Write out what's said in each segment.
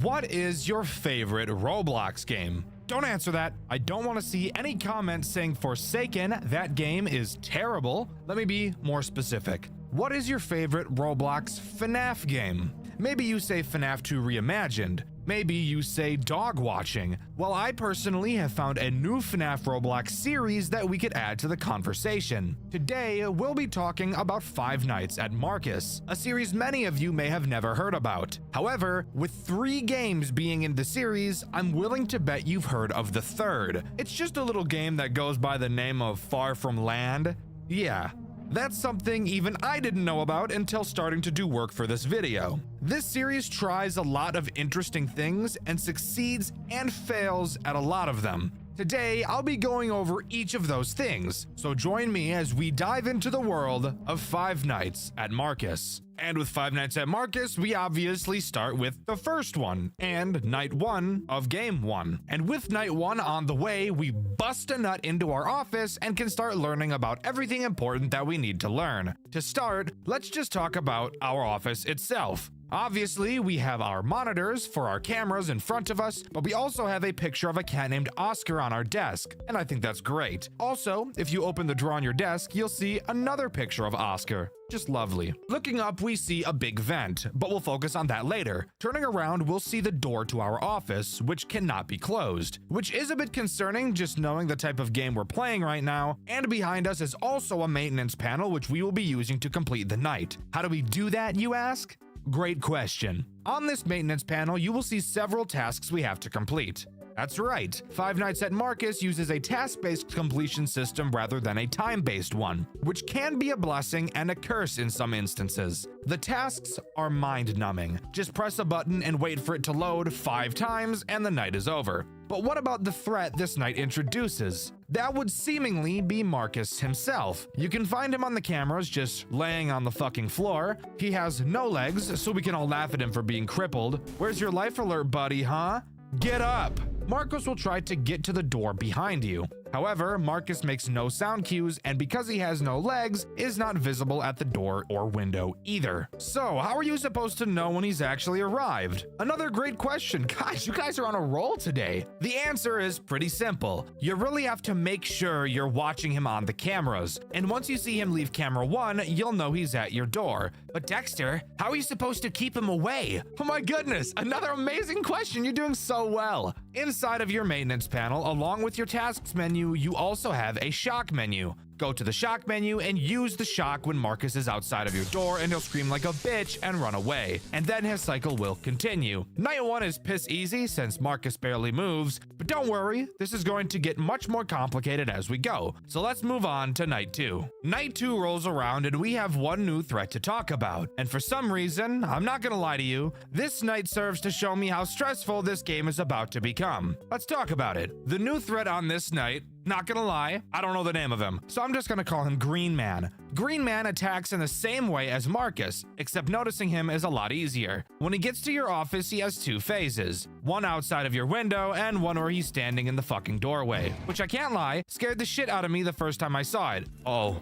What is your favorite Roblox game? Don't answer that. I don't want to see any comments saying Forsaken, that game is terrible. Let me be more specific. What is your favorite Roblox FNAF game? Maybe you say FNAF 2 Reimagined. Maybe you say dog watching. Well, I personally have found a new FNAF Roblox series that we could add to the conversation. Today, we'll be talking about Five Nights at Marcus, a series many of you may have never heard about. However, with 3 games being in the series, I'm willing to bet you've heard of the third. It's just a little game that goes by the name of Far From Land. Yeah. That's something even I didn't know about until starting to do work for this video. This series tries a lot of interesting things and succeeds and fails at a lot of them. Today, I'll be going over each of those things, so join me as we dive into the world of Five Nights at Marcus. And with Five Nights at Marcus, we obviously start with the first one, and night 1 of game 1. And with night 1 on the way, we bust a nut into our office and can start learning about everything important that we need to learn. To start, let's just talk about our office itself. Obviously, we have our monitors for our cameras in front of us, but we also have a picture of a cat named Oscar on our desk, and I think that's great. Also, if you open the drawer on your desk, you'll see another picture of Oscar. Just lovely. Looking up, we see a big vent, but we'll focus on that later. Turning around, we'll see the door to our office, which cannot be closed, which is a bit concerning just knowing the type of game we're playing right now. And behind us is also a maintenance panel, which we will be using to complete the night. How do we do that, you ask? Great question. On this maintenance panel, you will see several tasks we have to complete. That's right, Five Nights at Marcus uses a task-based completion system rather than a time-based one, which can be a blessing and a curse in some instances. The tasks are mind-numbing. Just press a button and wait for it to load 5 times and the night is over. But what about the threat this night introduces? That would seemingly be Marcus himself. You can find him on the cameras just laying on the fucking floor. He has no legs, so we can all laugh at him for being crippled. Where's your life alert, buddy, huh? Get up! Marcus will try to get to the door behind you. However, Marcus makes no sound cues, and because he has no legs, is not visible at the door or window either. So, how are you supposed to know when he's actually arrived? Another great question. Guys, you guys are on a roll today. The answer is pretty simple. You really have to make sure you're watching him on the cameras, and once you see him leave camera 1, you'll know he's at your door. But Dexter, how are you supposed to keep him away? Oh my goodness, another amazing question. You're doing so well. Inside of your maintenance panel, along with your tasks menu, you also have a shock menu. Go to the shock menu and use the shock when Marcus is outside of your door and he'll scream like a bitch and run away. And then his cycle will continue. Night 1 is piss easy since Marcus barely moves, but don't worry, this is going to get much more complicated as we go. So let's move on to night 2. Night 2 rolls around and we have one new threat to talk about. And for some reason, I'm not gonna lie to you, this night serves to show me how stressful this game is about to become. Let's talk about it. The new threat on this night, not gonna lie, I don't know the name of him, so I'm just gonna call him Green Man. Green Man attacks in the same way as Marcus, except noticing him is a lot easier. When he gets to your office, he has 2 phases. One outside of your window, and one where he's standing in the fucking doorway. Which I can't lie, scared the shit out of me the first time I saw it. Oh.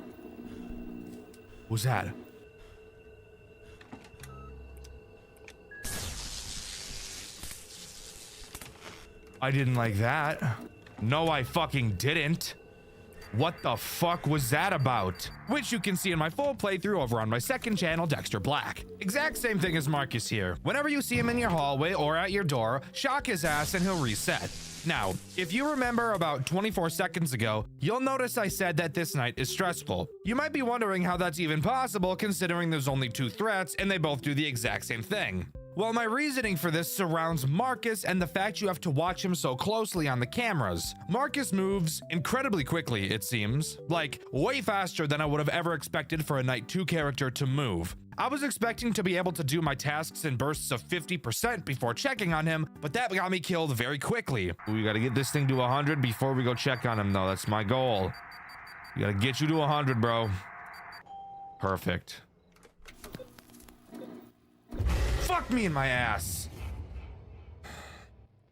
What's that? I didn't like that. No, I fucking didn't. What the fuck was that about? Which you can see in my full playthrough over on my second channel, Dxtr Black. Exact same thing as Marcus here. Whenever you see him in your hallway or at your door, shock his ass and he'll reset. Now, if you remember about 24 seconds ago, you'll notice I said that this night is stressful. You might be wondering how that's even possible considering there's only 2 threats and they both do the exact same thing. Well, my reasoning for this surrounds Marcus and the fact you have to watch him so closely on the cameras. Marcus moves incredibly quickly, it seems. Like, way faster than I would have ever expected for a Night 2 character to move. I was expecting to be able to do my tasks in bursts of 50% before checking on him, but that got me killed very quickly. We gotta get this thing to 100 before we go check on him, though. That's my goal. We gotta get you to 100, bro. Perfect. Fuck me in my ass.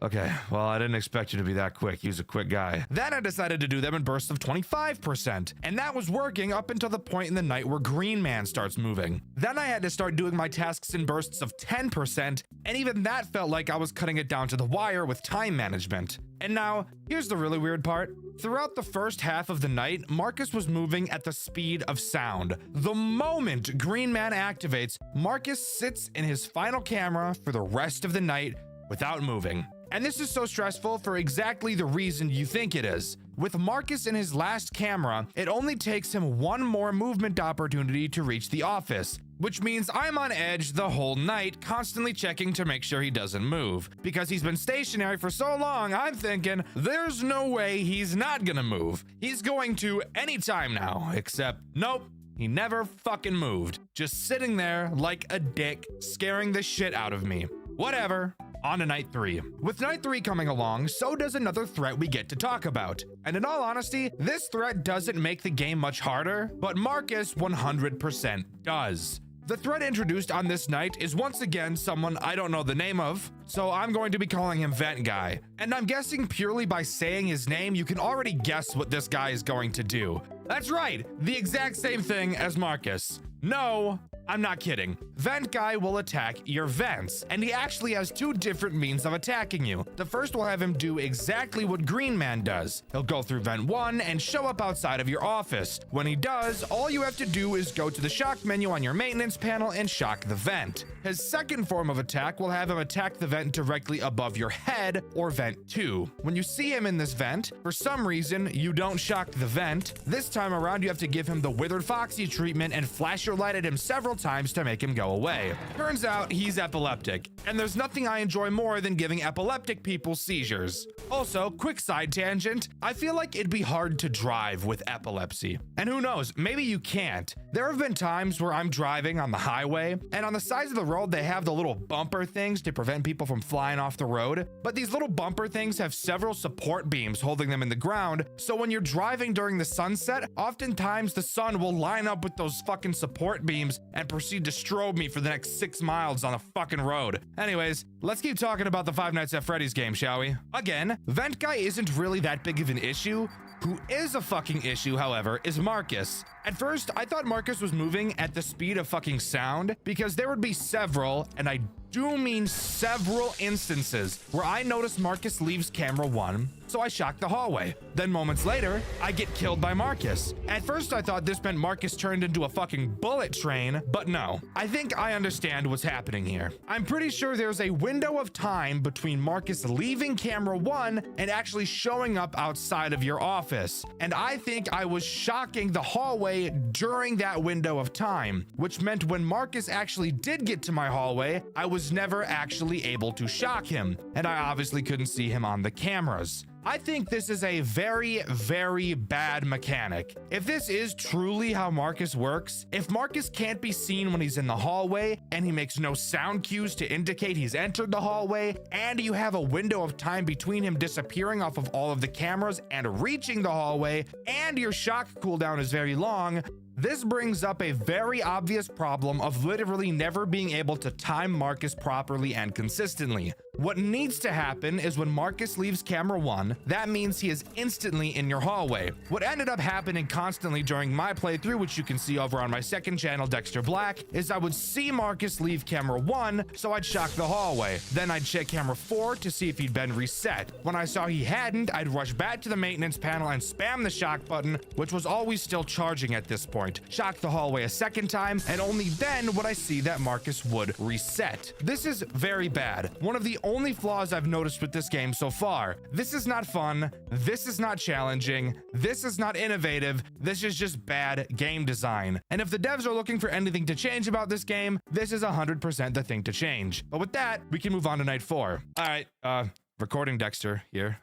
Okay, well, I didn't expect you to be that quick. He was a quick guy. Then I decided to do them in bursts of 25%, and that was working up until the point in the night where Green Man starts moving. Then I had to start doing my tasks in bursts of 10%, and even that felt like I was cutting it down to the wire with time management. And now, here's the really weird part. Throughout the first half of the night, Marcus was moving at the speed of sound. The moment Green Man activates, Marcus sits in his final camera for the rest of the night without moving. And this is so stressful for exactly the reason you think it is. With Marcus in his last camera, it only takes him one more movement opportunity to reach the office, which means I'm on edge the whole night, constantly checking to make sure he doesn't move. Because he's been stationary for so long, I'm thinking, there's no way he's not gonna move. He's going to anytime now, except nope. He never fucking moved. Just sitting there like a dick, scaring the shit out of me. Whatever. On to night 3. With night 3 coming along, so does another threat we get to talk about. And in all honesty, this threat doesn't make the game much harder, but Marcus 100% does. The threat introduced on this night is once again someone I don't know the name of, so I'm going to be calling him Vent Guy. And I'm guessing purely by saying his name, you can already guess what this guy is going to do. That's right, the exact same thing as Marcus. No, I'm not kidding. Vent Guy will attack your vents, and he actually has 2 different means of attacking you. The first will have him do exactly what Green Man does. He'll go through vent 1 and show up outside of your office. When he does, all you have to do is go to the shock menu on your maintenance panel and shock the vent. His second form of attack will have him attack the vent directly above your head, or vent 2. When you see him in this vent, for some reason, you don't shock the vent. This time around, you have to give him the Withered Foxy treatment and flash your light at him several times to make him go away. Turns out he's epileptic, and there's nothing I enjoy more than giving epileptic people seizures. Also, quick side tangent, I feel like it'd be hard to drive with epilepsy. And who knows, maybe you can't. There have been times where I'm driving on the highway, and on the sides of the road they have the little bumper things to prevent people from flying off the road, but these little bumper things have several support beams holding them in the ground, so when you're driving during the sunset, oftentimes the sun will line up with those fucking support beams and proceed to strobe me for the next 6 miles on a fucking road. Anyways, let's keep talking about the Five Nights at Freddy's game, shall we? Again, Vent Guy isn't really that big of an issue. Who is a fucking issue, however, is Marcus. At first, I thought Marcus was moving at the speed of fucking sound because there would be several, and I do mean several instances where I noticed Marcus leaves camera 1, so I shock the hallway. Then moments later, I get killed by Marcus. At first, I thought this meant Marcus turned into a fucking bullet train, but no. I think I understand what's happening here. I'm pretty sure there's a window of time between Marcus leaving camera 1 and actually showing up outside of your office. And I think I was shocking the hallway during that window of time, which meant when Marcus actually did get to my hallway, I was never actually able to shock him, and I obviously couldn't see him on the cameras. I think this is a very, very bad mechanic. If this is truly how Marcus works, if Marcus can't be seen when he's in the hallway, and he makes no sound cues to indicate he's entered the hallway, and you have a window of time between him disappearing off of all of the cameras and reaching the hallway, and your shock cooldown is very long, this brings up a very obvious problem of literally never being able to time Marcus properly and consistently. What needs to happen is when Marcus leaves camera 1, that means he is instantly in your hallway. What ended up happening constantly during my playthrough, which you can see over on my second channel, Dxtr Black, is I would see Marcus leave camera 1, so I'd shock the hallway. Then I'd check camera 4 to see if he'd been reset. When I saw he hadn't, I'd rush back to the maintenance panel and spam the shock button, which was always still charging at this point. Shock the hallway a second time, and only then would I see that Marcus would reset. This is very bad. One of the only flaws I've noticed with this game so far. This is not fun. This is not challenging. This is not innovative. This is just bad game design. And if the devs are looking for anything to change about this game, this is 100% the thing to change. But with that, we can move on to night 4. All right, recording Dxtr here.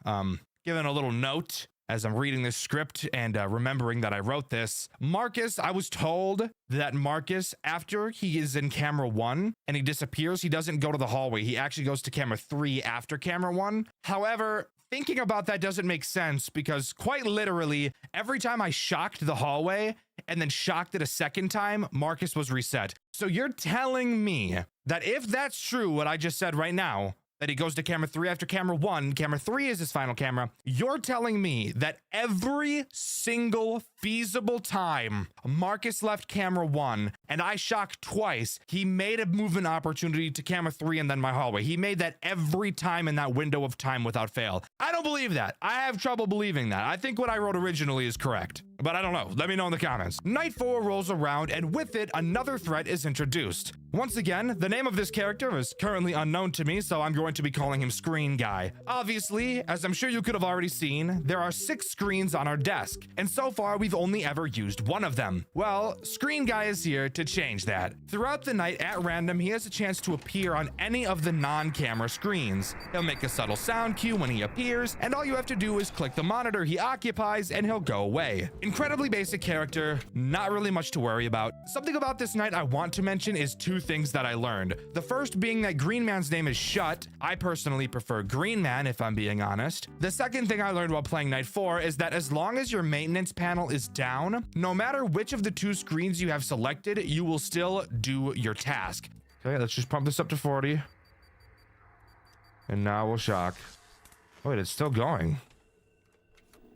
Giving a little note as I'm reading this script and remembering that I wrote this. Marcus, I was told that Marcus, after he is in camera 1 and he disappears, he doesn't go to the hallway. He actually goes to camera 3 after camera 1. However, thinking about that doesn't make sense because quite literally, every time I shocked the hallway and then shocked it a second time, Marcus was reset. So you're telling me that if that's true, what I just said right now, that he goes to camera 3 after camera 1. Camera 3 is his final camera. You're telling me that every single feasible time Marcus left camera 1 and I shocked twice, he made a movement opportunity to camera 3 and then my hallway. He made that every time in that window of time without fail. I don't believe that. I have trouble believing that. I think what I wrote originally is correct, but I don't know. Let me know in the comments. Night 4 rolls around, and with it, another threat is introduced. Once again, the name of this character is currently unknown to me, so I'm going to be calling him Screen Guy. Obviously, as I'm sure you could have already seen, there are 6 screens on our desk, and so far we've only ever used one of them. Well, Screen Guy is here to change that. Throughout the night, at random, he has a chance to appear on any of the non-camera screens. He'll make a subtle sound cue when he appears, and all you have to do is click the monitor he occupies and he'll go away. Incredibly basic character, not really much to worry about. Something about this night I want to mention is 2 things that I learned. The first being that Green Man's name is Shut. I personally prefer Green Man if I'm being honest. The second thing I learned while playing Night 4 is that as long as your maintenance panel is down, no matter which of the 2 screens you have selected, you will still do your task. Okay, let's just pump this up to 40. And now we'll shock. Wait, it's still going.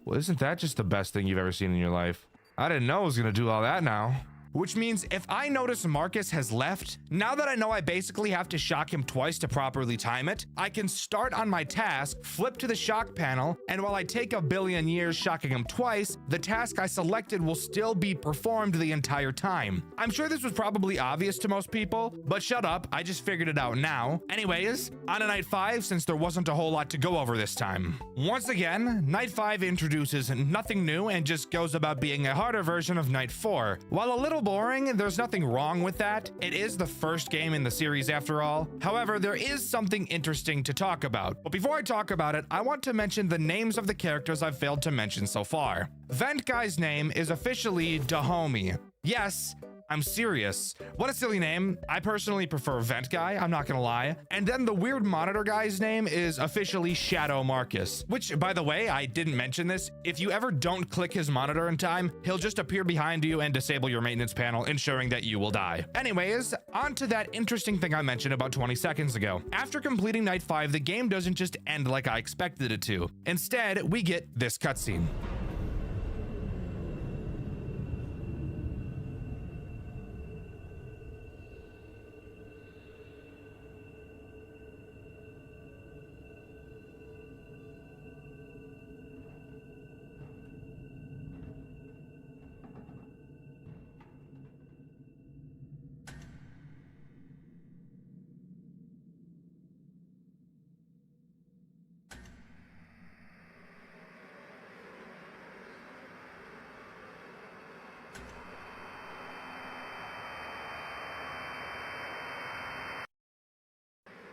Well, isn't that just the best thing you've ever seen in your life? I didn't know it was gonna do all that now. Which means if I notice Marcus has left, now that I know I basically have to shock him twice to properly time it, I can start on my task, flip to the shock panel, and while I take a billion years shocking him twice, the task I selected will still be performed the entire time. I'm sure this was probably obvious to most people, but shut up, I just figured it out now. Anyways, on to Night 5, since there wasn't a whole lot to go over this time. Once again, Night 5 introduces nothing new and just goes about being a harder version of Night 4. While a little boring, there's nothing wrong with that. It is the first game in the series after all. However, there is something interesting to talk about. But before I talk about it, I want to mention the names of the characters I've failed to mention so far. Vent Guy's name is officially Dahomey. Yes, I'm serious. What a silly name. I personally prefer Vent Guy, I'm not gonna lie. And then the weird monitor guy's name is officially Shadow Marcus, which, by the way, I didn't mention this. If you ever don't click his monitor in time, he'll just appear behind you and disable your maintenance panel, ensuring that you will die. Anyways, on to that interesting thing I mentioned about 20 seconds ago. After completing Night 5, the game doesn't just end like I expected it to. Instead, we get this cutscene.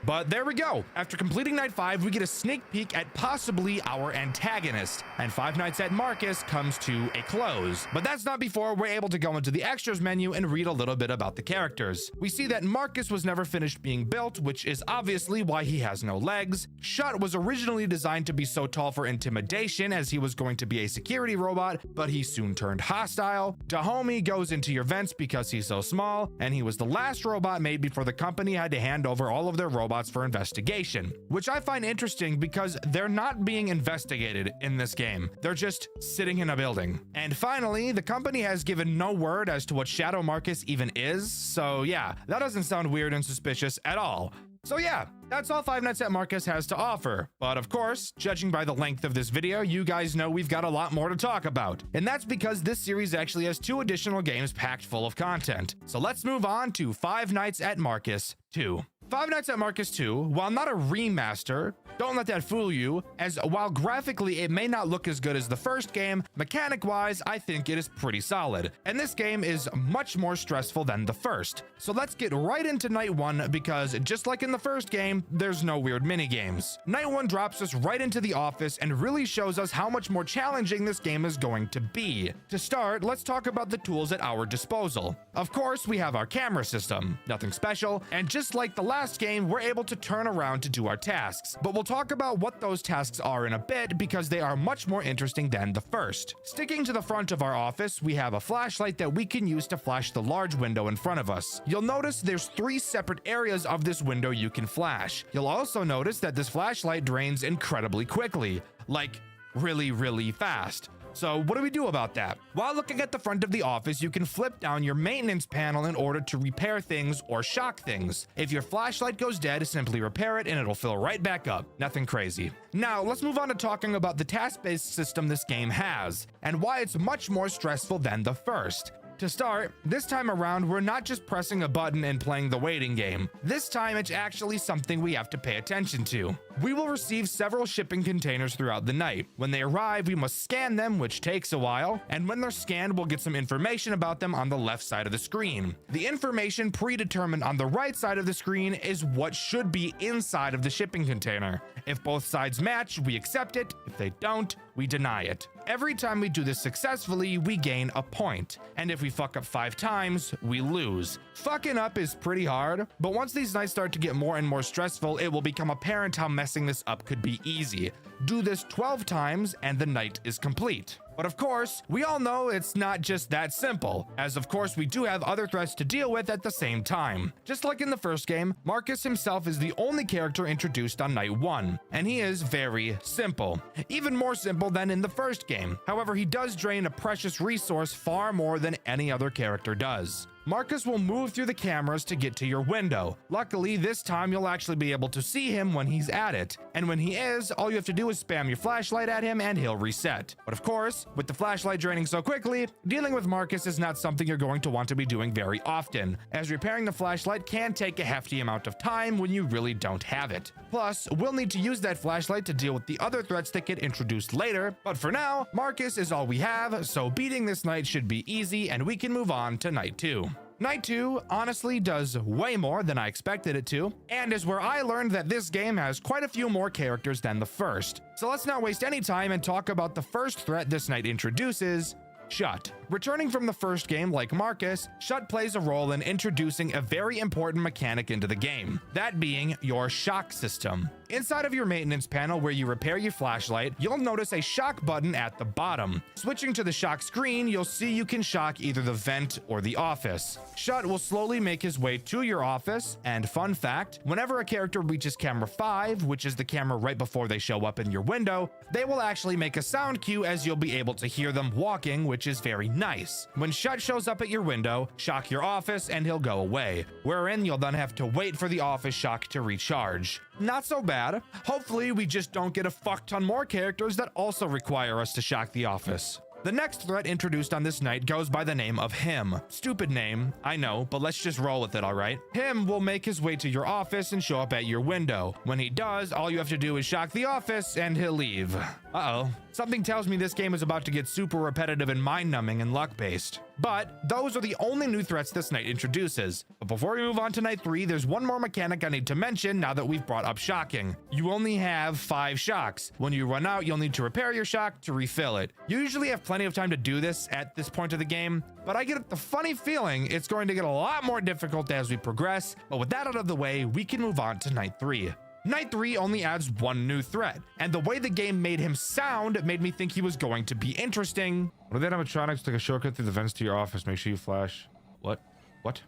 But there we go. After completing Night 5, we get a sneak peek at possibly our antagonist, and Five Nights at Marcus comes to a close. But that's not before we're able to go into the extras menu and read a little bit about the characters. We see that Marcus was never finished being built, which is obviously why he has no legs. Shut was originally designed to be so tall for intimidation, as he was going to be a security robot, but he soon turned hostile. Dahomey goes into your vents because he's so small, and he was the last robot made before the company had to hand over all of their robots for investigation, which I find interesting because they're not being investigated in this game. They're just sitting in a building. And finally, the company has given no word as to what Shadow Marcus even is, so yeah, that doesn't sound weird and suspicious at all. So yeah, that's all Five Nights at Marcus has to offer. But of course, judging by the length of this video, you guys know we've got a lot more to talk about. And that's because this series actually has 2 additional games packed full of content. So let's move on to Five Nights at Marcus 2. Five Nights at Marcus 2, while not a remaster, don't let that fool you, as while graphically it may not look as good as the first game, mechanic-wise, I think it is pretty solid. And this game is much more stressful than the first. So let's get right into Night 1, because just like in the first game, there's no weird mini-games. Night 1 drops us right into the office and really shows us how much more challenging this game is going to be. To start, let's talk about the tools at our disposal. Of course, we have our camera system, nothing special, and just like the last game, we're able to turn around to do our tasks, but we'll talk about what those tasks are in a bit because they are much more interesting than the first. Sticking to the front of our office, we have a flashlight that we can use to flash the large window in front of us. You'll notice there's 3 separate areas of this window you can flash. You'll also notice that this flashlight drains incredibly quickly, like really fast. So what do we do about that? While looking at the front of the office, you can flip down your maintenance panel in order to repair things or shock things. If your flashlight goes dead, simply repair it and it'll fill right back up. Nothing crazy. Now, let's move on to talking about the task-based system this game has, and why it's much more stressful than the first. To start, this time around, we're not just pressing a button and playing the waiting game. This time, it's actually something we have to pay attention to. We will receive several shipping containers throughout the night. When they arrive, we must scan them, which takes a while, and when they're scanned, we'll get some information about them on the left side of the screen. The information predetermined on the right side of the screen is what should be inside of the shipping container. If both sides match, we accept it. If they don't, we deny it. Every time we do this successfully, we gain a point, and if we fuck up 5 times, we lose. Fucking up is pretty hard, but once these nights start to get more and more stressful, it will become apparent how messing this up could be easy. Do this 12 times and the night is complete. But of course, we all know it's not just that simple, as of course we do have other threats to deal with at the same time. Just like in the first game, Marcus himself is the only character introduced on night 1, and he is very simple. Even more simple than in the first game. However, he does drain a precious resource far more than any other character does. Marcus will move through the cameras to get to your window. Luckily, this time you'll actually be able to see him when he's at it. And when he is, all you have to do is spam your flashlight at him and he'll reset. But of course, with the flashlight draining so quickly, dealing with Marcus is not something you're going to want to be doing very often, as repairing the flashlight can take a hefty amount of time when you really don't have it. Plus, we'll need to use that flashlight to deal with the other threats that get introduced later, but for now, Marcus is all we have, so beating this night should be easy and we can move on to night 2. Night 2 honestly does way more than I expected it to, and is where I learned that this game has quite a few more characters than the first. So let's not waste any time and talk about the first threat this night introduces, Shut. Returning from the first game like Marcus, Shut plays a role in introducing a very important mechanic into the game, that being your shock system. Inside of your maintenance panel where you repair your flashlight, you'll notice a shock button at the bottom. Switching to the shock screen, you'll see you can shock either the vent or the office. Shut will slowly make his way to your office, and fun fact, whenever a character reaches camera 5, which is the camera right before they show up in your window, they will actually make a sound cue as you'll be able to hear them walking, which is very nice. When Shut shows up at your window, shock your office and he'll go away, wherein you'll then have to wait for the office shock to recharge. Not so bad. Hopefully we just don't get a fuck ton more characters that also require us to shock the office. The next threat introduced on this night goes by the name of Him. Stupid name, I know, but let's just roll with it, alright? Him will make his way to your office and show up at your window. When he does, all you have to do is shock the office and he'll leave. Uh-oh. Something tells me this game is about to get super repetitive and mind-numbing and luck-based. But those are the only new threats this night introduces. But before we move on to night 3, there's one more mechanic I need to mention now that we've brought up shocking. You only have 5 shocks. When you run out, you'll need to repair your shock to refill it. You usually have plenty of time to do this at this point of the game, but I get the funny feeling it's going to get a lot more difficult as we progress. But with that out of the way, we can move on to night 3. Night 3 only adds one new threat, and the way the game made him sound made me think he was going to be interesting. What are the animatronics? Take a shortcut through the vents to your office. Make sure you flash. What?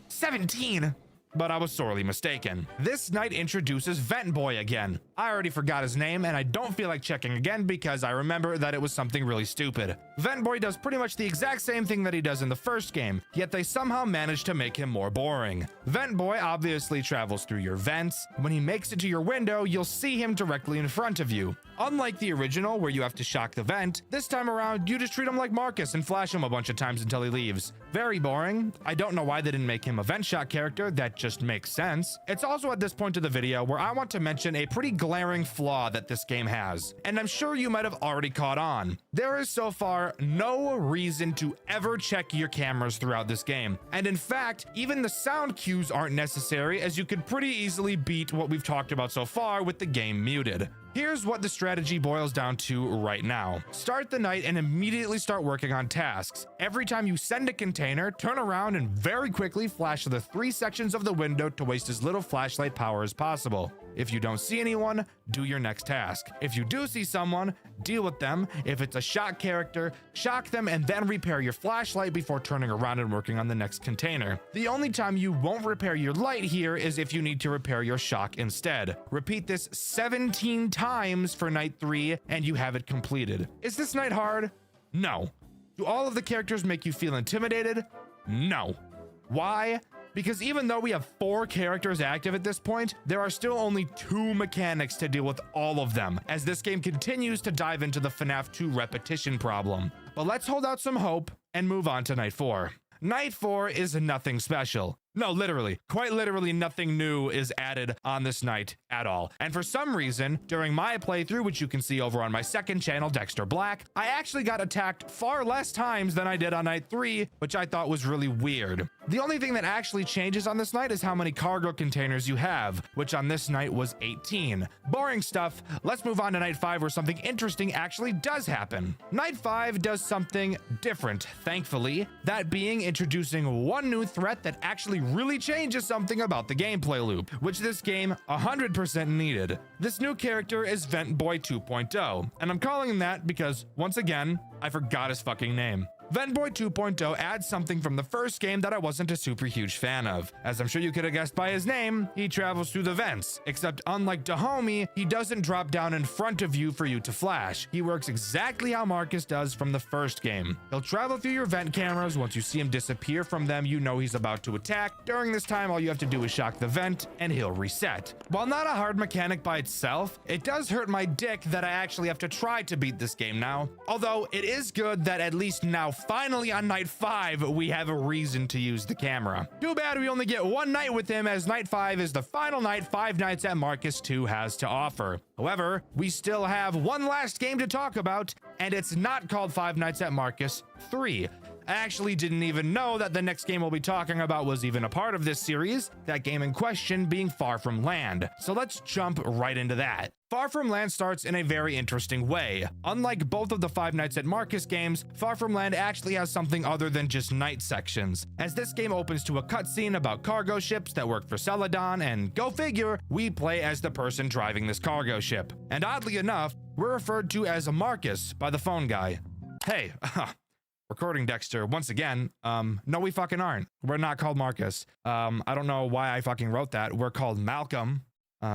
17! But I was sorely mistaken. This night introduces Vent Boy again. I already forgot his name, and I don't feel like checking again because I remember that it was something really stupid. Vent Boy does pretty much the exact same thing that he does in the first game, yet they somehow managed to make him more boring. Vent Boy obviously travels through your vents. When he makes it to your window, you'll see him directly in front of you. Unlike the original, where you have to shock the vent, this time around, you just treat him like Marcus and flash him a bunch of times until he leaves. Very boring. I don't know why they didn't make him a vent shot character, that just makes sense. It's also at this point of the video where I want to mention a pretty glaring flaw that this game has, and I'm sure you might have already caught on. There is so far no reason to ever check your cameras throughout this game, and in fact, even the sound cues aren't necessary, as you could pretty easily beat what we've talked about so far with the game muted. Here's what the strategy boils down to right now. Start the night and immediately start working on tasks. Every time you send a container, turn around and very quickly flash the 3 sections of the the window to waste as little flashlight power as possible. If you don't see anyone, do your next task. If you do see someone, deal with them. If it's a shock character, shock them and then repair your flashlight before turning around and working on the next container. The only time you won't repair your light here is if you need to repair your shock instead. Repeat this 17 times for night 3 and you have it completed. Is this night hard? No. Do all of the characters make you feel intimidated? No. Why? Because even though we have 4 characters active at this point, there are still only 2 mechanics to deal with all of them, as this game continues to dive into the FNAF 2 repetition problem. But let's hold out some hope and move on to night 4. Night 4 is nothing special. No, literally, quite literally nothing new is added on this night at all. And for some reason, during my playthrough, which you can see over on my second channel, Dxtr Black, I actually got attacked far less times than I did on night 3, which I thought was really weird. The only thing that actually changes on this night is how many cargo containers you have, which on this night was 18. Boring stuff. Let's move on to night 5 where something interesting actually does happen. Night 5 does something different, thankfully, that being introducing one new threat that actually really changes something about the gameplay loop, which this game 100% needed. This new character is Vent Boy 2.0, and I'm calling him that because, once again, I forgot his fucking name. Vent Boy 2.0 adds something from the first game that I wasn't a super huge fan of. As I'm sure you could have guessed by his name, he travels through the vents, except unlike Dahomey, he doesn't drop down in front of you for you to flash. He works exactly how Marcus does from the first game. He'll travel through your vent cameras. Once you see him disappear from them, you know he's about to attack. During this time, all you have to do is shock the vent and he'll reset. While not a hard mechanic by itself, it does hurt my dick that I actually have to try to beat this game now. Although it is good that at least now finally on night 5, we have a reason to use the camera. Too bad we only get one night with him, as night 5 is the final night Five Nights at Marcus 2 has to offer. However, we still have one last game to talk about, and it's not called Five Nights at Marcus 3. I actually didn't even know that the next game we'll be talking about was even a part of this series, that game in question being Far From Land. So let's jump right into that. Far From Land starts in a very interesting way. Unlike both of the Five Nights at Marcus games, Far From Land actually has something other than just night sections, as this game opens to a cutscene about cargo ships that work for Celadon, and go figure, we play as the person driving this cargo ship. And oddly enough, we're referred to as Marcus by the phone guy. Hey, recording Dxtr once again. No, we fucking aren't. We're not called Marcus. I don't know why I fucking wrote that. We're called Malcolm.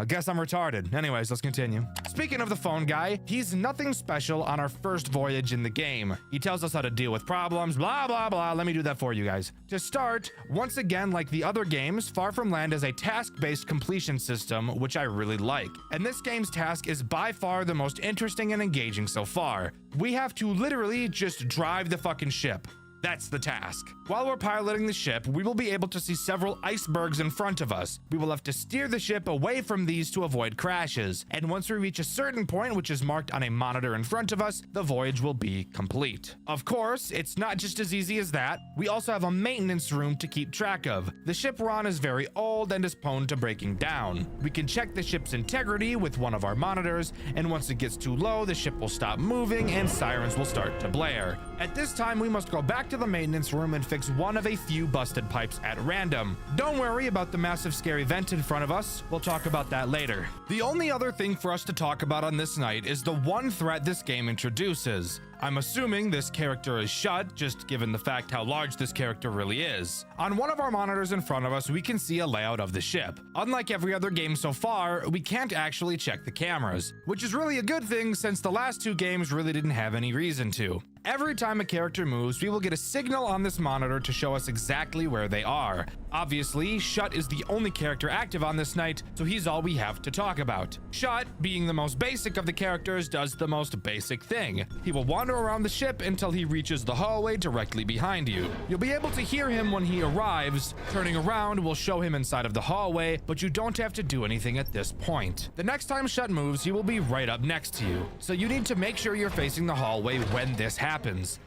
Guess I'm retarded. Anyways, let's continue. Speaking of the phone guy, he's nothing special on our first voyage in the game. He tells us how to deal with problems, blah, blah, blah. Let me do that for you guys. To start, once again, like the other games, Far From Land is a task-based completion system, which I really like. And this game's task is by far the most interesting and engaging so far. We have to literally just drive the fucking ship. That's the task. While we're piloting the ship, we will be able to see several icebergs in front of us. We will have to steer the ship away from these to avoid crashes. And once we reach a certain point, which is marked on a monitor in front of us, the voyage will be complete. Of course, it's not just as easy as that. We also have a maintenance room to keep track of. The ship we're on is very old and is prone to breaking down. We can check the ship's integrity with one of our monitors, and once it gets too low, the ship will stop moving and sirens will start to blare. At this time, we must go back to the maintenance room and fix one of a few busted pipes at random. Don't worry about the massive scary vent in front of us. We'll talk about that later. The only other thing for us to talk about on this night is the one threat this game introduces. I'm assuming this character is Shut, just given the fact how large this character really is. On one of our monitors in front of us, we can see a layout of the ship. Unlike every other game so far, we can't actually check the cameras, which is really a good thing since the last 2 games really didn't have any reason to. Every time a character moves, we will get a signal on this monitor to show us exactly where they are. Obviously, Shut is the only character active on this night, so he's all we have to talk about. Shut, being the most basic of the characters, does the most basic thing. He will wander around the ship until he reaches the hallway directly behind you. You'll be able to hear him when he arrives. Turning around will show him inside of the hallway, but you don't have to do anything at this point. The next time Shut moves, he will be right up next to you, so you need to make sure you're facing the hallway when this happens.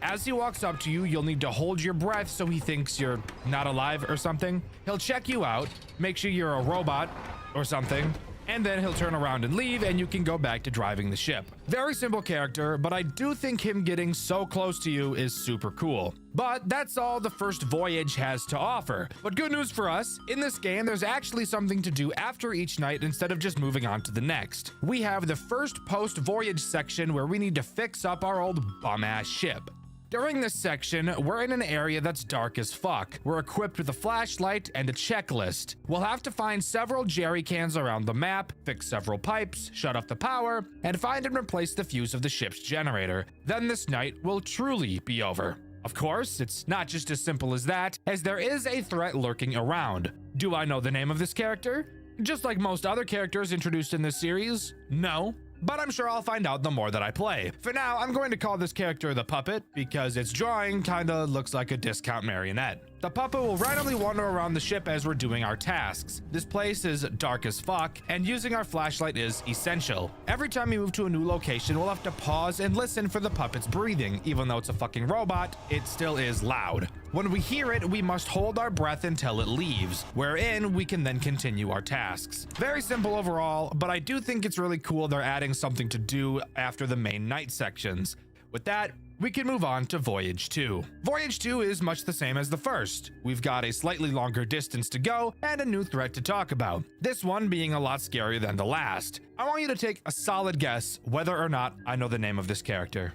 As he walks up to you, you'll need to hold your breath so he thinks you're not alive or something. He'll check you out, make sure you're a robot or something, and then he'll turn around and leave, and you can go back to driving the ship. Very simple character, but I do think him getting so close to you is super cool. But that's all the first voyage has to offer. But good news for us, in this game, there's actually something to do after each night instead of just moving on to the next. We have the first post-voyage section where we need to fix up our old bum-ass ship. During this section, we're in an area that's dark as fuck. We're equipped with a flashlight and a checklist. We'll have to find several jerry cans around the map, fix several pipes, shut off the power, and find and replace the fuse of the ship's generator. Then this night will truly be over. Of course, it's not just as simple as that, as there is a threat lurking around. Do I know the name of this character? Just like most other characters introduced in this series, no. But I'm sure I'll find out the more that I play. For now, I'm going to call this character the Puppet because its drawing kinda looks like a discount marionette. The puppet will randomly wander around the ship as we're doing our tasks. This place is dark as fuck, and using our flashlight is essential. Every time we move to a new location, we'll have to pause and listen for the puppet's breathing. Even though it's a fucking robot, it still is loud. When we hear it, we must hold our breath until it leaves, wherein we can then continue our tasks. Very simple overall, but I do think it's really cool they're adding something to do after the main night sections. With that, we can move on to Voyage 2. Voyage 2 is much the same as the first. We've got a slightly longer distance to go and a new threat to talk about. This one being a lot scarier than the last. I want you to take a solid guess whether or not I know the name of this character.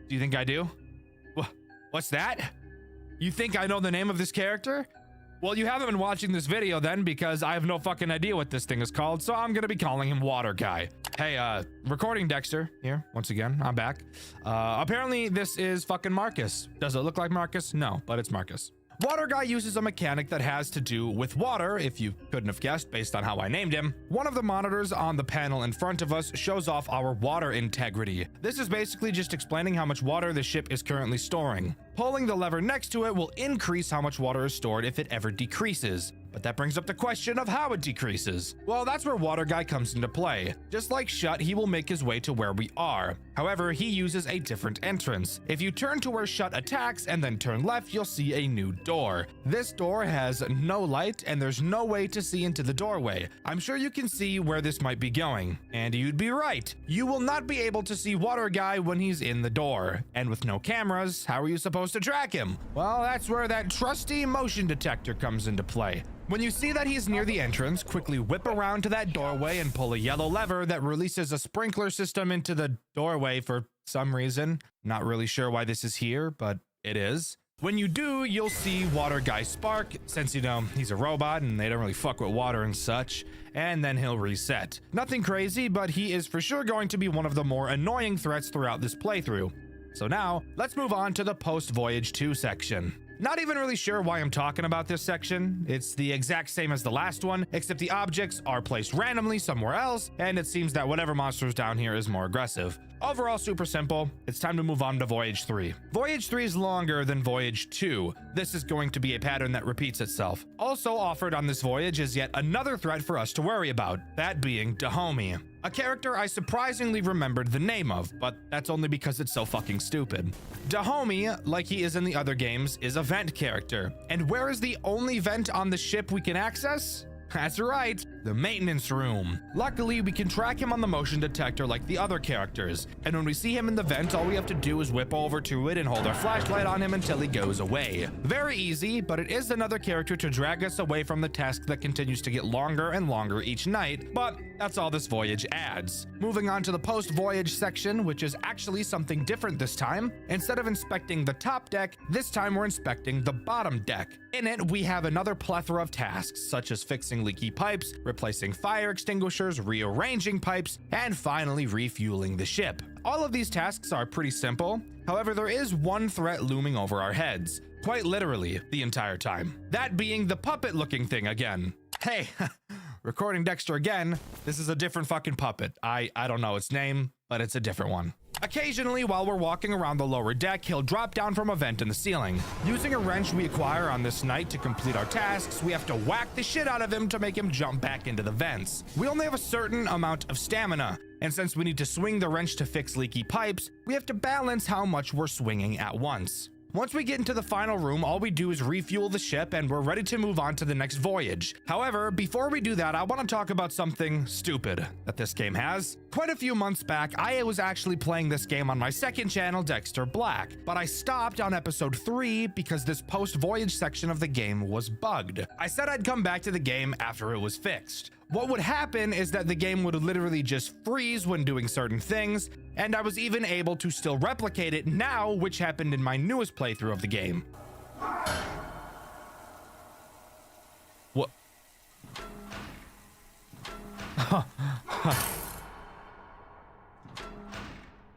Do you think I do? What's that? You think I know the name of this character? Well, you haven't been watching this video then, because I have no fucking idea what this thing is called, so I'm gonna be calling him Water Guy. Hey, recording Dexter here, once again, I'm back. Apparently this is fucking Marcus. Does it look like Marcus? No, but it's Marcus. Water Guy uses a mechanic that has to do with water, if you couldn't have guessed based on how I named him. One of the monitors on the panel in front of us shows off our water integrity. This is basically just explaining how much water the ship is currently storing. Pulling the lever next to it will increase how much water is stored if it ever decreases. But that brings up the question of how it decreases. Well, that's where Water Guy comes into play. Just like Shut, he will make his way to where we are. However, he uses a different entrance. If you turn to where Shut attacks and then turn left, you'll see a new door. This door has no light and there's no way to see into the doorway. I'm sure you can see where this might be going. And you'd be right. You will not be able to see Water Guy when he's in the door. And with no cameras, how are you supposed to track him? Well, that's where that trusty motion detector comes into play. When you see that he's near the entrance, quickly whip around to that doorway and pull a yellow lever that releases a sprinkler system into the doorway for some reason. Not really sure why this is here, but it is. When you do, you'll see Water Guy spark, since you know he's a robot and they don't really fuck with water and such, and then he'll reset. Nothing crazy, but he is for sure going to be one of the more annoying threats throughout this playthrough. So now, let's move on to the Post-Voyage 2 section. Not even really sure why I'm talking about this section. It's the exact same as the last one, except the objects are placed randomly somewhere else, and it seems that whatever monster is down here is more aggressive. Overall, super simple. It's time to move on to Voyage 3. Voyage 3 is longer than Voyage 2. This is going to be a pattern that repeats itself. Also offered on this voyage is yet another threat for us to worry about, that being Dahomey. A character I surprisingly remembered the name of, but that's only because it's so fucking stupid. Dahomey, like he is in the other games, is a vent character. And where is the only vent on the ship we can access? That's right, the maintenance room. Luckily, we can track him on the motion detector like the other characters, and when we see him in the vent, all we have to do is whip over to it and hold our flashlight on him until he goes away. Very easy, but it is another character to drag us away from the task that continues to get longer and longer each night, but that's all this voyage adds. Moving on to the post-voyage section, which is actually something different this time. Instead of inspecting the top deck, this time we're inspecting the bottom deck. In it, we have another plethora of tasks, such as fixing leaky pipes, replacing fire extinguishers, rearranging pipes, and finally refueling the ship. All of these tasks are pretty simple. However, there is one threat looming over our heads, quite literally the entire time. That being the puppet-looking thing again. Hey, recording Dxtr again. This is a different fucking puppet. I don't know its name, but it's a different one. Occasionally, while we're walking around the lower deck, he'll drop down from a vent in the ceiling. Using a wrench we acquire on this night to complete our tasks, we have to whack the shit out of him to make him jump back into the vents. We only have a certain amount of stamina, and since we need to swing the wrench to fix leaky pipes, we have to balance how much we're swinging at once. Once we get into the final room, all we do is refuel the ship and we're ready to move on to the next voyage. However, before we do that, I want to talk about something stupid that this game has. Quite a few months back, I was actually playing this game on my second channel, Dxtr Black, but I stopped on episode 3 because this post-voyage section of the game was bugged. I said I'd come back to the game after it was fixed. What would happen is that the game would literally just freeze when doing certain things, and I was even able to still replicate it now, which happened in my newest playthrough of the game. What?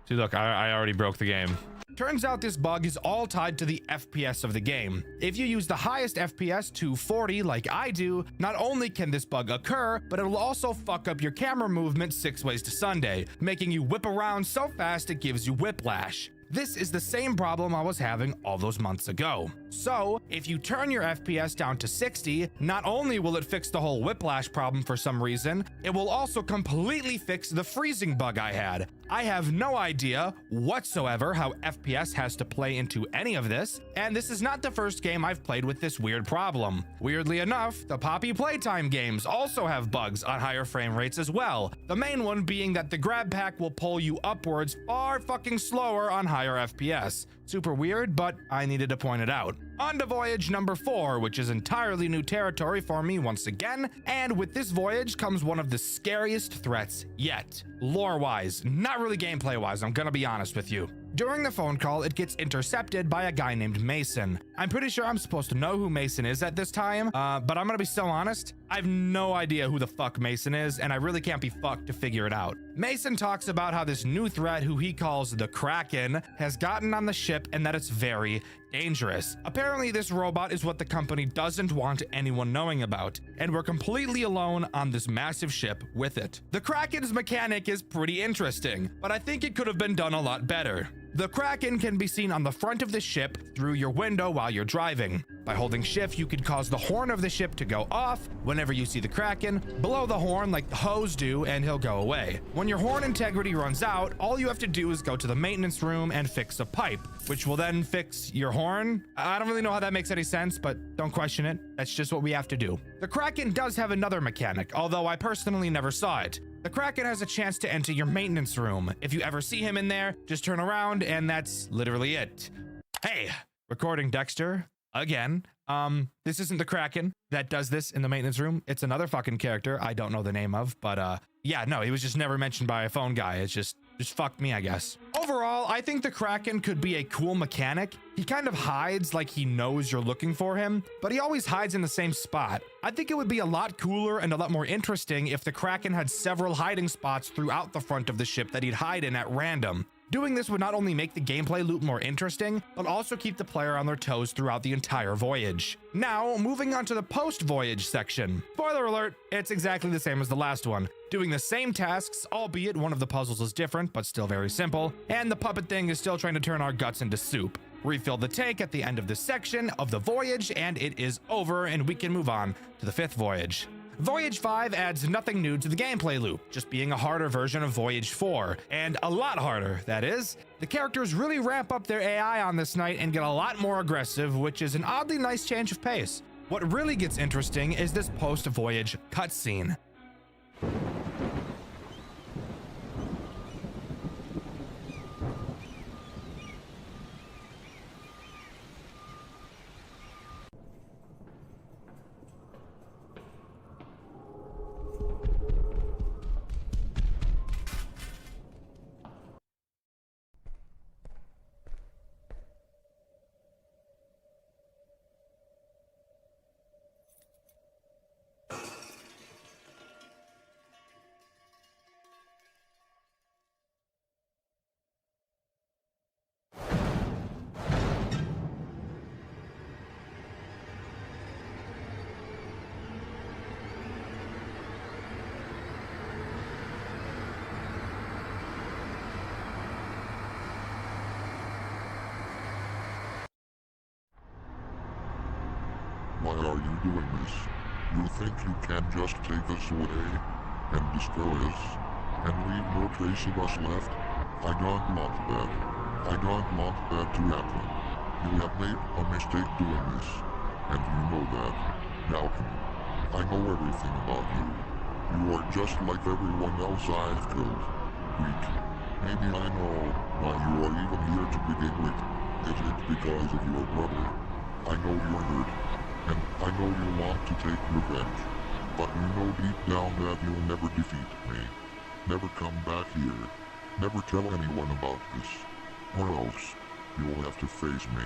See, look, I already broke the game. Turns out this bug is all tied to the FPS of the game. If you use the highest FPS to 40 like I do, not only can this bug occur, but it will also fuck up your camera movement 6 ways to Sunday, making you whip around so fast it gives you whiplash. This is the same problem I was having all those months ago. So, if you turn your FPS down to 60, not only will it fix the whole whiplash problem for some reason, it will also completely fix the freezing bug I had. I have no idea whatsoever how FPS has to play into any of this, and this is not the first game I've played with this weird problem. Weirdly enough, the Poppy Playtime games also have bugs on higher frame rates as well, the main one being that the grab pack will pull you upwards far fucking slower on higher FPS. Super weird, but I needed to point it out. On to voyage number 4, which is entirely new territory for me once again, and with this voyage comes one of the scariest threats yet. Lore-wise, not really gameplay-wise, I'm gonna be honest with you. During the phone call, it gets intercepted by a guy named Mason. I'm pretty sure I'm supposed to know who Mason is at this time, but I'm gonna be so honest, I have no idea who the fuck Mason is, and I really can't be fucked to figure it out. Mason talks about how this new threat, who he calls the Kraken, has gotten on the ship and that it's very dangerous. Apparently, this robot is what the company doesn't want anyone knowing about, and we're completely alone on this massive ship with it. The Kraken's mechanic is pretty interesting, but I think it could have been done a lot better. The Kraken can be seen on the front of the ship through your window while you're driving. By holding shift, you can cause the horn of the ship to go off whenever you see the Kraken, blow the horn like the hose do, and he'll go away. When your horn integrity runs out, all you have to do is go to the maintenance room and fix a pipe, which will then fix your horn. I don't really know how that makes any sense, but don't question it. That's just what we have to do. The Kraken does have another mechanic, although I personally never saw it. The Kraken has a chance to enter your maintenance room. If you ever see him in there, just turn around and that's literally it. Hey, recording Dxtr again. This isn't the Kraken that does this in the maintenance room. It's another fucking character I don't know the name of, but yeah, no, he was just never mentioned by a phone guy. It's just fucked me, I guess. Overall, I think the Kraken could be a cool mechanic. He kind of hides like he knows you're looking for him, but he always hides in the same spot. I think it would be a lot cooler and a lot more interesting if the Kraken had several hiding spots throughout the front of the ship that he'd hide in at random. Doing this would not only make the gameplay loop more interesting, but also keep the player on their toes throughout the entire voyage. Now, moving on to the post-voyage section. Spoiler alert, it's exactly the same as the last one. Doing the same tasks, albeit one of the puzzles is different, but still very simple, and the puppet thing is still trying to turn our guts into soup. Refill the tank at the end of this section of the voyage, and it is over, and we can move on to the 5th voyage. Voyage 5 adds nothing new to the gameplay loop, just being a harder version of Voyage 4, and a lot harder, that is. The characters really ramp up their AI on this night and get a lot more aggressive, which is an oddly nice change of pace. What really gets interesting is this post-voyage cutscene. Why are you doing this? You think you can just take us away and destroy us and leave no trace of us left? I don't want that. I don't want that to happen. You have made a mistake doing this, and you know that. Malcolm, I know everything about you. You are just like everyone else I've killed. Weak. Maybe I know why you are even here to begin with. Is it because of your brother? I know you're hurt, and I know you want to take revenge. But you know deep down that you'll never defeat me. Never come back here. Never tell anyone about this. Or else, you'll have to face me.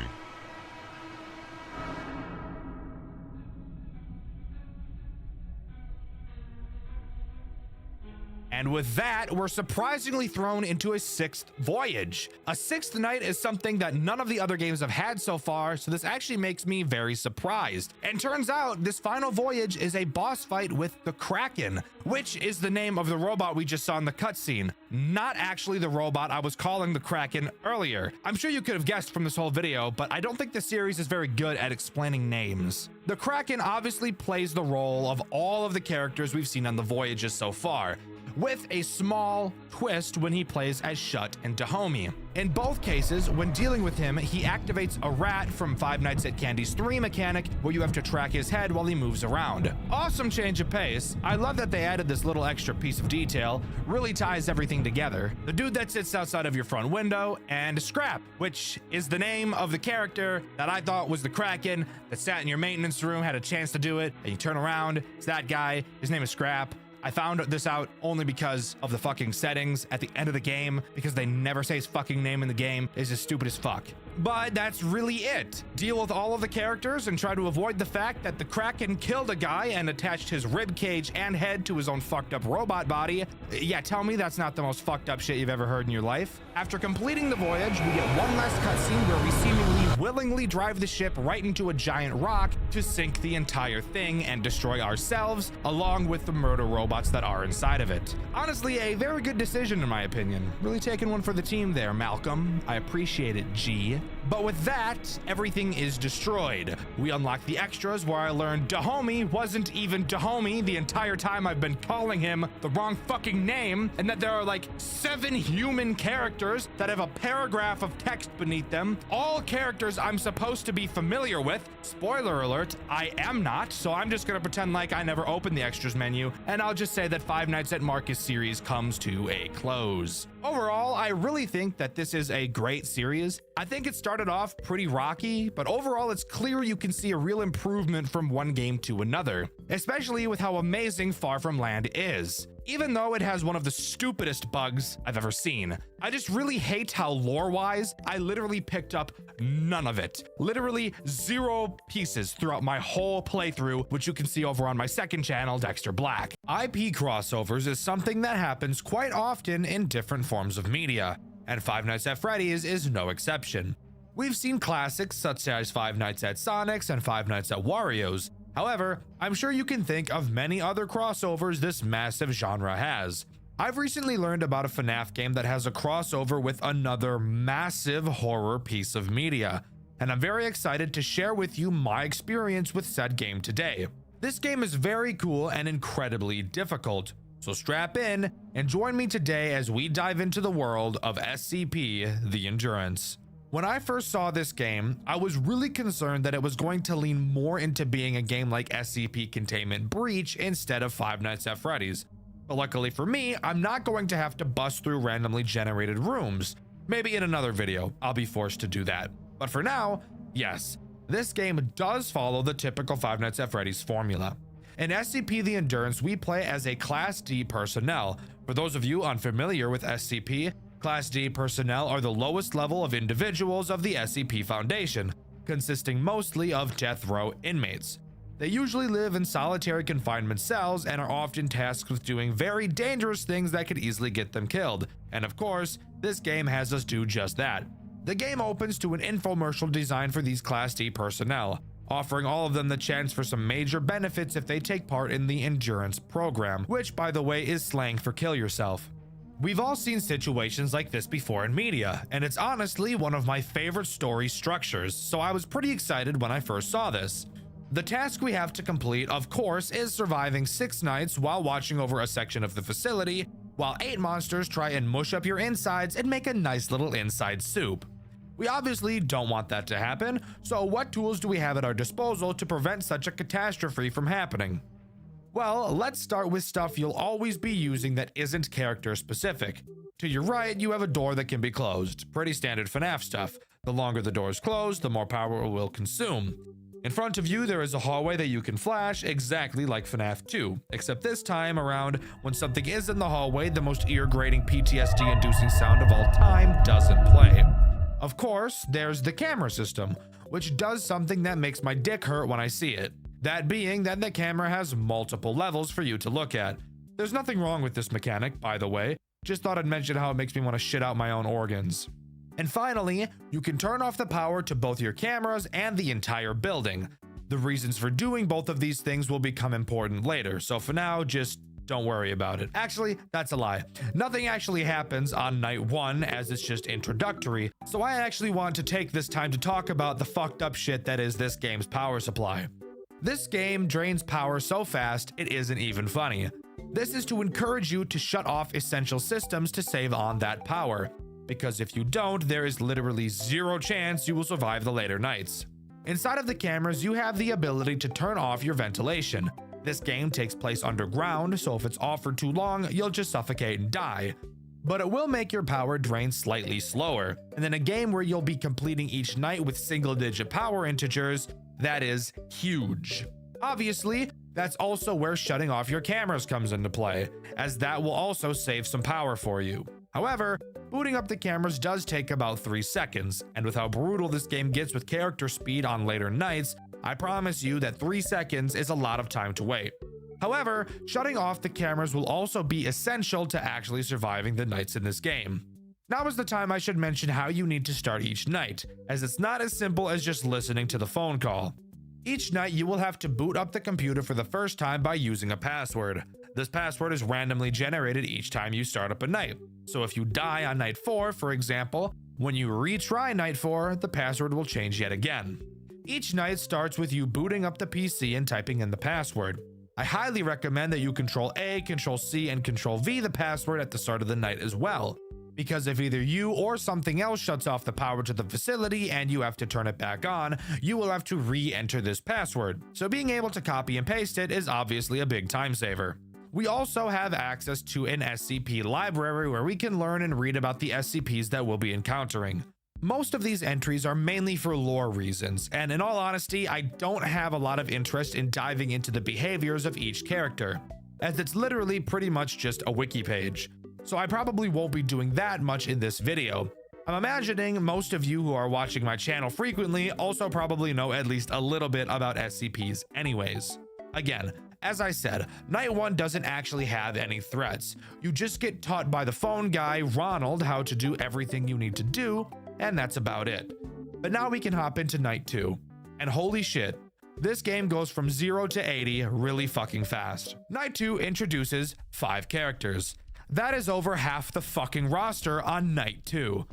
And with that, we're surprisingly thrown into a sixth voyage. A sixth night is something that none of the other games have had so far, so this actually makes me very surprised. And turns out this final voyage is a boss fight with the Kraken, which is the name of the robot we just saw in the cutscene, not actually the robot I was calling the Kraken earlier. I'm sure you could have guessed from this whole video, but I don't think the series is very good at explaining names. The Kraken obviously plays the role of all of the characters we've seen on the voyages so far, with a small twist when he plays as Shut and Dahomey. In both cases, when dealing with him, he activates a rat from Five Nights at Candy's 3 mechanic, where you have to track his head while he moves around. Awesome change of pace. I love that they added this little extra piece of detail, really ties everything together. The dude that sits outside of your front window, and Scrap, which is the name of the character that I thought was the Kraken that sat in your maintenance room, had a chance to do it, and you turn around, it's that guy, his name is Scrap. I found this out only because of the fucking settings at the end of the game, because they never say his fucking name in the game. It's just stupid as fuck. But that's really it. Deal with all of the characters and try to avoid the fact that the Kraken killed a guy and attached his rib cage and head to his own fucked up robot body. Yeah, tell me that's not the most fucked up shit you've ever heard in your life. After completing the voyage, we get one last cutscene where we seemingly willingly drive the ship right into a giant rock to sink the entire thing and destroy ourselves, along with the murder robots that are inside of it. Honestly, a very good decision in my opinion. Really taking one for the team there, Malcolm. I appreciate it, G. But with that, everything is destroyed. We unlock the extras where I learned Dahomey wasn't even Dahomey the entire time I've been calling him the wrong fucking name, and that there are like 7 human characters that have a paragraph of text beneath them, all characters I'm supposed to be familiar with. Spoiler alert, I am not, so I'm just gonna pretend like I never opened the extras menu, and I'll just say that Five Nights at Marcus series comes to a close. Overall, I really think that this is a great series. I think it started off pretty rocky, but overall it's clear you can see a real improvement from one game to another, especially with how amazing Far From Land is. Even though it has one of the stupidest bugs I've ever seen. I just really hate how lore-wise, I literally picked up none of it. Literally 0 pieces throughout my whole playthrough, which you can see over on my second channel, Dxtr Black. IP crossovers is something that happens quite often in different forms of media, and Five Nights at Freddy's is no exception. We've seen classics such as Five Nights at Sonic's and Five Nights at Wario's. However, I'm sure you can think of many other crossovers this massive genre has. I've recently learned about a FNAF game that has a crossover with another massive horror piece of media, and I'm very excited to share with you my experience with said game today. This game is very cool and incredibly difficult, so strap in and join me today as we dive into the world of SCP: The Endurance. When I first saw this game, I was really concerned that it was going to lean more into being a game like SCP Containment Breach instead of Five Nights at Freddy's. But luckily for me, I'm not going to have to bust through randomly generated rooms. Maybe in another video, I'll be forced to do that. But for now, yes, this game does follow the typical Five Nights at Freddy's formula. In SCP: The Endurance, we play as a Class D personnel. For those of you unfamiliar with SCP, Class D personnel are the lowest level of individuals of the SCP Foundation, consisting mostly of death row inmates. They usually live in solitary confinement cells and are often tasked with doing very dangerous things that could easily get them killed. And of course, this game has us do just that. The game opens to an infomercial designed for these Class D personnel, offering all of them the chance for some major benefits if they take part in the Endurance program, which by the way is slang for kill yourself. We've all seen situations like this before in media, and it's honestly one of my favorite story structures, so I was pretty excited when I first saw this. The task we have to complete, of course, is surviving 6 nights while watching over a section of the facility, while 8 monsters try and mush up your insides and make a nice little inside soup. We obviously don't want that to happen, so what tools do we have at our disposal to prevent such a catastrophe from happening? Well, let's start with stuff you'll always be using that isn't character specific. To your right, you have a door that can be closed. Pretty standard FNAF stuff. The longer the door is closed, the more power it will consume. In front of you, there is a hallway that you can flash, exactly like FNAF 2, except this time around, when something is in the hallway, the most ear-grating PTSD-inducing sound of all time doesn't play. Of course, there's the camera system, which does something that makes my dick hurt when I see it. That being that the camera has multiple levels for you to look at. There's nothing wrong with this mechanic, by the way. Just thought I'd mention how it makes me want to shit out my own organs. And finally, you can turn off the power to both your cameras and the entire building. The reasons for doing both of these things will become important later, so for now, just don't worry about it. Actually, that's a lie. Nothing actually happens on night 1 as it's just introductory, so I actually want to take this time to talk about the fucked up shit that is this game's power supply. This game drains power so fast, it isn't even funny. This is to encourage you to shut off essential systems to save on that power, because if you don't, there is literally zero chance you will survive the later nights. Inside of the cameras, you have the ability to turn off your ventilation. This game takes place underground, so if it's off for too long, you'll just suffocate and die. But it will make your power drain slightly slower, and in a game where you'll be completing each night with single-digit power integers, that is huge. Obviously, that's also where shutting off your cameras comes into play, as that will also save some power for you. However, booting up the cameras does take about 3 seconds, and with how brutal this game gets with character speed on later nights, I promise you that 3 seconds is a lot of time to wait. However, shutting off the cameras will also be essential to actually surviving the nights in this game. Now is the time I should mention how you need to start each night, as it's not as simple as just listening to the phone call. Each night you will have to boot up the computer for the first time by using a password. This password is randomly generated each time you start up a night. So if you die on night 4, for example, when you retry night 4, the password will change yet again. Each night starts with you booting up the PC and typing in the password. I highly recommend that you Control A, Control C, and Control V the password at the start of the night as well. Because if either you or something else shuts off the power to the facility and you have to turn it back on, you will have to re-enter this password. So being able to copy and paste it is obviously a big time saver. We also have access to an SCP library where we can learn and read about the SCPs that we'll be encountering. Most of these entries are mainly for lore reasons, and in all honesty, I don't have a lot of interest in diving into the behaviors of each character, as it's literally pretty much just a wiki page. So I probably won't be doing that much in this video. I'm imagining most of you who are watching my channel frequently also probably know at least a little bit about SCPs anyways. Again, as I said, night 1 doesn't actually have any threats. You just get taught by the phone guy, Ronald, how to do everything you need to do, and that's about it. But now we can hop into night 2. And holy shit, this game goes from 0 to 80 really fucking fast. Night 2 introduces 5 characters. That is over half the fucking roster on night 2.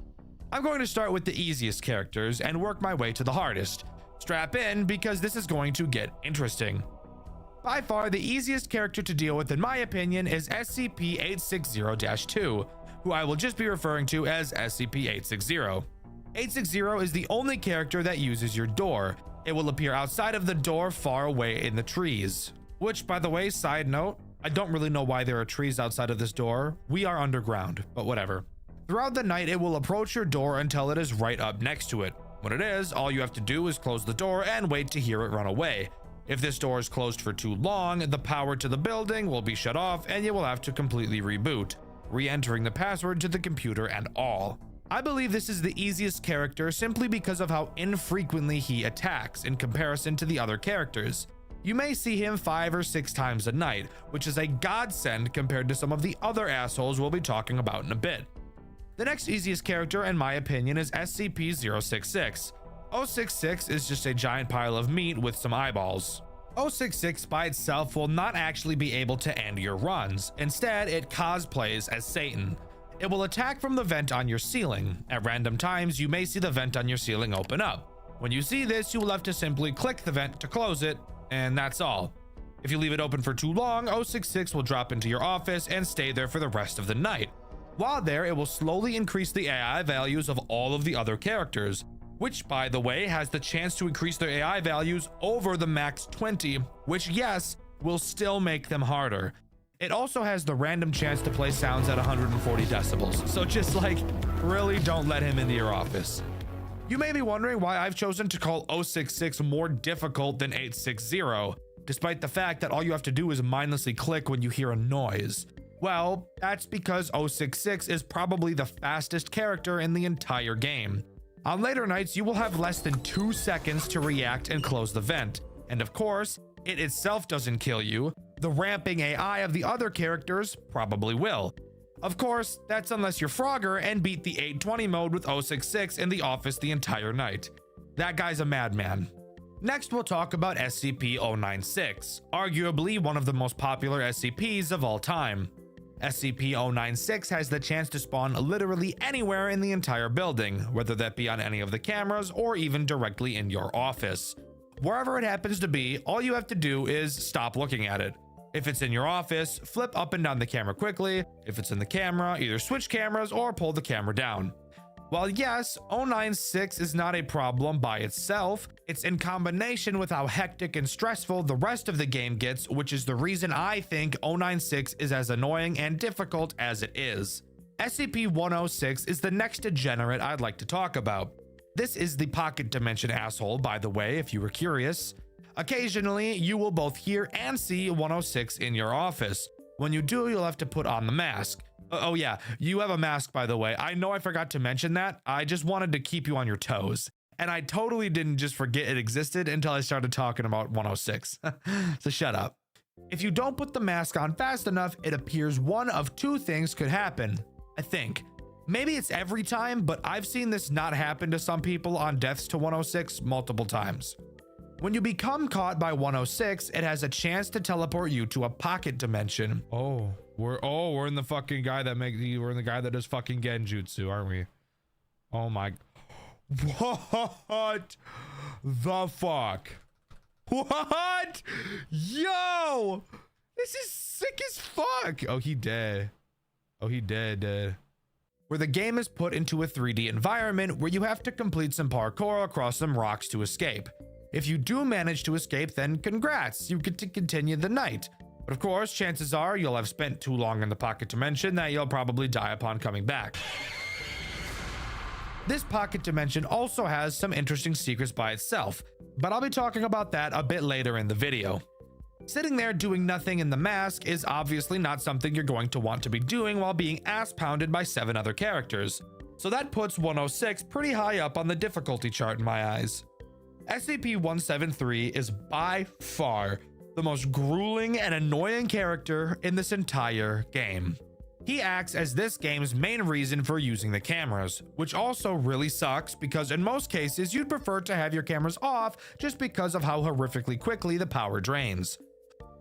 I'm going to start with the easiest characters and work my way to the hardest. Strap in because this is going to get interesting. By far, the easiest character to deal with in my opinion is SCP-860-2, who I will just be referring to as SCP-860. 860 is the only character that uses your door. It will appear outside of the door far away in the trees. Which, by the way, side note, I don't really know why there are trees outside of this door. We are underground, but whatever. Throughout the night, it will approach your door until it is right up next to it. When it is, all you have to do is close the door and wait to hear it run away. If this door is closed for too long, the power to the building will be shut off and you will have to completely reboot, re-entering the password to the computer and all. I believe this is the easiest character simply because of how infrequently he attacks in comparison to the other characters. You may see him 5 or 6 times a night, which is a godsend compared to some of the other assholes we'll be talking about in a bit. The next easiest character, in my opinion, is SCP-066. 066 is just a giant pile of meat with some eyeballs. 066 by itself will not actually be able to end your runs. Instead, it cosplays as Satan. It will attack from the vent on your ceiling. At random times, you may see the vent on your ceiling open up. When you see this, you will have to simply click the vent to close it, and that's all. If you leave it open for too long, 066 will drop into your office and stay there for the rest of the night. While there, it will slowly increase the AI values of all of the other characters, which, by the way, has the chance to increase their AI values over the max 20, which, yes, will still make them harder. It also has the random chance to play sounds at 140 decibels, so just like, really don't let him into your office. You may be wondering why I've chosen to call 066 more difficult than 860, despite the fact that all you have to do is mindlessly click when you hear a noise. Well, that's because 066 is probably the fastest character in the entire game. On later nights, you will have less than 2 seconds to react and close the vent. And of course, it itself doesn't kill you. The ramping AI of the other characters probably will. Of course, that's unless you're Frogger and beat the 820 mode with 066 in the office the entire night. That guy's a madman. Next, we'll talk about SCP-096, arguably one of the most popular SCPs of all time. SCP-096 has the chance to spawn literally anywhere in the entire building, whether that be on any of the cameras or even directly in your office. Wherever it happens to be, all you have to do is stop looking at it. If it's in your office, flip up and down the camera quickly. If it's in the camera, either switch cameras or pull the camera down. While yes, 096 is not a problem by itself, it's in combination with how hectic and stressful the rest of the game gets, which is the reason I think 096 is as annoying and difficult as it is. SCP-106 is the next degenerate I'd like to talk about. This is the pocket dimension asshole, by the way, if you were curious. Occasionally, you will both hear and see 106 in your office. When you do, you'll have to put on the mask. Oh yeah, you have a mask, by the way. I know I forgot to mention that. I just wanted to keep you on your toes. And I totally didn't just forget it existed until I started talking about 106. So shut up. If you don't put the mask on fast enough, it appears one of two things could happen, I think. Maybe it's every time, but I've seen this not happen to some people on deaths to 106 multiple times. When you become caught by 106, it has a chance to teleport you to a pocket dimension. We're in the fucking guy that we're in the guy that does fucking genjutsu, aren't we? Oh my, what the fuck? What? Yo, this is sick as fuck. Oh, he dead. Oh, he dead. Where the game is put into a 3D environment where you have to complete some parkour across some rocks to escape. If you do manage to escape, then congrats, you get to continue the night. But of course, chances are you'll have spent too long in the pocket dimension that you'll probably die upon coming back. This pocket dimension also has some interesting secrets by itself, but I'll be talking about that a bit later in the video. Sitting there doing nothing in the mask is obviously not something you're going to want to be doing while being ass pounded by 7 other characters. So that puts 106 pretty high up on the difficulty chart in my eyes. SCP-173 is by far the most grueling and annoying character in this entire game. He acts as this game's main reason for using the cameras, which also really sucks because in most cases you'd prefer to have your cameras off just because of how horrifically quickly the power drains.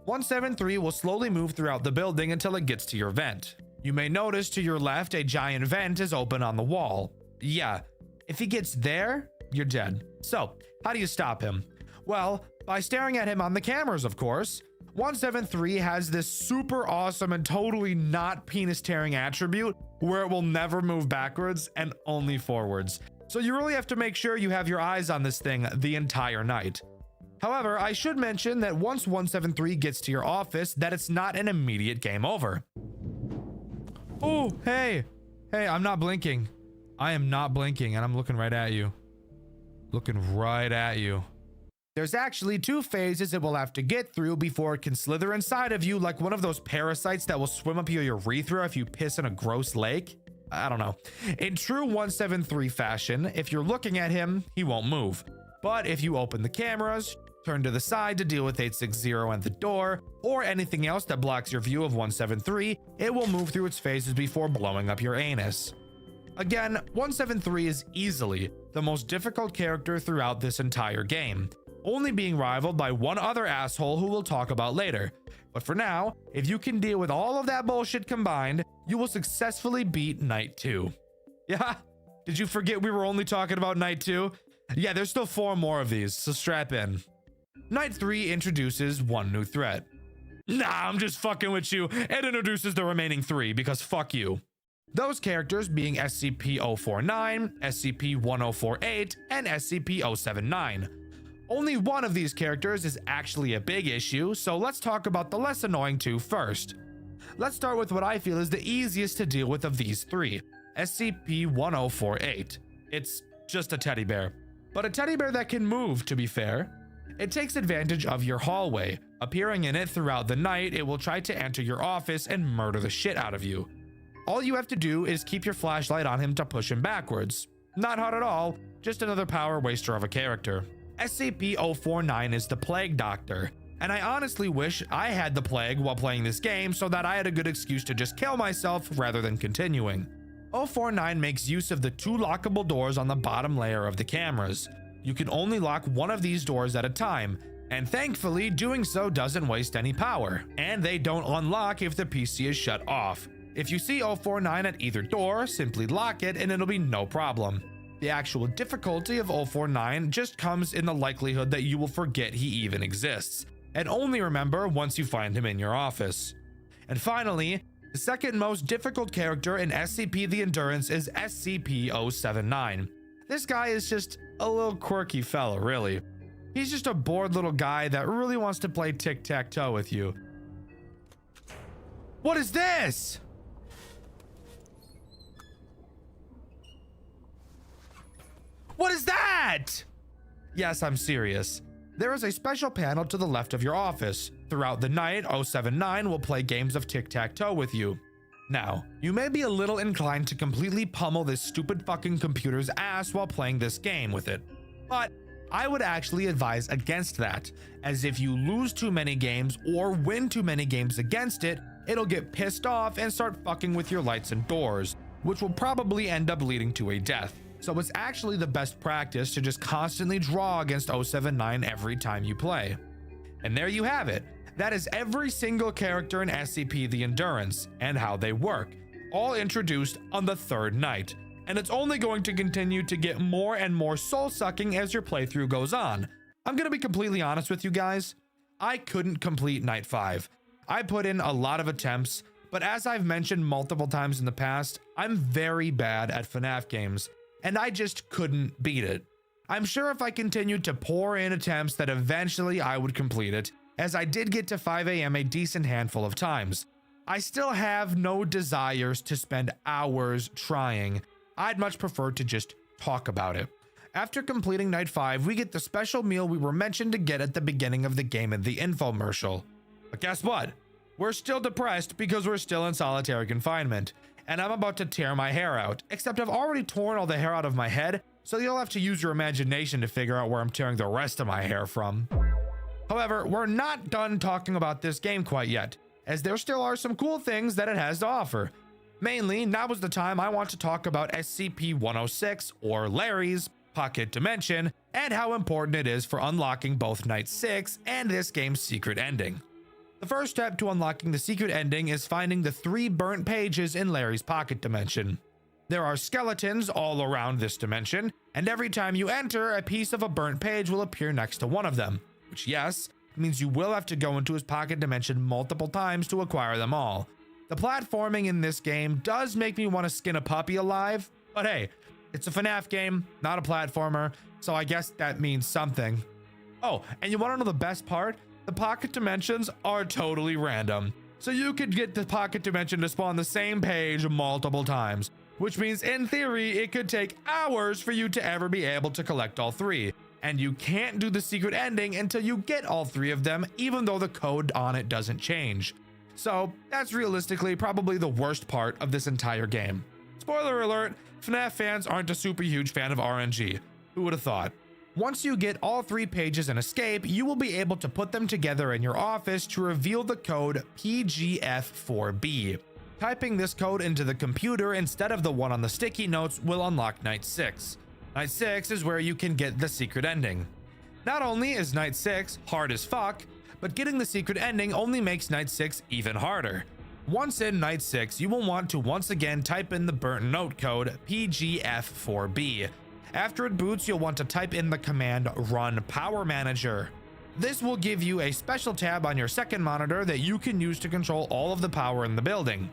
173 will slowly move throughout the building until it gets to your vent. You may notice to your left a giant vent is open on the wall. Yeah, if he gets there, you're dead. So, how do you stop him? Well, by staring at him on the cameras, of course. 173 has this super awesome and totally not penis tearing attribute where it will never move backwards and only forwards. So you really have to make sure you have your eyes on this thing the entire night. However, I should mention that once 173 gets to your office, that it's not an immediate game over. Oh, hey, I'm not blinking. I am not blinking and I'm looking right at you. Looking right at you. There's actually 2 phases it will have to get through before it can slither inside of you like one of those parasites that will swim up your urethra if you piss in a gross lake. I don't know. In true 173 fashion, if you're looking at him, he won't move. But if you open the cameras, turn to the side to deal with 860 and the door, or anything else that blocks your view of 173, it will move through its phases before blowing up your anus. Again, 173 is easily the most difficult character throughout this entire game, only being rivaled by one other asshole who we'll talk about later. But for now, if you can deal with all of that bullshit combined, you will successfully beat Night 2. Yeah? Did you forget we were only talking about Night 2? Yeah, there's still 4 more of these, so strap in. Night 3 introduces one new threat. Nah, I'm just fucking with you. It introduces the remaining 3 because fuck you. Those characters being SCP-049, SCP-1048, and SCP-079. Only one of these characters is actually a big issue, so let's talk about the less annoying two first. Let's start with what I feel is the easiest to deal with of these three, SCP-1048. It's just a teddy bear, but a teddy bear that can move, to be fair. It takes advantage of your hallway. Appearing in it throughout the night, it will try to enter your office and murder the shit out of you. All you have to do is keep your flashlight on him to push him backwards. Not hard at all, just another power waster of a character. SCP-049 is the Plague Doctor, and I honestly wish I had the plague while playing this game so that I had a good excuse to just kill myself rather than continuing. 049 makes use of the two lockable doors on the bottom layer of the cameras. You can only lock one of these doors at a time, and thankfully doing so doesn't waste any power, and they don't unlock if the PC is shut off. If you see 049 at either door, simply lock it and it'll be no problem. The actual difficulty of 049 just comes in the likelihood that you will forget he even exists, and only remember once you find him in your office. And finally, the second most difficult character in SCP the Endurance is SCP-079. This guy is just a little quirky fella, really. He's just a bored little guy that really wants to play tic-tac-toe with you. What is this? What is that? Yes, I'm serious. There is a special panel to the left of your office. Throughout the night, 079 will play games of tic-tac-toe with you. Now, you may be a little inclined to completely pummel this stupid fucking computer's ass while playing this game with it. But I would actually advise against that, as if you lose too many games or win too many games against it, it'll get pissed off and start fucking with your lights and doors, which will probably end up leading to a death. So it's actually the best practice to just constantly draw against 079 every time you play. And there you have it. That is every single character in SCP the Endurance and how they work, all introduced on the third night. And it's only going to continue to get more and more soul-sucking as your playthrough goes on. I'm gonna be completely honest with you guys. I couldn't complete Night 5. I put in a lot of attempts, but as I've mentioned multiple times in the past, I'm very bad at FNAF games, and I just couldn't beat it. I'm sure if I continued to pour in attempts that eventually I would complete it, as I did get to 5 AM a decent handful of times. I still have no desires to spend hours trying. I'd much prefer to just talk about it. After completing Night 5, we get the special meal we were mentioned to get at the beginning of the game in the infomercial. But guess what? We're still depressed because we're still in solitary confinement, and I'm about to tear my hair out, except I've already torn all the hair out of my head, so you'll have to use your imagination to figure out where I'm tearing the rest of my hair from. However, we're not done talking about this game quite yet, as there still are some cool things that it has to offer. Mainly, now is the time I want to talk about SCP-106, or Larry's Pocket Dimension, and how important it is for unlocking both Night 6 and this game's secret ending. The first step to unlocking the secret ending is finding the 3 burnt pages in Larry's Pocket Dimension. There are skeletons all around this dimension, and every time you enter, a piece of a burnt page will appear next to one of them, which, yes, means you will have to go into his pocket dimension multiple times to acquire them all. The platforming in this game does make me want to skin a puppy alive, but hey, it's a FNAF game, not a platformer, so I guess that means something. Oh, and you want to know the best part? The pocket dimensions are totally random, so you could get the pocket dimension to spawn the same page multiple times, which means in theory it could take hours for you to ever be able to collect all 3. And you can't do the secret ending until you get all 3 of them, even though the code on it doesn't change. So that's realistically probably the worst part of this entire game. Spoiler alert, FNAF fans aren't a super huge fan of RNG. Who would have thought? Once you get all 3 pages and escape, you will be able to put them together in your office to reveal the code PGF4B. Typing this code into the computer instead of the one on the sticky notes will unlock Night 6. Night 6 is where you can get the secret ending. Not only is Night 6 hard as fuck, but getting the secret ending only makes Night 6 even harder. Once in Night 6, you will want to once again type in the burnt note code PGF4B. After it boots, you'll want to type in the command run power manager. This will give you a special tab on your second monitor that you can use to control all of the power in the building.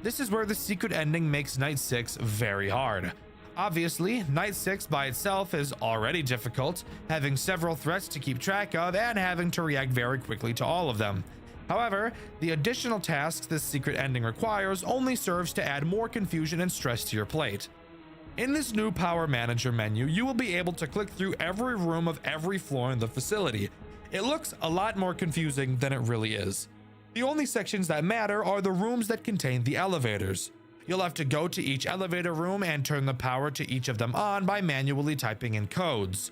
This is where the secret ending makes Night 6 very hard. Obviously, Night 6 by itself is already difficult, having several threats to keep track of and having to react very quickly to all of them. However, the additional tasks this secret ending requires only serves to add more confusion and stress to your plate. In this new Power Manager menu, you will be able to click through every room of every floor in the facility. It looks a lot more confusing than it really is. The only sections that matter are the rooms that contain the elevators. You'll have to go to each elevator room and turn the power to each of them on by manually typing in codes.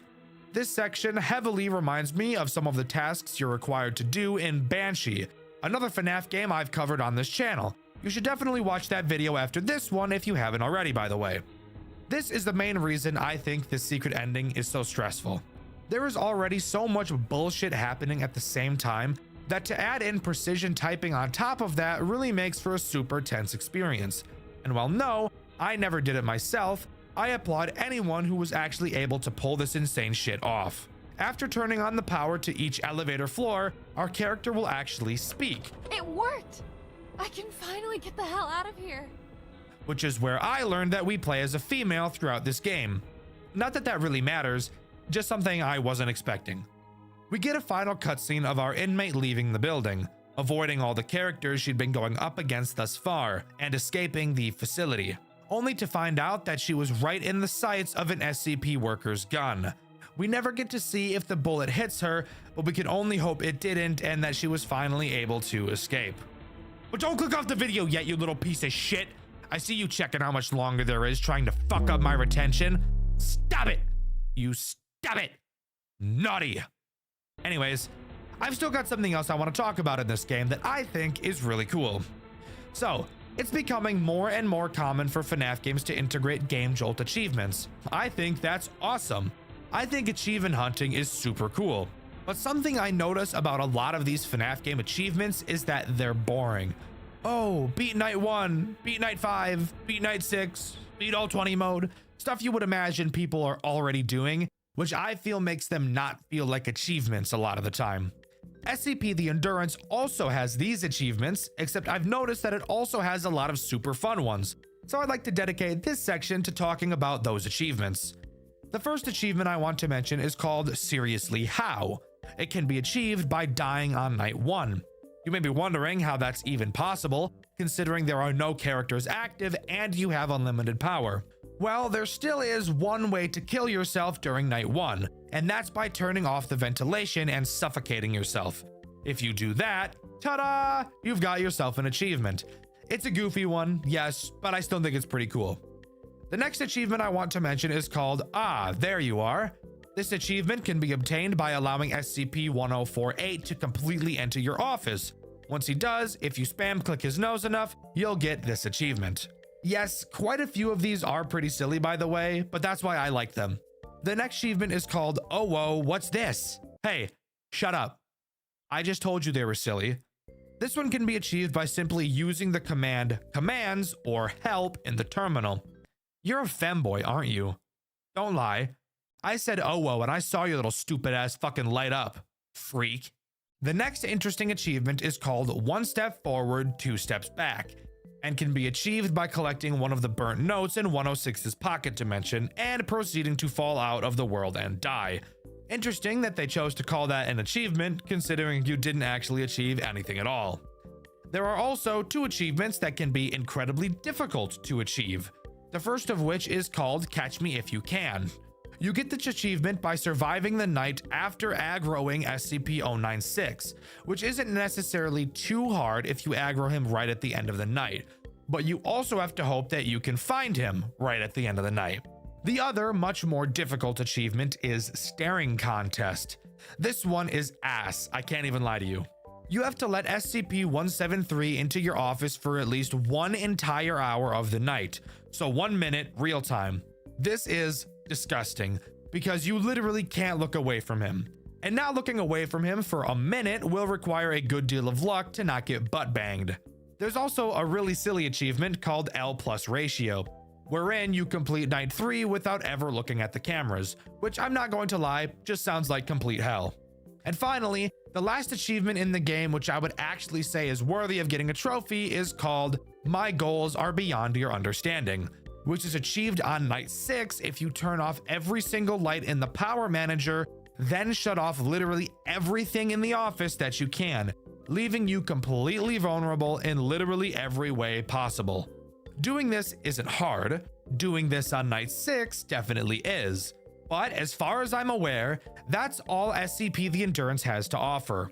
This section heavily reminds me of some of the tasks you're required to do in Banshee, another FNAF game I've covered on this channel. You should definitely watch that video after this one if you haven't already, by the way. This is the main reason I think this secret ending is so stressful. There is already so much bullshit happening at the same time that to add in precision typing on top of that really makes for a super tense experience. And while no, I never did it myself, I applaud anyone who was actually able to pull this insane shit off. After turning on the power to each elevator floor, our character will actually speak. It worked! I can finally get the hell out of here. Which is where I learned that we play as a female throughout this game. Not that that really matters, just something I wasn't expecting. We get a final cutscene of our inmate leaving the building, avoiding all the characters she'd been going up against thus far, and escaping the facility, only to find out that she was right in the sights of an SCP worker's gun. We never get to see if the bullet hits her, but we can only hope it didn't and that she was finally able to escape. But don't click off the video yet, you little piece of shit! I see you checking how much longer there is, trying to fuck up my retention. Stop it! You stop it! Naughty! Anyways, I've still got something else I want to talk about in this game that I think is really cool. So, it's becoming more and more common for FNAF games to integrate Game Jolt achievements. I think that's awesome. I think achievement hunting is super cool. But something I notice about a lot of these FNAF game achievements is that they're boring. Oh, beat night 1, beat night 5, beat night 6, beat all 20 mode. Stuff you would imagine people are already doing, which I feel makes them not feel like achievements a lot of the time. SCP The Endurance also has these achievements, except I've noticed that it also has a lot of super fun ones. So I'd like to dedicate this section to talking about those achievements. The first achievement I want to mention is called Seriously How. It can be achieved by dying on night 1. You may be wondering how that's even possible, considering there are no characters active and you have unlimited power. Well, there still is one way to kill yourself during night 1, and that's by turning off the ventilation and suffocating yourself. If you do that, ta-da! You've got yourself an achievement. It's a goofy one, yes, but I still think it's pretty cool. The next achievement I want to mention is called Ah, There You Are. This achievement can be obtained by allowing SCP-1048 to completely enter your office. Once he does, if you spam click his nose enough, you'll get this achievement. Yes, quite a few of these are pretty silly by the way, but that's why I like them. The next achievement is called Oh Whoa, What's This? Hey, shut up. I just told you they were silly. This one can be achieved by simply using the command commands or help in the terminal. You're a femboy, aren't you? Don't lie. I said oh whoa and I saw your little stupid ass fucking light up, freak. The next interesting achievement is called One Step Forward, Two Steps Back, and can be achieved by collecting one of the burnt notes in 106's pocket dimension and proceeding to fall out of the world and die. Interesting that they chose to call that an achievement, considering you didn't actually achieve anything at all. There are also 2 achievements that can be incredibly difficult to achieve. The first of which is called Catch Me If You Can. You get this achievement by surviving the night after aggroing SCP-096, which isn't necessarily too hard if you aggro him right at the end of the night, but you also have to hope that you can find him right at the end of the night. The other, much more difficult achievement is Staring Contest. This one is ass, I can't even lie to you. You have to let SCP-173 into your office for at least 1 entire hour of the night, so 1 minute real time. This is disgusting because you literally can't look away from him. And now looking away from him for a minute will require a good deal of luck to not get butt banged. There's also a really silly achievement called L+ ratio, wherein you complete night 3 without ever looking at the cameras, which I'm not going to lie, just sounds like complete hell. And finally, the last achievement in the game which I would actually say is worthy of getting a trophy is called My goals are beyond your understanding, which is achieved on night 6 if you turn off every single light in the power manager, then shut off literally everything in the office that you can, leaving you completely vulnerable in literally every way possible. Doing this isn't hard. Doing this on night 6 definitely is. But as far as I'm aware, that's all SCP the Endurance has to offer.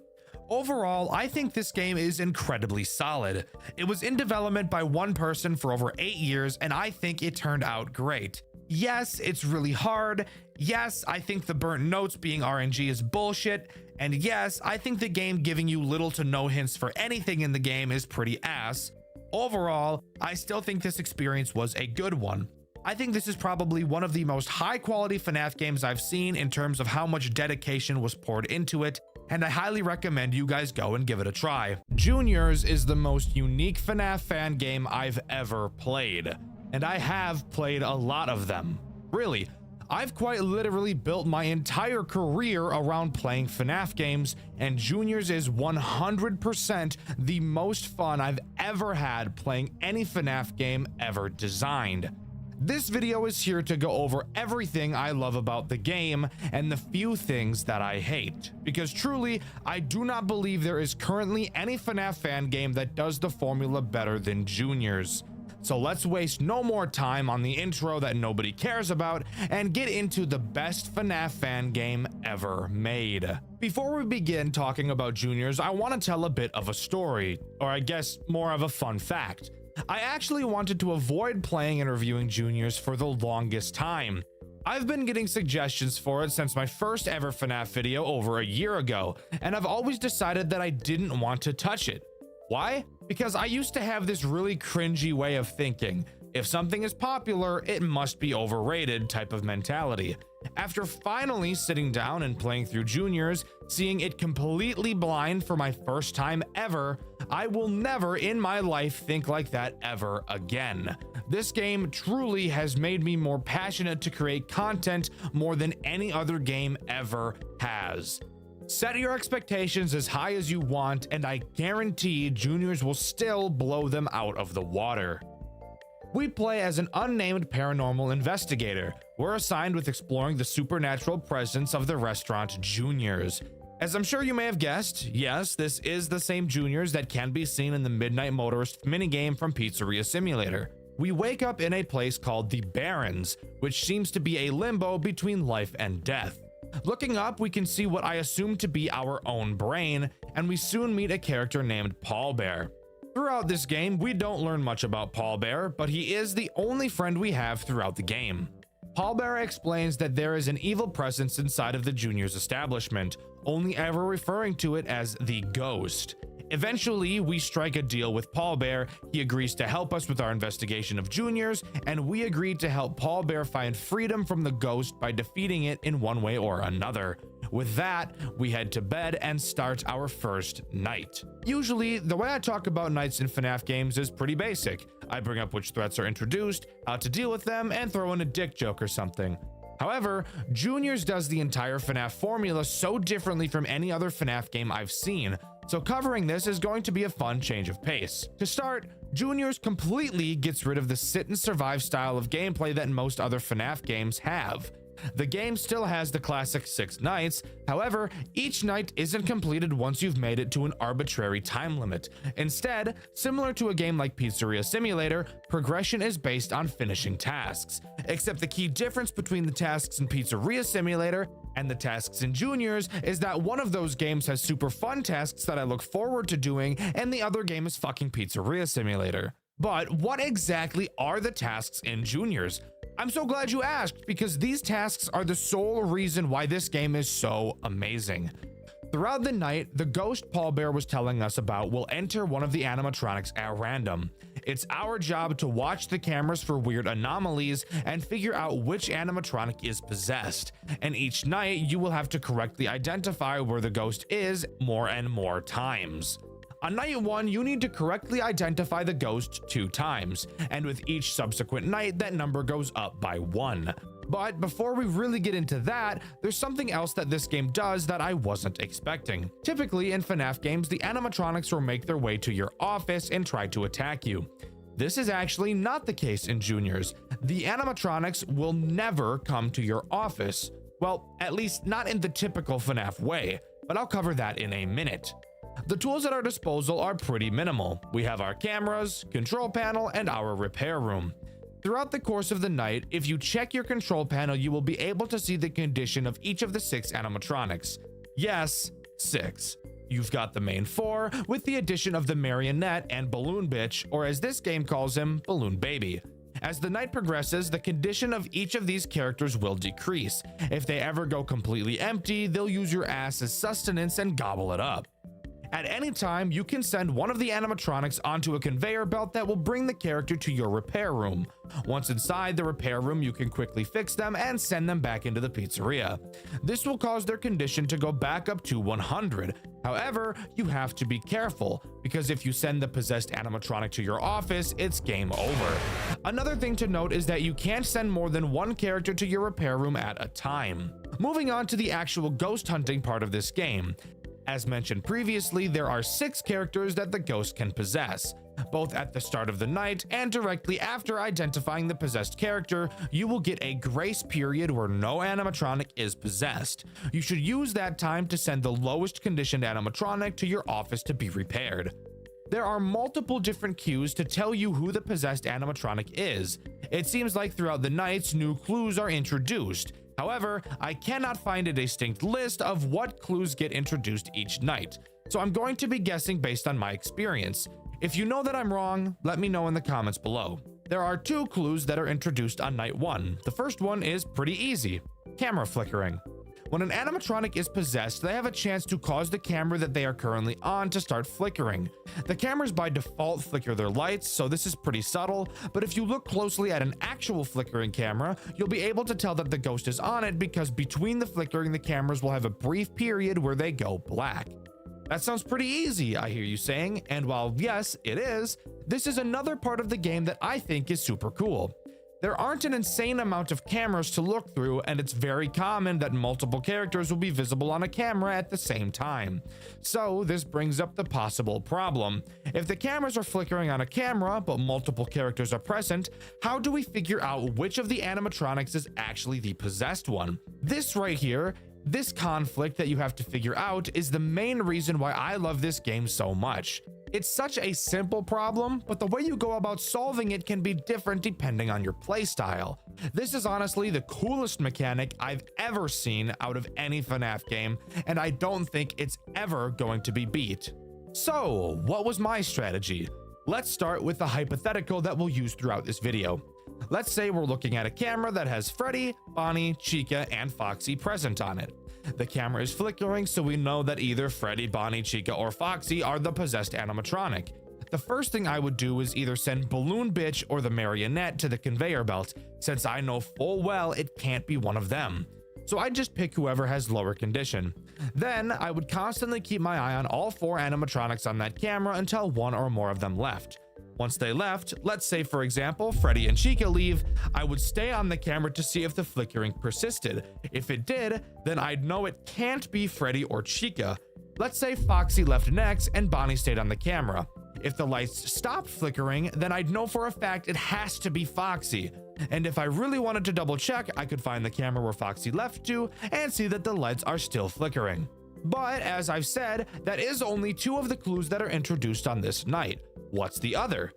Overall, I think this game is incredibly solid. It was in development by one person for over 8 years, and I think it turned out great. Yes, it's really hard. Yes, I think the burnt notes being RNG is bullshit. And yes, I think the game giving you little to no hints for anything in the game is pretty ass. Overall, I still think this experience was a good one. I think this is probably one of the most high quality FNAF games I've seen in terms of how much dedication was poured into it, and I highly recommend you guys go and give it a try. Juniors is the most unique FNAF fan game I've ever played, and I have played a lot of them. Really, I've quite literally built my entire career around playing FNAF games, and Juniors is 100% the most fun I've ever had playing any FNAF game ever designed. This video is here to go over everything I love about the game and the few things that I hate, because truly, I do not believe there is currently any FNAF fan game that does the formula better than Juniors. So let's waste no more time on the intro that nobody cares about and get into the best FNAF fan game ever made. Before we begin talking about Juniors, I want to tell a bit of a story, or I guess more of a fun fact. I actually wanted to avoid playing and reviewing Juniors for the longest time. I've been getting suggestions for it since my first ever FNAF video over a year ago, and I've always decided that I didn't want to touch it. Why? Because I used to have this really cringy way of thinking. If something is popular, it must be overrated type of mentality. After finally sitting down and playing through Juniors, seeing it completely blind for my first time ever, I will never in my life think like that ever again. This game truly has made me more passionate to create content more than any other game ever has. Set your expectations as high as you want, and I guarantee Juniors will still blow them out of the water. We play as an unnamed paranormal investigator. We're assigned with exploring the supernatural presence of the restaurant Juniors. As I'm sure you may have guessed, yes, this is the same Juniors that can be seen in the Midnight Motorist minigame from Pizzeria Simulator. We wake up in a place called the Barrens, which seems to be a limbo between life and death. Looking up, we can see what I assume to be our own brain, and we soon meet a character named Paul Bear. Throughout this game, we don't learn much about Paul Bear, but he is the only friend we have throughout the game. Paul Bear explains that there is an evil presence inside of the Juniors establishment, only ever referring to it as the Ghost. Eventually, we strike a deal with Paul Bear. He agrees to help us with our investigation of Juniors, and we agreed to help Paul Bear find freedom from the Ghost by defeating it in one way or another. With that, we head to bed and start our first night. Usually, the way I talk about nights in FNAF games is pretty basic. I bring up which threats are introduced, how to deal with them, and throw in a dick joke or something. However, Juniors does the entire FNAF formula so differently from any other FNAF game I've seen, so covering this is going to be a fun change of pace. To start, Juniors completely gets rid of the sit and survive style of gameplay that most other FNAF games have. The game still has the classic 6 nights, however, each night isn't completed once you've made it to an arbitrary time limit. Instead, similar to a game like Pizzeria Simulator, progression is based on finishing tasks. Except the key difference between the tasks in Pizzeria Simulator and the tasks in Juniors is that one of those games has super fun tasks that I look forward to doing, and the other game is fucking Pizzeria Simulator. But what exactly are the tasks in Juniors? I'm so glad you asked, because these tasks are the sole reason why this game is so amazing. Throughout the night, the ghost Paul Bear was telling us about will enter one of the animatronics at random. It's our job to watch the cameras for weird anomalies and figure out which animatronic is possessed. And each night, you will have to correctly identify where the ghost is more and more times. On night 1, you need to correctly identify the ghost 2 times, and with each subsequent night, that number goes up by 1. But before we really get into that, there's something else that this game does that I wasn't expecting. Typically in FNAF games, the animatronics will make their way to your office and try to attack you. This is actually not the case in Juniors. The animatronics will never come to your office. Well, at least not in the typical FNAF way, but I'll cover that in a minute. The tools at our disposal are pretty minimal. We have our cameras, control panel, and our repair room. Throughout the course of the night, if you check your control panel, you will be able to see the condition of each of the 6 animatronics. Yes, 6. You've got the main 4, with the addition of the marionette and balloon bitch, or as this game calls him, balloon baby. As the night progresses, the condition of each of these characters will decrease. If they ever go completely empty, they'll use your ass as sustenance and gobble it up. At any time, you can send one of the animatronics onto a conveyor belt that will bring the character to your repair room. Once inside the repair room, you can quickly fix them and send them back into the pizzeria. This will cause their condition to go back up to 100. However, you have to be careful, because if you send the possessed animatronic to your office, it's game over. Another thing to note is that you can't send more than one character to your repair room at a time. Moving on to the actual ghost hunting part of this game. As mentioned previously, there are 6 characters that the ghost can possess. Both at the start of the night and directly after identifying the possessed character, you will get a grace period where no animatronic is possessed. You should use that time to send the lowest conditioned animatronic to your office to be repaired. There are multiple different cues to tell you who the possessed animatronic is. It seems like throughout the nights, new clues are introduced. However, I cannot find a distinct list of what clues get introduced each night, so I'm going to be guessing based on my experience. If you know that I'm wrong, let me know in the comments below. There are 2 clues that are introduced on night 1. The first one is pretty easy: camera flickering. When an animatronic is possessed, they have a chance to cause the camera that they are currently on to start flickering. The cameras by default flicker their lights, so this is pretty subtle, but if you look closely at an actual flickering camera, you'll be able to tell that the ghost is on it, because between the flickering, the cameras will have a brief period where they go black. That sounds pretty easy, I hear you saying, and while yes, it is, this is another part of the game that I think is super cool. There aren't an insane amount of cameras to look through, and it's very common that multiple characters will be visible on a camera at the same time. So this brings up the possible problem. If the cameras are flickering on a camera, but multiple characters are present, how do we figure out which of the animatronics is actually the possessed one? This right here, this conflict that you have to figure out, is the main reason why I love this game so much. It's such a simple problem, but the way you go about solving it can be different depending on your playstyle. This is honestly the coolest mechanic I've ever seen out of any FNAF game, and I don't think it's ever going to be beat. So, what was my strategy? Let's start with the hypothetical that we'll use throughout this video. Let's say we're looking at a camera that has Freddy, Bonnie, Chica, and Foxy present on it. The camera is flickering, so we know that either Freddy, Bonnie, Chica, or Foxy are the possessed animatronic. The first thing I would do is either send Balloon Bitch or the marionette to the conveyor belt, since I know full well it can't be one of them. So I just pick whoever has lower condition. Then I would constantly keep my eye on all 4 animatronics on that camera until 1 or more of them left. Once they left, let's say for example Freddy and Chica leave, I would stay on the camera to see if the flickering persisted. If it did, then I'd know it can't be Freddy or Chica. Let's say Foxy left next and Bonnie stayed on the camera. If the lights stopped flickering, then I'd know for a fact it has to be Foxy. And if I really wanted to double check, I could find the camera where Foxy left to and see that the lights are still flickering. But as I've said, that is only 2 of the clues that are introduced on this night. What's the other?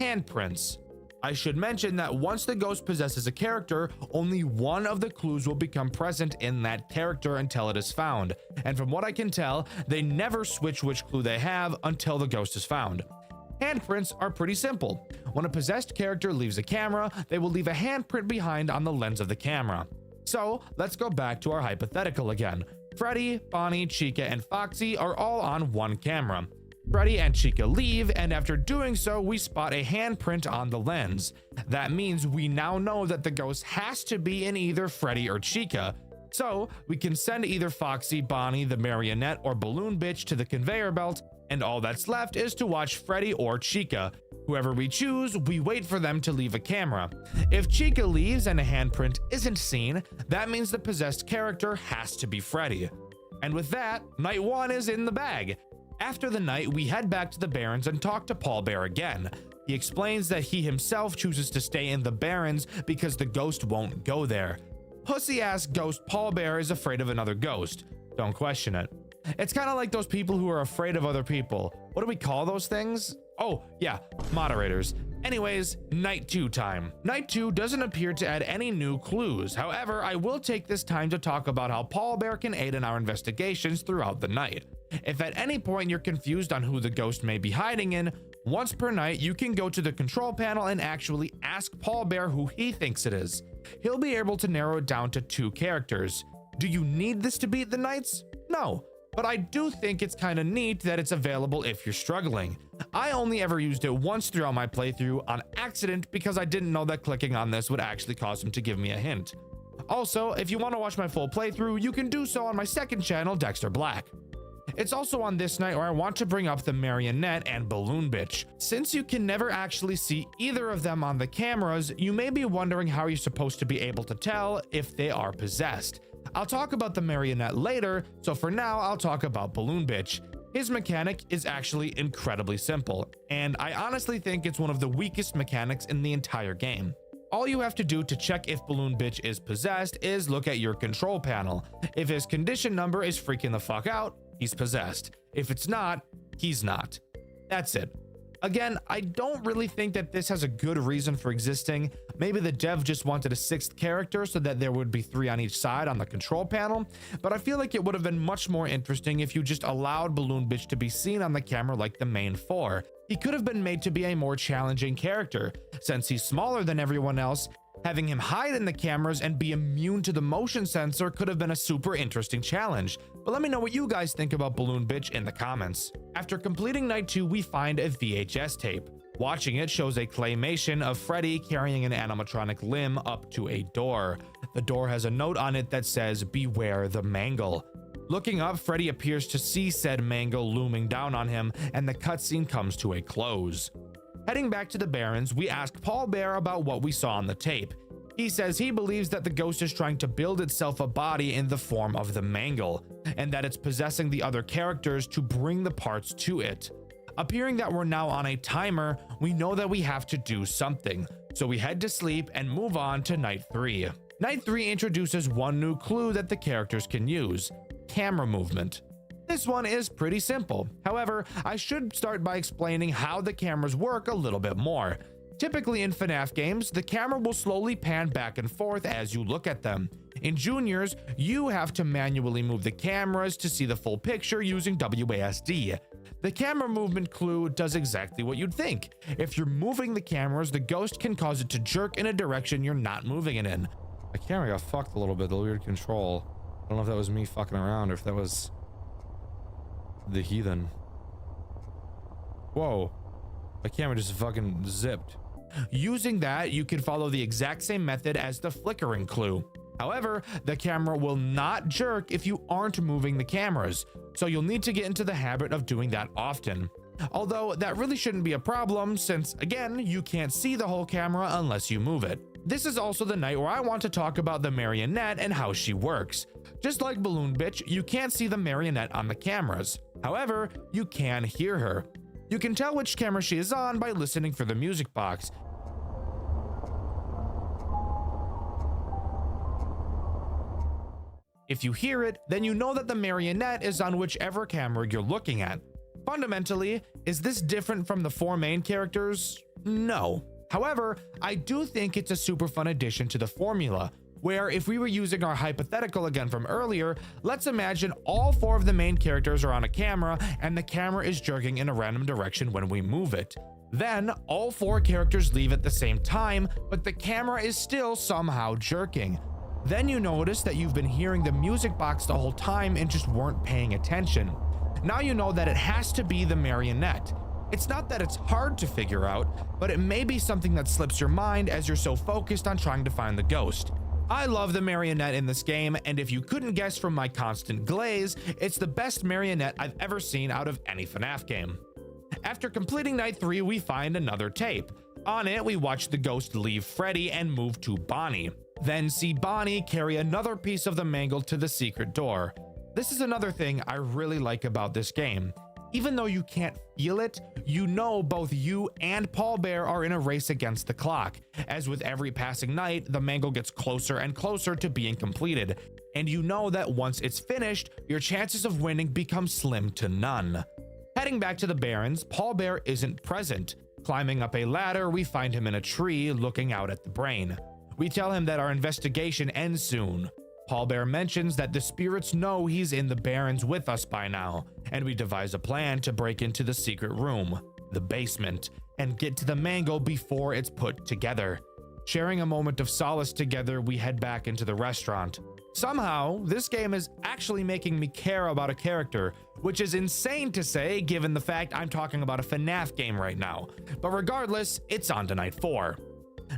Handprints. I should mention that once the ghost possesses a character, only 1 of the clues will become present in that character until it is found. And from what I can tell, they never switch which clue they have until the ghost is found. Handprints are pretty simple. When a possessed character leaves a camera, they will leave a handprint behind on the lens of the camera. So let's go back to our hypothetical again. Freddy, Bonnie, Chica, and Foxy are all on 1 camera. Freddy and Chica leave, and after doing so, we spot a handprint on the lens. That means we now know that the ghost has to be in either Freddy or Chica. So we can send either Foxy, Bonnie, the marionette, or Balloon Bitch to the conveyor belt, and all that's left is to watch Freddy or Chica. Whoever we choose, we wait for them to leave a camera. If Chica leaves and a handprint isn't seen, that means the possessed character has to be Freddy. And with that, night 1 is in the bag. After the night, we head back to the Barrens and talk to Paul Bear again. He explains that he himself chooses to stay in the Barrens because the ghost won't go there. Pussy-ass ghost Paul Bear is afraid of another ghost. Don't question it. It's kind of like those people who are afraid of other people. What do we call those things? Oh, yeah, moderators. Anyways, night 2 time. Night 2 doesn't appear to add any new clues. However, I will take this time to talk about how Paul Bear can aid in our investigations throughout the night. If at any point you're confused on who the ghost may be hiding in, once per night you can go to the control panel and actually ask Paul Bear who he thinks it is. He'll be able to narrow it down to 2 characters. Do you need this to beat the nights? No. But I do think it's kind of neat that it's available if you're struggling. I only ever used it once throughout my playthrough on accident because I didn't know that clicking on this would actually cause him to give me a hint. Also, if you want to watch my full playthrough, you can do so on my second channel, Dxtr Black. It's also on this night where I want to bring up the Marionette and Balloon Bitch. Since you can never actually see either of them on the cameras, you may be wondering how you're supposed to be able to tell if they are possessed. I'll talk about the Marionette later, so for now I'll talk about Balloon Bitch. His mechanic is actually incredibly simple, and I honestly think it's one of the weakest mechanics in the entire game. All you have to do to check if Balloon Bitch is possessed is look at your control panel. If his condition number is freaking the fuck out, he's possessed. If it's not, he's not. That's it. Again, I don't really think that this has a good reason for existing. Maybe the dev just wanted a 6th character so that there would be 3 on each side on the control panel, but I feel like it would have been much more interesting if you just allowed Balloon Bitch to be seen on the camera like the main 4. He could have been made to be a more challenging character. Since he's smaller than everyone else, having him hide in the cameras and be immune to the motion sensor could have been a super interesting challenge. But let me know what you guys think about Balloon Bitch in the comments. After completing night 2, we find a VHS tape. Watching it shows a claymation of Freddy carrying an animatronic limb up to a door. The door has a note on it that says, "Beware the mangle." Looking up, Freddy appears to see said mangle looming down on him, and the cutscene comes to a close. Heading back to the Barrens, we ask Paul Bear about what we saw on the tape. He says he believes that the ghost is trying to build itself a body in the form of the mangle, and that it's possessing the other characters to bring the parts to it. Appearing that we're now on a timer, we know that we have to do something, so we head to sleep and move on to night 3. Night 3 introduces one new clue that the characters can use: camera movement. This one is pretty simple. However, I should start by explaining how the cameras work a little bit more. Typically in FNAF games, the camera will slowly pan back and forth as you look at them. In Juniors, you have to manually move the cameras to see the full picture using WASD. The camera movement clue does exactly what you'd think. If you're moving the cameras, the ghost can cause it to jerk in a direction you're not moving it in. My camera got fucked a little bit, the weird control. I don't know if that was me fucking around or if that was the heathen. Whoa. My camera just fucking zipped. Using that, you can follow the exact same method as the flickering clue. However, the camera will not jerk if you aren't moving the cameras, so you'll need to get into the habit of doing that often. Although that really shouldn't be a problem since, again, you can't see the whole camera unless you move it. This is also the night where I want to talk about the Marionette and how she works. Just like Balloon Bitch, you can't see the Marionette on the cameras. However, you can hear her. You can tell which camera she is on by listening for the music box. If you hear it, then you know that the Marionette is on whichever camera you're looking at. Fundamentally, is this different from the 4 main characters? No. However, I do think it's a super fun addition to the formula, where if we were using our hypothetical again from earlier, let's imagine all 4 of the main characters are on a camera and the camera is jerking in a random direction when we move it. Then all 4 characters leave at the same time, but the camera is still somehow jerking. Then you notice that you've been hearing the music box the whole time and just weren't paying attention. Now you know that it has to be the Marionette. It's not that it's hard to figure out, but it may be something that slips your mind as you're so focused on trying to find the ghost. I love the Marionette in this game, and if you couldn't guess from my constant glaze, it's the best Marionette I've ever seen out of any FNAF game. After completing night 3, we find another tape. On it, we watch the ghost leave Freddy and move to Bonnie. Then see Bonnie carry another piece of the mangle to the secret door. This is another thing I really like about this game. Even though you can't feel it, you know both you and Paul Bear are in a race against the clock, as with every passing night, the mangle gets closer and closer to being completed, and you know that once it's finished, your chances of winning become slim to none. Heading back to the Barrens, Paul Bear isn't present. Climbing up a ladder, we find him in a tree looking out at the brain. We tell him that our investigation ends soon. Paul Bear mentions that the spirits know he's in the Barrens with us by now, and we devise a plan to break into the secret room, the basement, and get to the mangle before it's put together. Sharing a moment of solace together, we head back into the restaurant. Somehow, this game is actually making me care about a character, which is insane to say given the fact I'm talking about a FNAF game right now. But regardless, it's on to Night 4.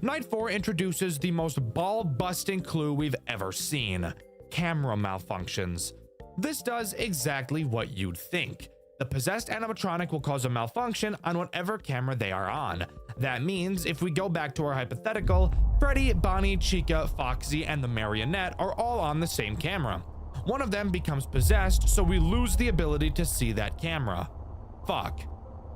Night 4 introduces the most ball-busting clue we've ever seen: camera malfunctions. This does exactly what you'd think. The possessed animatronic will cause a malfunction on whatever camera they are on. That means if we go back to our hypothetical, Freddy, Bonnie, Chica, Foxy, and the marionette are all on the same camera. One of them becomes possessed, so we lose the ability to see that camera. Fuck.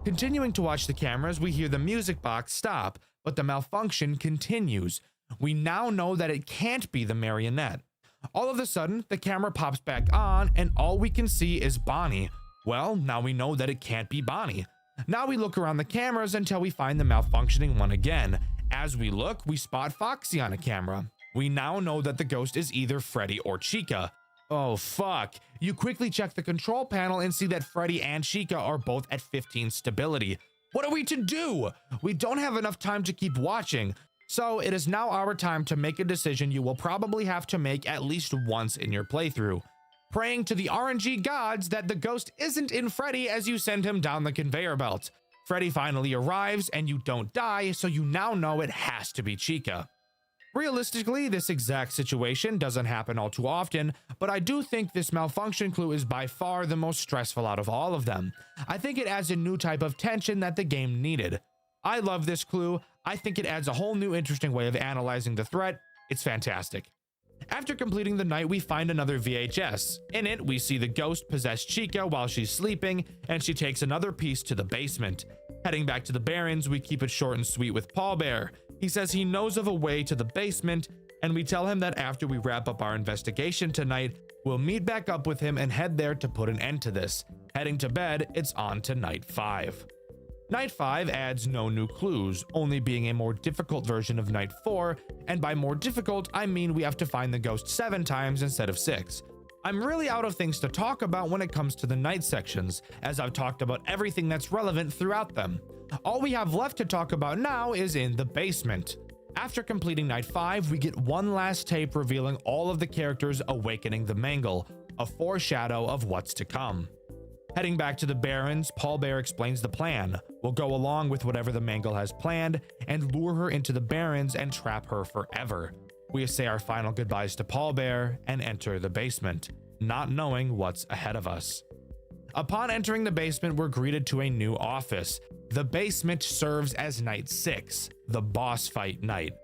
Continuing to watch the cameras, we hear the music box stop, but the malfunction continues. We now know that it can't be the marionette. All of a sudden, the camera pops back on, and all we can see is Bonnie. Well, now we know that it can't be Bonnie. Now we look around the cameras until we find the malfunctioning one again. As we look, we spot Foxy on a camera. We now know that the ghost is either Freddy or Chica. Oh fuck. You quickly check the control panel and see that Freddy and Chica are both at 15 stability. What are we to do? We don't have enough time to keep watching. So it is now our time to make a decision you will probably have to make at least once in your playthrough. Praying to the RNG gods that the ghost isn't in Freddy as you send him down the conveyor belt. Freddy finally arrives and you don't die, so you now know it has to be Chica. Realistically, this exact situation doesn't happen all too often, but I do think this malfunction clue is by far the most stressful out of all of them. I think it adds a new type of tension that the game needed. I love this clue. I think it adds a whole new interesting way of analyzing the threat. It's fantastic. After completing the night, we find another VHS. In it, we see the ghost possess Chica while she's sleeping, and she takes another piece to the basement. Heading back to the Barrens, we keep it short and sweet with Paul Bear. He says he knows of a way to the basement, and we tell him that after we wrap up our investigation tonight, we'll meet back up with him and head there to put an end to this. Heading to bed, it's on to Night 5. Night 5 adds no new clues, only being a more difficult version of Night 4, and by more difficult, I mean we have to find the ghost 7 times instead of 6. I'm really out of things to talk about when it comes to the night sections, as I've talked about everything that's relevant throughout them. All we have left to talk about now is in the basement. After completing Night 5, we get one last tape revealing all of the characters awakening the mangle, a foreshadow of what's to come. Heading back to the Barrens, Paul Bear explains the plan. We'll go along with whatever the mangle has planned and lure her into the Barrens and trap her forever. We say our final goodbyes to Paul Bear and enter the basement, not knowing what's ahead of us. Upon entering the basement, we're greeted to a new office. The basement serves as Night 6, the boss fight night.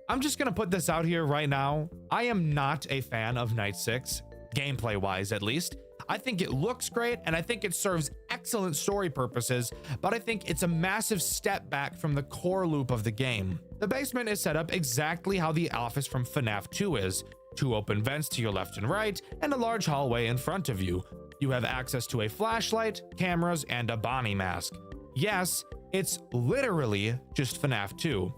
I'm just gonna put this out here right now. I am not a fan of Night 6, gameplay-wise at least. I think it looks great, and I think it serves excellent story purposes, but I think it's a massive step back from the core loop of the game. The basement is set up exactly how the office from FNAF 2 is. 2 open vents to your left and right, and a large hallway in front of you. You have access to a flashlight, cameras, and a Bonnie mask. Yes, it's literally just FNAF 2,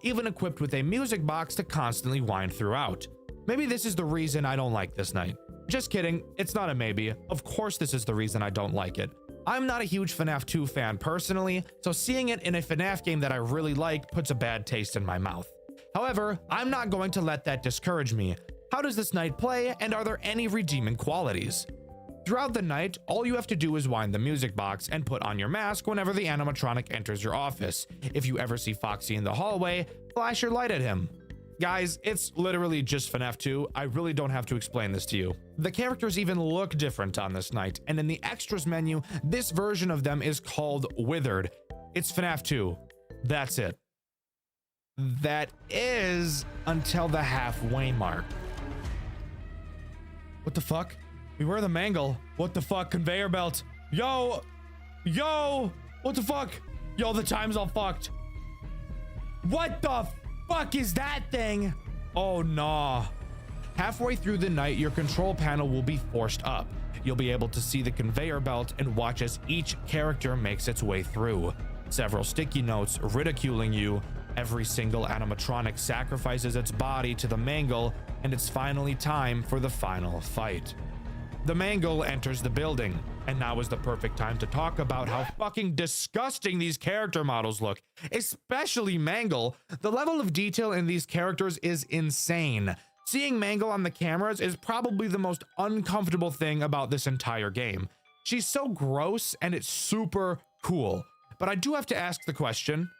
even equipped with a music box to constantly wind throughout. Maybe this is the reason I don't like this night. Just kidding, it's not a maybe. Of course this is the reason I don't like it. I'm not a huge FNAF 2 fan personally, so seeing it in a FNAF game that I really like puts a bad taste in my mouth. However, I'm not going to let that discourage me. How does this night play, and are there any redeeming qualities? Throughout the night, all you have to do is wind the music box and put on your mask whenever the animatronic enters your office. If you ever see Foxy in the hallway, flash your light at him. Guys, it's literally just FNAF 2. I really don't have to explain this to you. The characters even look different on this night, and in the extras menu, this version of them is called Withered. It's FNAF 2. That's it. That is until the halfway mark. What the fuck? We were the mangle. What the fuck? Conveyor belt. Yo! Yo, what the fuck? Yo, the time's all fucked. What the fuck is that thing? Oh, nah. Halfway through the night, your control panel will be forced up. You'll be able to see the conveyor belt and watch as each character makes its way through. Several sticky notes ridiculing you. Every single animatronic sacrifices its body to the mangle, and it's finally time for the final fight. The mangle enters the building, and now is the perfect time to talk about how fucking disgusting these character models look, especially Mangle. The level of detail in these characters is insane. Seeing Mangle on the cameras is probably the most uncomfortable thing about this entire game. She's so gross and it's super cool. But I do have to ask the question,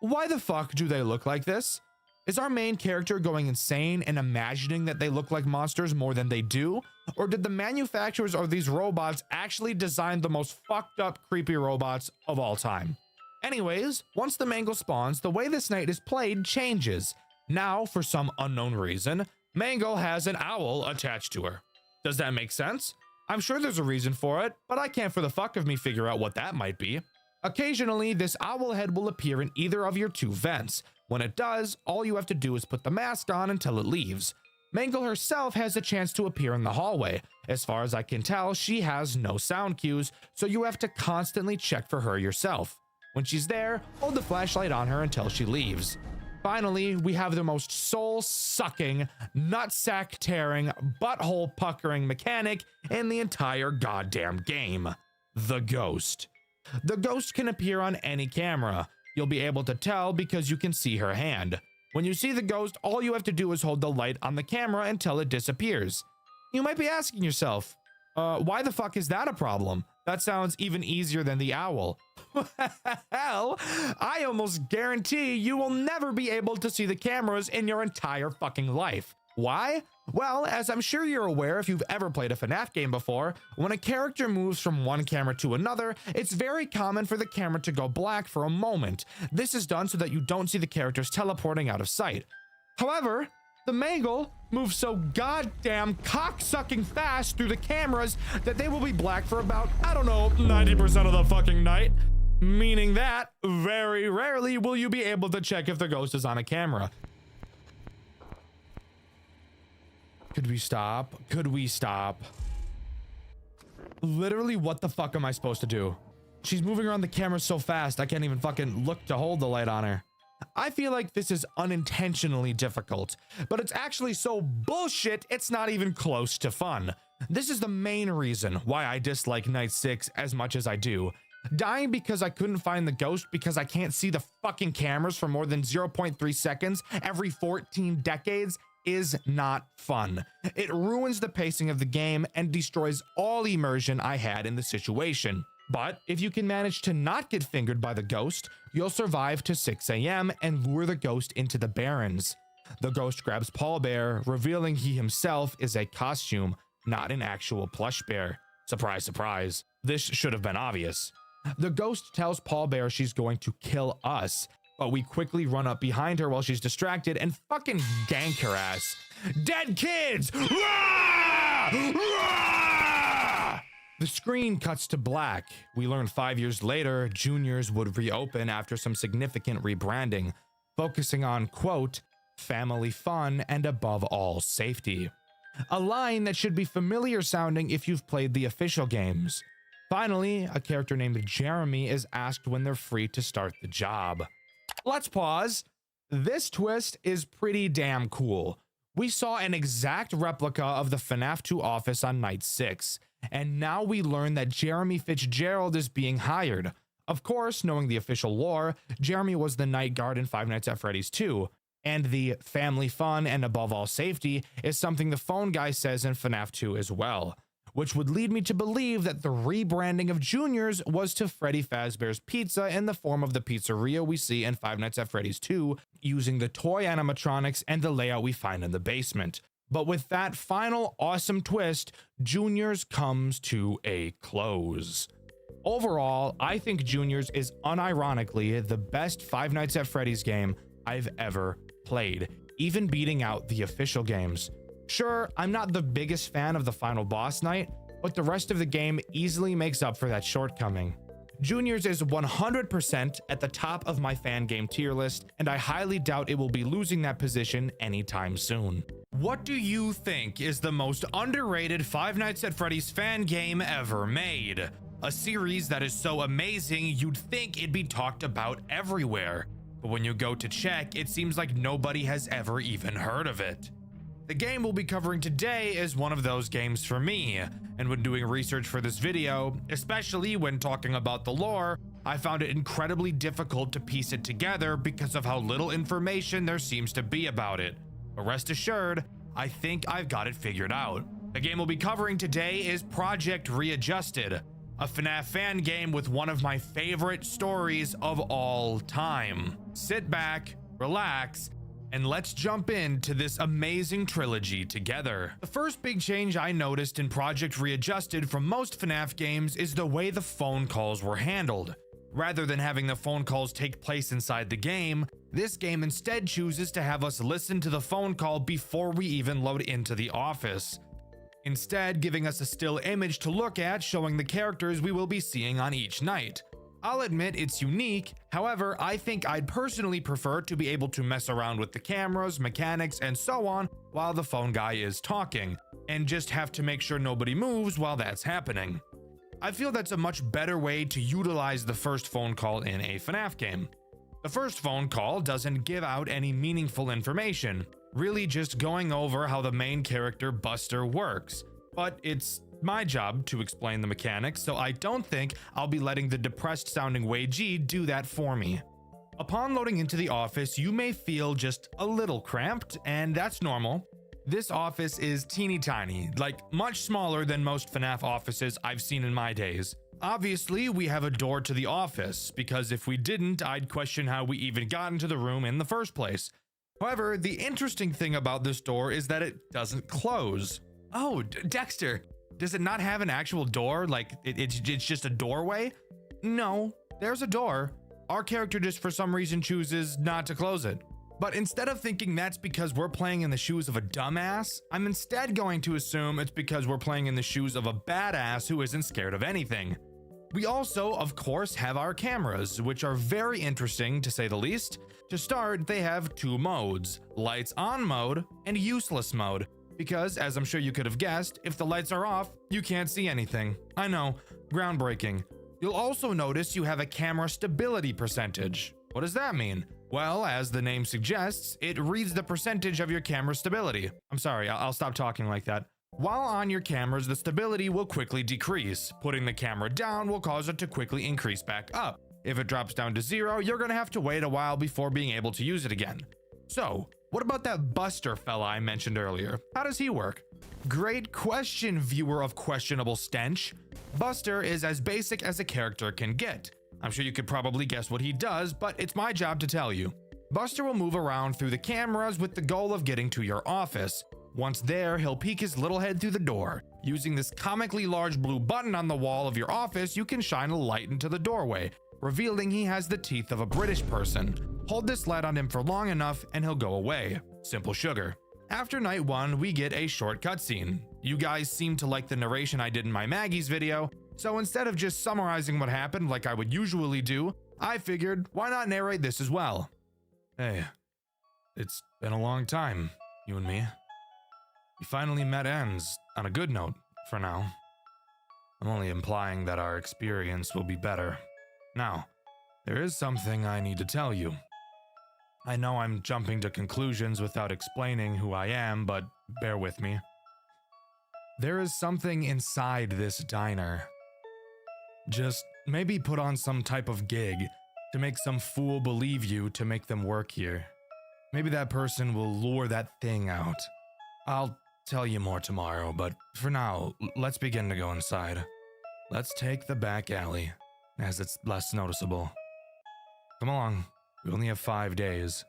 why the fuck do they look like this? Is our main character going insane and imagining that they look like monsters more than they do? Or did the manufacturers of these robots actually design the most fucked up, creepy robots of all time? Anyways, once the Mangle spawns, the way this night is played changes. Now, for some unknown reason, Mangle has an owl attached to her. Does that make sense? I'm sure there's a reason for it, but I can't for the fuck of me figure out what that might be. Occasionally, this owl head will appear in either of your two vents. When it does, all you have to do is put the mask on until it leaves. Mangle herself has a chance to appear in the hallway. As far as I can tell, she has no sound cues, so you have to constantly check for her yourself. When she's there, hold the flashlight on her until she leaves. Finally, we have the most soul-sucking, nutsack-tearing, butthole-puckering mechanic in the entire goddamn game. The Ghost. The Ghost can appear on any camera. You'll be able to tell because you can see her hand. When you see the Ghost, all you have to do is hold the light on the camera until it disappears. You might be asking yourself, why the fuck is that a problem? That sounds even easier than the owl. Hell, I almost guarantee you will never be able to see the cameras in your entire fucking life. Why? Well, as I'm sure you're aware if you've ever played a FNAF game before, when a character moves from one camera to another, it's very common for the camera to go black for a moment. This is done so that you don't see the characters teleporting out of sight. However, the Mangle moves so goddamn cocksucking fast through the cameras that they will be black for about, I don't know, 90% of the fucking night. Meaning that very rarely will you be able to check if the Ghost is on a camera. Could we stop? Could we stop? Literally, what the fuck am I supposed to do? She's moving around the camera so fast, I can't even fucking look to hold the light on her. I feel like this is unintentionally difficult, but it's actually so bullshit, it's not even close to fun. This is the main reason why I dislike Night 6 as much as I do. Dying because I couldn't find the Ghost because I can't see the fucking cameras for more than 0.3 seconds every 14 decades is not fun. It ruins the pacing of the game and destroys all immersion I had in the situation. But if you can manage to not get fingered by the Ghost, you'll survive to 6 AM and lure the Ghost into the Barrens. The Ghost grabs Paul Bear, revealing he himself is a costume, not an actual plush bear. Surprise, surprise. This should have been obvious. The Ghost tells Paul Bear she's going to kill us, but we quickly run up behind her while she's distracted and fucking gank her ass. Dead kids! Rah! Rah! The screen cuts to black. We learn 5 years later, Juniors would reopen after some significant rebranding, focusing on, quote, family fun and above all safety. A line that should be familiar sounding if you've played the official games. Finally, a character named Jeremy is asked when they're free to start the job. Let's pause. This twist is pretty damn cool. We saw an exact replica of the FNAF 2 office on Night 6, and now we learn that Jeremy Fitzgerald is being hired. Of course, knowing the official lore, Jeremy was the night guard in Five Nights at Freddy's 2, and the family fun and above all safety is something the phone guy says in FNAF 2 as well. Which would lead me to believe that the rebranding of Juniors was to Freddy Fazbear's Pizza in the form of the pizzeria we see in Five Nights at Freddy's 2, using the toy animatronics and the layout we find in the basement. But with that final awesome twist, Juniors comes to a close. Overall, I think Juniors is unironically the best Five Nights at Freddy's game I've ever played, even beating out the official games. Sure, I'm not the biggest fan of the final boss night, but the rest of the game easily makes up for that shortcoming. Juniors is 100% at the top of my fan game tier list, and I highly doubt it will be losing that position anytime soon. What do you think is the most underrated Five Nights at Freddy's fan game ever made? A series that is so amazing you'd think it'd be talked about everywhere, but when you go to check, it seems like nobody has ever even heard of it. The game we'll be covering today is one of those games for me, and when doing research for this video, especially when talking about the lore, I found it incredibly difficult to piece it together because of how little information there seems to be about it. But rest assured, I think I've got it figured out. The game we'll be covering today is Project Readjusted, a FNAF fan game with one of my favorite stories of all time. Sit back, relax, and let's jump into this amazing trilogy together. The first big change I noticed in Project Readjusted from most FNAF games is the way the phone calls were handled. Rather than having the phone calls take place inside the game, this game instead chooses to have us listen to the phone call before we even load into the office, instead giving us a still image to look at showing the characters we will be seeing on each night. I'll admit it's unique, however, I think I'd personally prefer to be able to mess around with the cameras, mechanics, and so on while the phone guy is talking, and just have to make sure nobody moves while that's happening. I feel that's a much better way to utilize the first phone call in a FNAF game. The first phone call doesn't give out any meaningful information, really just going over how the main character Buster works, but it's my job to explain the mechanics, so I don't think I'll be letting the depressed sounding Wei Ji do that for me. Upon loading into the office, you may feel just a little cramped, and that's normal. This office is teeny tiny, like much smaller than most FNAF offices I've seen in my days. Obviously, we have a door to the office, because if we didn't, I'd question how we even got into the room in the first place. However, the interesting thing about this door is that it doesn't close. Oh, Dexter, does it not have an actual door? Like, it's just a doorway? No, there's a door. Our character just for some reason chooses not to close it. But instead of thinking that's because we're playing in the shoes of a dumbass, I'm instead going to assume it's because we're playing in the shoes of a badass who isn't scared of anything. We also, of course, have our cameras, which are very interesting to say the least. To start, they have two modes, lights on mode and useless mode. Because, as I'm sure you could have guessed, if the lights are off, you can't see anything. I know, groundbreaking. You'll also notice you have a camera stability percentage. What does that mean? Well, as the name suggests, it reads the percentage of your camera stability. I'm sorry, I'll stop talking like that. While on your cameras, the stability will quickly decrease. Putting the camera down will cause it to quickly increase back up. If it drops down to 0, you're gonna have to wait a while before being able to use it again. So, what about that Buster fella I mentioned earlier? How does he work? Great question, viewer of questionable stench. Buster is as basic as a character can get. I'm sure you could probably guess what he does, but it's my job to tell you. Buster will move around through the cameras with the goal of getting to your office. Once there, he'll peek his little head through the door. Using this comically large blue button on the wall of your office, you can shine a light into the doorway, revealing he has the teeth of a British person. Hold this light on him for long enough and he'll go away. Simple sugar. After night 1, we get a short cutscene. You guys seem to like the narration I did in my Maggie's video, so instead of just summarizing what happened like I would usually do, I figured why not narrate this as well. Hey, it's been a long time, you and me. We finally met ends on a good note for now. I'm only implying that our experience will be better. Now, there is something I need to tell you. I know I'm jumping to conclusions without explaining who I am, but bear with me. There is something inside this diner. Just maybe put on some type of gig to make some fool believe you to make them work here. Maybe that person will lure that thing out. I'll tell you more tomorrow, but for now, let's begin to go inside. Let's take the back alley, as it's less noticeable. Come along, we only have 5 days.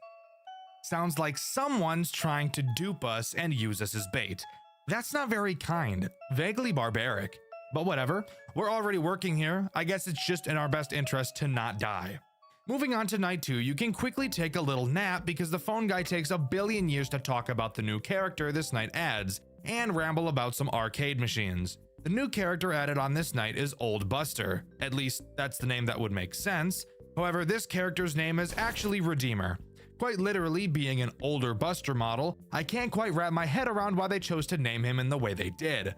Sounds like someone's trying to dupe us and use us as bait. That's not very kind, vaguely barbaric. But whatever, we're already working here. I guess it's just in our best interest to not die. Moving on to night 2, you can quickly take a little nap because the phone guy takes a billion years to talk about the new character this night adds and ramble about some arcade machines. The new character added on this night is Old Buster. At least, that's the name that would make sense. However, this character's name is actually Redeemer. Quite literally, being an older Buster model, I can't quite wrap my head around why they chose to name him in the way they did.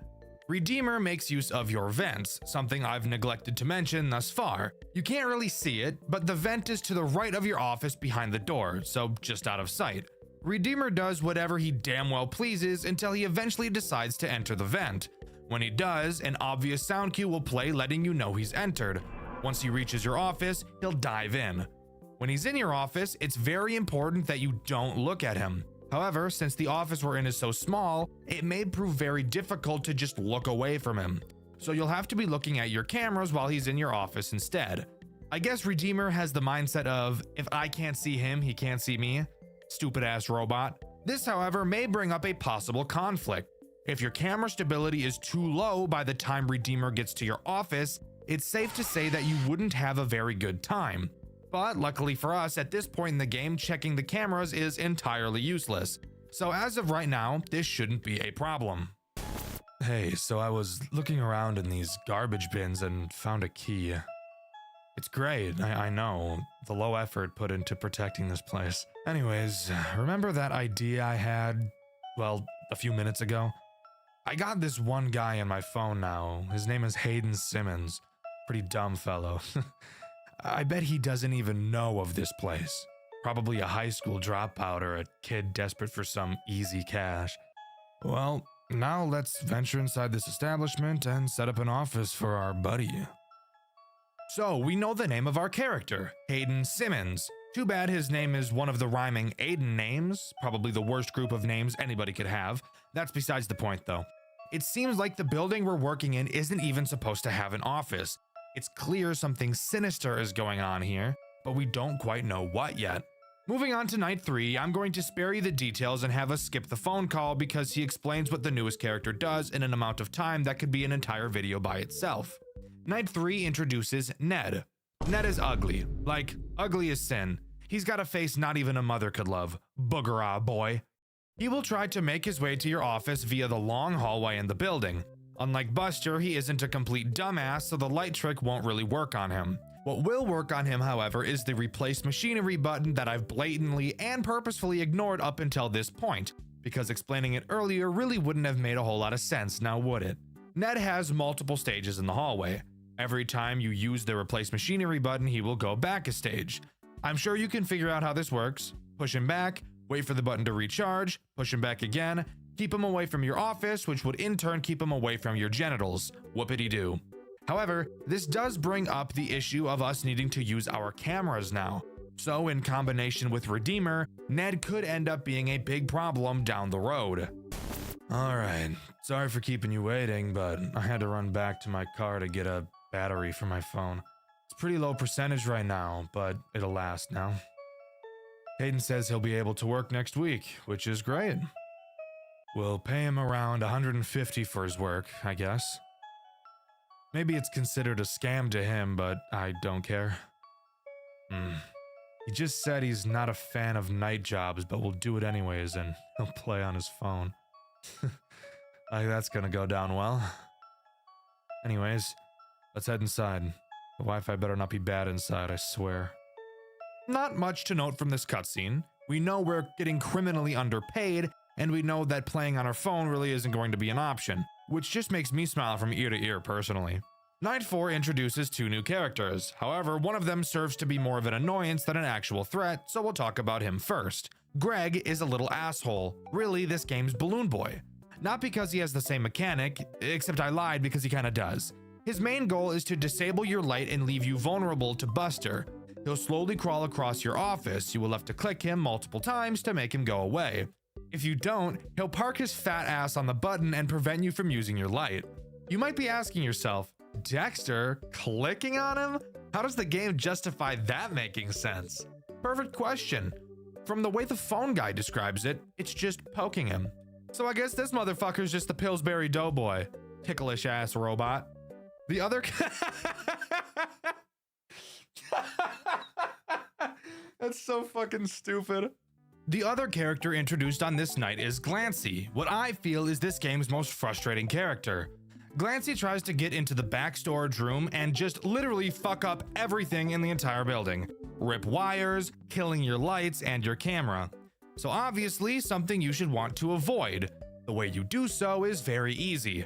Redeemer makes use of your vents, something I've neglected to mention thus far. You can't really see it, but the vent is to the right of your office behind the door, so just out of sight. Redeemer does whatever he damn well pleases until he eventually decides to enter the vent. When he does, an obvious sound cue will play letting you know he's entered. Once he reaches your office, he'll dive in. When he's in your office, it's very important that you don't look at him. However, since the office we're in is so small, it may prove very difficult to just look away from him. So you'll have to be looking at your cameras while he's in your office instead. I guess Redeemer has the mindset of, if I can't see him, he can't see me. Stupid ass robot. This, however, may bring up a possible conflict. If your camera stability is too low by the time Redeemer gets to your office, it's safe to say that you wouldn't have a very good time. But luckily for us, at this point in the game, checking the cameras is entirely useless. So as of right now, this shouldn't be a problem. Hey, so I was looking around in these garbage bins and found a key. It's great, I know, the low effort put into protecting this place. Anyways, remember that idea I had, well, a few minutes ago? I got this one guy on my phone now. His name is Hayden Simmons. Pretty dumb fellow. I bet he doesn't even know of this place. Probably a high school dropout or a kid desperate for some easy cash. Well, now let's venture inside this establishment and set up an office for our buddy. So we know the name of our character, Hayden Simmons. Too bad his name is one of the rhyming Aiden names, probably the worst group of names anybody could have. That's besides the point though. It seems like the building we're working in isn't even supposed to have an office. It's clear something sinister is going on here, but we don't quite know what yet. Moving on to night 3, I'm going to spare you the details and have us skip the phone call because he explains what the newest character does in an amount of time that could be an entire video by itself. Night 3 introduces Ned. Ned is ugly, like ugly as sin. He's got a face not even a mother could love. Booger-ah boy. He will try to make his way to your office via the long hallway in the building. Unlike Buster, he isn't a complete dumbass, so the light trick won't really work on him. What will work on him, however, is the replace machinery button that I've blatantly and purposefully ignored up until this point, because explaining it earlier really wouldn't have made a whole lot of sense, now would it? Ned has multiple stages in the hallway. Every time you use the replace machinery button, he will go back a stage. I'm sure you can figure out how this works. Push him back, wait for the button to recharge, push him back again, keep him away from your office, which would in turn keep him away from your genitals. Whoopity-doo. However, this does bring up the issue of us needing to use our cameras now. So in combination with Redeemer, Ned could end up being a big problem down the road. Alright, sorry for keeping you waiting, but I had to run back to my car to get a battery for my phone. It's pretty low percentage right now, but it'll last now. Hayden says he'll be able to work next week, which is great. We'll pay him around $150 for his work, I guess. Maybe it's considered a scam to him, but I don't care. He just said he's not a fan of night jobs, but will do it anyways, and he'll play on his phone. Like that's gonna go down well. Anyways, let's head inside. The Wi-Fi better not be bad inside, I swear. Not much to note from this cutscene. We know we're getting criminally underpaid, and we know that playing on our phone really isn't going to be an option, which just makes me smile from ear to ear personally. Night 4 introduces 2 new characters. However, one of them serves to be more of an annoyance than an actual threat, so we'll talk about him first. Greg is a little asshole. Really, this game's Balloon Boy. Not because he has the same mechanic, except I lied because he kinda does. His main goal is to disable your light and leave you vulnerable to Buster. He'll slowly crawl across your office. You will have to click him multiple times to make him go away. If you don't, he'll park his fat ass on the button and prevent you from using your light. You might be asking yourself, Dxtr, clicking on him? How does the game justify that making sense? Perfect question. From the way the phone guy describes it, it's just poking him. So I guess this motherfucker's just the Pillsbury Doughboy. Ticklish ass robot. The other That's so fucking stupid. The other character introduced on this night is Glancy, what I feel is this game's most frustrating character. Glancy tries to get into the back storage room and just literally fuck up everything in the entire building. Rip wires, killing your lights and your camera. So obviously something you should want to avoid. The way you do so is very easy.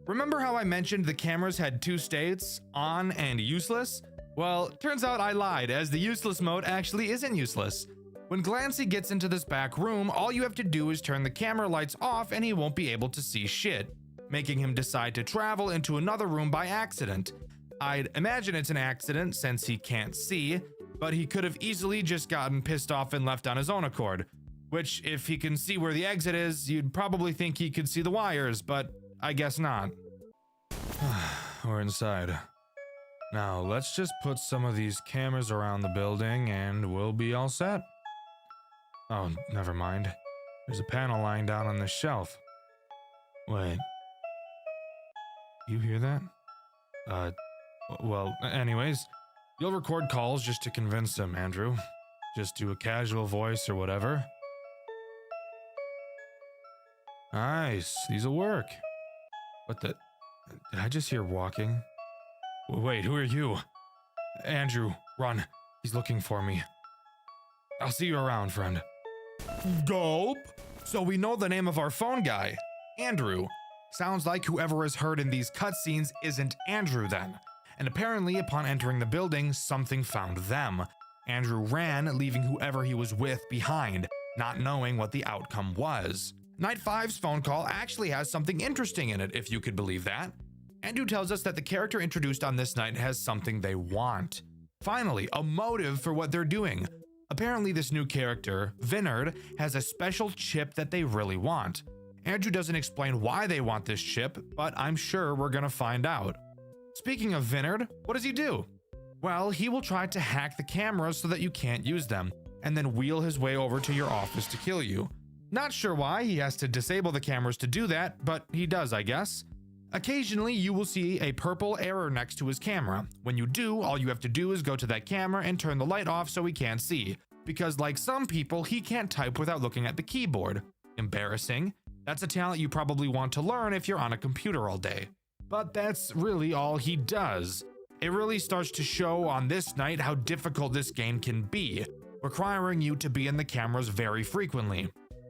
Remember how I mentioned the cameras had two states, on and useless? Well, turns out I lied, as the useless mode actually isn't useless. When Glancy gets into this back room, all you have to do is turn the camera lights off and he won't be able to see shit, making him decide to travel into another room by accident. I'd imagine it's an accident since he can't see, but he could have easily just gotten pissed off and left on his own accord. Which, if he can see where the exit is, you'd probably think he could see the wires, but I guess not. We're inside. Now, let's just put some of these cameras around the building and we'll be all set. Oh, never mind. There's a panel lying down on this shelf. Wait. You hear that? Well, anyways, you'll record calls just to convince him, Andrew. Just do a casual voice or whatever. Nice, these'll work. What the? Did I just hear walking? Wait, who are you? Andrew, run. He's looking for me. I'll see you around, friend. Dope. So we know the name of our phone guy, Andrew. Sounds like whoever is heard in these cutscenes isn't Andrew then. And apparently upon entering the building, something found them. Andrew ran, leaving whoever he was with behind, not knowing what the outcome was. Night 5's phone call actually has something interesting in it, if you could believe that. Andrew tells us that the character introduced on this night has something they want. Finally, a motive for what they're doing. Apparently this new character, Vinard, has a special chip that they really want. Andrew doesn't explain why they want this chip, but I'm sure we're gonna find out. Speaking of Vinard, what does he do? Well, he will try to hack the cameras so that you can't use them, and then wheel his way over to your office to kill you. Not sure why he has to disable the cameras to do that, but he does, I guess. Occasionally, you will see a purple error next to his camera. When you do, all you have to do is go to that camera and turn the light off so he can't see. Because like some people, he can't type without looking at the keyboard. Embarrassing. That's a talent you probably want to learn if you're on a computer all day. But that's really all he does. It really starts to show on this night how difficult this game can be, requiring you to be in the cameras very frequently.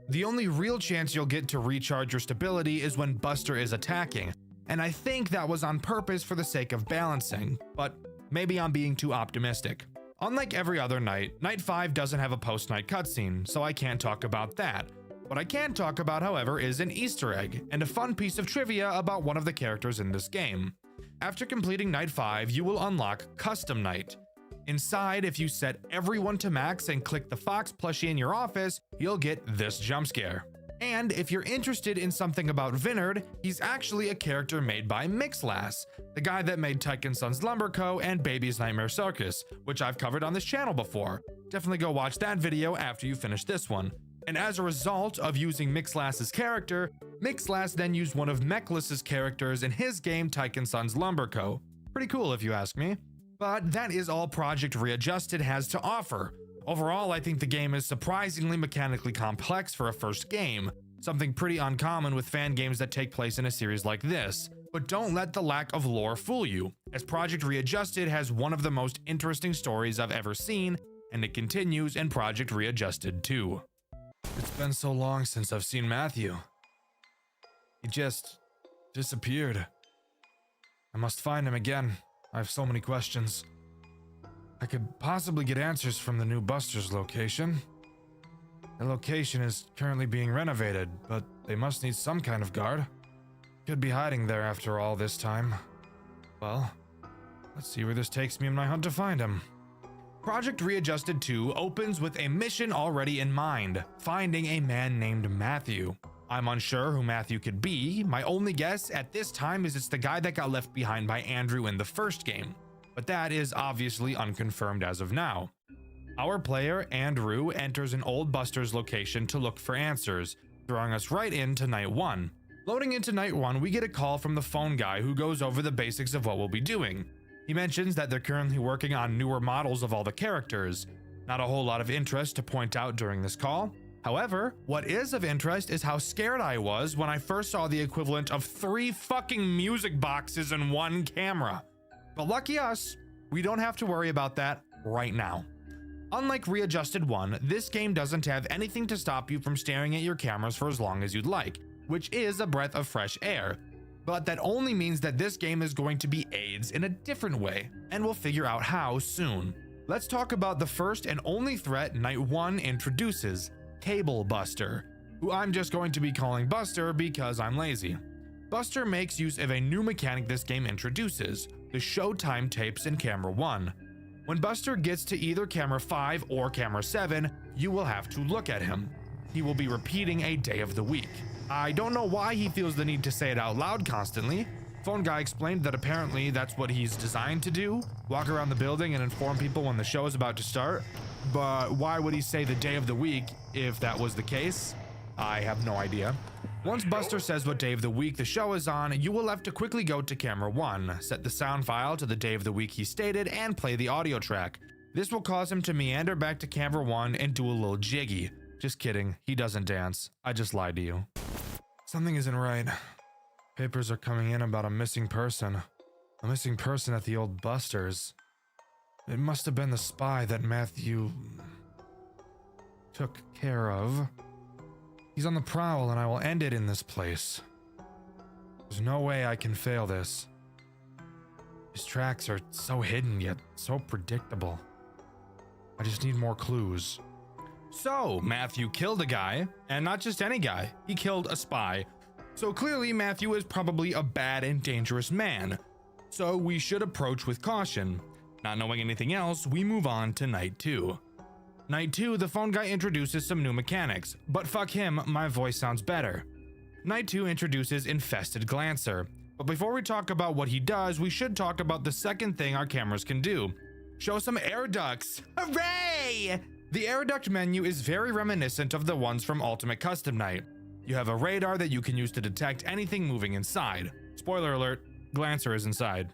The only real chance you'll get to recharge your stability is when Buster is attacking, and I think that was on purpose for the sake of balancing, but maybe I'm being too optimistic. Unlike every other night, Night 5 doesn't have a post-night cutscene, so I can't talk about that. What I can talk about, however, is an Easter egg and a fun piece of trivia about one of the characters in this game. After completing Night 5, you will unlock Custom Night. Inside, if you set everyone to max and click the Fox plushie in your office, you'll get this jump scare. And if you're interested in something about Vinard, he's actually a character made by Mixlass, the guy that made Tyke & Sons Lumber Co. and Baby's Nightmare Circus, which I've covered on this channel before. Definitely go watch that video after you finish this one. And as a result of using Mixlass's character, Mixlass then used one of Mechless's characters in his game Tyke & Sons Lumber Co. Pretty cool if you ask me. But that is all Project Readjusted has to offer. Overall, I think the game is surprisingly mechanically complex for a first game, something pretty uncommon with fan games that take place in a series like this. But don't let the lack of lore fool you, as Project Readjusted has one of the most interesting stories I've ever seen, and it continues in Project Readjusted too. It's been so long since I've seen Matthew. He just disappeared. I must find him again. I have so many questions. I could possibly get answers from the new Buster's location. The location is currently being renovated, but they must need some kind of guard. Could be hiding there after all this time. Well, let's see where this takes me in my hunt to find him. Project Readjusted 2 opens with a mission already in mind, finding a man named Matthew. I'm unsure who Matthew could be. My only guess at this time is it's the guy that got left behind by Andrew in the first game, but that is obviously unconfirmed as of now. Our player, Andrew, enters an old Buster's location to look for answers, throwing us right into Night 1. Loading into Night 1, we get a call from the phone guy who goes over the basics of what we'll be doing. He mentions that they're currently working on newer models of all the characters. Not a whole lot of interest to point out during this call. However, what is of interest is how scared I was when I first saw the equivalent of 3 fucking music boxes in one camera. But lucky us, we don't have to worry about that right now. Unlike Readjusted 1, this game doesn't have anything to stop you from staring at your cameras for as long as you'd like, which is a breath of fresh air. But that only means that this game is going to be AIDS in a different way, and we'll figure out how soon. Let's talk about the first and only threat Night 1 introduces, Cable Buster, who I'm just going to be calling Buster because I'm lazy. Buster makes use of a new mechanic this game introduces, the showtime tapes in camera 1. When Buster gets to either camera 5 or camera 7, you will have to look at him. He will be repeating a day of the week. I don't know why he feels the need to say it out loud constantly. Phone guy explained that apparently that's what he's designed to do, walk around the building and inform people when the show is about to start. But why would he say the day of the week if that was the case? I have no idea. Once Buster says what day of the week the show is on, you will have to quickly go to camera 1, set the sound file to the day of the week he stated, and play the audio track. This will cause him to meander back to camera 1 and do a little jiggy. Just kidding, he doesn't dance. I just lied to you. Something isn't right. Papers are coming in about a missing person. A missing person at the old Buster's. It must have been the spy that Matthew took care of. He's on the prowl and I will end it in this place. There's no way I can fail this. His tracks are so hidden yet so predictable. I just need more clues. So, Matthew killed a guy, and not just any guy, he killed a spy. So clearly Matthew is probably a bad and dangerous man. So we should approach with caution. Not knowing anything else, we move on to Night 2. Night 2, the phone guy introduces some new mechanics, but fuck him, my voice sounds better. Night 2 introduces Infested Glancer, but before we talk about what he does, we should talk about the second thing our cameras can do. Show some air ducts. Hooray! The air duct menu is very reminiscent of the ones from Ultimate Custom Night. You have a radar that you can use to detect anything moving inside. Spoiler alert, Glancer is inside.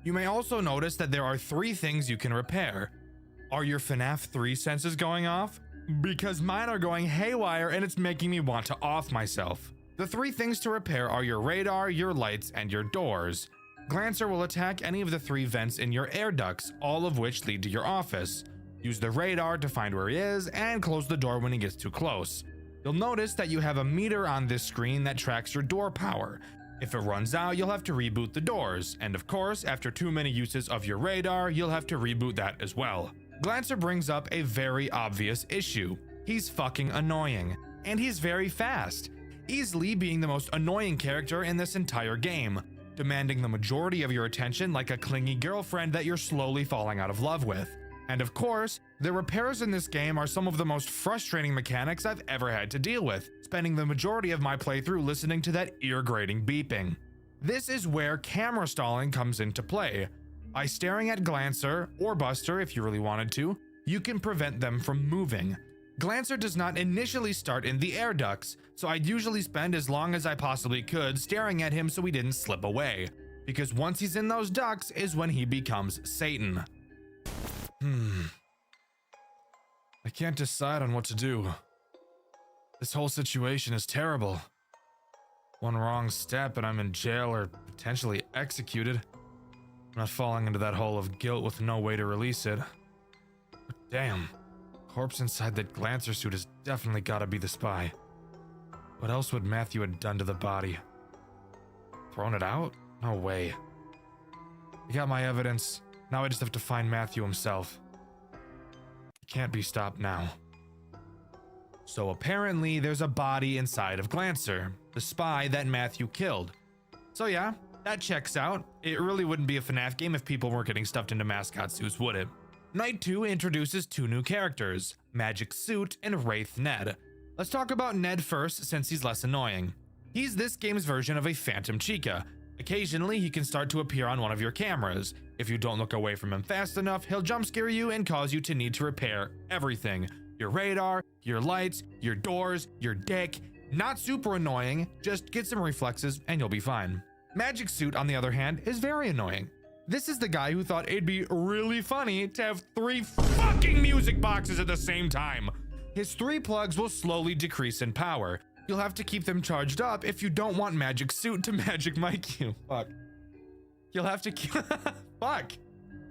You may also notice that there are 3 things you can repair. Are your FNAF 3 senses going off? Because mine are going haywire and it's making me want to off myself. The 3 things to repair are your radar, your lights, and your doors. Glancer will attack any of the 3 vents in your air ducts, all of which lead to your office. Use the radar to find where he is and close the door when he gets too close. You'll notice that you have a meter on this screen that tracks your door power. If it runs out, you'll have to reboot the doors, and of course, after too many uses of your radar, you'll have to reboot that as well. Glancer brings up a very obvious issue. He's fucking annoying, and he's very fast, easily being the most annoying character in this entire game, demanding the majority of your attention like a clingy girlfriend that you're slowly falling out of love with. And of course, the repairs in this game are some of the most frustrating mechanics I've ever had to deal with, spending the majority of my playthrough listening to that ear-grating beeping. This is where camera stalling comes into play. By staring at Glancer, or Buster if you really wanted to, you can prevent them from moving. Glancer does not initially start in the air ducts, so I'd usually spend as long as I possibly could staring at him so he didn't slip away, because once he's in those ducts is when he becomes Satan. I can't decide on what to do. This whole situation is terrible. One wrong step and I'm in jail or potentially executed. I'm not falling into that hole of guilt with no way to release it. But damn, corpse inside that Glancer suit has definitely gotta be the spy. What else would Matthew have done to the body? Thrown it out? No way. I got my evidence. Now I just have to find Matthew himself. He can't be stopped now. So apparently there's a body inside of Glancer, the spy that Matthew killed. So yeah, that checks out. It really wouldn't be a FNAF game if people weren't getting stuffed into mascot suits, would it? Night 2 introduces 2 new characters, Magic Suit and Wraith Ned. Let's talk about Ned first since he's less annoying. He's this game's version of a Phantom Chica. Occasionally, he can start to appear on one of your cameras. If you don't look away from him fast enough, he'll jump scare you and cause you to need to repair everything. Your radar, your lights, your doors, your dick. Not super annoying, just get some reflexes and you'll be fine. Magic Suit, on the other hand, is very annoying. This is the guy who thought it'd be really funny to have 3 fucking music boxes at the same time. His 3 plugs will slowly decrease in power. You'll have to keep them charged up if you don't want Magic Suit to Magic Mike you. Fuck. You'll have to keep Fuck.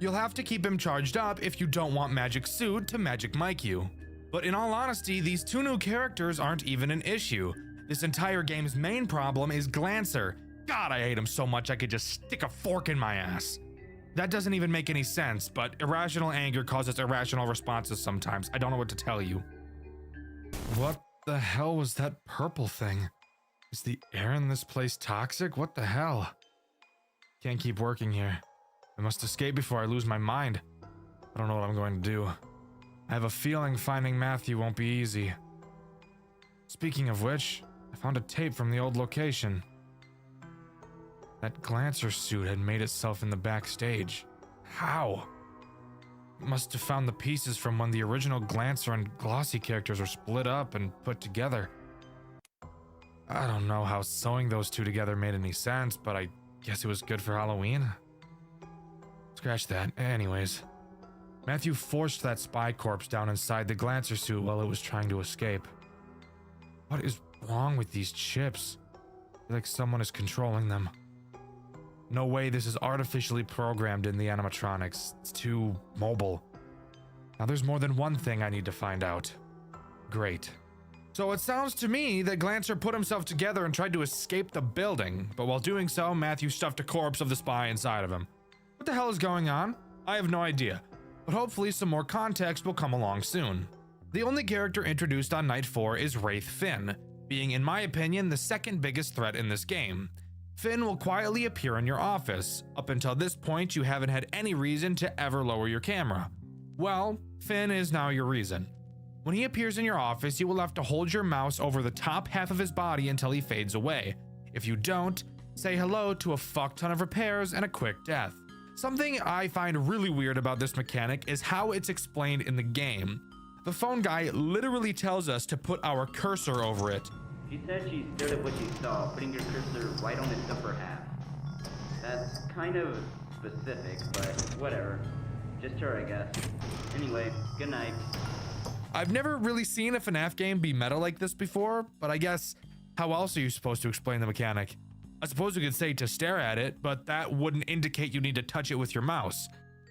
You'll have to keep him charged up if you don't want Magic Suit to Magic Mike you. But in all honesty, these 2 new characters aren't even an issue. This entire game's main problem is Glancer. God, I hate him so much I could just stick a fork in my ass. That doesn't even make any sense, but irrational anger causes irrational responses sometimes. I don't know what to tell you. What the hell was that purple thing? Is the air in this place toxic? What the hell? Can't keep working here. I must escape before I lose my mind. I don't know what I'm going to do. I have a feeling finding Matthew won't be easy. Speaking of which, I found a tape from the old location. That Glancer suit had made itself in the backstage. How? It must have found the pieces from when the original Glancer and Glossy characters were split up and put together. I don't know how sewing those 2 together made any sense, but I guess it was good for Halloween. Scratch that. Anyways, Matthew forced that spy corpse down inside the Glancer suit while it was trying to escape. What is wrong with these chips? I feel like someone is controlling them. No way this is artificially programmed in the animatronics. It's too mobile. Now there's more than one thing I need to find out. Great. So it sounds to me that Glancer put himself together and tried to escape the building, but while doing so, Matthew stuffed a corpse of the spy inside of him. What the hell is going on? I have no idea, but hopefully some more context will come along soon. The only character introduced on Night 4 is Wraith Finn, being in my opinion the second biggest threat in this game. Finn will quietly appear in your office. Up until this point, you haven't had any reason to ever lower your camera. Well, Finn is now your reason. When he appears in your office, you will have to hold your mouse over the top half of his body until he fades away. If you don't, say hello to a fuck ton of repairs and a quick death. Something I find really weird about this mechanic is how it's explained in the game. The phone guy literally tells us to put our cursor over it. She said she stared at what she saw, putting your cursor right on its upper half. That's kind of specific, but whatever. Just her, I guess. Anyway, good night. I've never really seen a FNAF game be meta like this before, but I guess how else are you supposed to explain the mechanic? I suppose you could say to stare at it, but that wouldn't indicate you need to touch it with your mouse.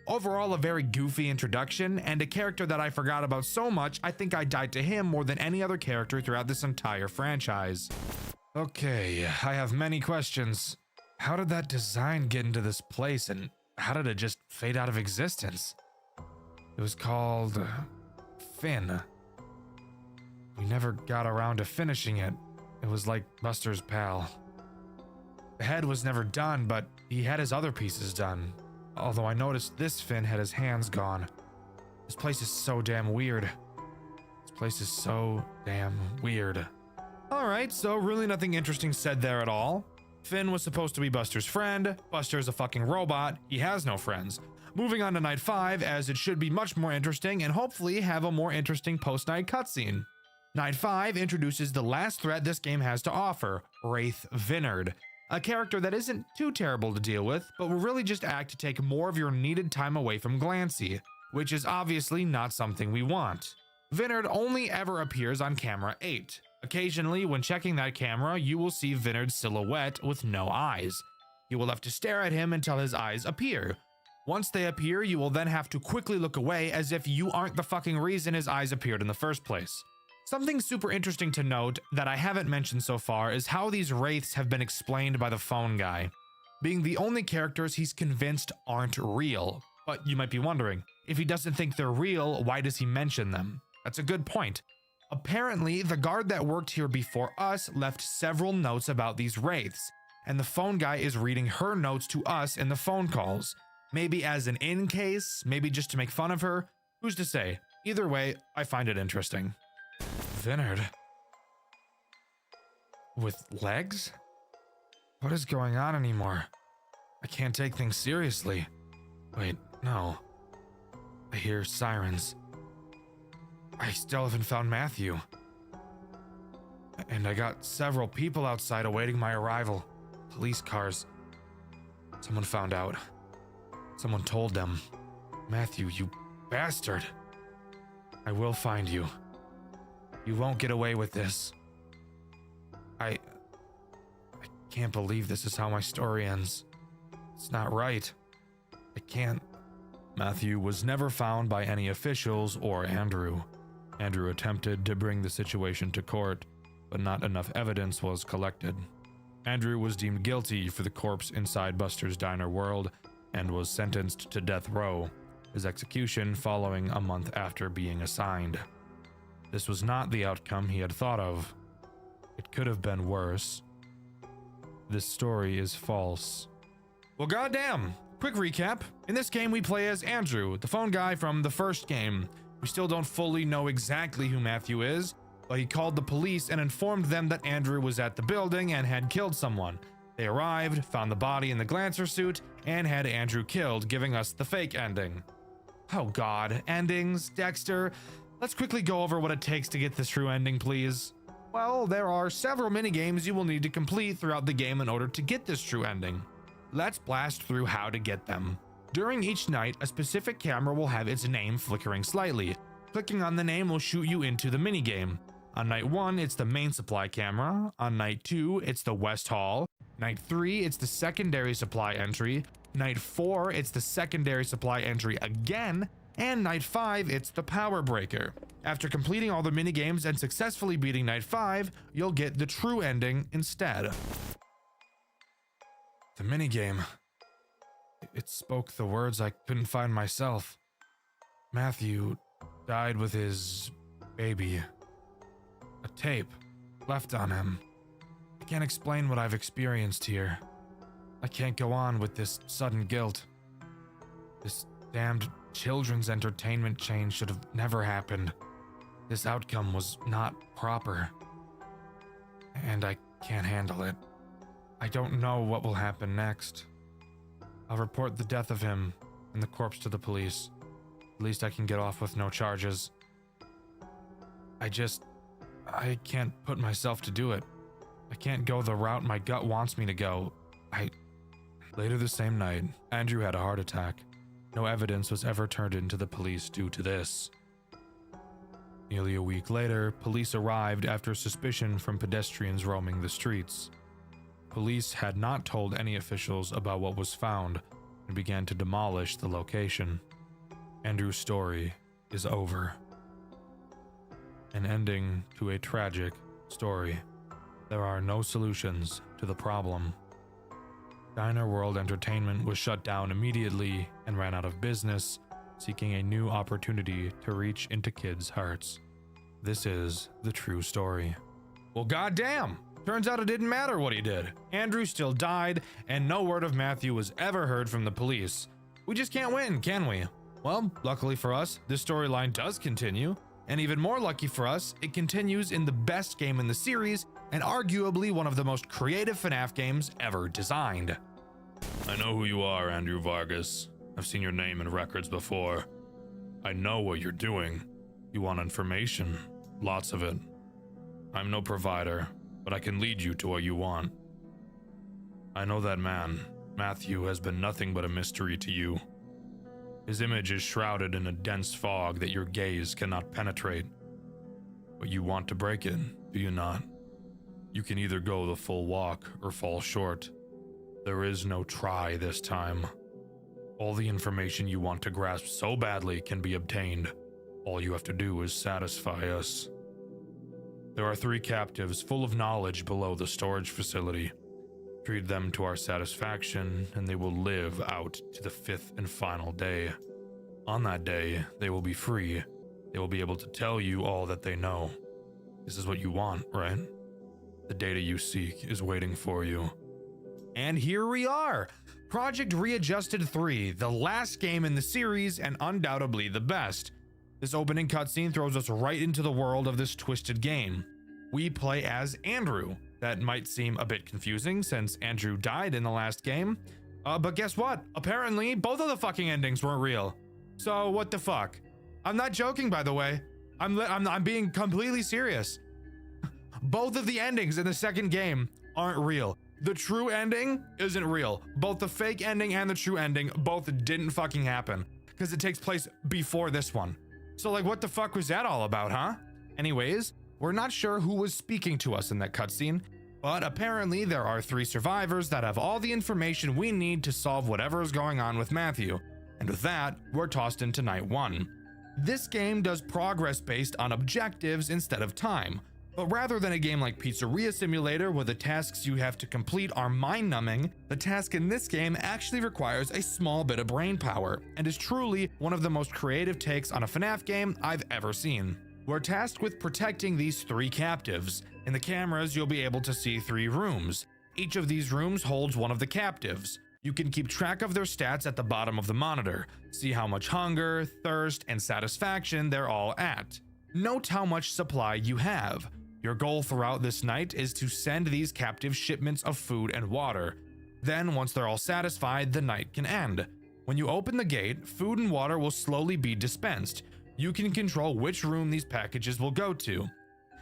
Overall, a very goofy introduction, and a character that I forgot about so much, I think I died to him more than any other character throughout this entire franchise. Okay, I have many questions. How did that design get into this place, and how did it just fade out of existence? It was called Finn. We never got around to finishing it. It was like Buster's pal. The head was never done, but he had his other pieces done. Although I noticed this Finn had his hands gone. This place is so damn weird. This place is so damn weird. Alright, so really nothing interesting said there at all. Finn was supposed to be Buster's friend. Buster is a fucking robot. He has no friends. Moving on to Night 5, as it should be much more interesting and hopefully have a more interesting post-night cutscene. Night 5 introduces the last threat this game has to offer, Wraith Vinard. A character that isn't too terrible to deal with, but will really just act to take more of your needed time away from Glancy, which is obviously not something we want. Vinard only ever appears on camera 8. Occasionally, when checking that camera, you will see Vinard's silhouette with no eyes. You will have to stare at him until his eyes appear. Once they appear, you will then have to quickly look away as if you aren't the fucking reason his eyes appeared in the first place. Something super interesting to note that I haven't mentioned so far is how these wraiths have been explained by the phone guy, being the only characters he's convinced aren't real. But you might be wondering, if he doesn't think they're real, why does he mention them? That's a good point. Apparently, the guard that worked here before us left several notes about these wraiths, and the phone guy is reading her notes to us in the phone calls. Maybe as an in case, maybe just to make fun of her, who's to say? Either way, I find it interesting. Vinard? With legs? What is going on anymore? I can't take things seriously. Wait, no. I hear sirens. I still haven't found Matthew. And I got several people outside awaiting my arrival. Police cars. Someone found out. Someone told them. Matthew, you bastard. I will find you. You won't get away with this. I can't believe this is how my story ends. It's not right. I can't. Matthew was never found by any officials or Andrew. Andrew attempted to bring the situation to court, but not enough evidence was collected. Andrew was deemed guilty for the corpse inside Buster's Diner World and was sentenced to death row, his execution following a month after being assigned. This was not the outcome he had thought of. It could have been worse. This story is false. Well, goddamn. Quick recap. In this game, we play as Andrew, the phone guy from the first game. We still don't fully know exactly who Matthew is, but he called the police and informed them that Andrew was at the building and had killed someone. They arrived, found the body in the Glancer suit, and had Andrew killed, giving us the fake ending. Oh god, endings, Dexter. Let's quickly go over what it takes to get this true ending, please. Well, there are several minigames you will need to complete throughout the game in order to get this true ending. Let's blast through how to get them. During each night, a specific camera will have its name flickering slightly. Clicking on the name will shoot you into the minigame. On night 1, it's the main supply camera. On night 2, it's the West Hall. Night 3, it's the secondary supply entry. Night 4, it's the secondary supply entry again. And night 5, it's the power breaker. After completing all the minigames and successfully beating night 5, you'll get the true ending instead. The minigame. It spoke the words I couldn't find myself. Matthew died with his baby. A tape left on him. I can't explain what I've experienced here. I can't go on with this sudden guilt. This damned children's entertainment chain should have never happened. This outcome was not proper. And I can't handle it. I don't know what will happen next. I'll report the death of him and the corpse to the police. At least I can get off with no charges. I can't put myself to do it. I can't go the route my gut wants me to go. Later the same night, Andrew had a heart attack. No evidence was ever turned into the police due to this. Nearly a week later, police arrived after suspicion from pedestrians roaming the streets. Police had not told any officials about what was found and began to demolish the location. Andrew's story is over. An ending to a tragic story. There are no solutions to the problem. Diner World Entertainment was shut down immediately and ran out of business, seeking a new opportunity to reach into kids' hearts. This is the true story. Well, goddamn. Turns out it didn't matter what he did. Andrew still died, and no word of Matthew was ever heard from the police. We just can't win, can we? Well, luckily for us, this storyline does continue, and even more lucky for us, it continues in the best game in the series, and arguably one of the most creative FNAF games ever designed. I know who you are, Andrew Vargas. I've seen your name in records before. I know what you're doing. You want information. Lots of it. I'm no provider, but I can lead you to what you want. I know that man, Matthew, has been nothing but a mystery to you. His image is shrouded in a dense fog that your gaze cannot penetrate. But you want to break it, do you not? You can either go the full walk or fall short. There is no try this time. All the information you want to grasp so badly can be obtained. All you have to do is satisfy us. There are 3 captives full of knowledge below the storage facility. Treat them to our satisfaction, and they will live out to the 5th and final day. On that day, they will be free. They will be able to tell you all that they know. This is what you want, right? The data you seek is waiting for you. And here we are! Project Readjusted 3, the last game in the series and undoubtedly the best. This opening cutscene throws us right into the world of this twisted game. We play as Andrew. That might seem a bit confusing since Andrew died in the last game. But guess what? Apparently, both of the fucking endings weren't real. So what the fuck? I'm not joking, by the way. I'm being completely serious. Both of the endings in the second game aren't real. The true ending isn't real. Both the fake ending and the true ending both didn't fucking happen because it takes place before this one. So like, what the fuck was that all about, huh? Anyways, We're not sure who was speaking to us in that cutscene, but apparently there are 3 survivors that have all the information we need to solve whatever is going on with Matthew, and with that, we're tossed into night 1. This game does progress based on objectives instead of time, but rather than a game like Pizzeria Simulator where the tasks you have to complete are mind-numbing, the task in this game actually requires a small bit of brain power, and is truly one of the most creative takes on a FNAF game I've ever seen. We're tasked with protecting these 3 captives. In the cameras, you'll be able to see 3 rooms. Each of these rooms holds one of the captives. You can keep track of their stats at the bottom of the monitor, see how much hunger, thirst, and satisfaction they're all at. Note how much supply you have. Your goal throughout this night is to send these captives shipments of food and water. Then, once they're all satisfied, the night can end. When you open the gate, food and water will slowly be dispensed. You can control which room these packages will go to.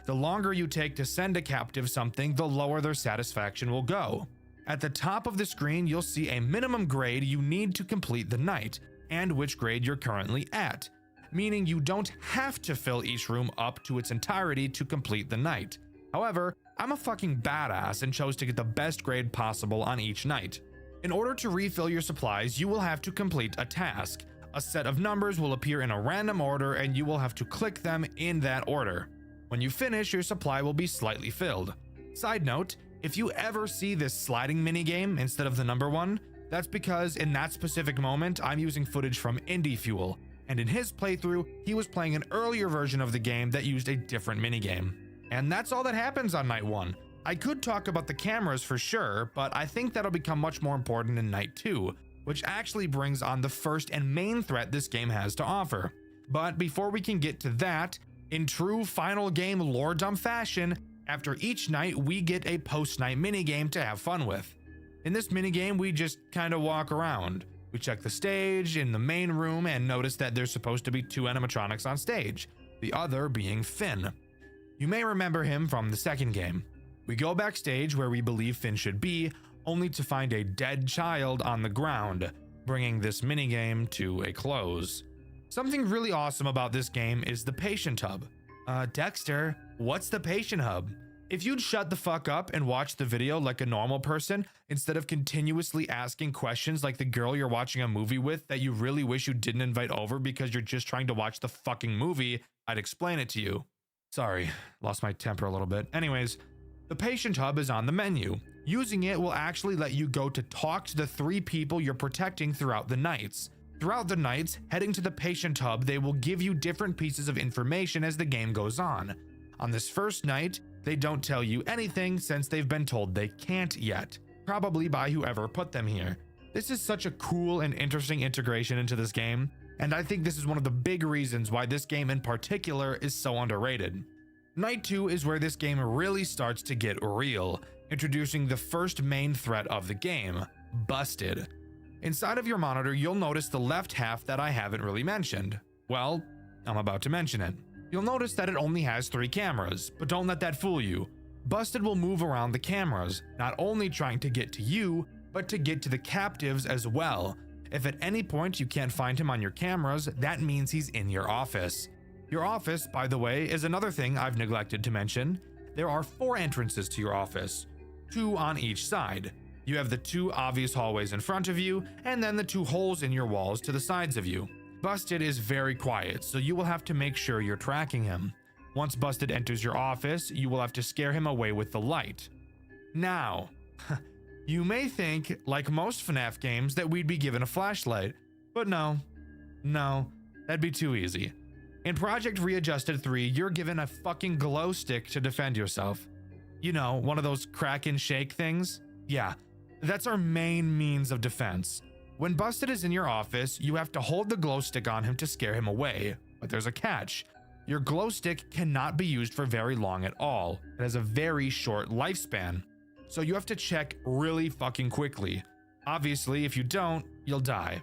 The longer you take to send a captive something, the lower their satisfaction will go. At the top of the screen, you'll see a minimum grade you need to complete the night, and which grade you're currently at, meaning you don't have to fill each room up to its entirety to complete the night. However, I'm a fucking badass and chose to get the best grade possible on each night. In order to refill your supplies, you will have to complete a task. A set of numbers will appear in a random order and you will have to click them in that order. When you finish, your supply will be slightly filled. Side note, if you ever see this sliding minigame instead of the number 1, that's because in that specific moment, I'm using footage from Indie Fuel, and in his playthrough, he was playing an earlier version of the game that used a different minigame. And that's all that happens on night 1. I could talk about the cameras for sure, but I think that'll become much more important in night 2, which actually brings on the first and main threat this game has to offer. But before we can get to that, in true final game lore dump fashion, after each night we get a post-night minigame to have fun with. In this minigame, we just kind of walk around. We check the stage in the main room and notice that there's supposed to be 2 animatronics on stage, the other being Finn. You may remember him from the second game. We go backstage where we believe Finn should be, only to find a dead child on the ground, bringing this minigame to a close. Something really awesome about this game is the patient hub. Dexter, what's the patient hub? If you'd shut the fuck up and watch the video like a normal person, instead of continuously asking questions like the girl you're watching a movie with that you really wish you didn't invite over because you're just trying to watch the fucking movie, I'd explain it to you. Sorry, lost my temper a little bit. Anyways, the patient hub is on the menu. Using it will actually let you go to talk to the 3 people you're protecting throughout the nights. Throughout the nights, heading to the patient hub, they will give you different pieces of information as the game goes on. On this first night, they don't tell you anything since they've been told they can't yet, probably by whoever put them here. This is such a cool and interesting integration into this game, and I think this is one of the big reasons why this game in particular is so underrated. Night 2 is where this game really starts to get real, introducing the first main threat of the game, Busted. Inside of your monitor, you'll notice the left half that I haven't really mentioned. Well, I'm about to mention it. You'll notice that it only has 3 cameras, but don't let that fool you. Busted will move around the cameras, not only trying to get to you, but to get to the captives as well. If at any point you can't find him on your cameras, that means he's in your office. Your office, by the way, is another thing I've neglected to mention. There are 4 entrances to your office, 2 on each side. You have the 2 obvious hallways in front of you, and then the 2 holes in your walls to the sides of you. Busted is very quiet, so you will have to make sure you're tracking him. Once Busted enters your office, you will have to scare him away with the light. Now, you may think, like most FNAF games, that we'd be given a flashlight, but no, that'd be too easy. In Project Readjusted 3, you're given a fucking glow stick to defend yourself. You know, one of those crack and shake things? Yeah, that's our main means of defense. When Busted is in your office, you have to hold the glow stick on him to scare him away, but there's a catch. Your glow stick cannot be used for very long at all. It has a very short lifespan, so you have to check really fucking quickly. Obviously, if you don't, you'll die.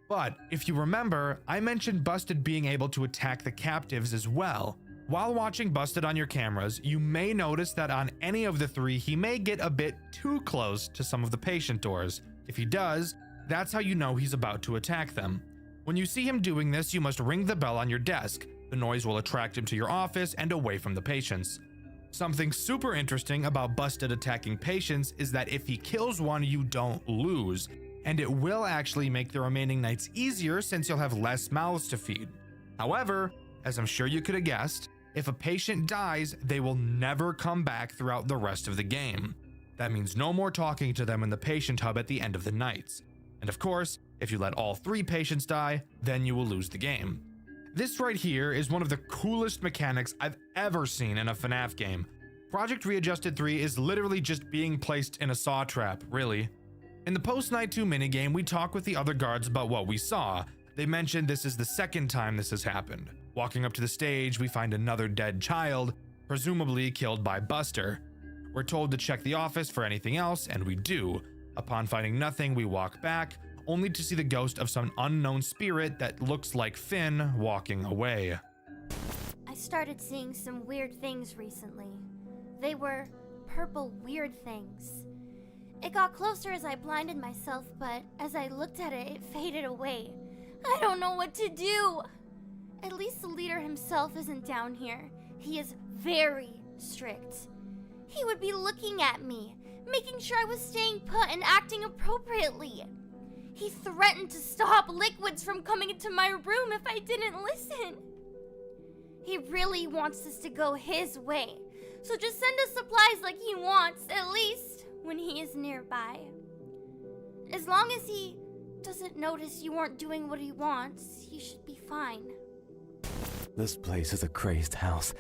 But if you remember, I mentioned Busted being able to attack the captives as well. While watching Busted on your cameras, you may notice that on any of the 3, he may get a bit too close to some of the patient doors. If he does, that's how you know he's about to attack them. When you see him doing this, you must ring the bell on your desk. The noise will attract him to your office and away from the patients. Something super interesting about Busted attacking patients is that if he kills one, you don't lose, and it will actually make the remaining nights easier since you'll have less mouths to feed. However, as I'm sure you could have guessed, if a patient dies, they will never come back throughout the rest of the game. That means no more talking to them in the patient hub at the end of the nights. And of course, if you let all 3 patients die, then you will lose the game. This right here is one of the coolest mechanics I've ever seen in a FNAF game. Project Readjusted 3 is literally just being placed in a saw trap, really. In the post-night 2 minigame, we talk with the other guards about what we saw. They mentioned this is the second time this has happened. Walking up to the stage, we find another dead child, presumably killed by Buster. We're told to check the office for anything else, and we do. Upon finding nothing, we walk back, only to see the ghost of some unknown spirit that looks like Finn walking away. I started seeing some weird things recently. They were purple weird things. It got closer as I blinded myself, but as I looked at it, it faded away. I don't know what to do. At least the leader himself isn't down here. He is very strict. He would be looking at me, making sure I was staying put and acting appropriately. He threatened to stop liquids from coming into my room if I didn't listen. He really wants this to go his way, so just send us supplies like he wants, at least when he is nearby. As long as he doesn't notice you aren't doing what he wants, you should be fine. This place is a crazed house,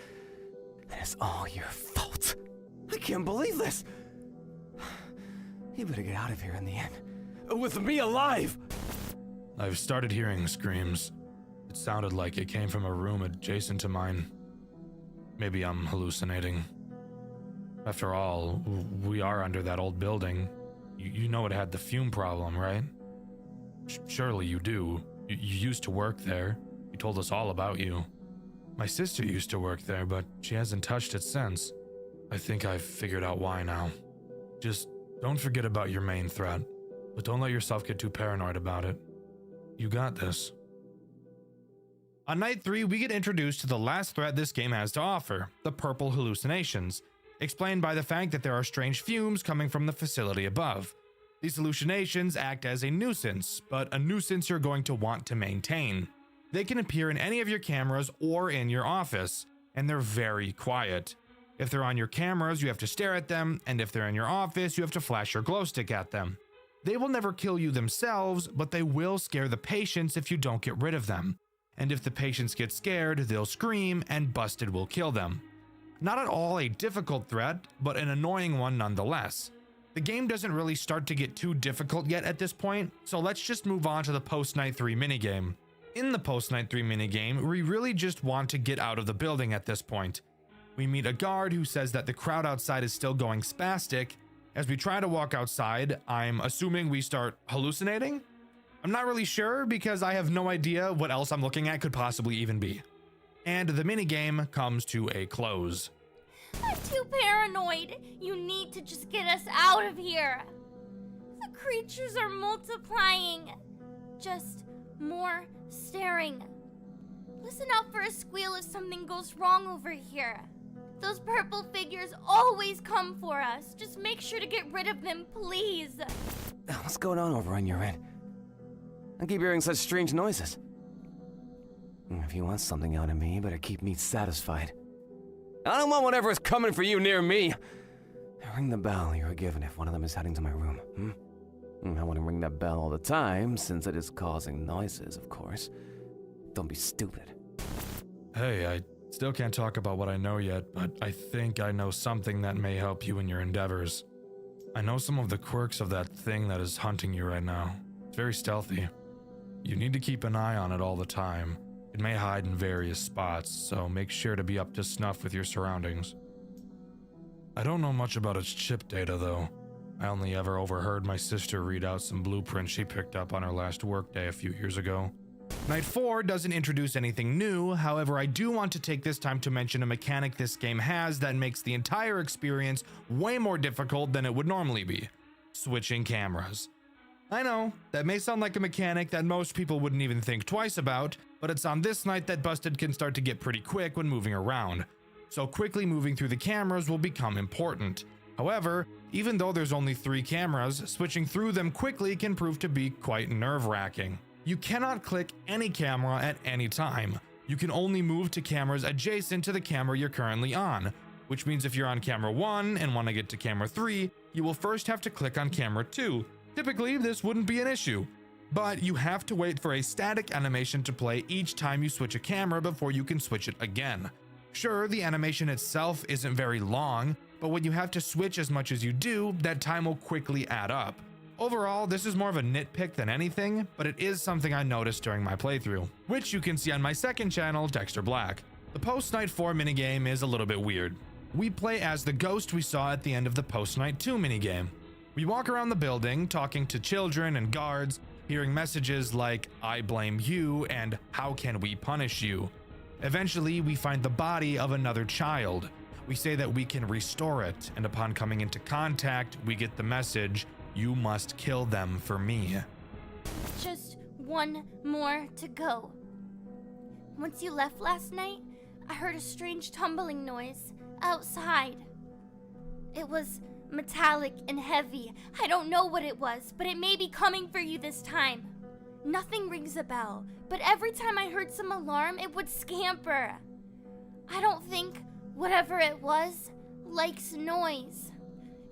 and it's all your fault. I can't believe this. You better get out of here in the end. With me alive! I've started hearing screams. It sounded like it came from a room adjacent to mine. Maybe I'm hallucinating. After all, we are under that old building. You know it had the fume problem, right? Surely you do. You used to work there. You told us all about you. My sister used to work there, but she hasn't touched it since. I think I've figured out why now. Just don't forget about your main threat, but don't let yourself get too paranoid about it. You got this. On night 3, we get introduced to the last threat this game has to offer, the purple hallucinations, explained by the fact that there are strange fumes coming from the facility above. These hallucinations act as a nuisance, but a nuisance you're going to want to maintain. They can appear in any of your cameras or in your office, and they're very quiet. If they're on your cameras, you have to stare at them, and if they're in your office, you have to flash your glow stick at them. They will never kill you themselves, but they will scare the patients if you don't get rid of them. And if the patients get scared, they'll scream, and Busted will kill them. Not at all a difficult threat, but an annoying one nonetheless. The game doesn't really start to get too difficult yet at this point, so let's just move on to the post-night 3 minigame. In the post-night 3 minigame, we really just want to get out of the building at this point. We meet a guard who says that the crowd outside is still going spastic. As we try to walk outside, I'm assuming we start hallucinating? I'm not really sure because I have no idea what else I'm looking at could possibly even be. And the minigame comes to a close. I'm too paranoid. You need to just get us out of here. The creatures are multiplying. Just more staring. Listen out for a squeal if something goes wrong over here. Those purple figures always come for us. Just make sure to get rid of them, please. What's going on over on your end? I keep hearing such strange noises. If you want something out of me, you better keep me satisfied. I don't want whatever is coming for you near me. Ring the bell you were given if one of them is heading to my room. I want to ring that bell all the time, since it is causing noises, of course. Don't be stupid. Hey, I still can't talk about what I know yet, but I think I know something that may help you in your endeavors. I know some of the quirks of that thing that is hunting you right now. It's very stealthy. You need to keep an eye on it all the time. It may hide in various spots, so make sure to be up to snuff with your surroundings. I don't know much about its chip data, though. I only ever overheard my sister read out some blueprints she picked up on her last workday a few years ago. Night 4 doesn't introduce anything new, however I do want to take this time to mention a mechanic this game has that makes the entire experience way more difficult than it would normally be. Switching cameras. I know, that may sound like a mechanic that most people wouldn't even think twice about, but but it's on this night that Busted can start to get pretty quick when moving around, so quickly moving through the cameras will become important. However, even though there's only 3 cameras, switching through them quickly can prove to be quite nerve-wracking. You cannot click any camera at any time. You can only move to cameras adjacent to the camera you're currently on, which means if you're on camera 1 and want to get to camera 3, you will first have to click on camera 2. Typically, this wouldn't be an issue, but you have to wait for a static animation to play each time you switch a camera before you can switch it again. Sure, the animation itself isn't very long, but when you have to switch as much as you do, that time will quickly add up. Overall, this is more of a nitpick than anything, but it is something I noticed during my playthrough, which you can see on my second channel, Dxtr Black. The Post-Night 4 minigame is a little bit weird. We play as the ghost we saw at the end of the Post-Night 2 minigame. We walk around the building, talking to children and guards, hearing messages like, "I blame you," and "How can we punish you?" Eventually, we find the body of another child. We say that we can restore it, and upon coming into contact, we get the message, "You must kill them for me." Just one more to go. Once you left last night, I heard a strange tumbling noise outside. It was metallic and heavy. I don't know what it was, but it may be coming for you this time. Nothing rings a bell, but every time I heard some alarm, it would scamper. I don't think whatever it was likes noise.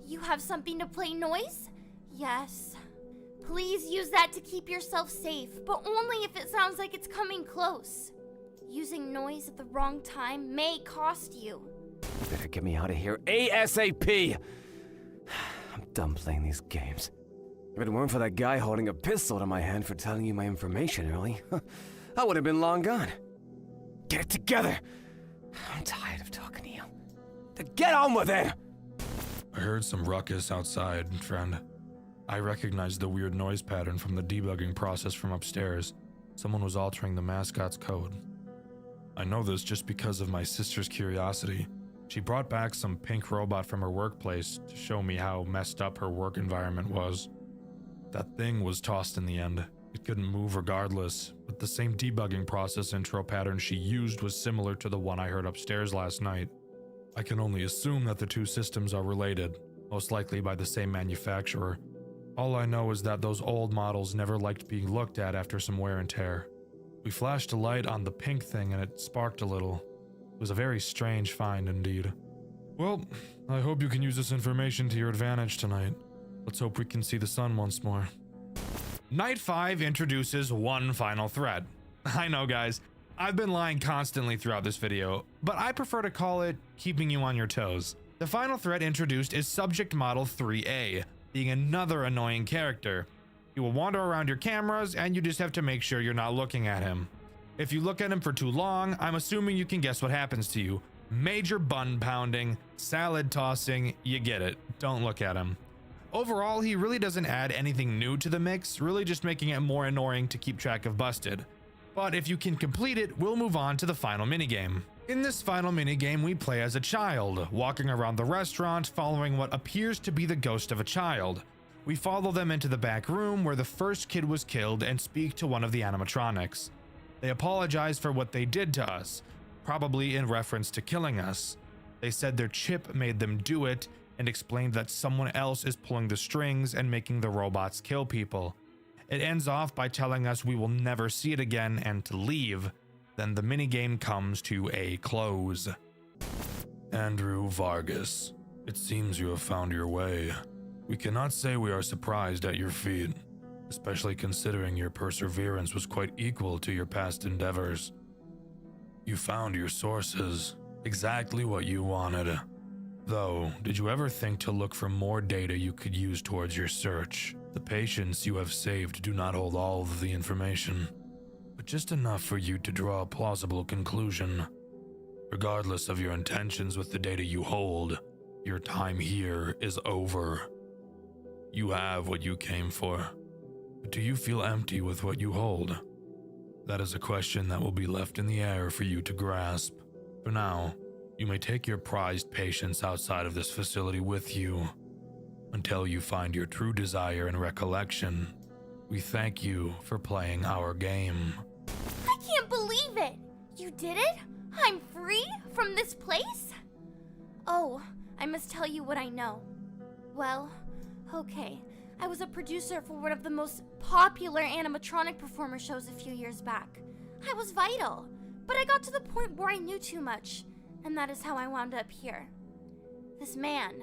You have something to play noise? Yes. Please use that to keep yourself safe, but only if it sounds like it's coming close. Using noise at the wrong time may cost you. You better get me out of here ASAP! I'm done playing these games. If it weren't for that guy holding a pistol to my hand for telling you my information early, I would have been long gone. Get it together! I'm tired of talking to you. Get on with it! I heard some ruckus outside, friend. I recognized the weird noise pattern from the debugging process from upstairs. Someone was altering the mascot's code. I know this just because of my sister's curiosity. She brought back some pink robot from her workplace to show me how messed up her work environment was. That thing was tossed in the end. It couldn't move regardless, but the same debugging process intro pattern she used was similar to the one I heard upstairs last night. I can only assume that the two systems are related, most likely by the same manufacturer. All I know is that those old models never liked being looked at after some wear and tear. We flashed a light on the pink thing and it sparked a little. It was a very strange find indeed. Well, I hope you can use this information to your advantage tonight. Let's hope we can see the sun once more. Night 5 introduces one final threat. I know, guys, I've been lying constantly throughout this video, but I prefer to call it keeping you on your toes. The final threat introduced is Subject Model 3A, being another annoying character. He will wander around your cameras and you just have to make sure you're not looking at him. If you look at him for too long, I'm assuming you can guess what happens to you. Major bun pounding, salad tossing, you get it. Don't look at him. Overall, he really doesn't add anything new to the mix, really just making it more annoying to keep track of Busted. But if you can complete it, we'll move on to the final minigame. In this final minigame, we play as a child, walking around the restaurant following what appears to be the ghost of a child. We follow them into the back room where the first kid was killed and speak to one of the animatronics. They apologize for what they did to us, probably in reference to killing us. They said their chip made them do it and explained that someone else is pulling the strings and making the robots kill people. It ends off by telling us we will never see it again and to leave. Then the minigame comes to a close. Andrew Vargas, it seems you have found your way. We cannot say we are surprised at your feat, especially considering your perseverance was quite equal to your past endeavors. You found your sources, exactly what you wanted. Though, did you ever think to look for more data you could use towards your search? The patients you have saved do not hold all of the information, but just enough for you to draw a plausible conclusion. Regardless of your intentions with the data you hold, your time here is over. You have what you came for, but do you feel empty with what you hold? That is a question that will be left in the air for you to grasp. For now, you may take your prized patients outside of this facility with you. Until you find your true desire and recollection, we thank you for playing our game. I can't believe believe it! You did it? I'm free from this place? Oh, I must tell you what I know. Well, okay. I was a producer for one of the most popular animatronic performer shows a few years back. I was vital, but I got to the point where I knew too much, and that is how I wound up here. This man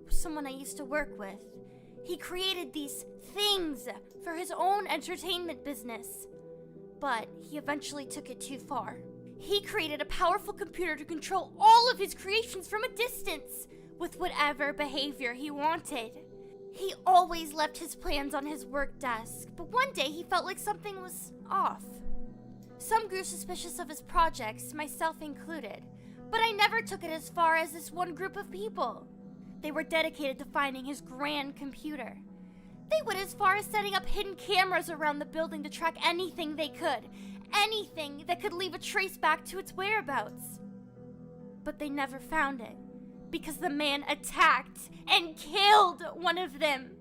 was someone I used to work with. He created these things for his own entertainment business, but he eventually took it too far. He created a powerful computer to control all of his creations from a distance, with whatever behavior he wanted. He always left his plans on his work desk, but one day he felt like something was off. Some grew suspicious of his projects, myself included, but I never took it as far as this one group of people. They were dedicated to finding his grand computer. They went as far as setting up hidden cameras around the building to track anything they could, anything that could leave a trace back to its whereabouts. But they never found it, because the man attacked and killed one of them.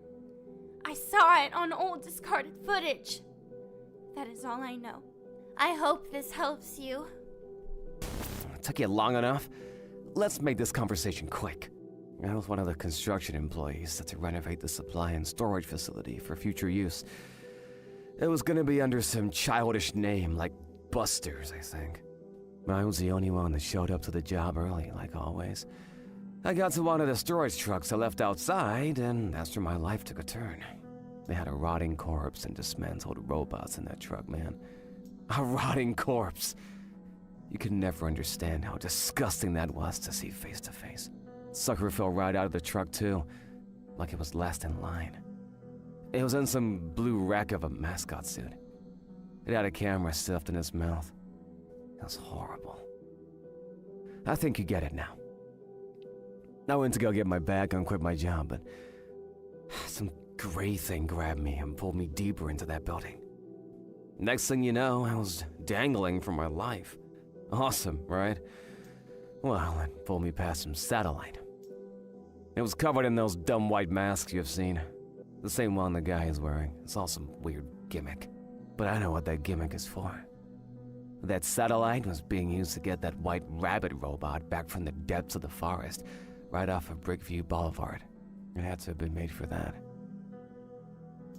I saw it on old discarded footage. That is all I know. I hope this helps you. Took you long enough? Let's make this conversation quick. I was one of the construction employees set to renovate the supply and storage facility for future use. It was gonna be under some childish name like Busters, I think. I was the only one that showed up to the job early, like always. I got to one of the storage trucks I left outside, and that's where my life took a turn. They had a rotting corpse and dismantled robots in that truck, man. A rotting corpse. You could never understand how disgusting that was to see face to face. Sucker fell right out of the truck too, like it was last in line. It was in some blue wreck of a mascot suit. It had a camera stuffed in its mouth. It was horrible. I think you get it now. I went to go get my bag and quit my job, but some gray thing grabbed me and pulled me deeper into that building. Next thing you know, I was dangling for my life. Awesome, right? Well, it pulled me past some satellite. It was covered in those dumb white masks you've seen. The same one the guy is wearing. It's all some weird gimmick. But I know what that gimmick is for. That satellite was being used to get that white rabbit robot back from the depths of the forest, right off of Brickview Boulevard. It had to have been made for that.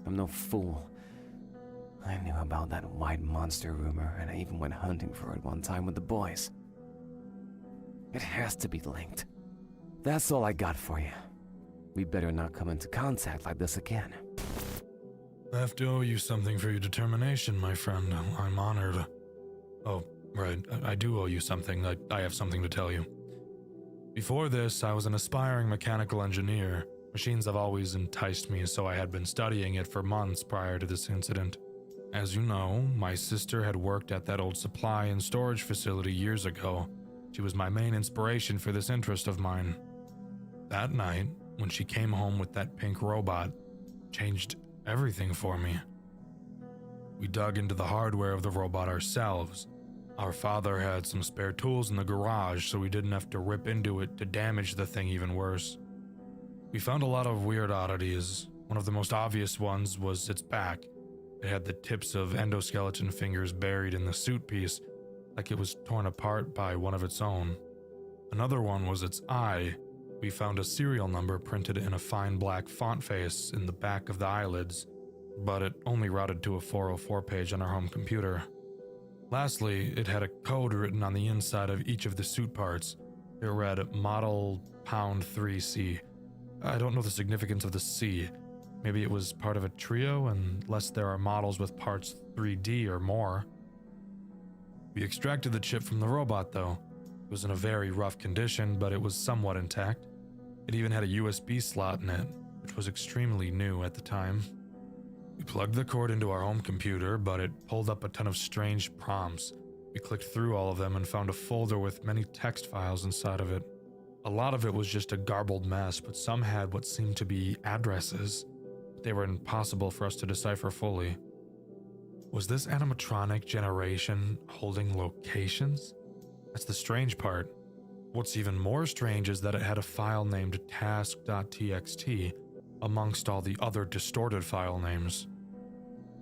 I'm no fool. I knew about that white monster rumor, and I even went hunting for it one time with the boys. It has to be linked. That's all I got for you. We better not come into contact like this again. I have to owe you something for your determination, my friend. I'm honored. Oh, right. I do owe you something. I have something to tell you. Before this, I was an aspiring mechanical engineer. Machines have always enticed me, so I had been studying it for months prior to this incident. As you know, my sister had worked at that old supply and storage facility years ago. She was my main inspiration for this interest of mine. That night, when she came home with that pink robot, changed everything for me. We dug into the hardware of the robot ourselves. Our father had some spare tools in the garage, so we didn't have to rip into it to damage the thing even worse. We found a lot of weird oddities. One of the most obvious ones was its back. It had the tips of endoskeleton fingers buried in the suit piece, like it was torn apart by one of its own. Another one was its eye. We found a serial number printed in a fine black font face in the back of the eyelids, but it only routed to a 404 page on our home computer. Lastly, it had a code written on the inside of each of the suit parts. It read Model Pound 3C. I don't know the significance of the C. Maybe it was part of a trio, unless there are models with parts 3D or more. We extracted the chip from the robot, though. It was in a very rough condition, but it was somewhat intact. It even had a USB slot in it, which was extremely new at the time. We plugged the cord into our home computer, but it pulled up a ton of strange prompts. We clicked through all of them and found a folder with many text files inside of it. A lot of it was just a garbled mess, but some had what seemed to be addresses. They were impossible for us to decipher fully. Was this animatronic generation holding locations? That's the strange part. What's even more strange is that it had a file named task.txt amongst all the other distorted file names.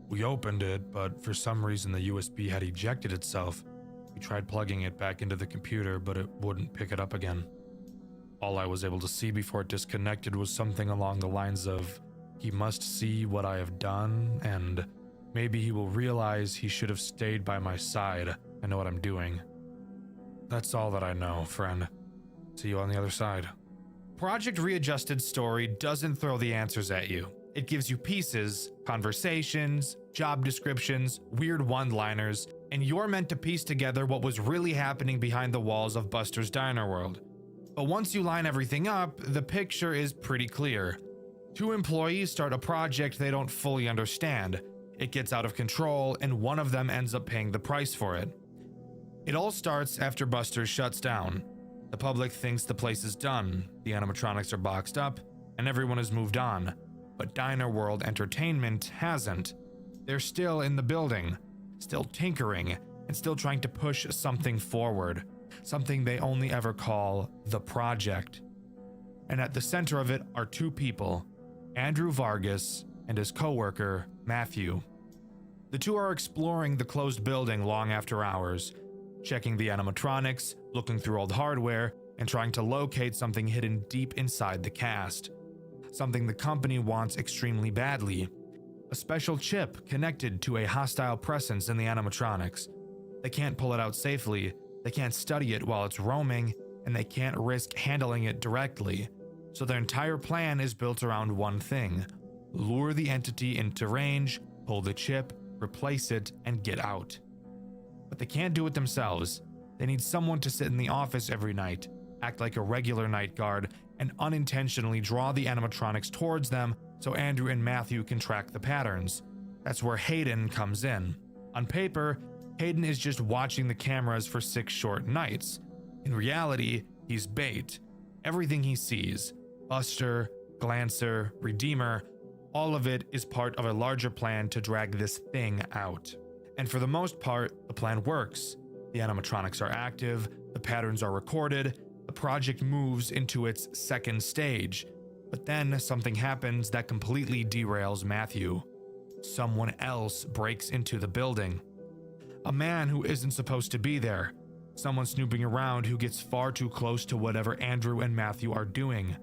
We opened it, but for some reason the USB had ejected itself, We tried plugging it back into the computer, but it wouldn't pick it up again. All I was able to see before it disconnected was something along the lines of, "He must see what I have done, and maybe he will realize he should have stayed by my side. I know what I'm doing." That's all that I know, friend. See you on the other side. Project Readjusted's story doesn't throw the answers at you. It gives you pieces, conversations, job descriptions, weird one-liners, and you're meant to piece together what was really happening behind the walls of Buster's Diner World. But once you line everything up, the picture is pretty clear. Two employees start a project they don't fully understand. It gets out of control, and one of them ends up paying the price for it. It all starts after Buster's shuts down. The public thinks the place is done, the animatronics are boxed up, and everyone has moved on. But Diner World Entertainment hasn't. They're still in the building, still tinkering, and still trying to push something forward, something they only ever call the project. And at the center of it are two people, Andrew Vargas and his coworker, Matthew. The two are exploring the closed building long after hours, checking the animatronics, looking through old hardware, and trying to locate something hidden deep inside the cast. Something the company wants extremely badly. A special chip connected to a hostile presence in the animatronics. They can't pull it out safely, they can't study it while it's roaming, and they can't risk handling it directly. So their entire plan is built around one thing: lure the entity into range, pull the chip, replace it, and get out. But they can't do it themselves. They need someone to sit in the office every night, act like a regular night guard, and unintentionally draw the animatronics towards them so Andrew and Matthew can track the patterns. That's where Hayden comes in. On paper, Hayden is just watching the cameras for 6 short nights. In reality, he's bait. Everything he sees, Buster, Glancer, Redeemer, all of it is part of a larger plan to drag this thing out. And for the most part, the plan works. The animatronics are active, the patterns are recorded, the project moves into its second stage. But then something happens that completely derails Matthew. Someone else breaks into the building. A man who isn't supposed to be there. Someone snooping around who gets far too close to whatever Andrew and Matthew are doing.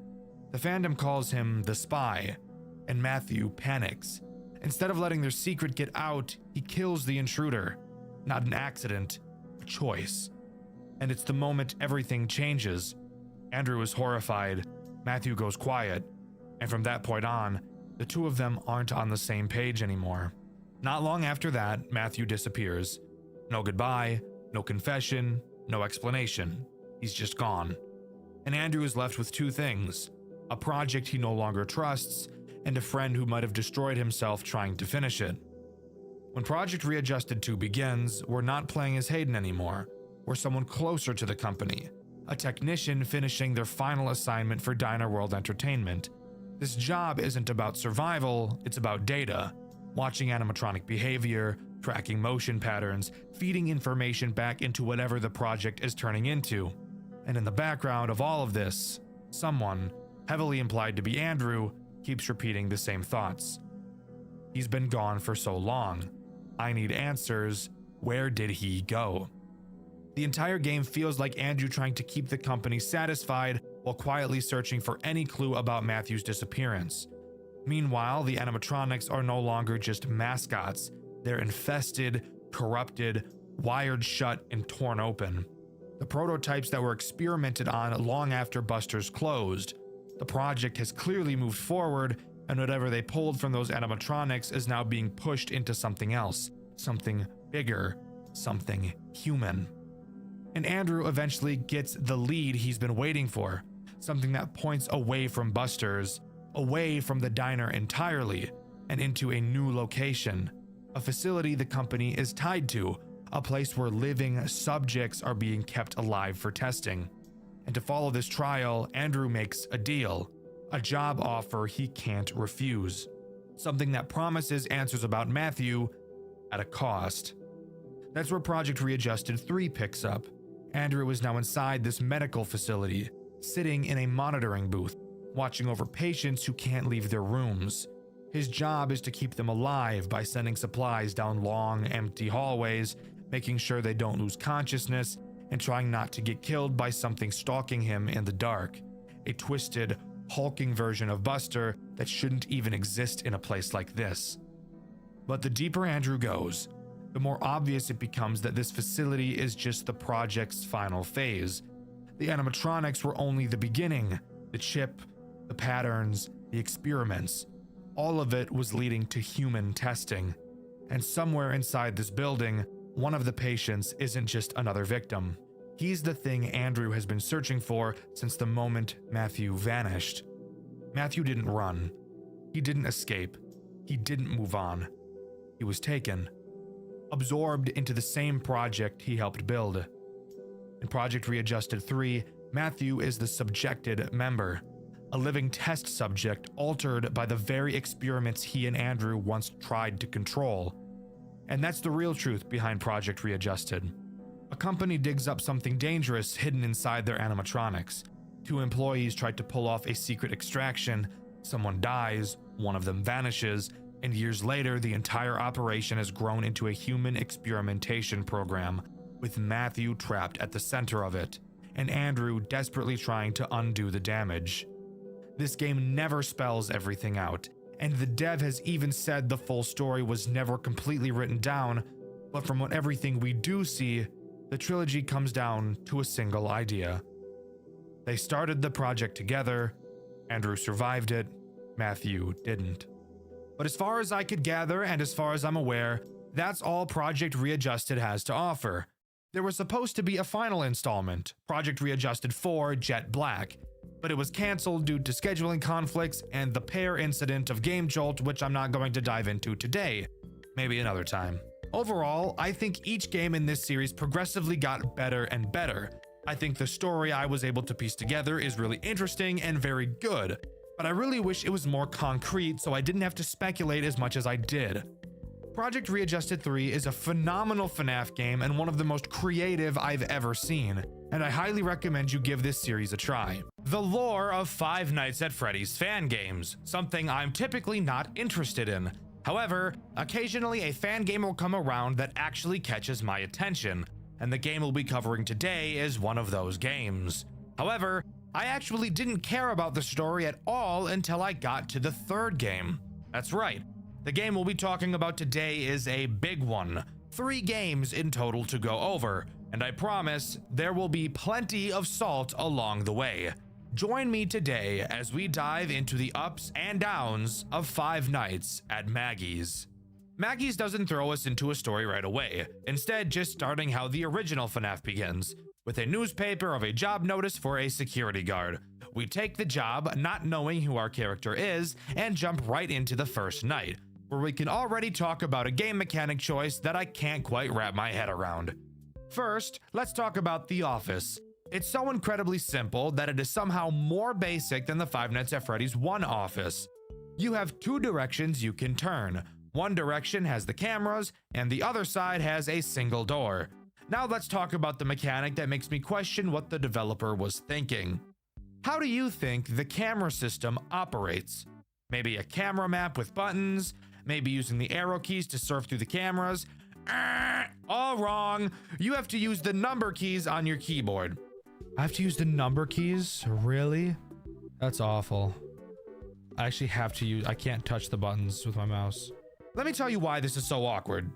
The fandom calls him the spy, and Matthew panics. Instead of letting their secret get out, he kills the intruder. Not an accident, a choice. And it's the moment everything changes. Andrew is horrified, Matthew goes quiet, and from that point on, the two of them aren't on the same page anymore. Not long after that, Matthew disappears. No goodbye, no confession, no explanation. He's just gone. And Andrew is left with two things: a project he no longer trusts, and a friend who might have destroyed himself trying to finish it. When Project Readjusted 2 begins, we're not playing as Hayden anymore. We're someone closer to the company, a technician finishing their final assignment for Diner World Entertainment. This job isn't about survival, it's about data. Watching animatronic behavior, tracking motion patterns, feeding information back into whatever the project is turning into. And in the background of all of this, someone, heavily implied to be Andrew, keeps repeating the same thoughts. He's been gone for so long. I need answers. Where did he go? The entire game feels like Andrew trying to keep the company satisfied while quietly searching for any clue about Matthew's disappearance. Meanwhile, the animatronics are no longer just mascots. They're infested, corrupted, wired shut, and torn open. The prototypes that were experimented on long after Buster's closed. The project has clearly moved forward, and whatever they pulled from those animatronics is now being pushed into something else, something bigger, something human. And Andrew eventually gets the lead he's been waiting for, something that points away from Buster's, away from the diner entirely, and into a new location, a facility the company is tied to, a place where living subjects are being kept alive for testing. And to follow this trial, Andrew makes a deal, a job offer he can't refuse, something that promises answers about Matthew at a cost. That's where Project Readjusted 3 picks up. Andrew is now inside this medical facility, sitting in a monitoring booth, watching over patients who can't leave their rooms. His job is to keep them alive by sending supplies down long, empty hallways making sure they don't lose consciousness, and trying not to get killed by something stalking him in the dark. A twisted, hulking version of Buster that shouldn't even exist in a place like this. But the deeper Andrew goes, the more obvious it becomes that this facility is just the project's final phase. The animatronics were only the beginning. The chip, the patterns, the experiments, all of it was leading to human testing. And somewhere inside this building, one of the patients isn't just another victim. He's the thing Andrew has been searching for since the moment Matthew vanished. Matthew didn't run. He didn't escape. He didn't move on. He was taken, absorbed into the same project he helped build. In Project Readjusted 3, Matthew is the subjected member, a living test subject altered by the very experiments he and Andrew once tried to control. And that's the real truth behind Project Readjusted. A company digs up something dangerous hidden inside their animatronics. 2 employees tried to pull off a secret extraction, someone dies, one of them vanishes, and years later the entire operation has grown into a human experimentation program, with Matthew trapped at the center of it, and Andrew desperately trying to undo the damage. This game never spells everything out, and the dev has even said the full story was never completely written down, but from everything we do see, the trilogy comes down to a single idea. They started the project together, Andrew survived it, Matthew didn't. But as far as I could gather, and as far as I'm aware, that's all Project Readjusted has to offer. There was supposed to be a final installment, Project Readjusted 4 Jet Black, but it was cancelled due to scheduling conflicts and the pair incident of Game Jolt, which I'm not going to dive into today. Maybe another time. Overall, I think each game in this series progressively got better and better. I think the story I was able to piece together is really interesting and very good, but I really wish it was more concrete so I didn't have to speculate as much as I did. Project Readjusted 3 is a phenomenal FNAF game and one of the most creative I've ever seen, and I highly recommend you give this series a try. The lore of Five Nights at Freddy's fan games, something I'm typically not interested in. However, occasionally a fan game will come around that actually catches my attention, and the game we'll be covering today is one of those games. However, I actually didn't care about the story at all until I got to the 3rd game. That's right, the game we'll be talking about today is a big one. 3 games in total to go over, and I promise there will be plenty of salt along the way. Join me today as we dive into the ups and downs of Five Nights at Maggie's. Maggie's doesn't throw us into a story right away, instead just starting how the original FNAF begins, with a newspaper of a job notice for a security guard. We take the job, not knowing who our character is, and jump right into the first night, where we can already talk about a game mechanic choice that I can't quite wrap my head around. First, let's talk about the office. It's so incredibly simple that it is somehow more basic than the Five Nights at Freddy's 1 office. You have 2 directions you can turn. One direction has the cameras, and the other side has a single door. Now let's talk about the mechanic that makes me question what the developer was thinking. How do you think the camera system operates? Maybe a camera map with buttons, maybe using the arrow keys to surf through the cameras? All wrong. You have to use the number keys on your keyboard. I have to use the number keys? Really? That's awful. I actually have to use, I can't touch the buttons with my mouse. Let me tell you why this is so awkward.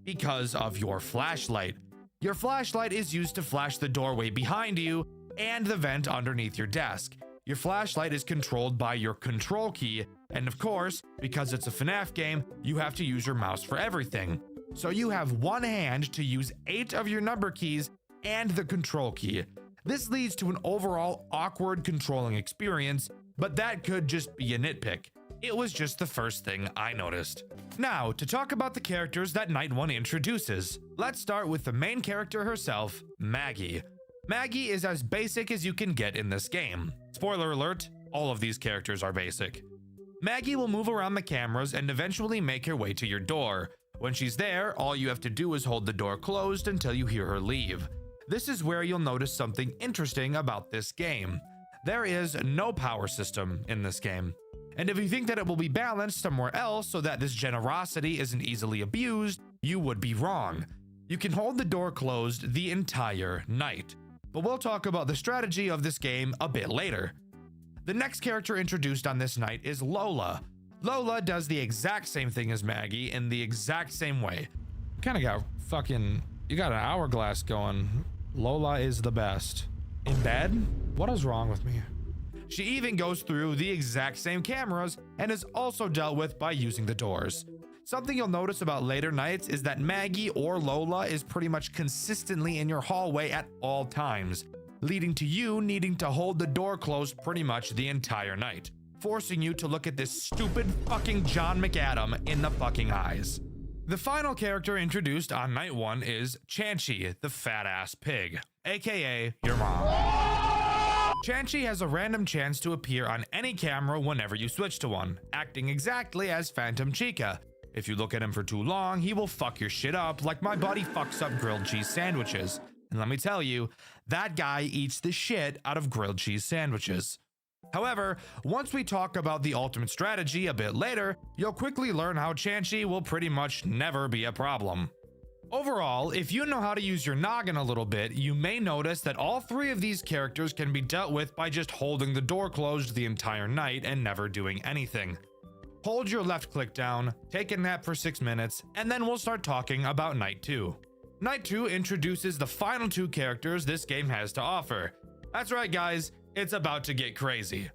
Because of your flashlight. Your flashlight is used to flash the doorway behind you and the vent underneath your desk. Your flashlight is controlled by your control key, and of course, because it's a FNAF game, you have to use your mouse for everything. So you have one hand to use 8 of your number keys and the control key. This leads to an overall awkward controlling experience, but that could just be a nitpick. It was just the first thing I noticed. Now, to talk about the characters that Night 1 introduces. Let's start with the main character herself, Maggie. Maggie is as basic as you can get in this game. Spoiler alert, all of these characters are basic. Maggie will move around the cameras and eventually make her way to your door. When she's there, all you have to do is hold the door closed until you hear her leave. This is where you'll notice something interesting about this game. There is no power system in this game. And if you think that it will be balanced somewhere else so that this generosity isn't easily abused, you would be wrong. You can hold the door closed the entire night, but we'll talk about the strategy of this game a bit later. The next character introduced on this night is Lola. Lola does the exact same thing as Maggie in the exact same way. Kinda got fucking, you got an hourglass going. Lola is the best. In bed? What is wrong with me? She even goes through the exact same cameras and is also dealt with by using the doors. Something you'll notice about later nights is that Maggie or Lola is pretty much consistently in your hallway at all times, leading to you needing to hold the door closed pretty much the entire night, forcing you to look at this stupid fucking John McAdam in the fucking eyes. The final character introduced on night 1 is Chanchy, the fat ass pig, aka your mom. Chanchy has a random chance to appear on any camera whenever you switch to one, acting exactly as Phantom Chica. If you look at him for too long, he will fuck your shit up like my buddy fucks up grilled cheese sandwiches. And let me tell you, that guy eats the shit out of grilled cheese sandwiches. However, once we talk about the ultimate strategy a bit later, you'll quickly learn how Chanchy will pretty much never be a problem. Overall, if you know how to use your noggin a little bit, you may notice that all 3 of these characters can be dealt with by just holding the door closed the entire night and never doing anything. Hold your left click down, take a nap for 6 minutes, and then we'll start talking about night 2. Night 2 introduces the final 2 characters this game has to offer. That's right, guys, it's about to get crazy.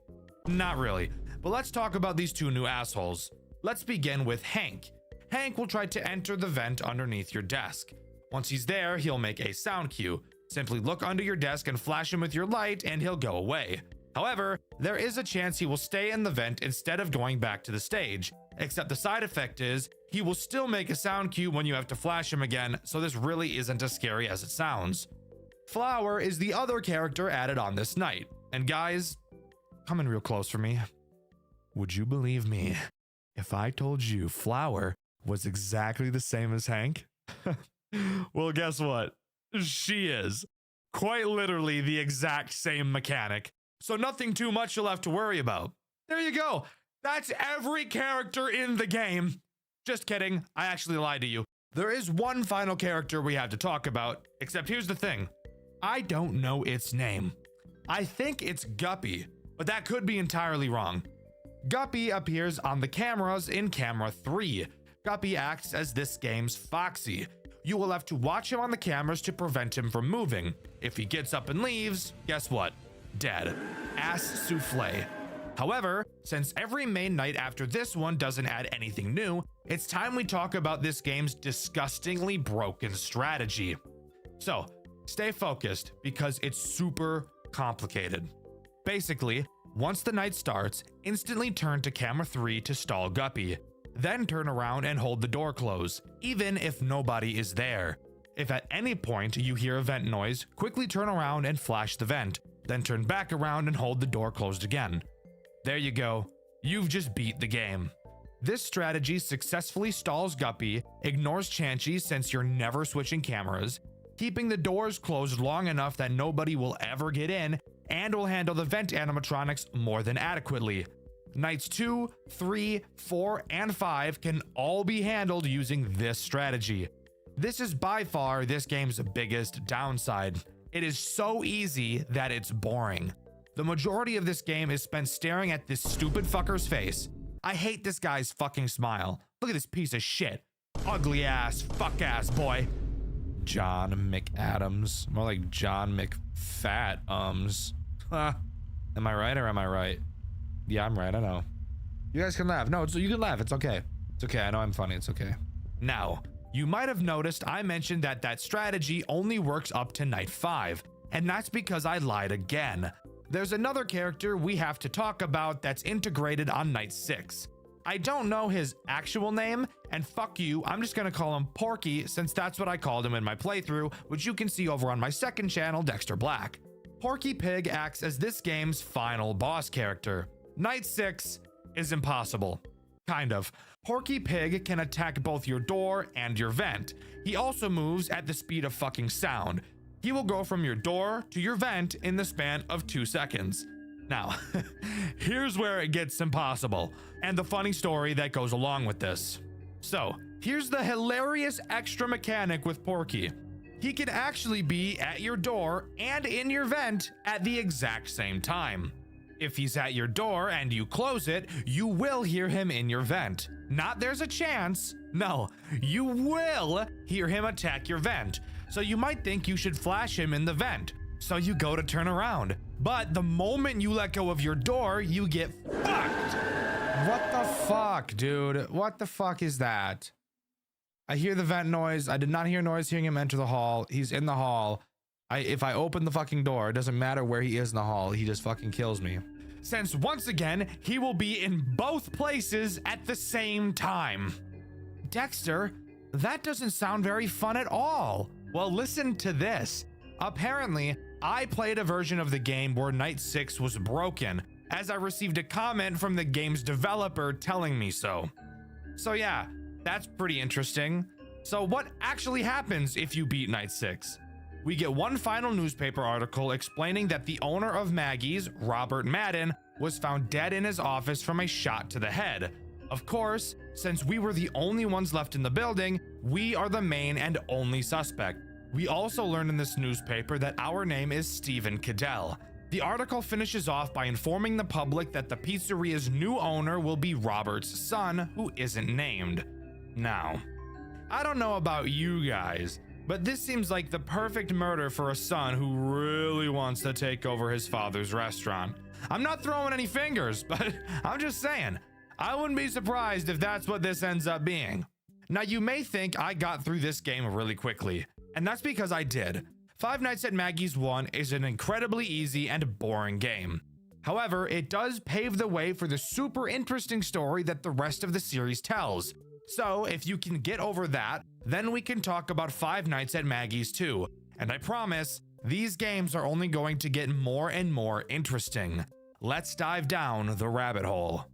Not really, but let's talk about these 2 new assholes. Let's begin with Hank. Hank will try to enter the vent underneath your desk. Once he's there, he'll make a sound cue. Simply look under your desk and flash him with your light and he'll go away. However, there is a chance he will stay in the vent instead of going back to the stage, except the side effect is he will still make a sound cue when you have to flash him again, so this really isn't as scary as it sounds. Flower is the other character added on this night, and guys, come in real close for me. Would you believe me if I told you Flower was exactly the same as Hank? Well, guess what? She is. Quite literally the exact same mechanic. So nothing too much you'll have to worry about. There you go. That's every character in the game. Just kidding. I actually lied to you. There is one final character we have to talk about, except here's the thing. I don't know its name. I think it's Guppy, but that could be entirely wrong. Guppy appears on the cameras in camera 3. Guppy acts as this game's Foxy. You will have to watch him on the cameras to prevent him from moving. If he gets up and leaves, guess what? Dead. Ass souffle. However, since every main night after this one doesn't add anything new, it's time we talk about this game's disgustingly broken strategy. So, stay focused because it's super complicated. Basically, once the night starts, instantly turn to camera 3 to stall Guppy. Then turn around and hold the door closed, even if nobody is there. If at any point you hear a vent noise, quickly turn around and flash the vent. Then turn back around and hold the door closed again. There you go. You've just beat the game. This strategy successfully stalls Guppy, ignores Chanchy since you're never switching cameras, keeping the doors closed long enough that nobody will ever get in, and will handle the vent animatronics more than adequately. Nights 2, 3, 4, and 5 can all be handled using this strategy. This is by far this game's biggest downside. It is so easy that it's boring. The majority of this game is spent staring at this stupid fucker's face. I hate this guy's fucking smile. Look at this piece of shit. Ugly ass, fuck ass boy. John McAdams. More like John McFat-ums. Am I right or am I right? Yeah, I'm right, I know. You guys can laugh. No, you can laugh, it's okay. It's okay, I know I'm funny, it's okay. Now, you might have noticed I mentioned that strategy only works up to night 5, and that's because I lied again. There's another character we have to talk about that's integrated on night 6. I don't know his actual name, and fuck you, I'm just gonna call him Porky since that's what I called him in my playthrough, which you can see over on my second channel, Dxtr Black. Porky Pig acts as this game's final boss character. Night 6 is impossible. Kind of. Porky Pig can attack both your door and your vent. He also moves at the speed of fucking sound. He will go from your door to your vent in the span of 2 seconds. Now, here's where it gets impossible, and the funny story that goes along with this. So, Here's the hilarious extra mechanic with Porky. He can actually be at your door and in your vent at the exact same time. If he's at your door and you close it, you will hear him in your vent. Not there's a chance. No, you will hear him attack your vent. So you might think you should flash him in the vent. So you go to turn around. But the moment you let go of your door, you get fucked. What the fuck, dude? What the fuck is that? I hear the vent noise. I did not hear noise hearing him enter the hall. He's in the hall. If I open the fucking door, it doesn't matter where he is in the hall. He just fucking kills me. Since once again, he will be in both places at the same time. Dexter, that doesn't sound very fun at all. Well, listen to this. Apparently, I played a version of the game where Night 6 was broken, as I received a comment from the game's developer telling me so. So yeah, that's pretty interesting. So what actually happens if you beat Night 6? We get one final newspaper article explaining that the owner of Maggie's, Robert Madden, was found dead in his office from a shot to the head. Of course, since we were the only ones left in the building, we are the main and only suspect. We also learned in this newspaper that our name is Stephen Cadell. The article finishes off by informing the public that the pizzeria's new owner will be Robert's son, who isn't named. Now, I don't know about you guys, but this seems like the perfect murder for a son who really wants to take over his father's restaurant. I'm not throwing any fingers, but I'm just saying, I wouldn't be surprised if that's what this ends up being. Now, you may think I got through this game really quickly, and that's because I did. Five Nights at Maggie's 1 is an incredibly easy and boring game. However, it does pave the way for the super interesting story that the rest of the series tells. So if you can get over that, then we can talk about Five Nights at Maggie's 2. And I promise, these games are only going to get more and more interesting. Let's dive down the rabbit hole.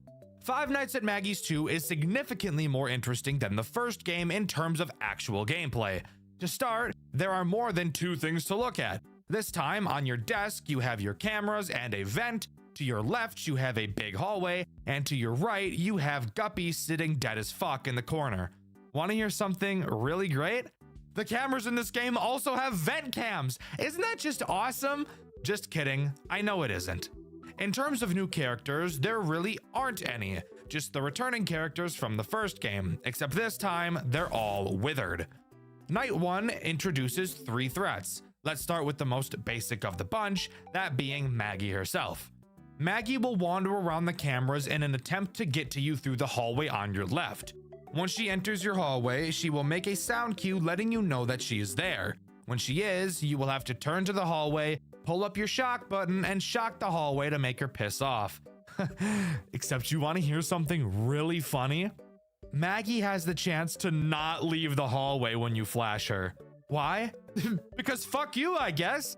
Five Nights at Maggie's 2 is significantly more interesting than the first game in terms of actual gameplay. To start, there are more than two things to look at. This time, on your desk, you have your cameras and a vent. To your left, you have a big hallway, and to your right, you have Guppy sitting dead as fuck in the corner. Want to hear something really great? The cameras in this game also have vent cams. Isn't that just awesome? Just kidding, I know it isn't. In terms of new characters, there really aren't any, just the returning characters from the first game, except this time, they're all withered. Night 1 introduces 3 threats. Let's start with the most basic of the bunch, that being Maggie herself. Maggie will wander around the cameras in an attempt to get to you through the hallway on your left. Once she enters your hallway, she will make a sound cue letting you know that she is there. When she is, you will have to turn to the hallway, pull up your shock button, and shock the hallway to make her piss off. Except you want to hear something really funny? Maggie has the chance to not leave the hallway when you flash her. Why? Because fuck you, I guess.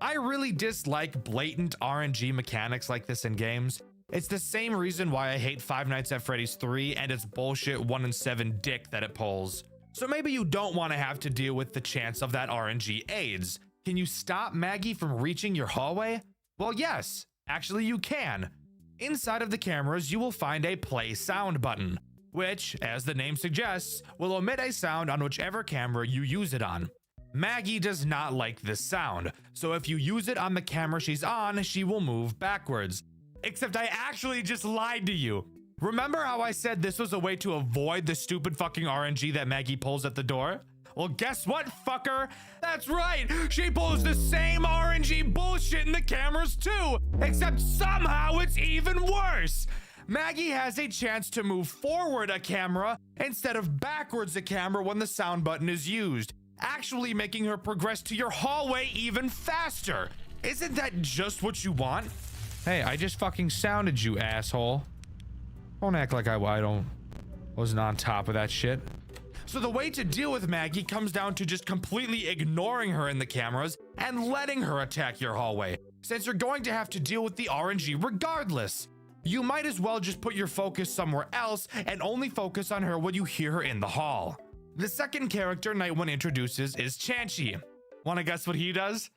I really dislike blatant RNG mechanics like this in games. It's the same reason why I hate Five Nights at Freddy's 3 and its bullshit 1 in 7 dick that it pulls. So maybe you don't want to have to deal with the chance of that RNG AIDS. Can you stop Maggie from reaching your hallway? Well, yes, actually you can. Inside of the cameras, you will find a play sound button, which, as the name suggests, will emit a sound on whichever camera you use it on. Maggie does not like this sound, so if you use it on the camera she's on, she will move backwards. Except I actually just lied to you. Remember how I said this was a way to avoid the stupid fucking RNG that Maggie pulls at the door? Well, guess what, fucker? That's right, she pulls the same RNG bullshit in the cameras too, except somehow it's even worse. Maggie has a chance to move forward a camera instead of backwards a camera when the sound button is used, actually making her progress to your hallway even faster. Isn't that just what you want? Hey, I just fucking sounded you, asshole. Don't act like I wasn't on top of that shit. So the way to deal with Maggie comes down to just completely ignoring her in the cameras and letting her attack your hallway, since you're going to have to deal with the RNG regardless. You might as well just put your focus somewhere else and only focus on her when you hear her in the hall. The second character Night 1 introduces is Chanchy. Wanna guess what he does?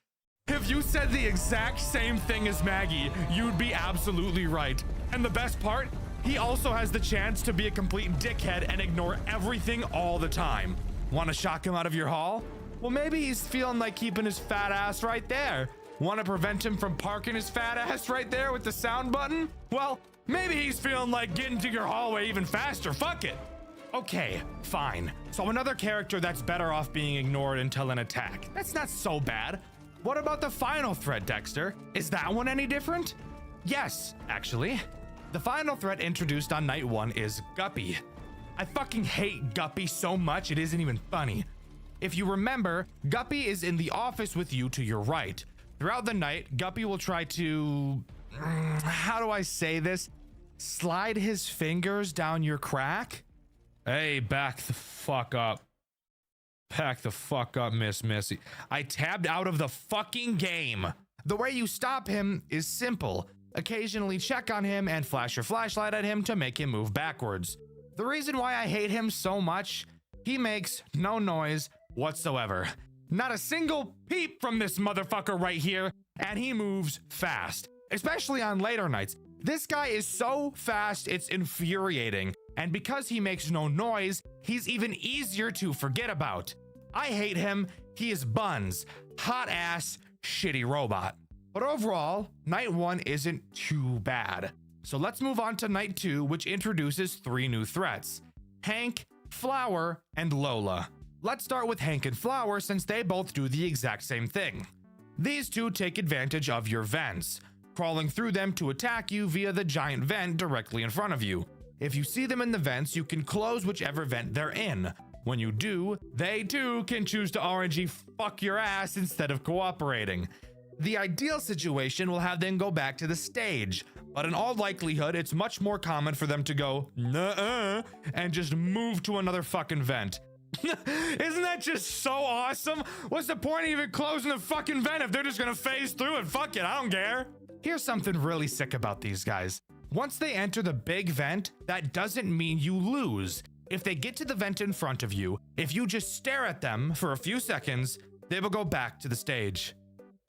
If you said the exact same thing as Maggie, you'd be absolutely right. And the best part, he also has the chance to be a complete dickhead and ignore everything all the time. Want to shock him out of your hall? Well, maybe he's feeling like keeping his fat ass right there. Want to prevent him from parking his fat ass right there with the sound button? Well, maybe he's feeling like getting to your hallway even faster. Fuck it. Okay, fine. So another character that's better off being ignored until an attack. That's not so bad. What about the final threat, Dexter? Is that one any different? Yes, actually. The final threat introduced on night 1 is Guppy. I fucking hate Guppy so much it isn't even funny. If you remember, Guppy is in the office with you to your right. Throughout the night, Guppy will try to... how do I say this? Slide his fingers down your crack? Hey, back the fuck up. Back the fuck up, Miss Missy. I tabbed out of the fucking game. The way you stop him is simple. Occasionally check on him and flash your flashlight at him to make him move backwards. The reason why I hate him so much, he makes no noise whatsoever. Not a single peep from this motherfucker right here, and he moves fast, especially on later nights. This guy is so fast, it's infuriating. And because he makes no noise, he's even easier to forget about. I hate him. He is buns. Hot ass, shitty robot. But overall, night 1 isn't too bad. So let's move on to night 2, which introduces 3 new threats: Hank, Flower, and Lola. Let's start with Hank and Flower since they both do the exact same thing. These two take advantage of your vents, crawling through them to attack you via the giant vent directly in front of you. If you see them in the vents, you can close whichever vent they're in. When you do, they too can choose to RNG fuck your ass instead of cooperating. The ideal situation will have them go back to the stage, but in all likelihood, it's much more common for them to go nuh-uh and just move to another fucking vent. Isn't that just so awesome? What's the point of even closing the fucking vent if they're just gonna phase through it? Fuck it, I don't care. Here's something really sick about these guys. Once they enter the big vent, that doesn't mean you lose. If they get to the vent in front of you, if you just stare at them for a few seconds, they will go back to the stage.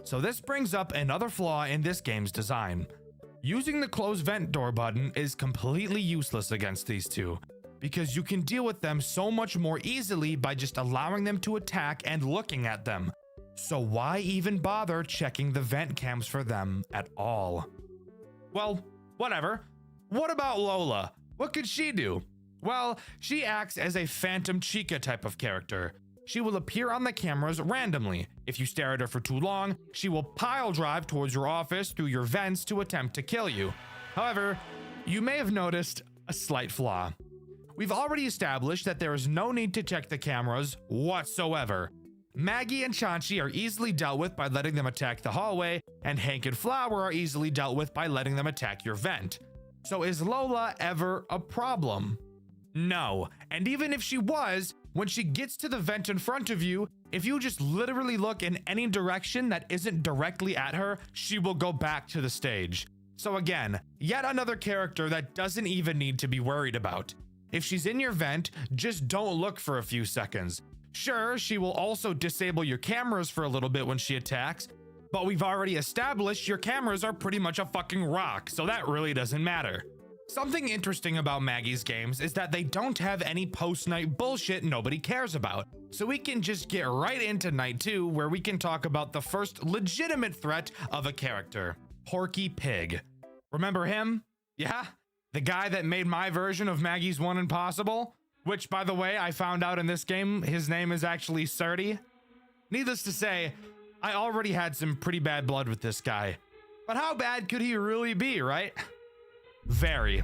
So this brings up another flaw in this game's design. Using the close vent door button is completely useless against these two, because you can deal with them so much more easily by just allowing them to attack and looking at them. So why even bother checking the vent cams for them at all? Well, whatever. What about Lola? What could she do? Well, she acts as a Phantom Chica type of character. She will appear on the cameras randomly. If you stare at her for too long, she will pile drive towards your office through your vents to attempt to kill you. However, you may have noticed a slight flaw. We've already established that there is no need to check the cameras whatsoever. Maggie and Chansey are easily dealt with by letting them attack the hallway, and Hank and Flower are easily dealt with by letting them attack your vent. So is Lola ever a problem? No, and even if she was, when she gets to the vent in front of you, if you just literally look in any direction that isn't directly at her, she will go back to the stage. So again, yet another character that doesn't even need to be worried about. If she's in your vent, just don't look for a few seconds. Sure, she will also disable your cameras for a little bit when she attacks, but we've already established your cameras are pretty much a fucking rock, so that really doesn't matter. Something interesting about Maggie's games is that they don't have any post-night bullshit nobody cares about. So we can just get right into night 2, where we can talk about the first legitimate threat of a character, Porky Pig. Remember him? Yeah? The guy that made my version of Maggie's One Impossible? Which, by the way, I found out in this game, his name is actually Surdy. Needless to say, I already had some pretty bad blood with this guy. But how bad could he really be, right? Very.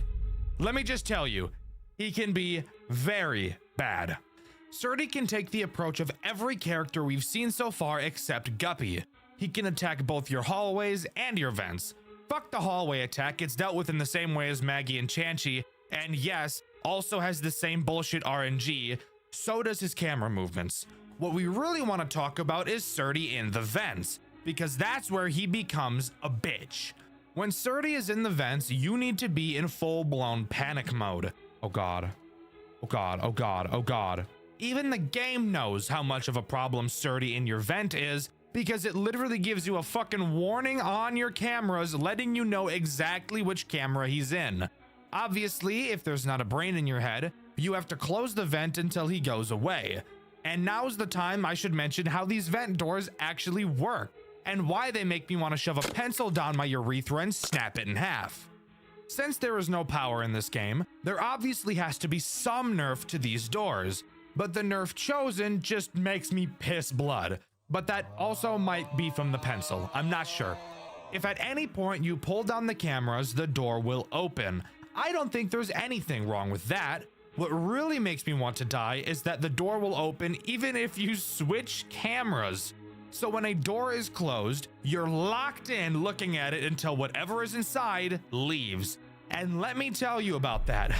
Let me just tell you, he can be very bad. Surdy can take the approach of every character we've seen so far except Guppy. He can attack both your hallways and your vents. Fuck the hallway attack, it's dealt with in the same way as Maggie and Chansey, and yes, also has the same bullshit RNG, so does his camera movements. What we really want to talk about is Surdy in the vents, because that's where he becomes a bitch. When Surdy is in the vents, you need to be in full-blown panic mode. Oh god. Oh god, oh god, oh god. Even the game knows how much of a problem Surdy in your vent is, because it literally gives you a fucking warning on your cameras letting you know exactly which camera he's in. Obviously, if there's not a brain in your head, you have to close the vent until he goes away. And now's the time I should mention how these vent doors actually work, and why they make me want to shove a pencil down my urethra and snap it in half. Since there is no power in this game, there obviously has to be some nerf to these doors, but the nerf chosen just makes me piss blood. But that also might be from the pencil, I'm not sure. If at any point you pull down the cameras, the door will open. I don't think there's anything wrong with that. What really makes me want to die is that the door will open even if you switch cameras. So when a door is closed, you're locked in looking at it until whatever is inside leaves. And let me tell you about that.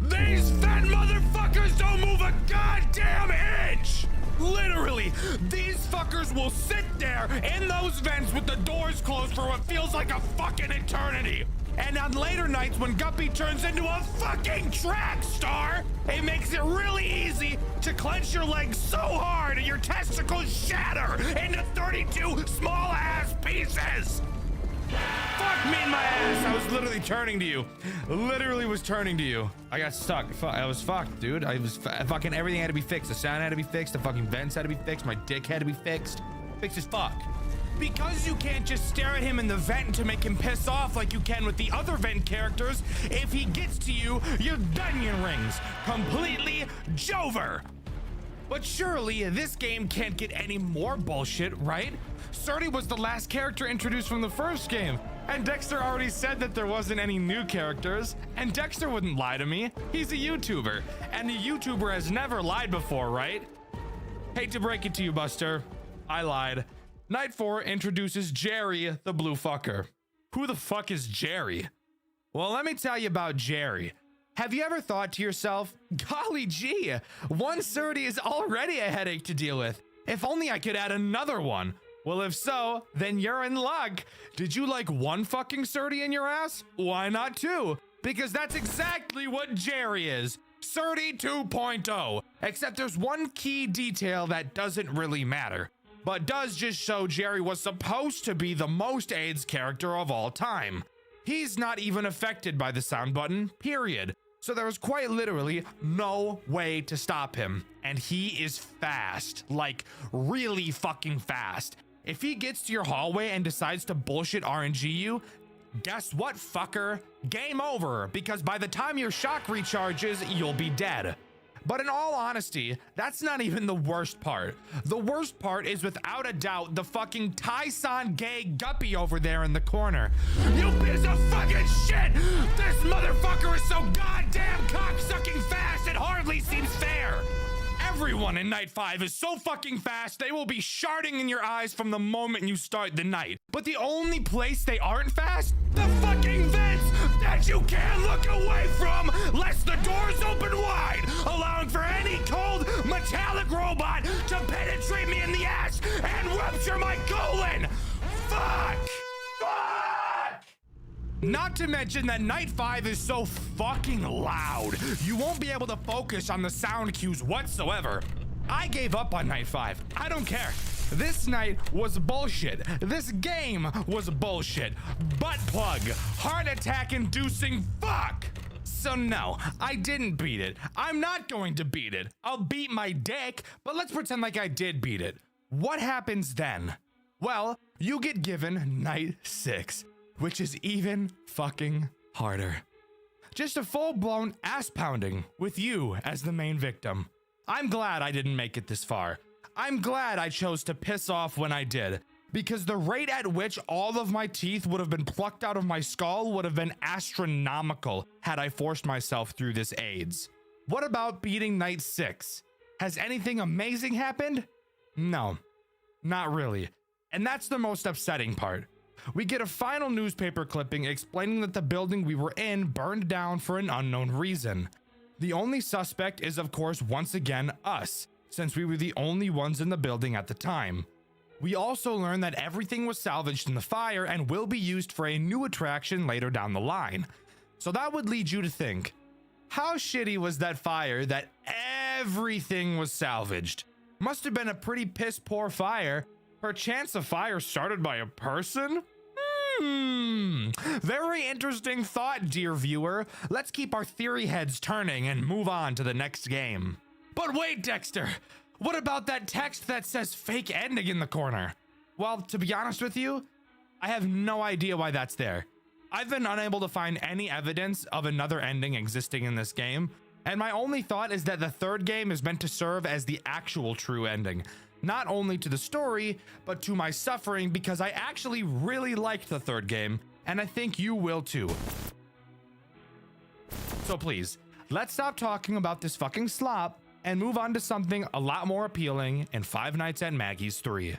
These fat motherfuckers don't move a goddamn inch! Literally, these fuckers will sit there in those vents with the doors closed for what feels like a fucking eternity. And on later nights when Guppy turns into a fucking track star, it makes it really easy to clench your legs so hard your testicles shatter into 32 small ass pieces. Fuck me in my ass. I was literally turning to you. Literally was turning to you. I got stuck. I was fucked, dude. I was fucking everything had to be fixed. The sound had to be fixed. The fucking vents had to be fixed. My dick had to be fixed. Fixed as fuck. Because you can't just stare at him in the vent to make him piss off like you can with the other vent characters, if he gets to you, your onion rings. Completely Jover. But surely this game can't get any more bullshit, right? Surdy was the last character introduced from the first game, and Dxtr already said that there wasn't any new characters, and Dxtr wouldn't lie to me. He's a YouTuber, and a YouTuber has never lied before, right? Hate to break it to you, Buster. I lied. Night 4 introduces Jerry, the blue fucker. Who the fuck is Jerry? Well, let me tell you about Jerry. Have you ever thought to yourself, golly gee, one Surdy is already a headache to deal with. If only I could add another one. Well, if so, then you're in luck. Did you like one fucking Surdy in your ass? Why not two? Because that's exactly what Jerry is. Surdy 2.0. Except there's one key detail that doesn't really matter, but does just show Jerry was supposed to be the most AIDS character of all time. He's not even affected by the sound button, period. So there was quite literally no way to stop him. And he is fast, like really fucking fast. If he gets to your hallway and decides to bullshit RNG you, guess what, fucker? Game over, because by the time your shock recharges, you'll be dead. But in all honesty, that's not even the worst part. The worst part is without a doubt the fucking Tyson gay guppy over there in the corner. You piece of fucking shit! This motherfucker is so goddamn cocksucking fast it hardly seems fair. Everyone in Night 5 is so fucking fast they will be sharding in your eyes from the moment you start the night. But the only place they aren't fast? The fucking vents that you can't look away from lest the doors open wide, allowing for any cold metallic robot to penetrate me in the ass and rupture my colon. Fuck! Fuck! Not to mention that Night 5 is so fucking loud, you won't be able to focus on the sound cues whatsoever. I gave up on Night 5. I don't care. This night was bullshit. This game was bullshit. Butt plug. Heart attack inducing fuck. So no, I didn't beat it. I'm not going to beat it. I'll beat my dick, but let's pretend like I did beat it. What happens then? Well, you get given Night 6, which is even fucking harder. Just a full-blown ass pounding with you as the main victim. I'm glad I didn't make it this far. I'm glad I chose to piss off when I did, because the rate at which all of my teeth would have been plucked out of my skull would have been astronomical had I forced myself through this AIDS. What about beating Night 6? Has anything amazing happened? No, not really. And that's the most upsetting part. We get a final newspaper clipping explaining that the building we were in burned down for an unknown reason. The only suspect is, of course, once again us, since we were the only ones in the building at the time. We also learn that everything was salvaged in the fire and will be used for a new attraction later down the line. So that would lead you to think, how shitty was that fire that everything was salvaged? Must have been a pretty piss poor fire. Perchance the fire started by a person? Very interesting thought, dear viewer. Let's keep our theory heads turning and move on to the next game. But wait, Dexter, what about that text that says fake ending in the corner? Well, to be honest with you, I have no idea why that's there. I've been unable to find any evidence of another ending existing in this game, and my only thought is that the third game is meant to serve as the actual true ending, not only to the story, but to my suffering, because I actually really liked the third game, and I think you will too. So please, let's stop talking about this fucking slop and move on to something a lot more appealing in Five Nights at Maggie's 3.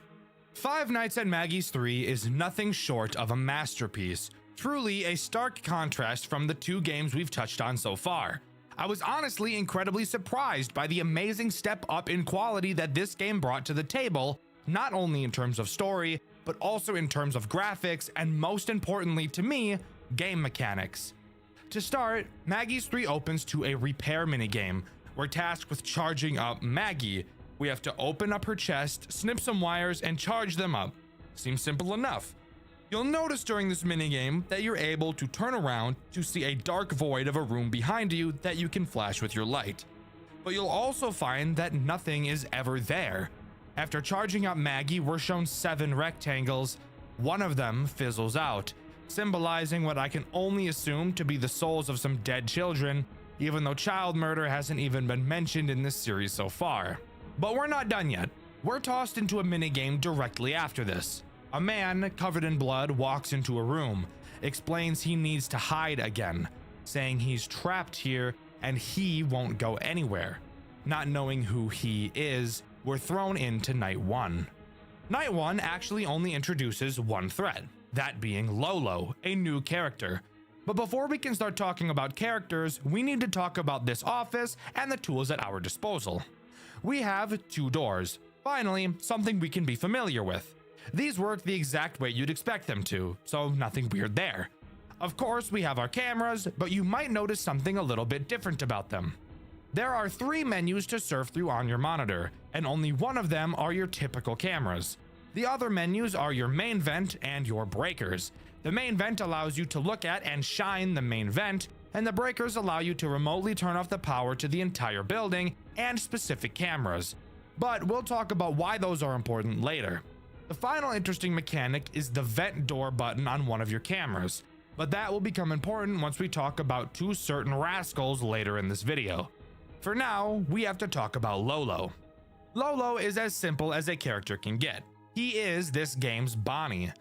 Five Nights at Maggie's 3 is nothing short of a masterpiece, truly a stark contrast from the two games we've touched on so far. I was honestly incredibly surprised by the amazing step up in quality that this game brought to the table, not only in terms of story, but also in terms of graphics, and most importantly to me, game mechanics. To start, Maggie's 3 opens to a repair minigame. We're tasked with charging up Maggie. We have to open up her chest, snip some wires, and charge them up. Seems simple enough. You'll notice during this minigame that you're able to turn around to see a dark void of a room behind you that you can flash with your light. But you'll also find that nothing is ever there. After charging up Maggie, we're shown 7 rectangles. One of them fizzles out, symbolizing what I can only assume to be the souls of some dead children, even though child murder hasn't even been mentioned in this series so far. But we're not done yet. We're tossed into a minigame directly after this. A man covered in blood walks into a room, explains he needs to hide again, saying he's trapped here and he won't go anywhere. Not knowing who he is, we're thrown into Night 1. Night 1 actually only introduces one threat, that being Lolo, a new character. But before we can start talking about characters, we need to talk about this office and the tools at our disposal. We have 2 doors. Finally, something we can be familiar with. These work the exact way you'd expect them to, so nothing weird there. Of course, we have our cameras, but you might notice something a little bit different about them. There are 3 menus to surf through on your monitor, and only one of them are your typical cameras. The other menus are your main vent and your breakers. The main vent allows you to look at and shine the main vent, and the breakers allow you to remotely turn off the power to the entire building and specific cameras. But we'll talk about why those are important later. The final interesting mechanic is the vent door button on one of your cameras, but that will become important once we talk about 2 certain rascals later in this video. For now, we have to talk about Lolo. Lolo is as simple as a character can get. He is this game's Bonnie.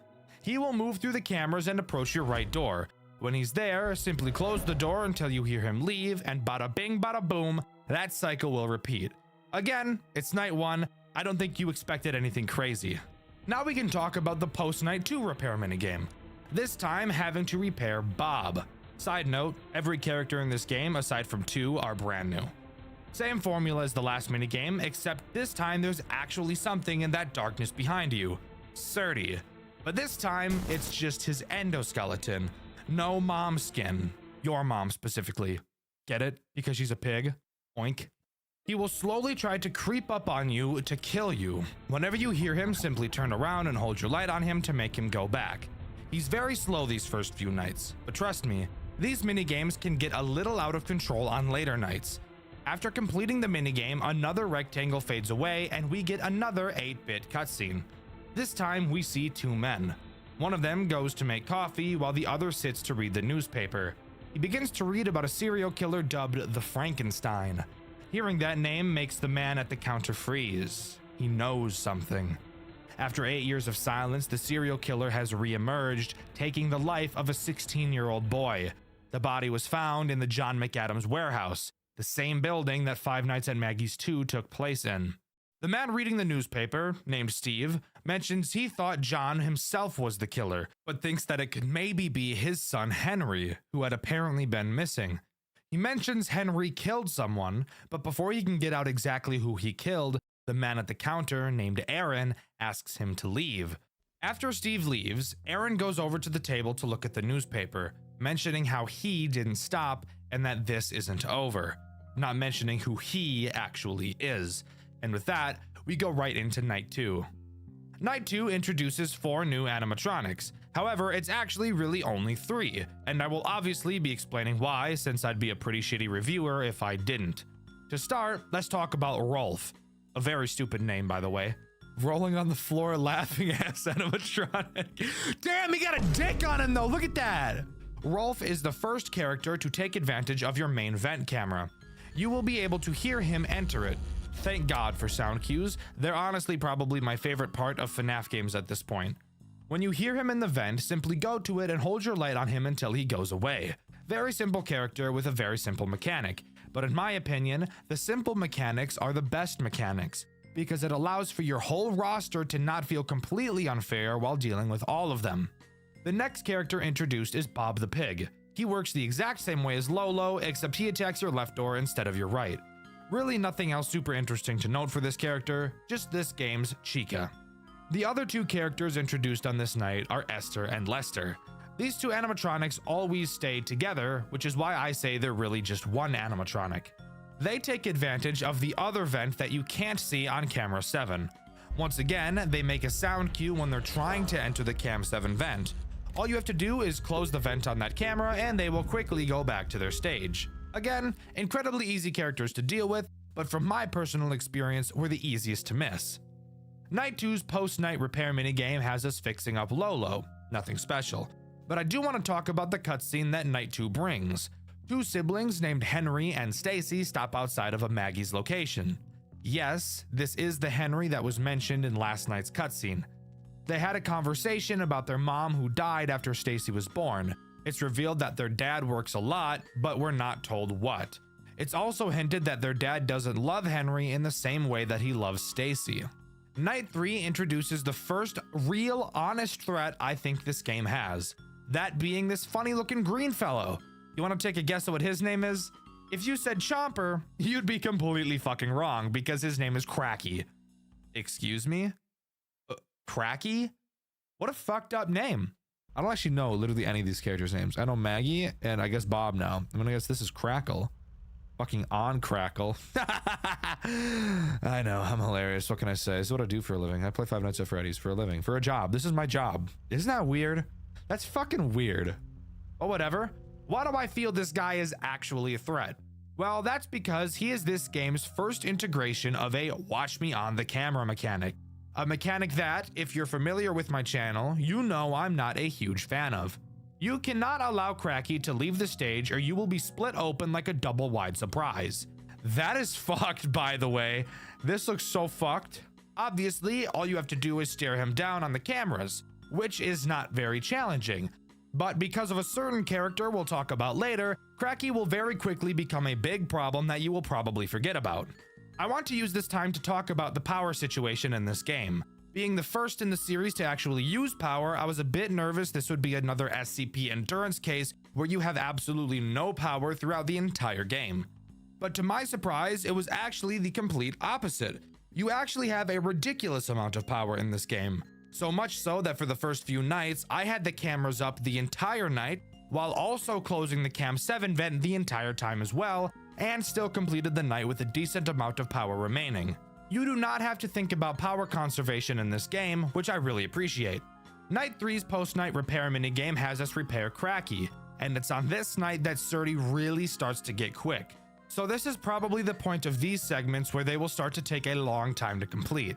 He will move through the cameras and approach your right door. When he's there, simply close the door until you hear him leave, and bada bing bada boom, that cycle will repeat. Again, it's Night 1. I don't think you expected anything crazy. Now we can talk about the post-Night 2 repair minigame, this time having to repair Bob. Side note, every character in this game aside from 2 are brand new. Same formula as the last minigame, except this time there's actually something in that darkness behind you, Surdy. But this time, it's just his endoskeleton. No mom skin. Your mom specifically. Get it? Because she's a pig? Oink. He will slowly try to creep up on you to kill you. Whenever you hear him, simply turn around and hold your light on him to make him go back. He's very slow these first few nights, but trust me, these minigames can get a little out of control on later nights. After completing the minigame, another rectangle fades away and we get another 8-bit cutscene. This time we see 2 men. One of them goes to make coffee while the other sits to read the newspaper. He begins to read about a serial killer dubbed the Frankenstein. Hearing that name makes the man at the counter freeze. He knows something. After 8 years of silence, the serial killer has re-emerged, taking the life of a 16-year-old boy. The body was found in the John McAdams warehouse, the same building that Five Nights at Maggie's 2 took place in. The man reading the newspaper, named Steve, mentions he thought John himself was the killer, but thinks that it could maybe be his son Henry, who had apparently been missing. He mentions Henry killed someone, but before he can get out exactly who he killed, the man at the counter, named Aaron, asks him to leave. After Steve leaves, Aaron goes over to the table to look at the newspaper, mentioning how he didn't stop and that this isn't over, not mentioning who he actually is. And with that, we go right into Night 2. Night 2 introduces 4 new animatronics, However, it's actually really only 3, and I will obviously be explaining why, since I'd be a pretty shitty reviewer if I didn't. To start, let's talk about Rolf. A very stupid name, by the way. Rolling on the floor, laughing ass animatronic. Damn, he got a dick on him though, look at that! Rolf is the first character to take advantage of your main vent camera. You will be able to hear him enter it. Thank God for sound cues. They're honestly probably my favorite part of FNAF games at this point. When you hear him in the vent, simply go to it and hold your light on him until he goes away. Very simple character with a very simple mechanic. But in my opinion, the simple mechanics are the best mechanics, because it allows for your whole roster to not feel completely unfair while dealing with all of them. The next character introduced is Bob the Pig. He works the exact same way as Lolo, except he attacks your left door instead of your right. Really nothing else super interesting to note for this character, just this game's Chica. The other 2 characters introduced on this night are Esther and Lester. These 2 animatronics always stay together, which is why I say they're really just one animatronic. They take advantage of the other vent that you can't see on camera 7. Once again, they make a sound cue when they're trying to enter the cam 7 vent. All you have to do is close the vent on that camera and they will quickly go back to their stage. Again, incredibly easy characters to deal with, but from my personal experience, were the easiest to miss. Night 2's post-night repair minigame has us fixing up Lolo. Nothing special. But I do want to talk about the cutscene that Night 2 brings. 2 siblings named Henry and Stacy stop outside of a Maggie's location. Yes, this is the Henry that was mentioned in last night's cutscene. They had a conversation about their mom who died after Stacy was born. It's revealed that their dad works a lot, but we're not told what. It's also hinted that their dad doesn't love Henry in the same way that he loves Stacy. Night 3 introduces the first real, honest threat I think this game has. That being this funny looking green fellow. You want to take a guess at what his name is? If you said Chomper, you'd be completely fucking wrong because his name is Cracky. Excuse me? Cracky? What a fucked up name. I don't actually know literally any of these characters' names. I know Maggie and I guess Bob now. I'm gonna guess this is Crackle. Fucking on Crackle. I know, I'm hilarious. What can I say? This is what I do for a living. I play Five Nights at Freddy's for a living. For a job. This is my job. Isn't that weird? That's fucking weird. But whatever. Why do I feel this guy is actually a threat? Well, that's because he is this game's first integration of a watch me on the camera mechanic. A mechanic that, if you're familiar with my channel, you know I'm not a huge fan of. You cannot allow Cracky to leave the stage or you will be split open like a double wide surprise. That is fucked, by the way. This looks so fucked. Obviously, all you have to do is stare him down on the cameras, which is not very challenging. But because of a certain character we'll talk about later, Cracky will very quickly become a big problem that you will probably forget about. I want to use this time to talk about the power situation in this game. Being the first in the series to actually use power, I was a bit nervous this would be another SCP endurance case where you have absolutely no power throughout the entire game. But to my surprise, it was actually the complete opposite. You actually have a ridiculous amount of power in this game. So much so that for the first few nights, I had the cameras up the entire night, while also closing the Cam 7 vent the entire time as well, and still completed the night with a decent amount of power remaining. You do not have to think about power conservation in this game, which I really appreciate. Night 3's post-night repair minigame has us repair Cracky, and it's on this night that Surdy really starts to get quick. So this is probably the point of these segments where they will start to take a long time to complete.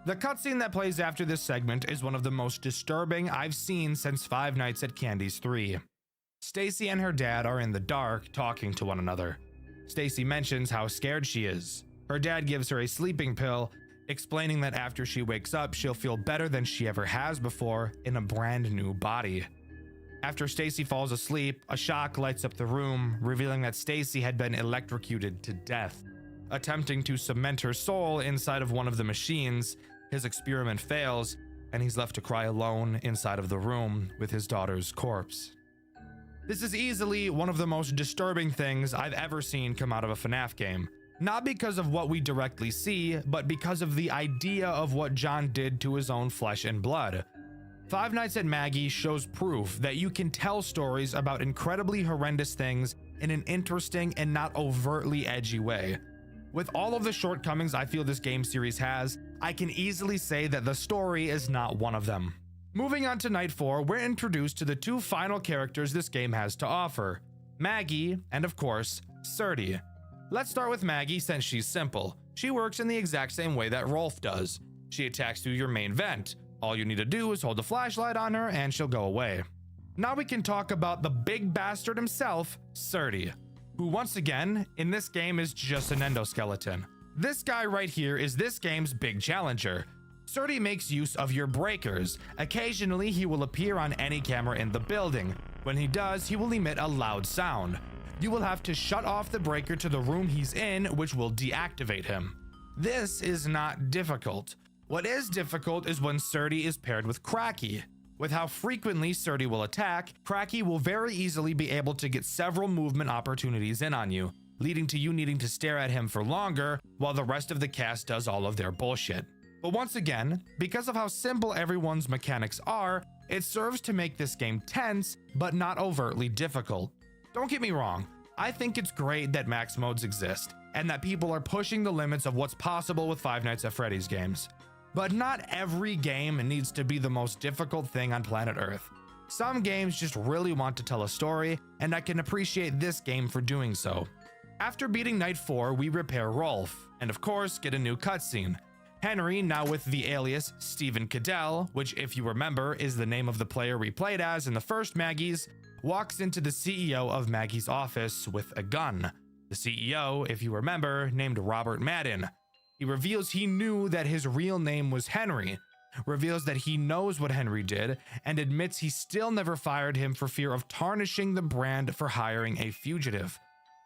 The cutscene that plays after this segment is one of the most disturbing I've seen since Five Nights at Candy's 3. Stacy and her dad are in the dark talking to one another. Stacy mentions how scared she is. Her dad gives her a sleeping pill, explaining that after she wakes up, she'll feel better than she ever has before in a brand new body. After Stacy falls asleep, a shock lights up the room, revealing that Stacy had been electrocuted to death. Attempting to cement her soul inside of one of the machines, his experiment fails, and he's left to cry alone inside of the room with his daughter's corpse. This is easily one of the most disturbing things I've ever seen come out of a FNAF game. Not because of what we directly see, but because of the idea of what John did to his own flesh and blood. Five Nights at Maggie shows proof that you can tell stories about incredibly horrendous things in an interesting and not overtly edgy way. With all of the shortcomings I feel this game series has, I can easily say that the story is not one of them. Moving on to night 4, we're introduced to the two final characters this game has to offer, Maggie and of course, Surdy. Let's start with Maggie since she's simple. She works in the exact same way that Rolf does. She attacks through your main vent. All you need to do is hold a flashlight on her and she'll go away. Now we can talk about the big bastard himself, Surdy, who once again, in this game is just an endoskeleton. This guy right here is this game's big challenger. Surdy makes use of your breakers. Occasionally, he will appear on any camera in the building. When he does, he will emit a loud sound. You will have to shut off the breaker to the room he's in, which will deactivate him. This is not difficult. What is difficult is when Surdy is paired with Cracky. With how frequently Surdy will attack, Cracky will very easily be able to get several movement opportunities in on you, leading to you needing to stare at him for longer while the rest of the cast does all of their bullshit. But once again, because of how simple everyone's mechanics are, it serves to make this game tense, but not overtly difficult. Don't get me wrong, I think it's great that max modes exist, and that people are pushing the limits of what's possible with Five Nights at Freddy's games. But not every game needs to be the most difficult thing on planet Earth. Some games just really want to tell a story, and I can appreciate this game for doing so. After beating Night 4, we repair Rolf, and of course get a new cutscene. Henry, now with the alias Stephen Cadell, which if you remember is the name of the player we played as in the first Maggie's, walks into the CEO of Maggie's office with a gun. The CEO, if you remember, named Robert Madden. He reveals he knew that his real name was Henry, reveals that he knows what Henry did, and admits he still never fired him for fear of tarnishing the brand for hiring a fugitive.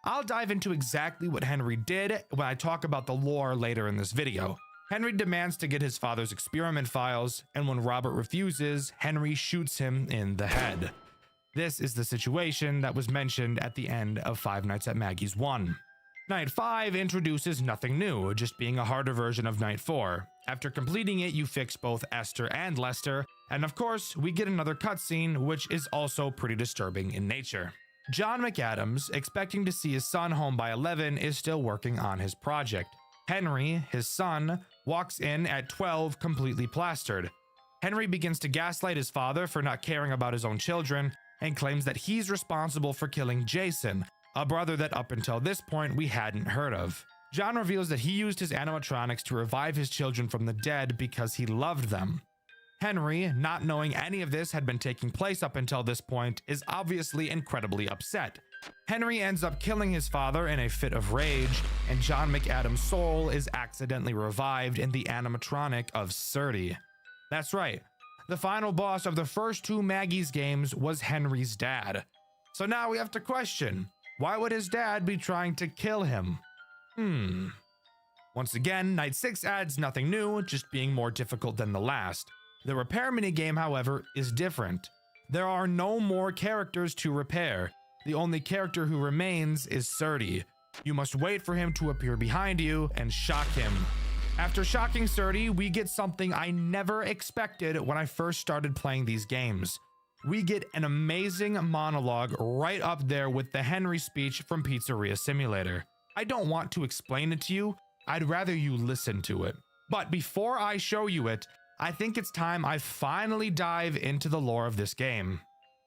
I'll dive into exactly what Henry did when I talk about the lore later in this video. Henry demands to get his father's experiment files, and when Robert refuses, Henry shoots him in the head. This is the situation that was mentioned at the end of Five Nights at Maggie's 1. Night 5 introduces nothing new, just being a harder version of Night 4. After completing it, you fix both Esther and Lester, and of course, we get another cutscene, which is also pretty disturbing in nature. John McAdams, expecting to see his son home by 11, is still working on his project. Henry, his son, walks in at 12 completely plastered. Henry begins to gaslight his father for not caring about his own children and claims that he's responsible for killing Jason, a brother that up until this point we hadn't heard of. John reveals that he used his animatronics to revive his children from the dead because he loved them. Henry, not knowing any of this had been taking place up until this point, is obviously incredibly upset. Henry ends up killing his father in a fit of rage, and John McAdams' soul is accidentally revived in the animatronic of Surdy. That's right, the final boss of the first two Maggie's games was Henry's dad. So now we have to question, why would his dad be trying to kill him? Once again, Night 6 adds nothing new, just being more difficult than the last. The repair minigame, however, is different. There are no more characters to repair. The only character who remains is Surdy. You must wait for him to appear behind you and shock him. After shocking Surdy, we get something I never expected when I first started playing these games. We get an amazing monologue right up there with the Henry speech from Pizzeria Simulator. I don't want to explain it to you, I'd rather you listen to it. But before I show you it, I think it's time I finally dive into the lore of this game.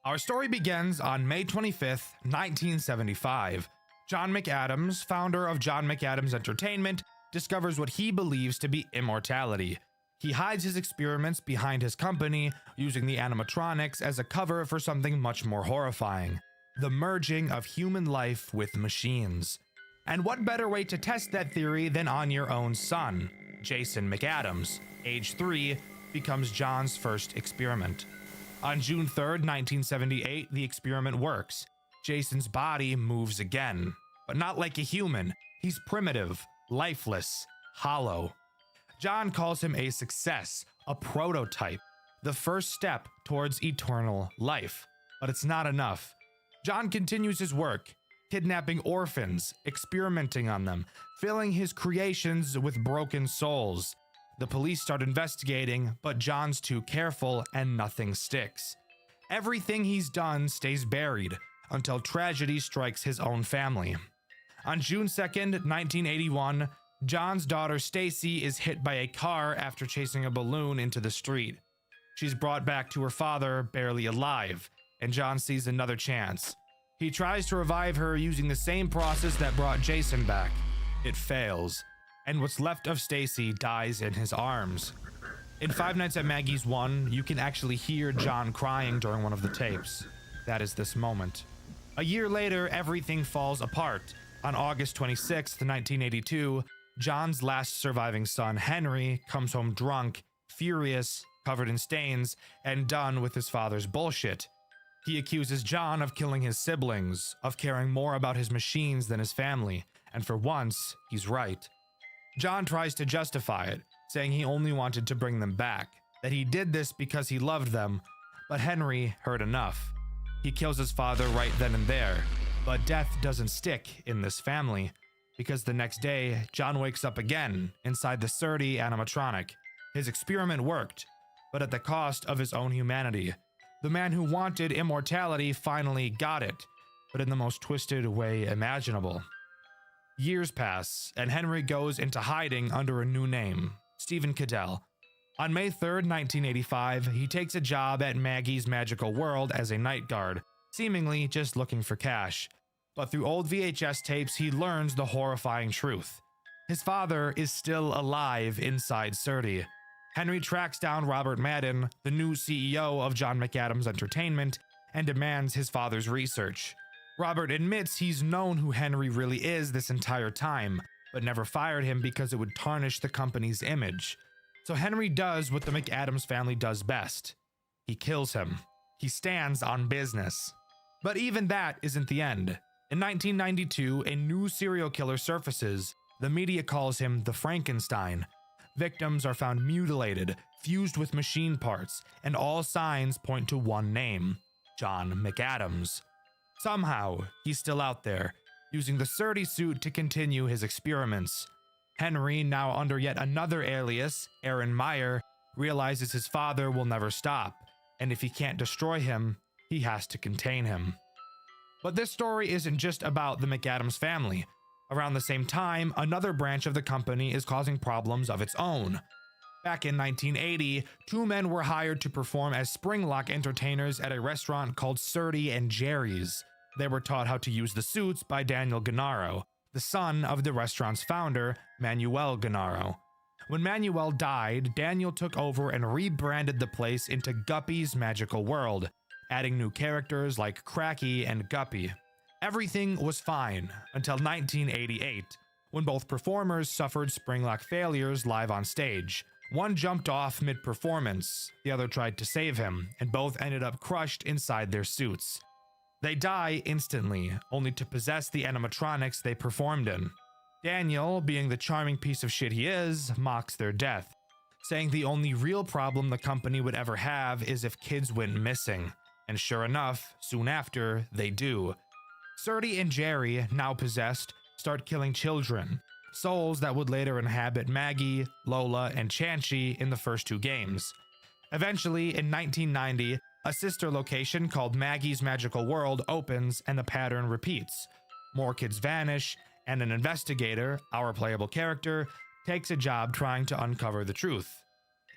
Our story begins on May 25th, 1975. John McAdams, founder of John McAdams Entertainment, discovers what he believes to be immortality. He hides his experiments behind his company, using the animatronics as a cover for something much more horrifying: the merging of human life with machines. And what better way to test that theory than on your own son? Jason McAdams, age 3, becomes John's first experiment. On June 3rd, 1978, the experiment works. Jason's body moves again, but not like a human. He's primitive, lifeless, hollow. John calls him a success, a prototype, the first step towards eternal life. But it's not enough. John continues his work, kidnapping orphans, experimenting on them, filling his creations with broken souls. The police start investigating, but John's too careful and nothing sticks. Everything he's done stays buried until tragedy strikes his own family. On June 2nd, 1981, John's daughter Stacy is hit by a car after chasing a balloon into the street. She's brought back to her father, barely alive, and John sees another chance. He tries to revive her using the same process that brought Jason back. It fails, and what's left of Stacy dies in his arms. In Five Nights at Maggie's 1, you can actually hear John crying during one of the tapes. That is this moment. A year later, everything falls apart. On August 26, 1982, John's last surviving son, Henry, comes home drunk, furious, covered in stains, and done with his father's bullshit. He accuses John of killing his siblings, of caring more about his machines than his family, and for once, he's right. John tries to justify it, saying he only wanted to bring them back, that he did this because he loved them, but Henry heard enough. He kills his father right then and there, but death doesn't stick in this family, because the next day, John wakes up again inside the Surdy animatronic. His experiment worked, but at the cost of his own humanity. The man who wanted immortality finally got it, but in the most twisted way imaginable. Years pass, and Henry goes into hiding under a new name, Stephen Cadell. On May 3rd, 1985, he takes a job at Maggie's Magical World as a night guard, seemingly just looking for cash. But through old VHS tapes, he learns the horrifying truth. His father is still alive inside Surdy. Henry tracks down Robert Madden, the new CEO of John McAdams Entertainment, and demands his father's research. Robert admits he's known who Henry really is this entire time, but never fired him because it would tarnish the company's image. So Henry does what the McAdams family does best. He kills him. He stands on business. But even that isn't the end. In 1992, a new serial killer surfaces. The media calls him the Frankenstein. Victims are found mutilated, fused with machine parts, and all signs point to one name, John McAdams. Somehow, he's still out there, using the Surdy suit to continue his experiments. Henry, now under yet another alias, Aaron Meyer, realizes his father will never stop, and if he can't destroy him, he has to contain him. But this story isn't just about the McAdams family. Around the same time, another branch of the company is causing problems of its own. Back in 1980, two men were hired to perform as Springlock entertainers at a restaurant called Surdy and Jerry's. They were taught how to use the suits by Daniel Gennaro, the son of the restaurant's founder, Manuel Gennaro. When Manuel died, Daniel took over and rebranded the place into Guppy's Magical World, adding new characters like Cracky and Guppy. Everything was fine until 1988, when both performers suffered Springlock failures live on stage. One jumped off mid-performance, the other tried to save him, and both ended up crushed inside their suits. They die instantly, only to possess the animatronics they performed in. Daniel, being the charming piece of shit he is, mocks their death, saying the only real problem the company would ever have is if kids went missing. And sure enough, soon after, they do. Surdy and Jerry, now possessed, start killing children, souls that would later inhabit Maggie, Lola, and Chanchy in the first two games. Eventually, in 1990, a sister location called Maggie's Magical World opens and the pattern repeats. More kids vanish, and an investigator, our playable character, takes a job trying to uncover the truth.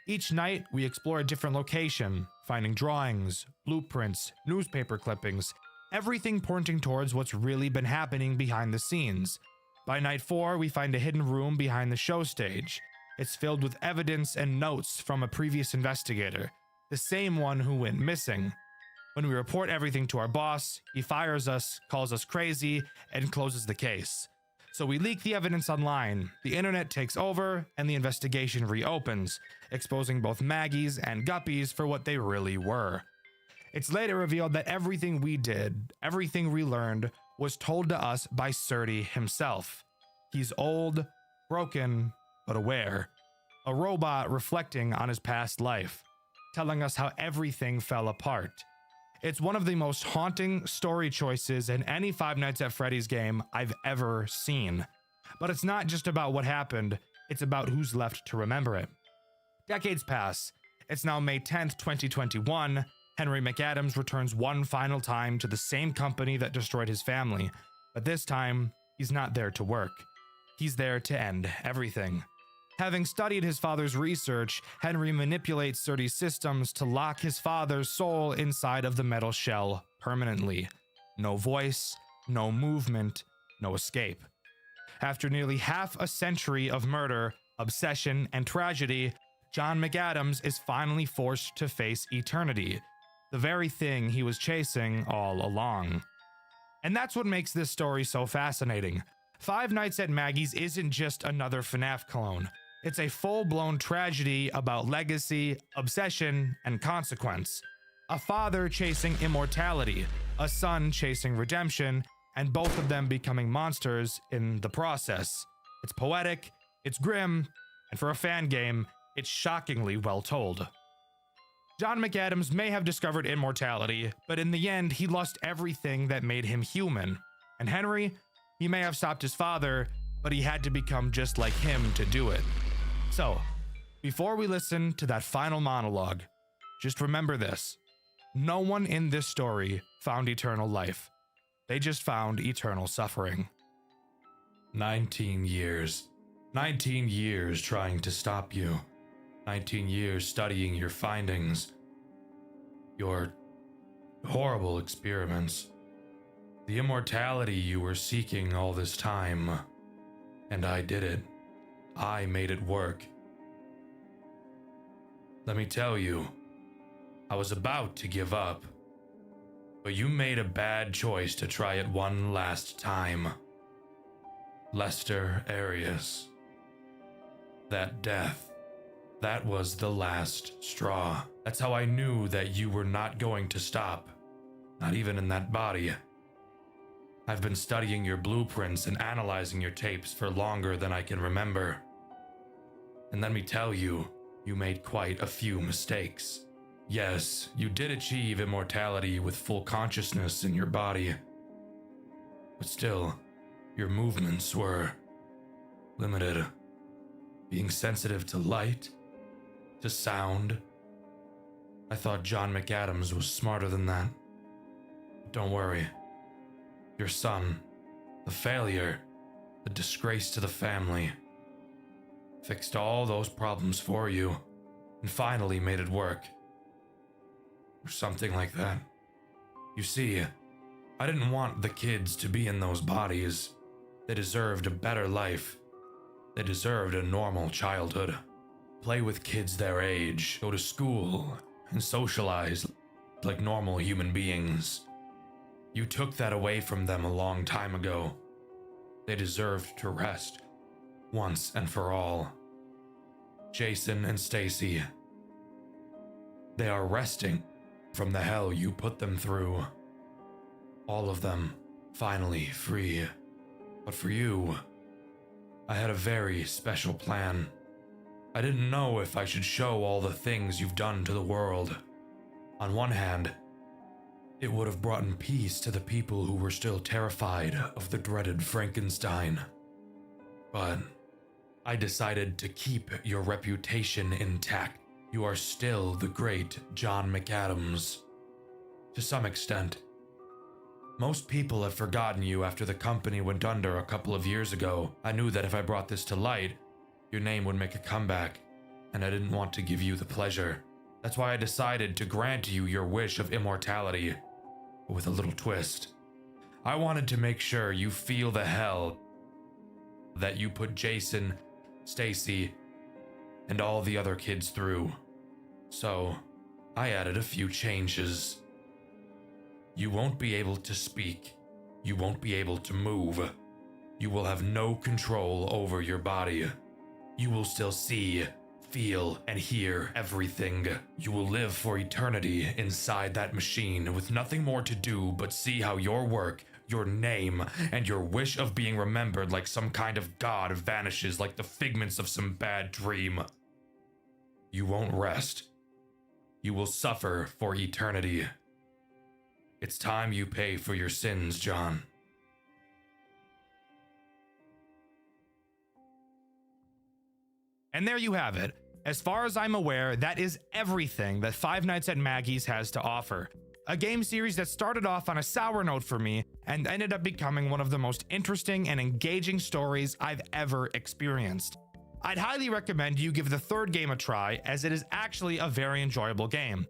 Each night, we explore a different location, finding drawings, blueprints, newspaper clippings, everything pointing towards what's really been happening behind the scenes. By night 4, we find a hidden room behind the show stage. It's filled with evidence and notes from a previous investigator, the same one who went missing. When we report everything to our boss, he fires us, calls us crazy, and closes the case. So we leak the evidence online, the internet takes over, and the investigation reopens, exposing both Maggie's and Guppy's for what they really were. It's later revealed that everything we did, everything we learned, was told to us by Surdy himself. He's old, broken, but aware. A robot reflecting on his past life, telling us how everything fell apart. It's one of the most haunting story choices in any Five Nights at Freddy's game I've ever seen. But it's not just about what happened, it's about who's left to remember it. Decades pass. It's now May 10th, 2021. Henry McAdams returns one final time to the same company that destroyed his family, but this time, he's not there to work. He's there to end everything. Having studied his father's research, Henry manipulates Surtees' systems to lock his father's soul inside of the metal shell permanently. No voice, no movement, no escape. After nearly half a century of murder, obsession, and tragedy, John McAdams is finally forced to face eternity, the very thing he was chasing all along. And that's what makes this story so fascinating. Five Nights at Maggie's isn't just another FNAF clone. It's a full-blown tragedy about legacy, obsession, and consequence. A father chasing immortality, a son chasing redemption, and both of them becoming monsters in the process. It's poetic, it's grim, and for a fan game, it's shockingly well told. John McAdams may have discovered immortality, but in the end, he lost everything that made him human. And Henry, he may have stopped his father, but he had to become just like him to do it. So, before we listen to that final monologue, just remember this. No one in this story found eternal life. They just found eternal suffering. 19 years. 19 years trying to stop you. 19 years studying your findings. Your horrible experiments. The immortality you were seeking all this time. And I did it. I made it work. Let me tell you, I was about to give up, but you made a bad choice to try it one last time. Lester Arias. That death, that was the last straw. That's how I knew that you were not going to stop, not even in that body. I've been studying your blueprints and analyzing your tapes for longer than I can remember. And let me tell you, you made quite a few mistakes. Yes, you did achieve immortality with full consciousness in your body. But still, your movements were limited. Being sensitive to light, to sound. I thought John McAdams was smarter than that. Don't worry. Your son, the failure, the disgrace to the family, fixed all those problems for you and finally made it work. Or something like that. You see, I didn't want the kids to be in those bodies. They deserved a better life. They deserved a normal childhood. Play with kids their age, go to school, and socialize like normal human beings. You took that away from them a long time ago. They deserved to rest, once and for all. Jason and Stacy, they are resting from the hell you put them through. All of them, finally free. But for you, I had a very special plan. I didn't know if I should show all the things you've done to the world. On one hand, it would have brought peace to the people who were still terrified of the dreaded Frankenstein. But I decided to keep your reputation intact. You are still the great John McAdams. To some extent. Most people have forgotten you after the company went under a couple of years ago. I knew that if I brought this to light, your name would make a comeback, and I didn't want to give you the pleasure. That's why I decided to grant you your wish of immortality, but with a little twist. I wanted to make sure you feel the hell that you put Jason, Stacy, and all the other kids through. So, I added a few changes. You won't be able to speak. You won't be able to move. You will have no control over your body. You will still see, feel, and hear everything. You will live for eternity inside that machine with nothing more to do but see how your work, your name, and your wish of being remembered like some kind of god vanishes like the figments of some bad dream. You won't rest. You will suffer for eternity. It's time you pay for your sins, John. And there you have it. As far as I'm aware, that is everything that Five Nights at Maggie's has to offer. A game series that started off on a sour note for me and ended up becoming one of the most interesting and engaging stories I've ever experienced. I'd highly recommend you give the third game a try, as it is actually a very enjoyable game.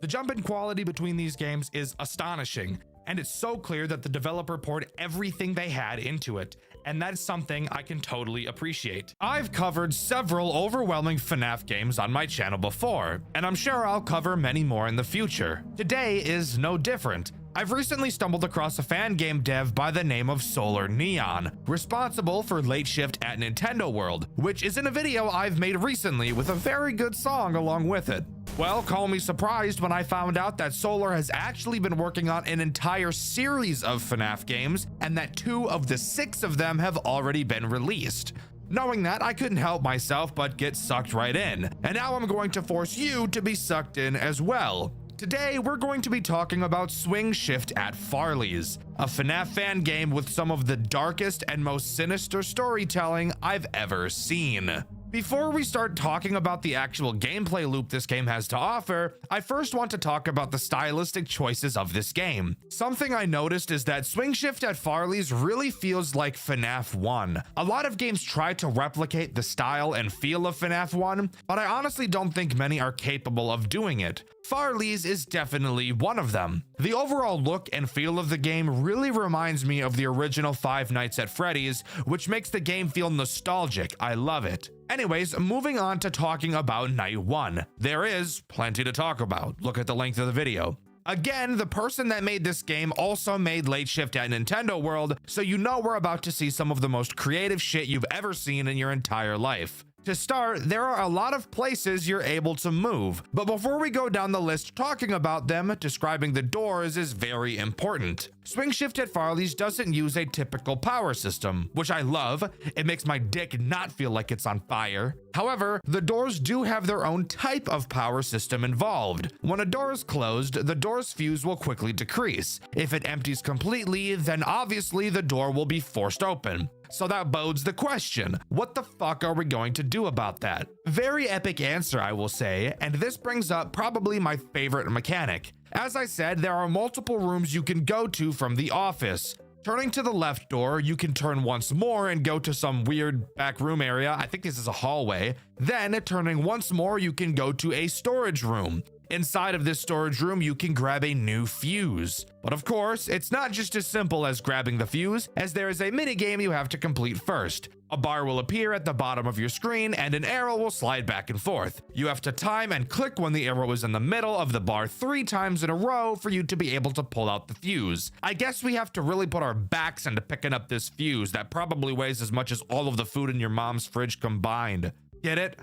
The jump in quality between these games is astonishing, and it's so clear that the developer poured everything they had into it, and that's something I can totally appreciate. I've covered several overwhelming FNAF games on my channel before, and I'm sure I'll cover many more in the future. Today is no different. I've recently stumbled across a fan game dev by the name of Solar Neon, responsible for Late Shift at Nintendo World, which is in a video I've made recently with a very good song along with it. Well, call me surprised when I found out that Solar has actually been working on an entire series of FNAF games, and that 2 of the 6 of them have already been released. Knowing that, I couldn't help myself but get sucked right in, and now I'm going to force you to be sucked in as well. Today, we're going to be talking about Swingshift at Farley's, a FNAF fan game with some of the darkest and most sinister storytelling I've ever seen. Before we start talking about the actual gameplay loop this game has to offer, I first want to talk about the stylistic choices of this game. Something I noticed is that Swingshift at Farley's really feels like FNAF 1. A lot of games try to replicate the style and feel of FNAF 1, but I honestly don't think many are capable of doing it. Farley's is definitely one of them. The overall look and feel of the game really reminds me of the original Five Nights at Freddy's, which makes the game feel nostalgic. I love it. Anyways, moving on to talking about Night 1. There is plenty to talk about. Look at the length of the video. Again, the person that made this game also made Late Shift at Nintendo World, so you know we're about to see some of the most creative shit you've ever seen in your entire life. To start, there are a lot of places you're able to move, but before we go down the list talking about them, describing the doors is very important. Swingshift at Farley's doesn't use a typical power system, which I love. It makes my dick not feel like it's on fire. However, the doors do have their own type of power system involved. When a door is closed, the door's fuse will quickly decrease. If it empties completely, then obviously the door will be forced open. So that bodes the question, what the fuck are we going to do about that? Very epic answer, I will say, and this brings up probably my favorite mechanic. As I said, there are multiple rooms you can go to from the office. Turning to the left door, you can turn once more and go to some weird back room area. I think this is a hallway. Then, turning once more, you can go to a storage room. Inside of this storage room, you can grab a new fuse. But of course, it's not just as simple as grabbing the fuse, as there is a minigame you have to complete first. A bar will appear at the bottom of your screen, and an arrow will slide back and forth. You have to time and click when the arrow is in the middle of the bar 3 times in a row for you to be able to pull out the fuse. I guess we have to really put our backs into picking up this fuse that probably weighs as much as all of the food in your mom's fridge combined. Get it?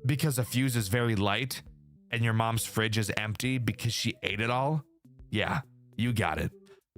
Because a fuse is very light, and your mom's fridge is empty because she ate it all? Yeah, you got it.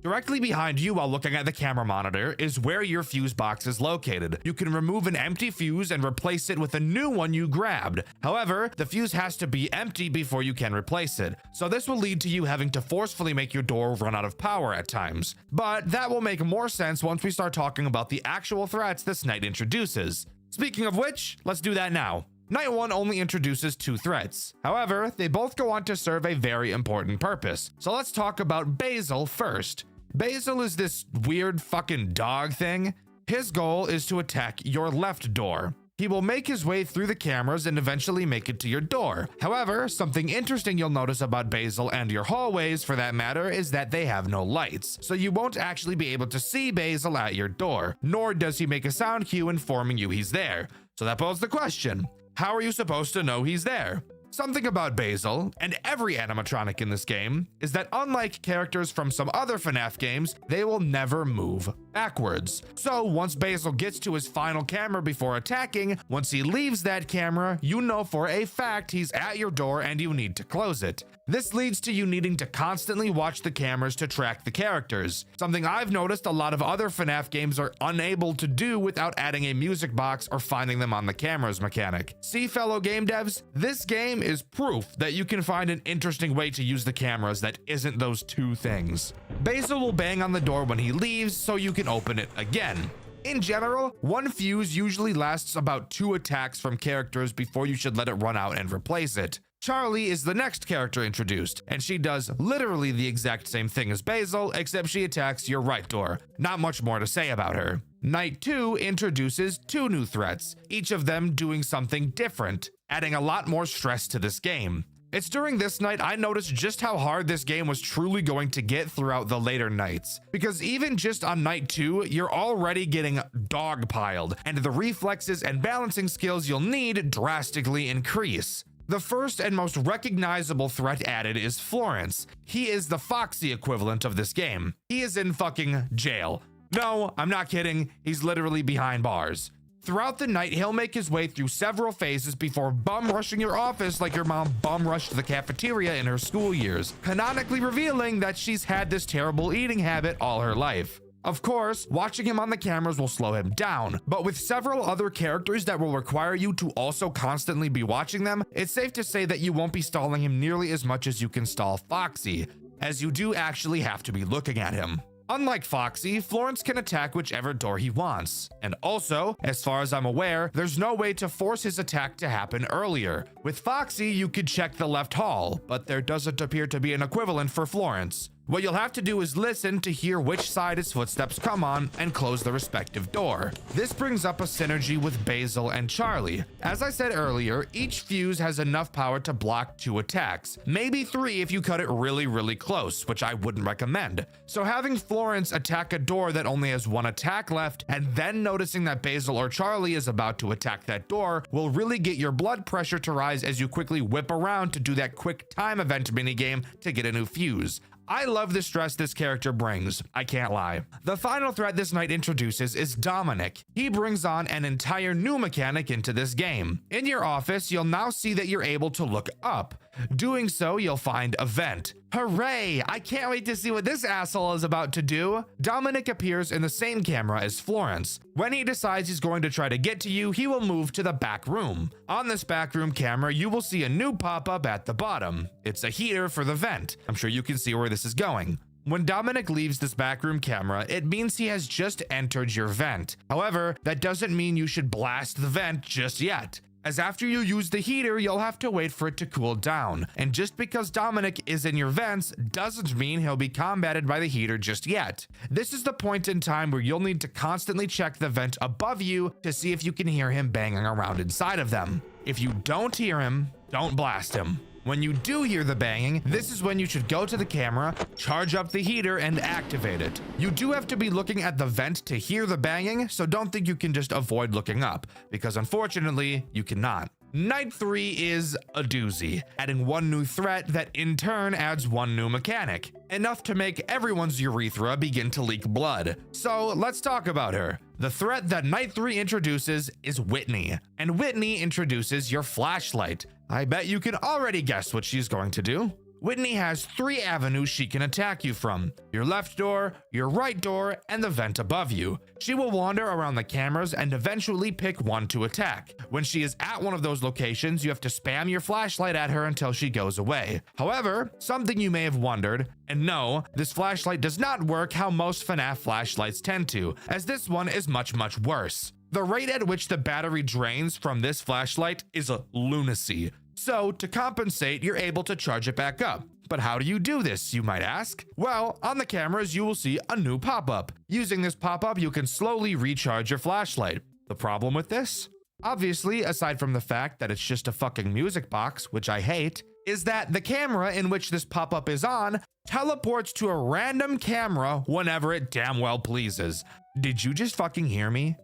Directly behind you while looking at the camera monitor is where your fuse box is located. You can remove an empty fuse and replace it with a new one you grabbed. However, the fuse has to be empty before you can replace it. So this will lead to you having to forcefully make your door run out of power at times. But that will make more sense once we start talking about the actual threats this night introduces. Speaking of which, let's do that now. Night 1 only introduces 2 threats. However, they both go on to serve a very important purpose. So let's talk about Basil first. Basil is this weird fucking dog thing. His goal is to attack your left door. He will make his way through the cameras and eventually make it to your door. However, something interesting you'll notice about Basil and your hallways for that matter is that they have no lights. So you won't actually be able to see Basil at your door, nor does he make a sound cue informing you he's there. So that poses the question. How are you supposed to know he's there? Something about Basil, and every animatronic in this game, is that unlike characters from some other FNAF games, they will never move backwards. So once Basil gets to his final camera before attacking, once he leaves that camera, you know for a fact he's at your door and you need to close it. This leads to you needing to constantly watch the cameras to track the characters, something I've noticed a lot of other FNAF games are unable to do without adding a music box or finding them on the cameras mechanic. See, fellow game devs, this game is proof that you can find an interesting way to use the cameras that isn't those 2 things. Basil will bang on the door when he leaves so you can open it again. In general, 1 fuse usually lasts about 2 attacks from characters before you should let it run out and replace it. Charlie is the next character introduced, and she does literally the exact same thing as Basil, except she attacks your right door. Not much more to say about her. Night 2 introduces 2 new threats, each of them doing something different, adding a lot more stress to this game. It's during this night I noticed just how hard this game was truly going to get throughout the later nights. Because even just on night 2, you're already getting dogpiled, and the reflexes and balancing skills you'll need drastically increase. The first and most recognizable threat added is Florence. He is the Foxy equivalent of this game. He is in fucking jail. No, I'm not kidding. He's literally behind bars. Throughout the night, he'll make his way through several phases before bum rushing your office like your mom bum rushed the cafeteria in her school years, canonically revealing that she's had this terrible eating habit all her life. Of course, watching him on the cameras will slow him down, but with several other characters that will require you to also constantly be watching them, it's safe to say that you won't be stalling him nearly as much as you can stall Foxy, as you do actually have to be looking at him. Unlike Foxy, Florence can attack whichever door he wants. And also, as far as I'm aware, there's no way to force his attack to happen earlier. With Foxy, you could check the left hall, but there doesn't appear to be an equivalent for Florence. What you'll have to do is listen to hear which side his footsteps come on and close the respective door. This brings up a synergy with Basil and Charlie. As I said earlier, each fuse has enough power to block 2 attacks, maybe 3 if you cut it really close, which I wouldn't recommend. So having Florence attack a door that only has 1 attack left, and then noticing that Basil or Charlie is about to attack that door will really get your blood pressure to rise as you quickly whip around to do that quick time event minigame to get a new fuse. I love the stress this character brings, I can't lie. The final threat this night introduces is Dominic. He brings on an entire new mechanic into this game. In your office, you'll now see that you're able to look up. Doing so, you'll find a vent. Hooray! I can't wait to see what this asshole is about to do. Dominic appears in the same camera as Florence. When he decides he's going to try to get to you, he will move to the back room. On this back room camera, you will see a new pop-up at the bottom. It's a heater for the vent. I'm sure you can see where this is going. When Dominic leaves this backroom camera, it means he has just entered your vent. However, that doesn't mean you should blast the vent just yet, as after you use the heater, you'll have to wait for it to cool down. And just because Dominic is in your vents doesn't mean he'll be combated by the heater just yet. This is the point in time where you'll need to constantly check the vent above you to see if you can hear him banging around inside of them. If you don't hear him, don't blast him. When you do hear the banging, this is when you should go to the camera, charge up the heater, and activate it. You do have to be looking at the vent to hear the banging, so don't think you can just avoid looking up, because unfortunately, you cannot. Night 3 is a doozy, adding 1 new threat that in turn adds 1 new mechanic, enough to make everyone's urethra begin to leak blood. So let's talk about her. The threat that Night 3 introduces is Whitney, and Whitney introduces your flashlight. I bet you can already guess what she's going to do. Whitney has 3 avenues she can attack you from: your left door, your right door, and the vent above you. She will wander around the cameras and eventually pick one to attack. When she is at one of those locations, you have to spam your flashlight at her until she goes away. However, something you may have wondered, and no, this flashlight does not work how most FNAF flashlights tend to, as this one is much worse. The rate at which the battery drains from this flashlight is a lunacy. So, to compensate, you're able to charge it back up. But how do you do this, you might ask? Well, on the cameras, you will see a new pop-up. Using this pop-up, you can slowly recharge your flashlight. The problem with this? Obviously, aside from the fact that it's just a fucking music box, which I hate, is that the camera in which this pop-up is on teleports to a random camera whenever it damn well pleases. Did you just fucking hear me?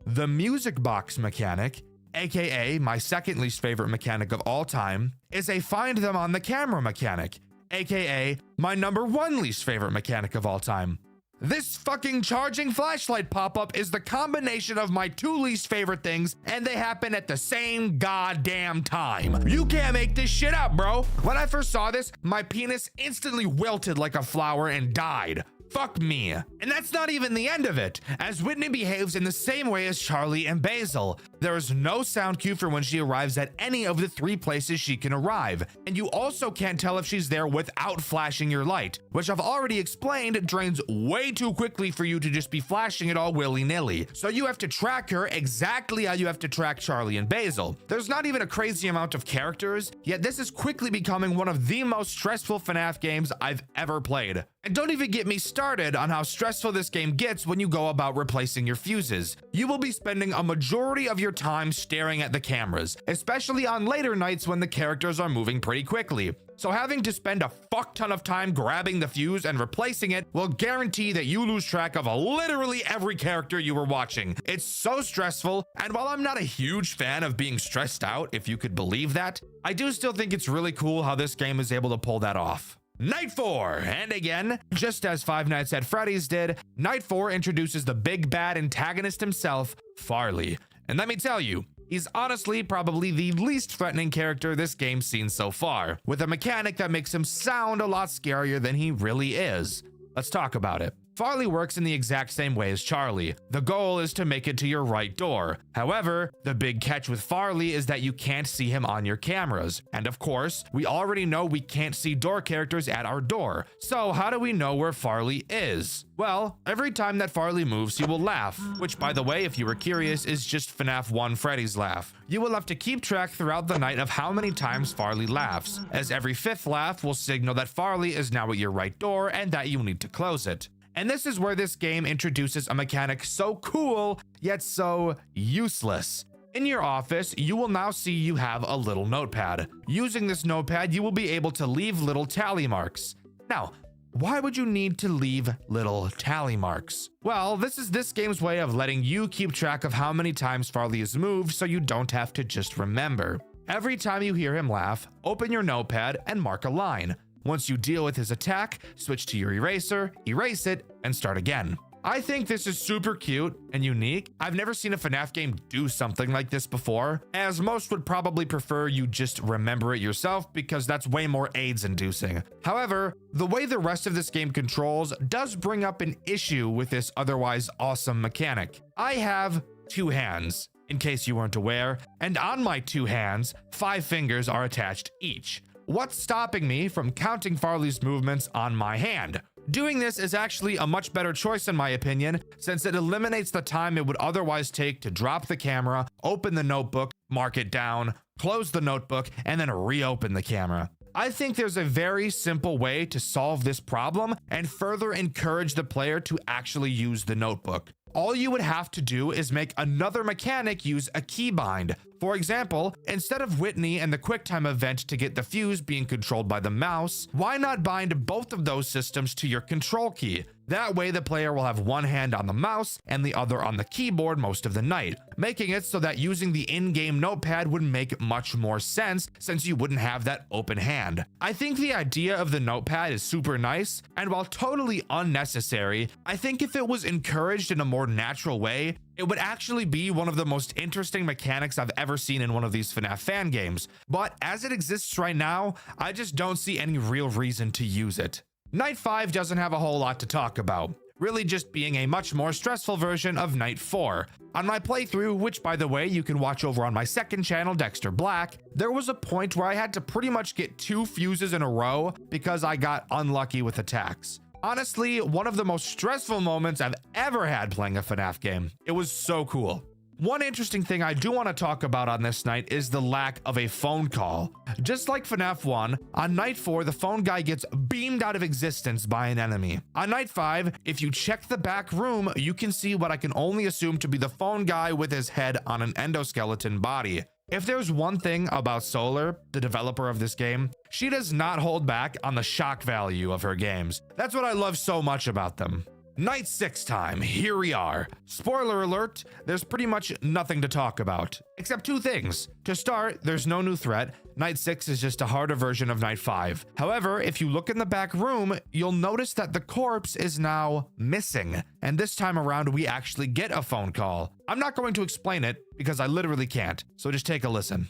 The music box mechanic, aka my second least favorite mechanic of all time, is a find them on the camera mechanic, aka my number 1 least favorite mechanic of all time. This fucking charging flashlight pop-up is the combination of my 2 least favorite things, and they happen at the same goddamn time. You can't make this shit up, bro. When I first saw this, my penis instantly wilted like a flower and died. Fuck me. And that's not even the end of it, as Whitney behaves in the same way as Charlie and Basil. There is no sound cue for when she arrives at any of the 3 places she can arrive, and you also can't tell if she's there without flashing your light, which I've already explained drains way too quickly for you to just be flashing it all willy-nilly. So you have to track her exactly how you have to track Charlie and Basil. There's not even a crazy amount of characters, yet this is quickly becoming one of the most stressful FNAF games I've ever played. And don't even get me started on how stressful this game gets when you go about replacing your fuses. You will be spending a majority of your time staring at the cameras, especially on later nights when the characters are moving pretty quickly. So having to spend a fuck ton of time grabbing the fuse and replacing it will guarantee that you lose track of literally every character you were watching. It's so stressful, and while I'm not a huge fan of being stressed out, if you could believe that, I do still think it's really cool how this game is able to pull that off. Night 4, and again, just as Five Nights at Freddy's did, Night 4 introduces the big bad antagonist himself, Farley. And let me tell you, he's honestly probably the least threatening character this game's seen so far, with a mechanic that makes him sound a lot scarier than he really is. Let's talk about it. Farley works in the exact same way as Charlie. The goal is to make it to your right door. However, the big catch with Farley is that you can't see him on your cameras. And of course, we already know we can't see door characters at our door. So how do we know where Farley is? Well, every time that Farley moves, he will laugh, which by the way, if you were curious, is just FNAF 1 Freddy's laugh. You will have to keep track throughout the night of how many times Farley laughs, as every 5th laugh will signal that Farley is now at your right door and that you need to close it. And this is where this game introduces a mechanic so cool, yet so useless. In your office, you will now see you have a little notepad. Using this notepad, you will be able to leave little tally marks. Now, why would you need to leave little tally marks? Well, this is this game's way of letting you keep track of how many times Farley has moved so you don't have to just remember. Every time you hear him laugh, open your notepad and mark a line. Once you deal with his attack, switch to your eraser, erase it, and start again. I think this is super cute and unique. I've never seen a FNAF game do something like this before, as most would probably prefer you just remember it yourself because that's way more AIDS inducing. However, the way the rest of this game controls does bring up an issue with this otherwise awesome mechanic. I have 2 hands, in case you weren't aware, and on my 2 hands, 5 fingers are attached each. What's stopping me from counting Farley's movements on my hand? Doing this is actually a much better choice in my opinion, since it eliminates the time it would otherwise take to drop the camera, open the notebook, mark it down, close the notebook, and then reopen the camera. I think there's a very simple way to solve this problem and further encourage the player to actually use the notebook. All you would have to do is make another mechanic use a keybind. For example, instead of Whitney and the QuickTime event to get the fuse being controlled by the mouse, why not bind both of those systems to your control key? That way the player will have one hand on the mouse and the other on the keyboard most of the night, making it so that using the in-game notepad would make much more sense since you wouldn't have that open hand. I think the idea of the notepad is super nice, and while totally unnecessary, I think if it was encouraged in a more natural way, it would actually be one of the most interesting mechanics I've ever seen in one of these FNAF fan games. But as it exists right now, I just don't see any real reason to use it. Night 5 doesn't have a whole lot to talk about, really just being a much more stressful version of Night 4. On my playthrough, which by the way you can watch over on my second channel, Dxtr Black, there was a point where I had to pretty much get 2 fuses in a row because I got unlucky with attacks. Honestly, one of the most stressful moments I've ever had playing a FNAF game. It was so cool. One interesting thing I do want to talk about on this night is the lack of a phone call. Just like FNAF 1, on Night 4, the phone guy gets beamed out of existence by an enemy. On Night 5, if you check the back room, you can see what I can only assume to be the phone guy with his head on an endoskeleton body. If there's one thing about Solar, the developer of this game, she does not hold back on the shock value of her games. That's what I love so much about them. Night 6 time, here we are. Spoiler alert, there's pretty much nothing to talk about, except 2 things. To start, there's no new threat. Night 6 is just a harder version of Night 5. However, if you look in the back room, you'll notice that the corpse is now missing. And this time around, we actually get a phone call. I'm not going to explain it because I literally can't, so just take a listen.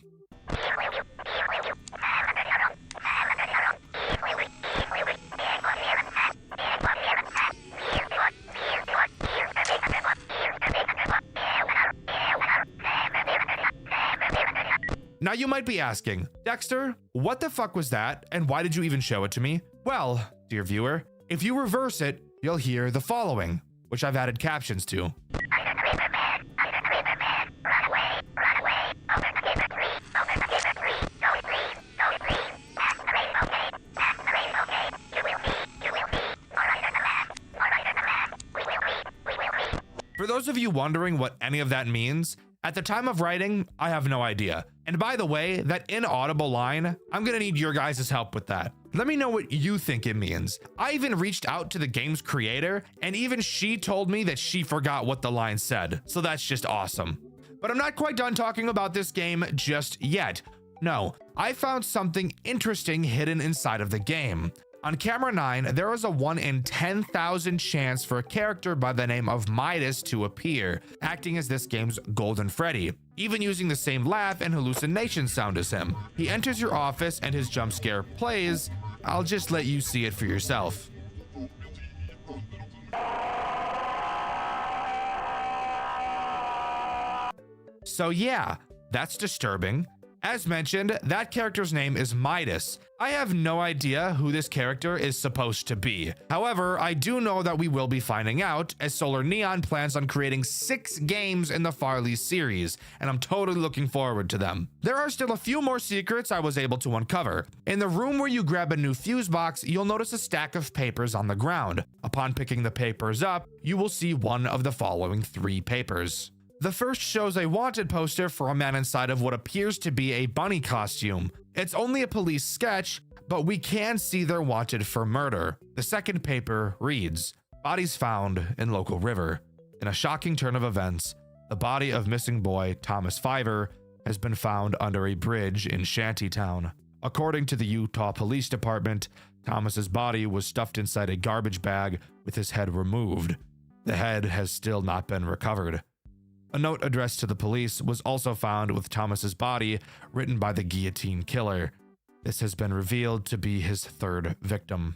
Now you might be asking, Dexter, what the fuck was that, and why did you even show it to me? Well, dear viewer, if you reverse it, you'll hear the following, which I've added captions to. For those of you wondering what any of that means, at the time of writing, I have no idea. And by the way, that inaudible line, I'm gonna need your guys' help with that. Let me know what you think it means. I even reached out to the game's creator, and even she told me that she forgot what the line said. So that's just awesome. But I'm not quite done talking about this game just yet. No, I found something interesting hidden inside of the game. On camera 9, there is a 1 in 10,000 chance for a character by the name of Midas to appear, acting as this game's Golden Freddy, even using the same laugh and hallucination sound as him. He enters your office and his jump scare plays. I'll just let you see it for yourself. So yeah, that's disturbing. As mentioned, that character's name is Midas. I have no idea who this character is supposed to be. However, I do know that we will be finding out, as Solar Neon plans on creating 6 games in the Farley series, and I'm totally looking forward to them. There are still a few more secrets I was able to uncover. In the room where you grab a new fuse box, you'll notice a stack of papers on the ground. Upon picking the papers up, you will see one of the following 3 papers. The first shows a wanted poster for a man inside of what appears to be a bunny costume. It's only a police sketch, but we can see they're wanted for murder. The second paper reads, "Bodies found in local river." In a shocking turn of events, the body of missing boy Thomas Fiver has been found under a bridge in Shantytown. According to the Utah Police Department, Thomas's body was stuffed inside a garbage bag with his head removed. The head has still not been recovered. A note addressed to the police was also found with Thomas's body, written by the guillotine killer. This has been revealed to be his 3rd victim.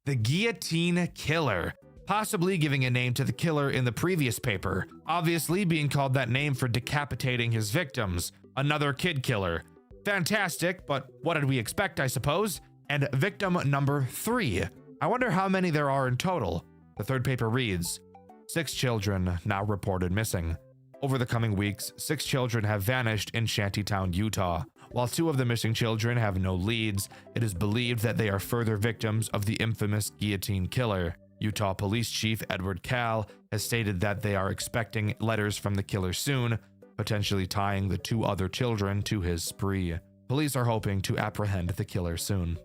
The guillotine killer, possibly giving a name to the killer in the previous paper, obviously being called that name for decapitating his victims. Another kid killer. Fantastic, but what did we expect, I suppose? And victim number 3. I wonder how many there are in total. The 3rd paper reads, 6 children now reported missing. Over the coming weeks, 6 children have vanished in Shantytown, Utah. While 2 of the missing children have no leads, it is believed that they are further victims of the infamous guillotine killer. Utah Police Chief Edward Cal has stated that they are expecting letters from the killer soon, potentially tying the 2 other children to his spree. Police are hoping to apprehend the killer soon.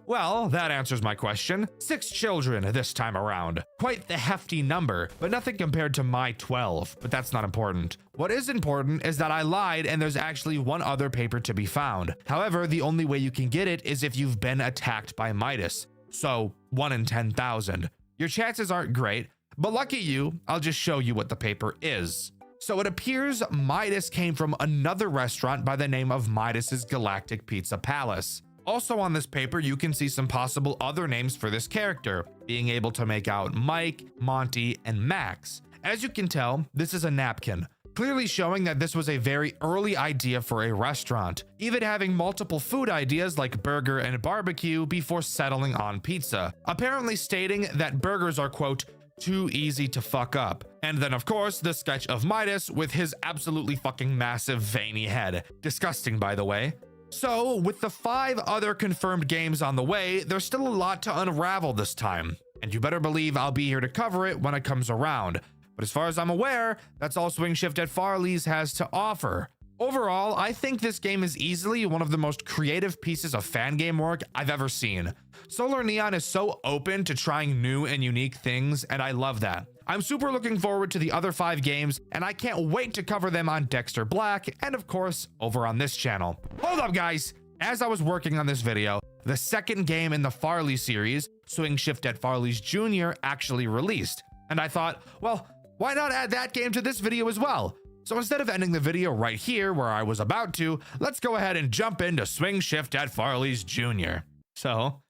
Well, that answers my question. 6 children this time around. Quite the hefty number, but nothing compared to my 12, but that's not important. What is important is that I lied and there's actually 1 other paper to be found. However, the only way you can get it is if you've been attacked by Midas. So, 1 in 10,000. Your chances aren't great, but lucky you, I'll just show you what the paper is. So it appears Midas came from another restaurant by the name of Midas's Galactic Pizza Palace. Also on this paper, you can see some possible other names for this character, being able to make out Mike, Monty, and Max. As you can tell, this is a napkin, clearly showing that this was a very early idea for a restaurant, even having multiple food ideas like burger and barbecue before settling on pizza, apparently stating that burgers are, quote, too easy to fuck up. And then of course, the sketch of Midas with his absolutely fucking massive veiny head. Disgusting, by the way. So, with the 5 other confirmed games on the way, there's still a lot to unravel this time. And you better believe I'll be here to cover it when it comes around. But as far as I'm aware, that's all Swingshift at Farley's has to offer. Overall, I think this game is easily one of the most creative pieces of fan game work I've ever seen. Solar Neon is so open to trying new and unique things, and I love that. I'm super looking forward to the other 5 games, and I can't wait to cover them on Dxtr Black, and of course, over on this channel. Hold up, guys! As I was working on this video, the 2nd game in the Farley series, Swingshift at Farley's Jr., actually released. And I thought, well, why not add that game to this video as well? So instead of ending the video right here where I was about to, let's go ahead and jump into Swingshift at Farley's Jr. So,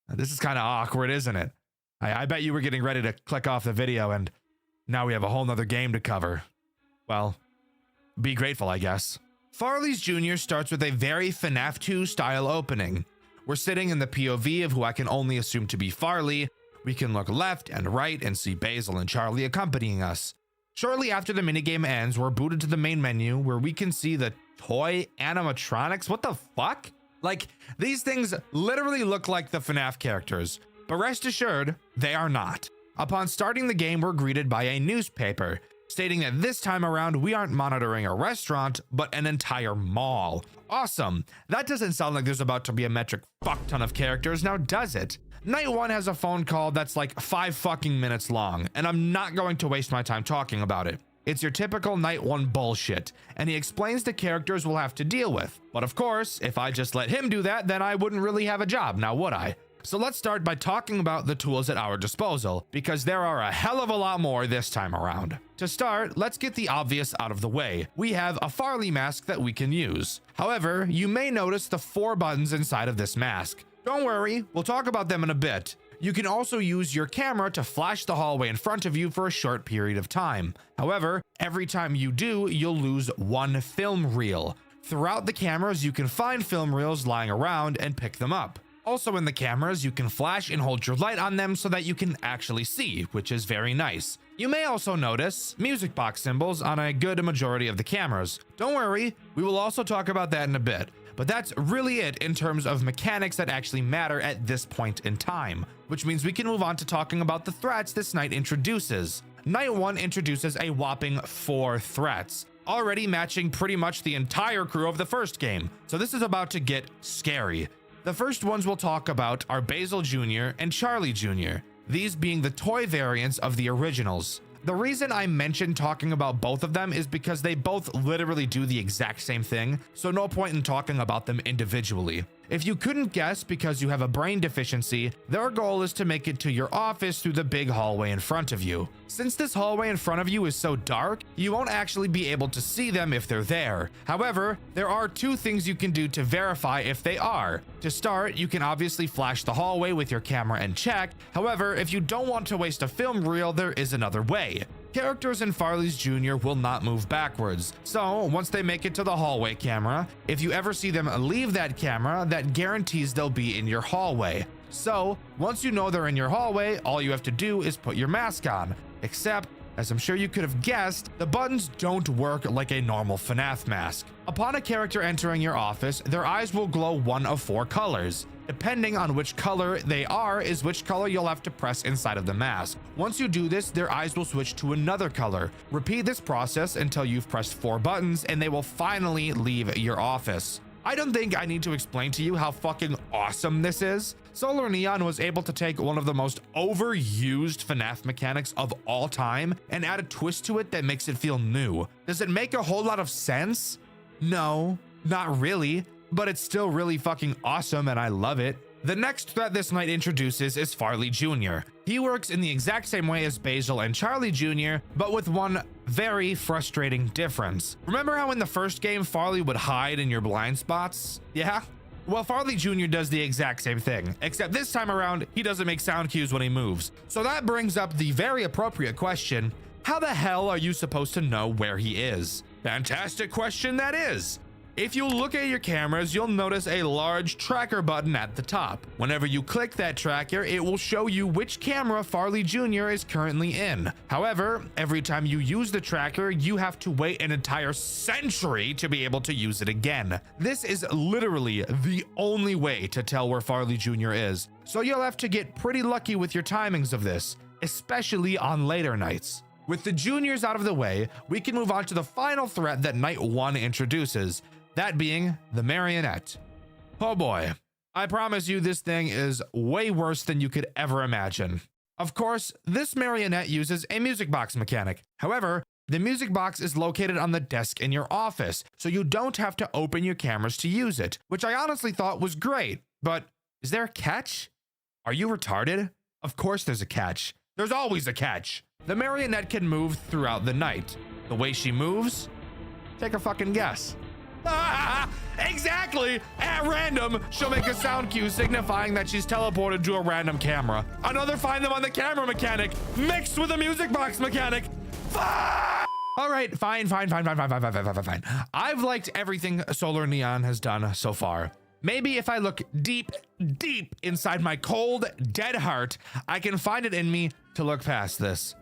this is kind of awkward, isn't it? I bet you were getting ready to click off the video and now we have a whole nother game to cover. Well, be grateful, I guess. Farley's Jr. starts with a very FNAF 2 style opening. We're sitting in the POV of who I can only assume to be Farley. We can look left and right and see Basil and Charlie accompanying us. Shortly after the minigame ends, we're booted to the main menu where we can see the toy animatronics. What the fuck? Like, these things literally look like the FNAF characters, but rest assured, they are not. Upon starting the game, we're greeted by a newspaper stating that this time around we aren't monitoring a restaurant, but an entire mall. Awesome. That doesn't sound like there's about to be a metric fuck ton of characters, now does it? Night 1 has a phone call that's like 5 fucking minutes long, and I'm not going to waste my time talking about it. It's your typical Night 1 bullshit, and he explains the characters we'll have to deal with. But of course, if I just let him do that, then I wouldn't really have a job, now would I? So let's start by talking about the tools at our disposal, because there are a hell of a lot more this time around. To start, let's get the obvious out of the way. We have a Farley mask that we can use. However, you may notice the 4 buttons inside of this mask. Don't worry, we'll talk about them in a bit. You can also use your camera to flash the hallway in front of you for a short period of time. However, every time you do, you'll lose 1 film reel. Throughout the cameras, you can find film reels lying around and pick them up. Also in the cameras, you can flash and hold your light on them so that you can actually see, which is very nice. You may also notice music box symbols on a good majority of the cameras. Don't worry, we will also talk about that in a bit. But that's really it in terms of mechanics that actually matter at this point in time, which means we can move on to talking about the threats this night introduces. Night 1 introduces a whopping 4 threats, already matching pretty much the entire crew of the first game, so this is about to get scary. The first ones we'll talk about are Basil Jr. and Charlie Jr., these being the toy variants of the originals. The reason I mentioned talking about both of them is because they both literally do the exact same thing, so no point in talking about them individually. If you couldn't guess because you have a brain deficiency, their goal is to make it to your office through the big hallway in front of you. Since this hallway in front of you is so dark, you won't actually be able to see them if they're there. However, there are 2 things you can do to verify if they are. To start, you can obviously flash the hallway with your camera and check. However, if you don't want to waste a film reel, there is another way. Characters in Farley's Jr. will not move backwards, so once they make it to the hallway camera, if you ever see them leave that camera, that guarantees they'll be in your hallway. So once you know they're in your hallway, all you have to do is put your mask on. Except, as I'm sure you could have guessed, the buttons don't work like a normal FNAF mask. Upon a character entering your office, their eyes will glow one of 4 colors. Depending on which color they are is which color you'll have to press inside of the mask. Once you do this, their eyes will switch to another color. Repeat this process until you've pressed 4 buttons and they will finally leave your office. I don't think I need to explain to you how fucking awesome this is. Solar Neon was able to take one of the most overused FNAF mechanics of all time and add a twist to it that makes it feel new. Does it make a whole lot of sense? No, not really, but it's still really fucking awesome and I love it. The next threat this night introduces is Farley Jr. He works in the exact same way as Basil and Charlie Jr., but with one very frustrating difference. Remember how in the first game Farley would hide in your blind spots? Yeah? Well, Farley Jr. does the exact same thing, except this time around, he doesn't make sound cues when he moves. So that brings up the very appropriate question, how the hell are you supposed to know where he is? Fantastic question that is. If you look at your cameras, you'll notice a large tracker button at the top. Whenever you click that tracker, it will show you which camera Farley Jr. is currently in. However, every time you use the tracker, you have to wait an entire century to be able to use it again. This is literally the only way to tell where Farley Jr. is, so you'll have to get pretty lucky with your timings of this, especially on later nights. With the juniors out of the way, we can move on to the final threat that Night 1 introduces, that being the marionette. Oh boy, I promise you this thing is way worse than you could ever imagine. Of course, this marionette uses a music box mechanic. However, the music box is located on the desk in your office, so you don't have to open your cameras to use it, which I honestly thought was great. But is there a catch? Are you retarded? Of course there's a catch. There's always a catch. The marionette can move throughout the night. The way she moves? Take a fucking guess. Exactly! At random, she'll make a sound cue signifying that she's teleported to a random camera. Another find them on the camera mechanic, mixed with a music box mechanic. Fuck! All right, fine. I've liked everything Solar Neon has done so far. Maybe if I look deep inside my cold, dead heart, I can find it in me to look past this.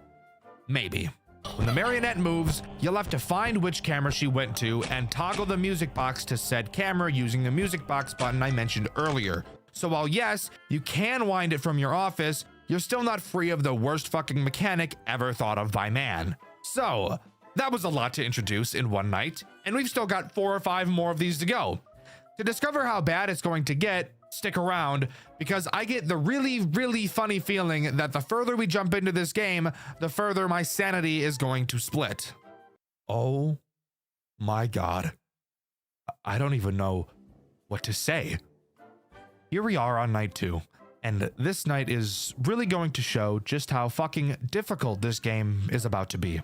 Maybe. When the marionette moves, you'll have to find which camera she went to and toggle the music box to said camera using the music box button I mentioned earlier. So while yes, you can wind it from your office, you're still not free of the worst fucking mechanic ever thought of by man. So, that was a lot to introduce in one night, and we've still got 4 or 5 more of these to go. To discover how bad it's going to get, stick around, because I get the really funny feeling that the further we jump into this game, the further my sanity is going to split. Oh my god. I don't even know what to say. Here we are on night 2, and this night is really going to show just how fucking difficult this game is about to be.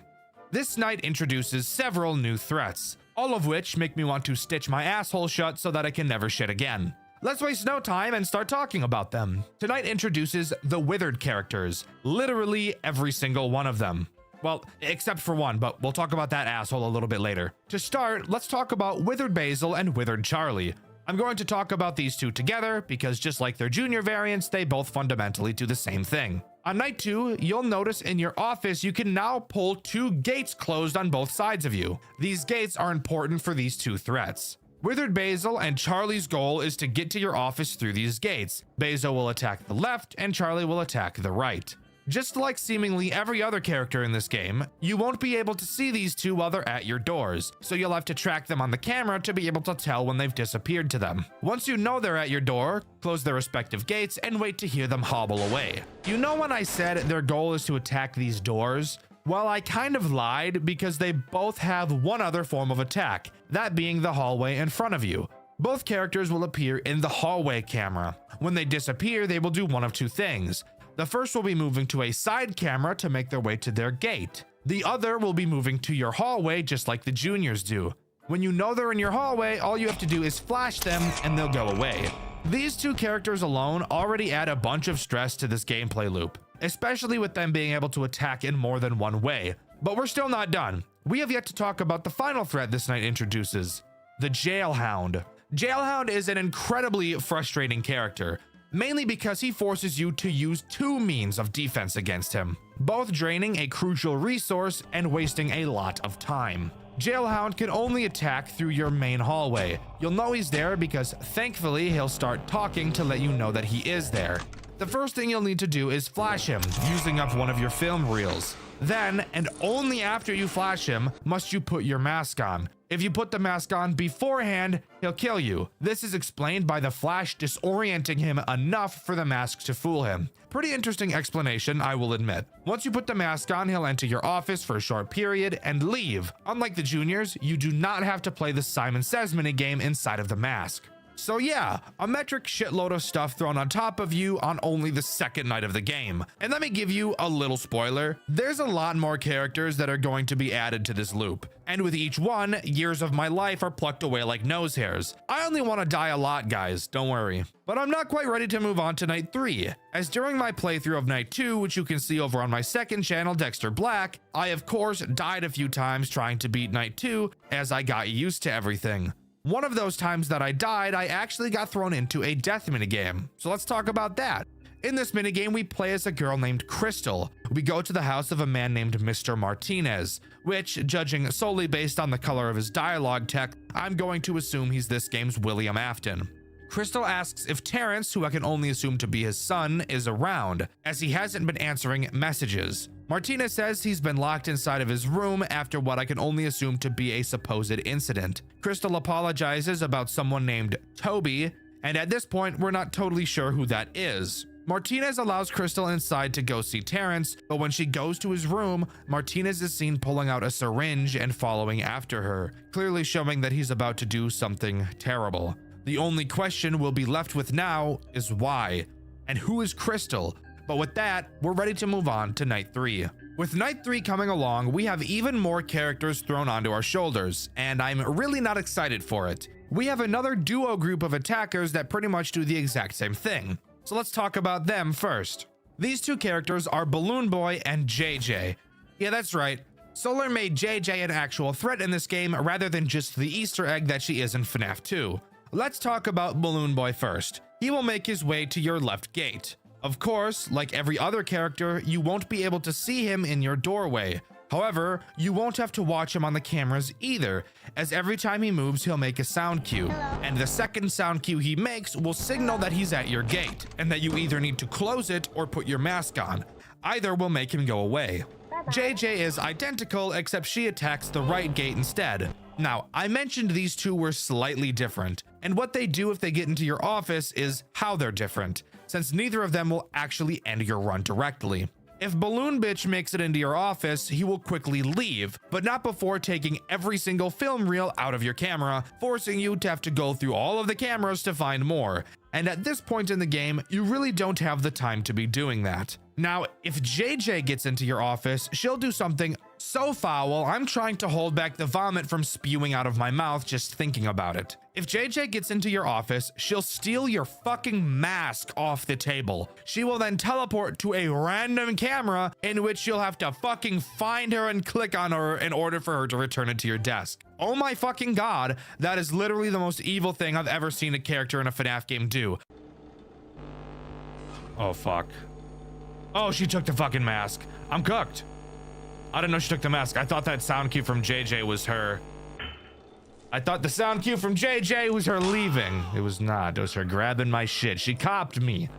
This night introduces several new threats, all of which make me want to stitch my asshole shut so that I can never shit again. Let's waste no time and start talking about them. Tonight introduces the withered characters, literally every single one of them. Well, except for one, but we'll talk about that asshole a little bit later. To start, let's talk about Withered Basil and Withered Charlie. I'm going to talk about these two together because just like their junior variants, they both fundamentally do the same thing. On night 2, you'll notice in your office you can now pull 2 gates closed on both sides of you. These gates are important for these 2 threats. Withered Basil and Charlie's goal is to get to your office through these gates. Basil will attack the left and Charlie will attack the right. Just like seemingly every other character in this game, you won't be able to see these two while they're at your doors, so you'll have to track them on the camera to be able to tell when they've disappeared to them. Once you know they're at your door, close their respective gates and wait to hear them hobble away. You know when I said their goal is to attack these doors? Well, I kind of lied because they both have one other form of attack, that being the hallway in front of you. Both characters will appear in the hallway camera. When they disappear, they will do one of 2 things. The first will be moving to a side camera to make their way to their gate. The other will be moving to your hallway just like the juniors do. When you know they're in your hallway, all you have to do is flash them and they'll go away. These 2 characters alone already add a bunch of stress to this gameplay loop, especially with them being able to attack in more than one way. But we're still not done. We have yet to talk about the final threat this night introduces, the Jailhound. Jailhound is an incredibly frustrating character, mainly because he forces you to use 2 means of defense against him, both draining a crucial resource and wasting a lot of time. Jailhound can only attack through your main hallway. You'll know he's there because thankfully he'll start talking to let you know that he is there. The first thing you'll need to do is flash him, using up one of your film reels. Then, and only after you flash him, must you put your mask on. If you put the mask on beforehand, he'll kill you. This is explained by the flash disorienting him enough for the mask to fool him. Pretty interesting explanation, I will admit. Once you put the mask on, he'll enter your office for a short period and leave. Unlike the juniors, you do not have to play the Simon Says minigame inside of the mask. So yeah, a metric shitload of stuff thrown on top of you on only the second night of the game. And let me give you a little spoiler. There's a lot more characters that are going to be added to this loop. And with each one, years of my life are plucked away like nose hairs. I only want to die a lot, guys, don't worry. But I'm not quite ready to move on to night 3, as during my playthrough of night 2, which you can see over on my second channel, Dxtr Black, I of course died a few times trying to beat night 2 as I got used to everything. One of those times that I died, I actually got thrown into a death minigame. So let's talk about that. In this minigame, we play as a girl named Crystal. We go to the house of a man named Mr. Martinez, which, judging solely based on the color of his dialogue tech, I'm going to assume he's this game's William Afton. Crystal asks if Terrence, who I can only assume to be his son, is around, as he hasn't been answering messages. Martinez says he's been locked inside of his room after what I can only assume to be a supposed incident. Crystal apologizes about someone named Toby, and at this point, we're not totally sure who that is. Martinez allows Crystal inside to go see Terrence, but when she goes to his room, Martinez is seen pulling out a syringe and following after her, clearly showing that he's about to do something terrible. The only question we'll be left with now is why, and who is Crystal? But with that, we're ready to move on to night 3. With night 3 coming along, we have even more characters thrown onto our shoulders, and I'm really not excited for it. We have another duo group of attackers that pretty much do the exact same thing. So let's talk about them first. These 2 characters are Balloon Boy and JJ. Yeah, that's right. Solar made JJ an actual threat in this game rather than just the Easter egg that she is in FNAF 2. Let's talk about Balloon Boy first. He will make his way to your left gate. Of course, like every other character, you won't be able to see him in your doorway. However, you won't have to watch him on the cameras either, as every time he moves, he'll make a sound cue. And the second sound cue he makes will signal that he's at your gate, and that you either need to close it or put your mask on. Either will make him go away. JJ is identical, except she attacks the right gate instead. Now, I mentioned these two were slightly different, and what they do if they get into your office is how they're different, since neither of them will actually end your run directly. If Balloon Bitch makes it into your office, he will quickly leave, but not before taking every single film reel out of your camera, forcing you to have to go through all of the cameras to find more. And at this point in the game, you really don't have the time to be doing that. Now, if JJ gets into your office, she'll do something so foul, I'm trying to hold back the vomit from spewing out of my mouth just thinking about it. If JJ gets into your office, she'll steal your fucking mask off the table. She will then teleport to a random camera in which you'll have to fucking find her and click on her in order for her to return it to your desk. Oh my fucking god, that is literally the most evil thing I've ever seen a character in a FNAF game do. Oh fuck. Oh, she took the fucking mask. I'm cooked. I didn't know she took the mask. I thought that sound cue from JJ was her. I thought the sound cue from JJ was her leaving. It was not. It was her grabbing my shit. She copped me.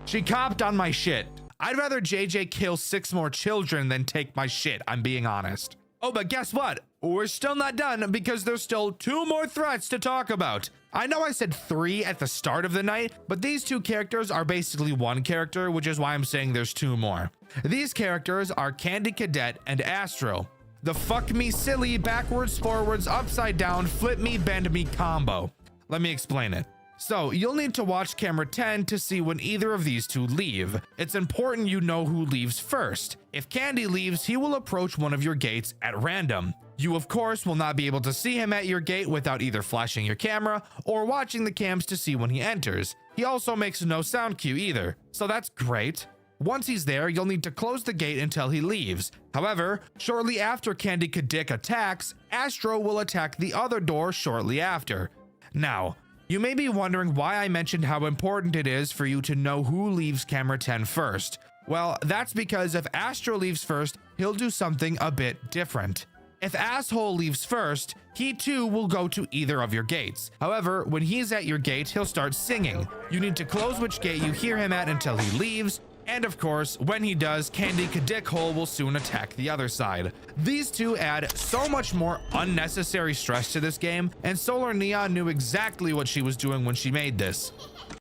She copped on my shit. I'd rather JJ kill 6 more children than take my shit. I'm being honest. Oh, but guess what? We're still not done because there's still 2 more threats to talk about. I know I said 3 at the start of the night, but these 2 characters are basically 1 character, which is why I'm saying there's 2 more. These characters are Candy Cadet and Astro. The fuck me silly, backwards, forwards, upside down, flip me, bend me combo. Let me explain it. So you'll need to watch camera 10 to see when either of these 2 leave. It's important you know who leaves first. If Candy leaves, he will approach one of your gates at random. You of course will not be able to see him at your gate without either flashing your camera or watching the cams to see when he enters. He also makes no sound cue either, so that's great. Once he's there, you'll need to close the gate until he leaves. However, shortly after Candy Cadet attacks, Astro will attack the other door shortly after. Now, you may be wondering why I mentioned how important it is for you to know who leaves camera 10 first. Well, that's because if Astro leaves first, he'll do something a bit different. If Asshole leaves first, he too will go to either of your gates. However, when he's at your gate, he'll start singing. You need to close which gate you hear him at until he leaves. And of course, when he does, Candy Cadet Hole will soon attack the other side. These 2 add so much more unnecessary stress to this game, and Solar Neon knew exactly what she was doing when she made this.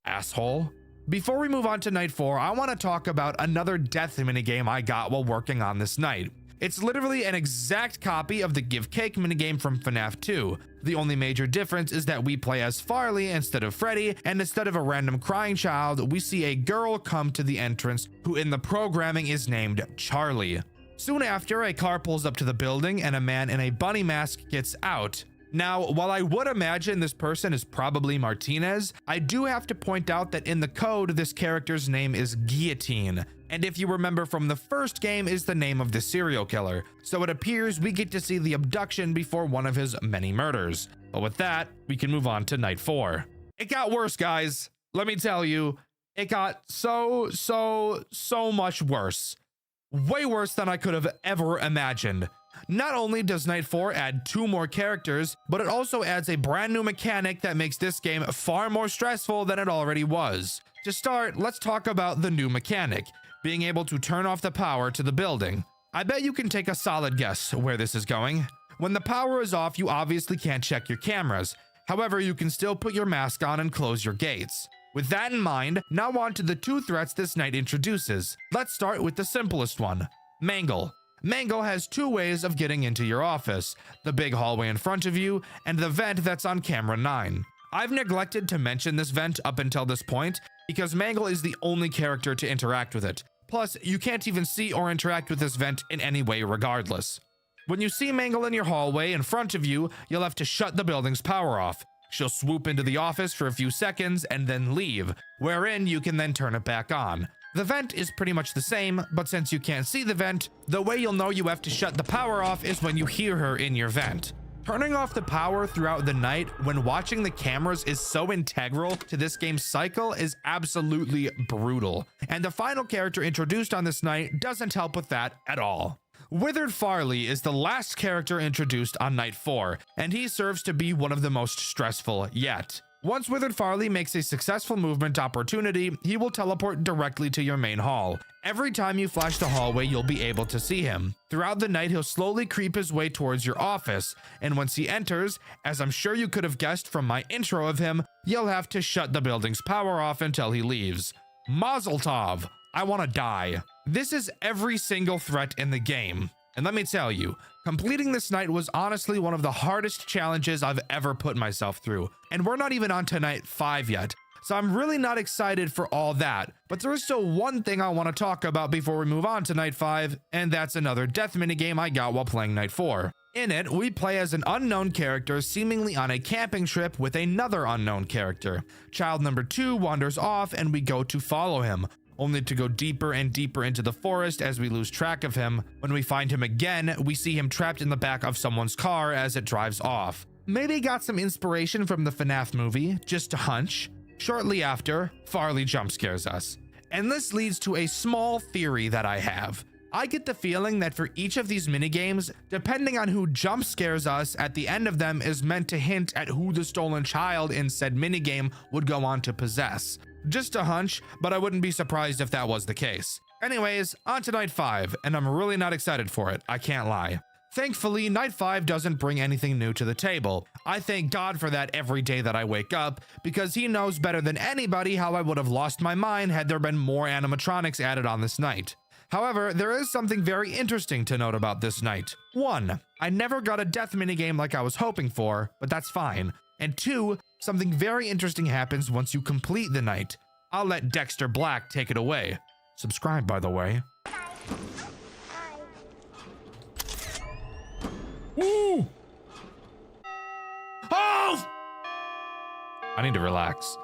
Asshole. Before we move on to night 4, I want to talk about another death minigame I got while working on this night. It's literally an exact copy of the Give Cake minigame from FNAF 2. The only major difference is that we play as Farley instead of Freddy, and instead of a random crying child, we see a girl come to the entrance who in the programming is named Charlie. Soon after, a car pulls up to the building and a man in a bunny mask gets out. Now, while I would imagine this person is probably Martinez, I do have to point out that in the code, this character's name is Guillotine. And if you remember from the first game, is the name of the serial killer. So it appears we get to see the abduction before one of his many murders. But with that, we can move on to night 4. It got worse, guys. Let me tell you, it got so much worse. Way worse than I could have ever imagined. Not only does night 4 add 2 more characters, but it also adds a brand new mechanic that makes this game far more stressful than it already was. To start, let's talk about the new mechanic, being able to turn off the power to the building. I bet you can take a solid guess where this is going. When the power is off, you obviously can't check your cameras. However, you can still put your mask on and close your gates. With that in mind, now on to the 2 threats this night introduces. Let's start with the simplest one, Mangle. Mangle has 2 ways of getting into your office, the big hallway in front of you, and the vent that's on camera 9. I've neglected to mention this vent up until this point, because Mangle is the only character to interact with it. Plus, you can't even see or interact with this vent in any way regardless. When you see Mangle in your hallway in front of you, you'll have to shut the building's power off. She'll swoop into the office for a few seconds and then leave, wherein you can then turn it back on. The vent is pretty much the same, but since you can't see the vent, the way you'll know you have to shut the power off is when you hear her in your vent. Turning off the power throughout the night when watching the cameras is so integral to this game's cycle is absolutely brutal, and the final character introduced on this night doesn't help with that at all. Withered Farley is the last character introduced on night 4, and he serves to be one of the most stressful yet. Once Withered Farley makes a successful movement opportunity, he will teleport directly to your main hall. Every time you flash the hallway, you'll be able to see him. Throughout the night, he'll slowly creep his way towards your office, and once he enters, as I'm sure you could have guessed from my intro of him, you'll have to shut the building's power off until he leaves. Mazel tov! I want to die. This is every single threat in the game. And let me tell you, completing this night was honestly one of the hardest challenges I've ever put myself through. And we're not even on to night 5 yet, so I'm really not excited for all that. But there is still one thing I want to talk about before we move on to night 5, and that's another death minigame I got while playing night 4. In it, we play as an unknown character seemingly on a camping trip with another unknown character. Child number 2 wanders off and we go to follow him, only to go deeper and deeper into the forest as we lose track of him. When we find him again, we see him trapped in the back of someone's car as it drives off. Maybe got some inspiration from the FNAF movie, just a hunch. Shortly after, Farley jump scares us. And this leads to a small theory that I have. I get the feeling that for each of these minigames, depending on who jump scares us at the end of them is meant to hint at who the stolen child in said minigame would go on to possess. Just a hunch, but I wouldn't be surprised if that was the case. Anyways, on to night 5, and I'm really not excited for it, I can't lie. Thankfully, night 5 doesn't bring anything new to the table. I thank God for that every day that I wake up, because he knows better than anybody how I would have lost my mind had there been more animatronics added on this night. However, there is something very interesting to note about this night. 1, I never got a death minigame like I was hoping for, but that's fine. And 2, something very interesting happens once you complete the night. I'll let Dxtr Black take it away. Subscribe, by the way. Ooh! Oh! I need to relax.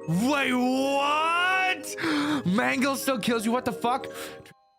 Wait, what? Mangle still kills you? What the fuck?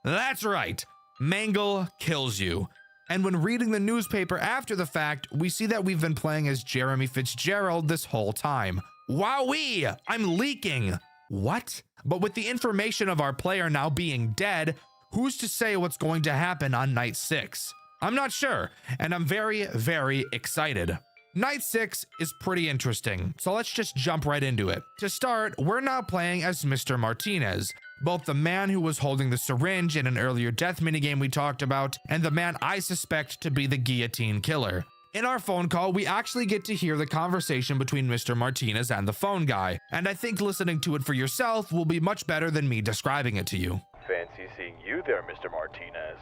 That's right. Mangle kills you. And when reading the newspaper after the fact, we see that we've been playing as Jeremy Fitzgerald this whole time. Wowee! I'm leaking! What? But with the information of our player now being dead, who's to say what's going to happen on night 6? I'm not sure, and I'm very, very excited. Night 6 is pretty interesting, so let's just jump right into it. To start, we're now playing as Mr. Martinez, both the man who was holding the syringe in an earlier death minigame we talked about, and the man I suspect to be the guillotine killer. In our phone call, we actually get to hear the conversation between Mr. Martinez and the phone guy, and I think listening to it for yourself will be much better than me describing it to you. Fancy seeing you there, Mr. Martinez.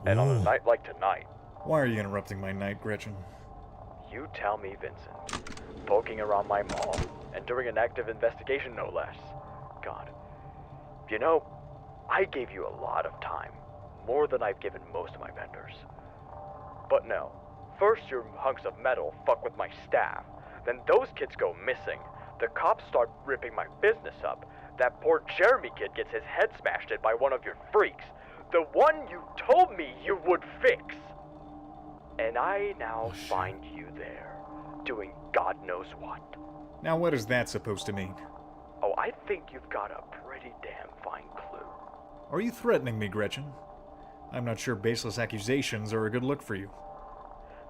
And on a night like tonight. Why are you interrupting my night, Gretchen? You tell me, Vincent. Poking around my mall, and during an active investigation, no less. God. You know, I gave you a lot of time. More than I've given most of my vendors. But no. First your hunks of metal fuck with my staff. Then those kids go missing. The cops start ripping my business up. That poor Jeremy kid gets his head smashed in by one of your freaks. The one you told me you would fix. And I now find you there, doing God knows what. Now what is that supposed to mean? Oh, I think you've got a pretty damn fine clue. Are you threatening me, Gretchen? I'm not sure baseless accusations are a good look for you.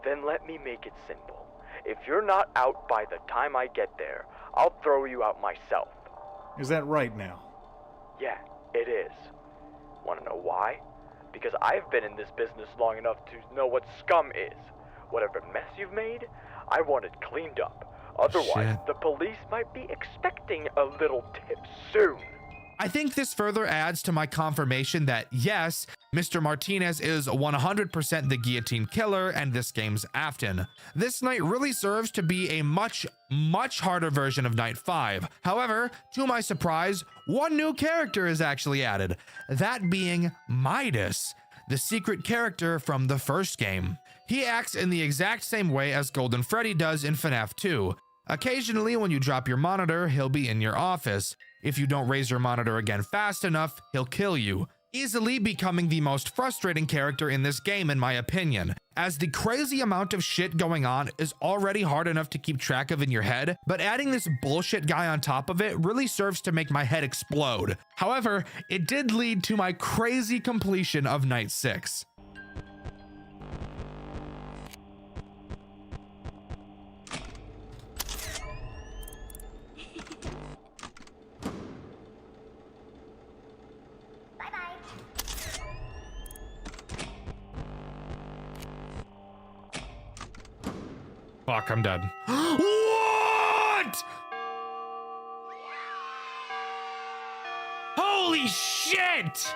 Then let me make it simple. If you're not out by the time I get there, I'll throw you out myself. Is that right now? Yeah, it is. Want to know why? Because I've been in this business long enough to know what scum is. Whatever mess you've made, I want it cleaned up. Otherwise, the police might be expecting a little tip soon. I think this further adds to my confirmation that yes, Mr. Martinez is 100% the guillotine killer and this game's Afton. This night really serves to be a much harder version of Night 5. However, to my surprise, one new character is actually added, that being Midas. the secret character from the first game. He acts in the exact same way as Golden Freddy does in FNAF 2. Occasionally, when you drop your monitor, he'll be in your office. If you don't raise your monitor again fast enough, he'll kill you, easily becoming the most frustrating character in this game in my opinion, as the crazy amount of shit going on is already hard enough to keep track of in your head, but adding this bullshit guy on top of it really serves to make my head explode. However, it did lead to my crazy completion of Night 6. Fuck, I'm dead. What? Holy shit!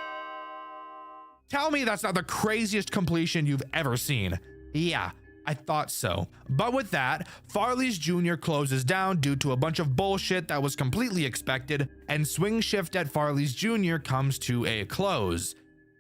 Tell me that's not the craziest completion you've ever seen. Yeah, I thought so. But with that, Farley's Jr. closes down due to a bunch of bullshit that was completely expected, and Swingshift at Farley's Jr. comes to a close.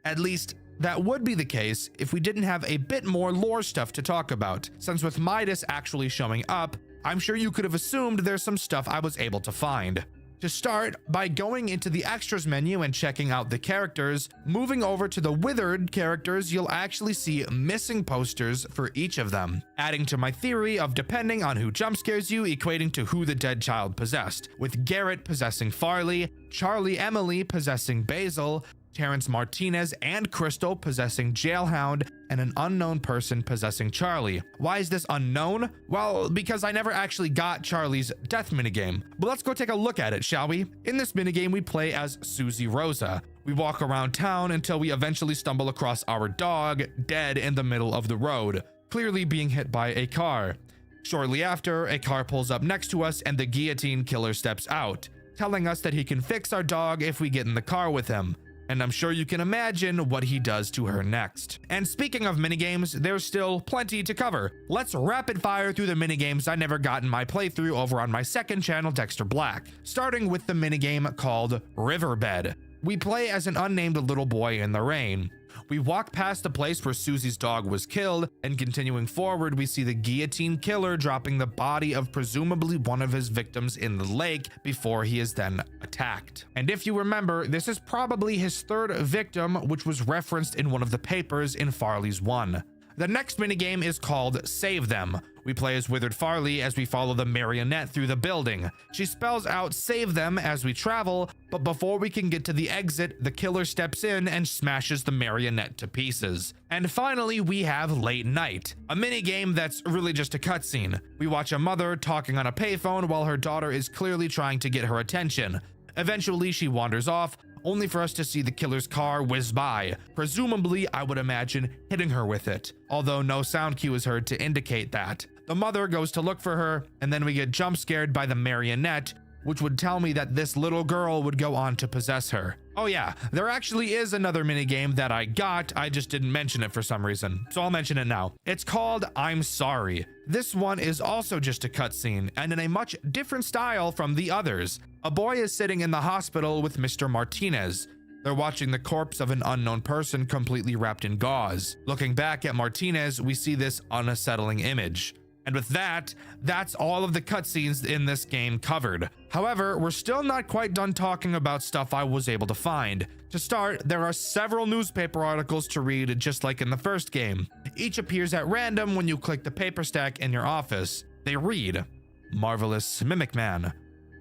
At least, that would be the case if we didn't have a bit more lore stuff to talk about, since with Midas actually showing up, I'm sure you could have assumed there's some stuff I was able to find. To start, by going into the extras menu and checking out the characters, moving over to the withered characters, you'll actually see missing posters for each of them, adding to my theory of depending on who jump scares you equating to who the dead child possessed, with Garrett possessing Farley, Charlie Emily possessing Basil, Terrence Martinez and Crystal possessing Jailhound, and an unknown person possessing Charlie. Why is this unknown? Well, because I never actually got Charlie's death minigame. But let's go take a look at it, shall we? In this minigame, we play as Susie Rosa. We walk around town until we eventually stumble across our dog, dead in the middle of the road, clearly being hit by a car. Shortly after, a car pulls up next to us and the guillotine killer steps out, telling us that he can fix our dog if we get in the car with him. And I'm sure you can imagine what he does to her next. And speaking of minigames, there's still plenty to cover. Let's rapid fire through the minigames I never got in my playthrough over on my second channel, Dxtr Black. Starting with the minigame called Riverbed. We play as an unnamed little boy in the rain. We walk past the place where Susie's dog was killed, and continuing forward, we see the guillotine killer dropping the body of presumably one of his victims in the lake before he is then attacked. And if you remember, this is probably his third victim, which was referenced in one of the papers in Farley's 1. The next minigame is called Save Them. We play as Withered Farley as we follow the marionette through the building. She spells out save them as we travel, but before we can get to the exit, the killer steps in and smashes the marionette to pieces. And finally, we have Late Night, a minigame that's really just a cutscene. We watch a mother talking on a payphone while her daughter is clearly trying to get her attention. Eventually, she wanders off, only for us to see the killer's car whiz by, presumably, I would imagine, hitting her with it, although no sound cue is heard to indicate that. The mother goes to look for her, and then we get jump scared by the marionette, which would tell me that this little girl would go on to possess her. Oh yeah, there actually is another minigame that I got, I just didn't mention it for some reason, so I'll mention it now. It's called I'm Sorry. This one is also just a cutscene, and in a much different style from the others. A boy is sitting in the hospital with Mr. Martinez. They're watching the corpse of an unknown person completely wrapped in gauze. Looking back at Martinez, we see this unsettling image. And with that, that's all of the cutscenes in this game covered. However, we're still not quite done talking about stuff I was able to find. To start, there are several newspaper articles to read just like in the first game. Each appears at random when you click the paper stack in your office. They read, Marvelous Mimic Man.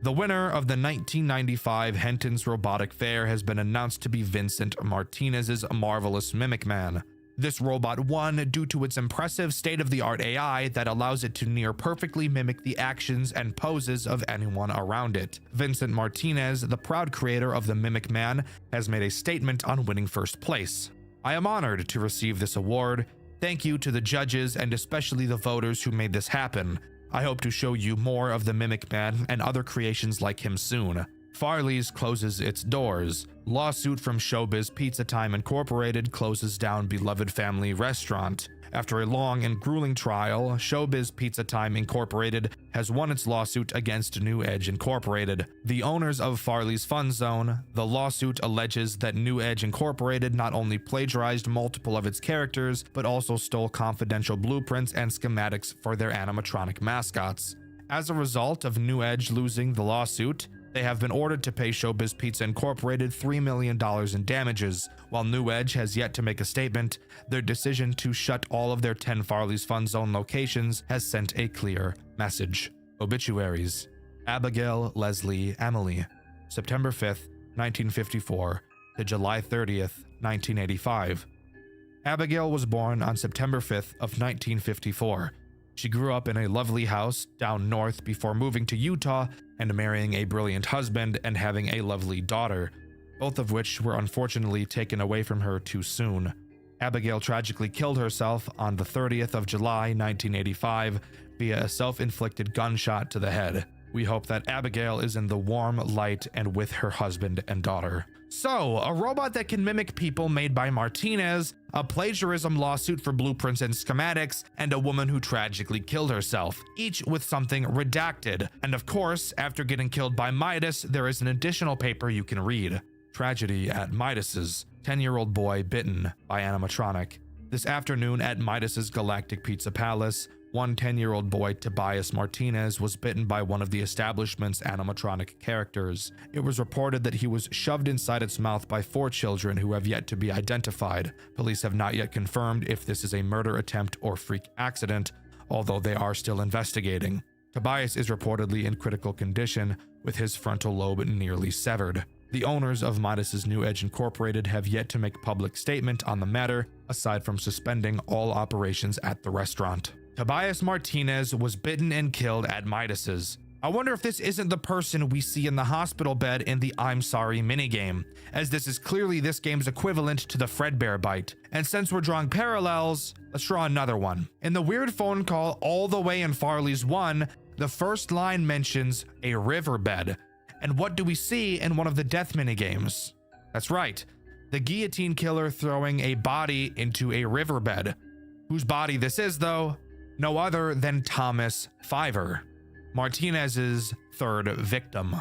The winner of the 1995 Henton's Robotic Fair has been announced to be Vincent Martinez's Marvelous Mimic Man. This robot won due to its impressive state-of-the-art AI that allows it to near perfectly mimic the actions and poses of anyone around it. Vincent Martinez, the proud creator of the Mimic Man, has made a statement on winning first place. I am honored to receive this award. Thank you to the judges and especially the voters who made this happen. I hope to show you more of the Mimic Man and other creations like him soon. Farley's closes its doors. Lawsuit from Showbiz Pizza Time Incorporated closes down beloved family restaurant. After a long and grueling trial, Showbiz Pizza Time Incorporated has won its lawsuit against New Edge Incorporated, the owners of Farley's Fun Zone. The lawsuit alleges that New Edge Incorporated not only plagiarized multiple of its characters, but also stole confidential blueprints and schematics for their animatronic mascots. As a result of New Edge losing the lawsuit, they have been ordered to pay Showbiz Pizza Incorporated $3 million in damages. While New Edge has yet to make a statement, their decision to shut all of their 10 Farley's Fun Zone locations has sent a clear message. Obituaries: Abigail Leslie Emily, September 5th, 1954 to July 30th, 1985. Abigail was born on September 5th of 1954. She grew up in a lovely house down north before moving to Utah and marrying a brilliant husband and having a lovely daughter, both of which were unfortunately taken away from her too soon. Abigail tragically killed herself on the 30th of July, 1985 via a self-inflicted gunshot to the head. We hope that Abigail is in the warm light and with her husband and daughter. So, a robot that can mimic people made by Martinez, a plagiarism lawsuit for blueprints and schematics, and a woman who tragically killed herself, each with something redacted. And of course, after getting killed by Midas, there is an additional paper you can read. Tragedy at Midas's. 10-year-old boy bitten by animatronic. This afternoon at Midas's Galactic Pizza Palace, one 10-year-old boy, Tobias Martinez, was bitten by one of the establishment's animatronic characters. It was reported that he was shoved inside its mouth by 4 children who have yet to be identified. Police have not yet confirmed if this is a murder attempt or freak accident, although they are still investigating. Tobias is reportedly in critical condition, with his frontal lobe nearly severed. The owners of Midas's New Edge Incorporated have yet to make public statement on the matter, aside from suspending all operations at the restaurant. Tobias Martinez was bitten and killed at Midas's. I wonder if this isn't the person we see in the hospital bed in the I'm Sorry minigame, as this is clearly this game's equivalent to the Fredbear bite. And since we're drawing parallels, let's draw another one. In the weird phone call all the way in Farley's 1, the first line mentions a riverbed. And what do we see in one of the death minigames? That's right, the guillotine killer throwing a body into a riverbed. Whose body this is, though? No other than Thomas Fiver, Martinez's third victim.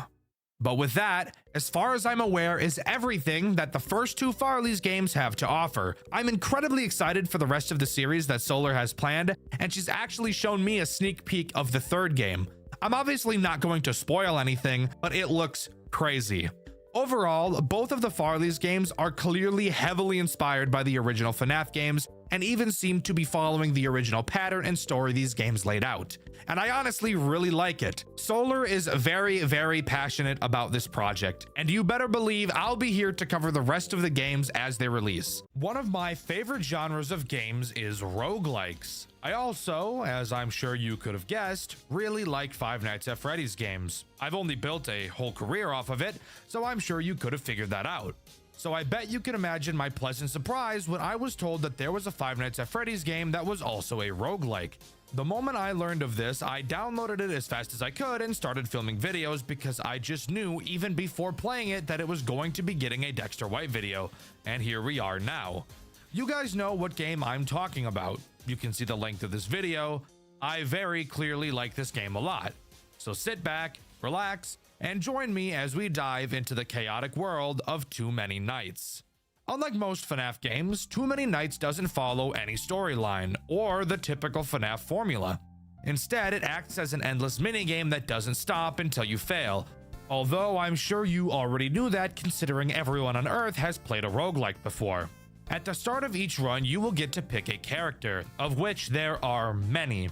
But with that, as far as I'm aware, is everything that the first 2 Farley's games have to offer. I'm incredibly excited for the rest of the series that Solar has planned, and she's actually shown me a sneak peek of the 3rd game. I'm obviously not going to spoil anything, but it looks crazy. Overall, both of the Farley's games are clearly heavily inspired by the original FNAF games, and even seem to be following the original pattern and story these games laid out. And I honestly really like it. Solar is very, very passionate about this project, and you better believe I'll be here to cover the rest of the games as they release. One of my favorite genres of games is roguelikes. I also, as I'm sure you could have guessed, really like Five Nights at Freddy's games. I've only built a whole career off of it, so I'm sure you could have figured that out. So I bet you can imagine my pleasant surprise when I was told that there was a Five Nights at Freddy's game that was also a roguelike. The moment I learned of this, I downloaded it as fast as I could and started filming videos because I just knew even before playing it that it was going to be getting a Dexter White video, and here we are now. You guys know what game I'm talking about. You can see the length of this video. I very clearly like this game a lot. So sit back, relax, and join me as we dive into the chaotic world of Too Many Nights. Unlike most FNAF games, Too Many Nights doesn't follow any storyline or the typical FNAF formula. Instead, it acts as an endless minigame that doesn't stop until you fail. Although I'm sure you already knew that, considering everyone on Earth has played a roguelike before. At the start of each run, you will get to pick a character, of which there are many.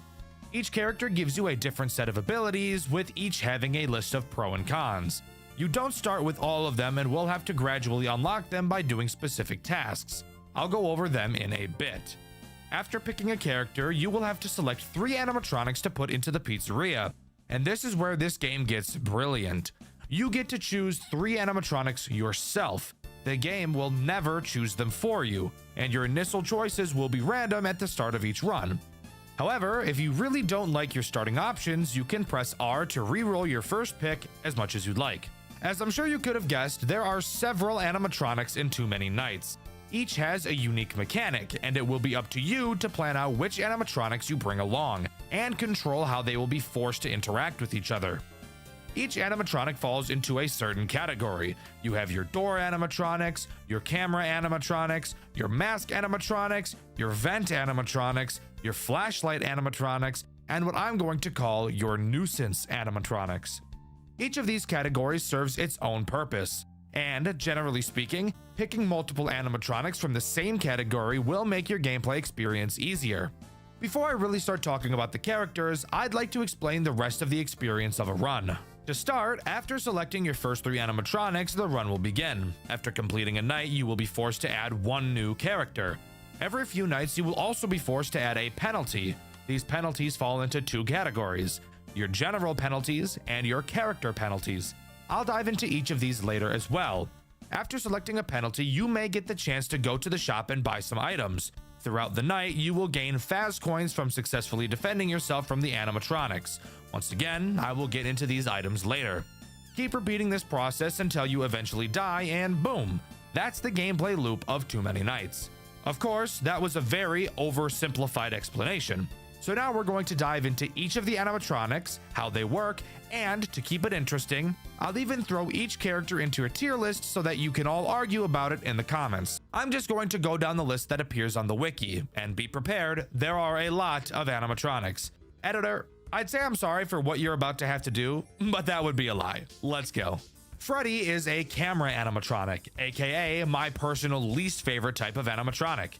Each character gives you a different set of abilities, with each having a list of pro and cons. You don't start with all of them and will have to gradually unlock them by doing specific tasks. I'll go over them in a bit. After picking a character, you will have to select 3 animatronics to put into the pizzeria, and this is where this game gets brilliant. You get to choose 3 animatronics yourself. The game will never choose them for you, and your initial choices will be random at the start of each run. However, if you really don't like your starting options, you can press R to re-roll your first pick as much as you'd like. As I'm sure you could have guessed, there are several animatronics in Too Many Nights. Each has a unique mechanic, and it will be up to you to plan out which animatronics you bring along, and control how they will be forced to interact with each other. Each animatronic falls into a certain category. You have your door animatronics, your camera animatronics, your mask animatronics, your vent animatronics, your flashlight animatronics, and what I'm going to call your nuisance animatronics. Each of these categories serves its own purpose, and generally speaking, picking multiple animatronics from the same category will make your gameplay experience easier. Before I really start talking about the characters, I'd like to explain the rest of the experience of a run. To start, after selecting your first 3 animatronics, the run will begin. After completing a night, you will be forced to add 1 new character. Every few nights, you will also be forced to add a penalty. These penalties fall into 2 categories: your general penalties and your character penalties. I'll dive into each of these later as well. After selecting a penalty, you may get the chance to go to the shop and buy some items. Throughout the night, you will gain Faz coins from successfully defending yourself from the animatronics. Once again, I will get into these items later. Keep repeating this process until you eventually die, and boom, that's the gameplay loop of Too Many Nights. Of course, that was a very oversimplified explanation. So now we're going to dive into each of the animatronics, how they work, and to keep it interesting, I'll even throw each character into a tier list so that you can all argue about it in the comments. I'm just going to go down the list that appears on the wiki, and be prepared, there are a lot of animatronics. Editor, I'd say I'm sorry for what you're about to have to do, but that would be a lie. Let's go. Freddy is a camera animatronic, aka my personal least favorite type of animatronic.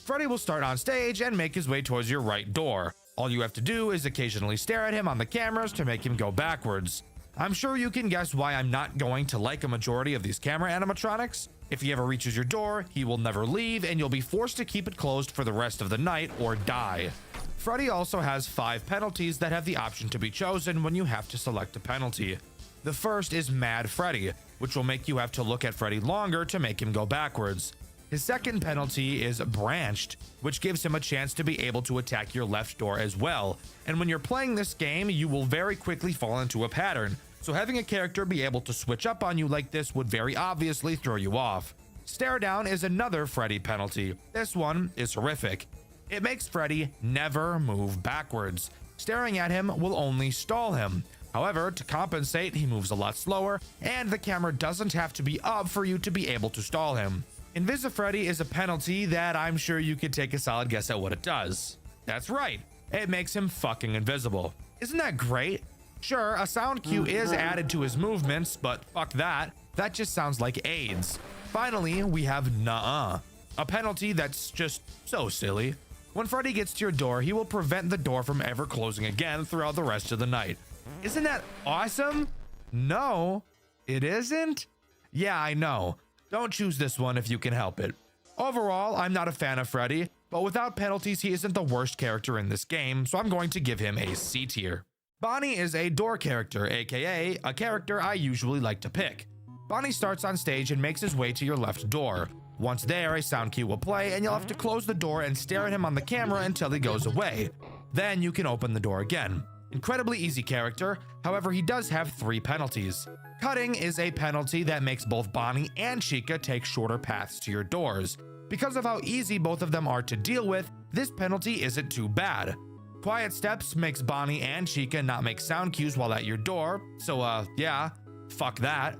Freddy will start on stage and make his way towards your right door. All you have to do is occasionally stare at him on the cameras to make him go backwards. I'm sure you can guess why I'm not going to like a majority of these camera animatronics. If he ever reaches your door, he will never leave, and you'll be forced to keep it closed for the rest of the night or die. Freddy also has 5 penalties that have the option to be chosen when you have to select a penalty. The first is Mad Freddy, which will make you have to look at Freddy longer to make him go backwards. His second penalty is Branched, which gives him a chance to be able to attack your left door as well. And when you're playing this game, you will very quickly fall into a pattern, so having a character be able to switch up on you like this would very obviously throw you off. Stare Down is another Freddy penalty. This one is horrific. It makes Freddy never move backwards. Staring at him will only stall him. However, to compensate, he moves a lot slower, and the camera doesn't have to be up for you to be able to stall him. Invisifreddy is a penalty that I'm sure you could take a solid guess at what it does. That's right, it makes him fucking invisible. Isn't that great? Sure, a sound cue is added to his movements, but fuck that. That just sounds like AIDS. Finally, we have Nuh-uh, a penalty that's just so silly. When Freddy gets to your door, he will prevent the door from ever closing again throughout the rest of the night. Isn't that awesome? No, it isn't? Yeah, I know. Don't choose this one if you can help it. Overall, I'm not a fan of Freddy, but without penalties, he isn't the worst character in this game, so I'm going to give him a C tier. Bonnie is a door character, aka a character I usually like to pick. Bonnie starts on stage and makes his way to your left door. Once there, a sound cue will play, and you'll have to close the door and stare at him on the camera until he goes away. Then you can open the door again. Incredibly easy character, however he does have 3 penalties. Cutting is a penalty that makes both Bonnie and Chica take shorter paths to your doors. Because of how easy both of them are to deal with, this penalty isn't too bad. Quiet Steps makes Bonnie and Chica not make sound cues while at your door, so yeah, fuck that.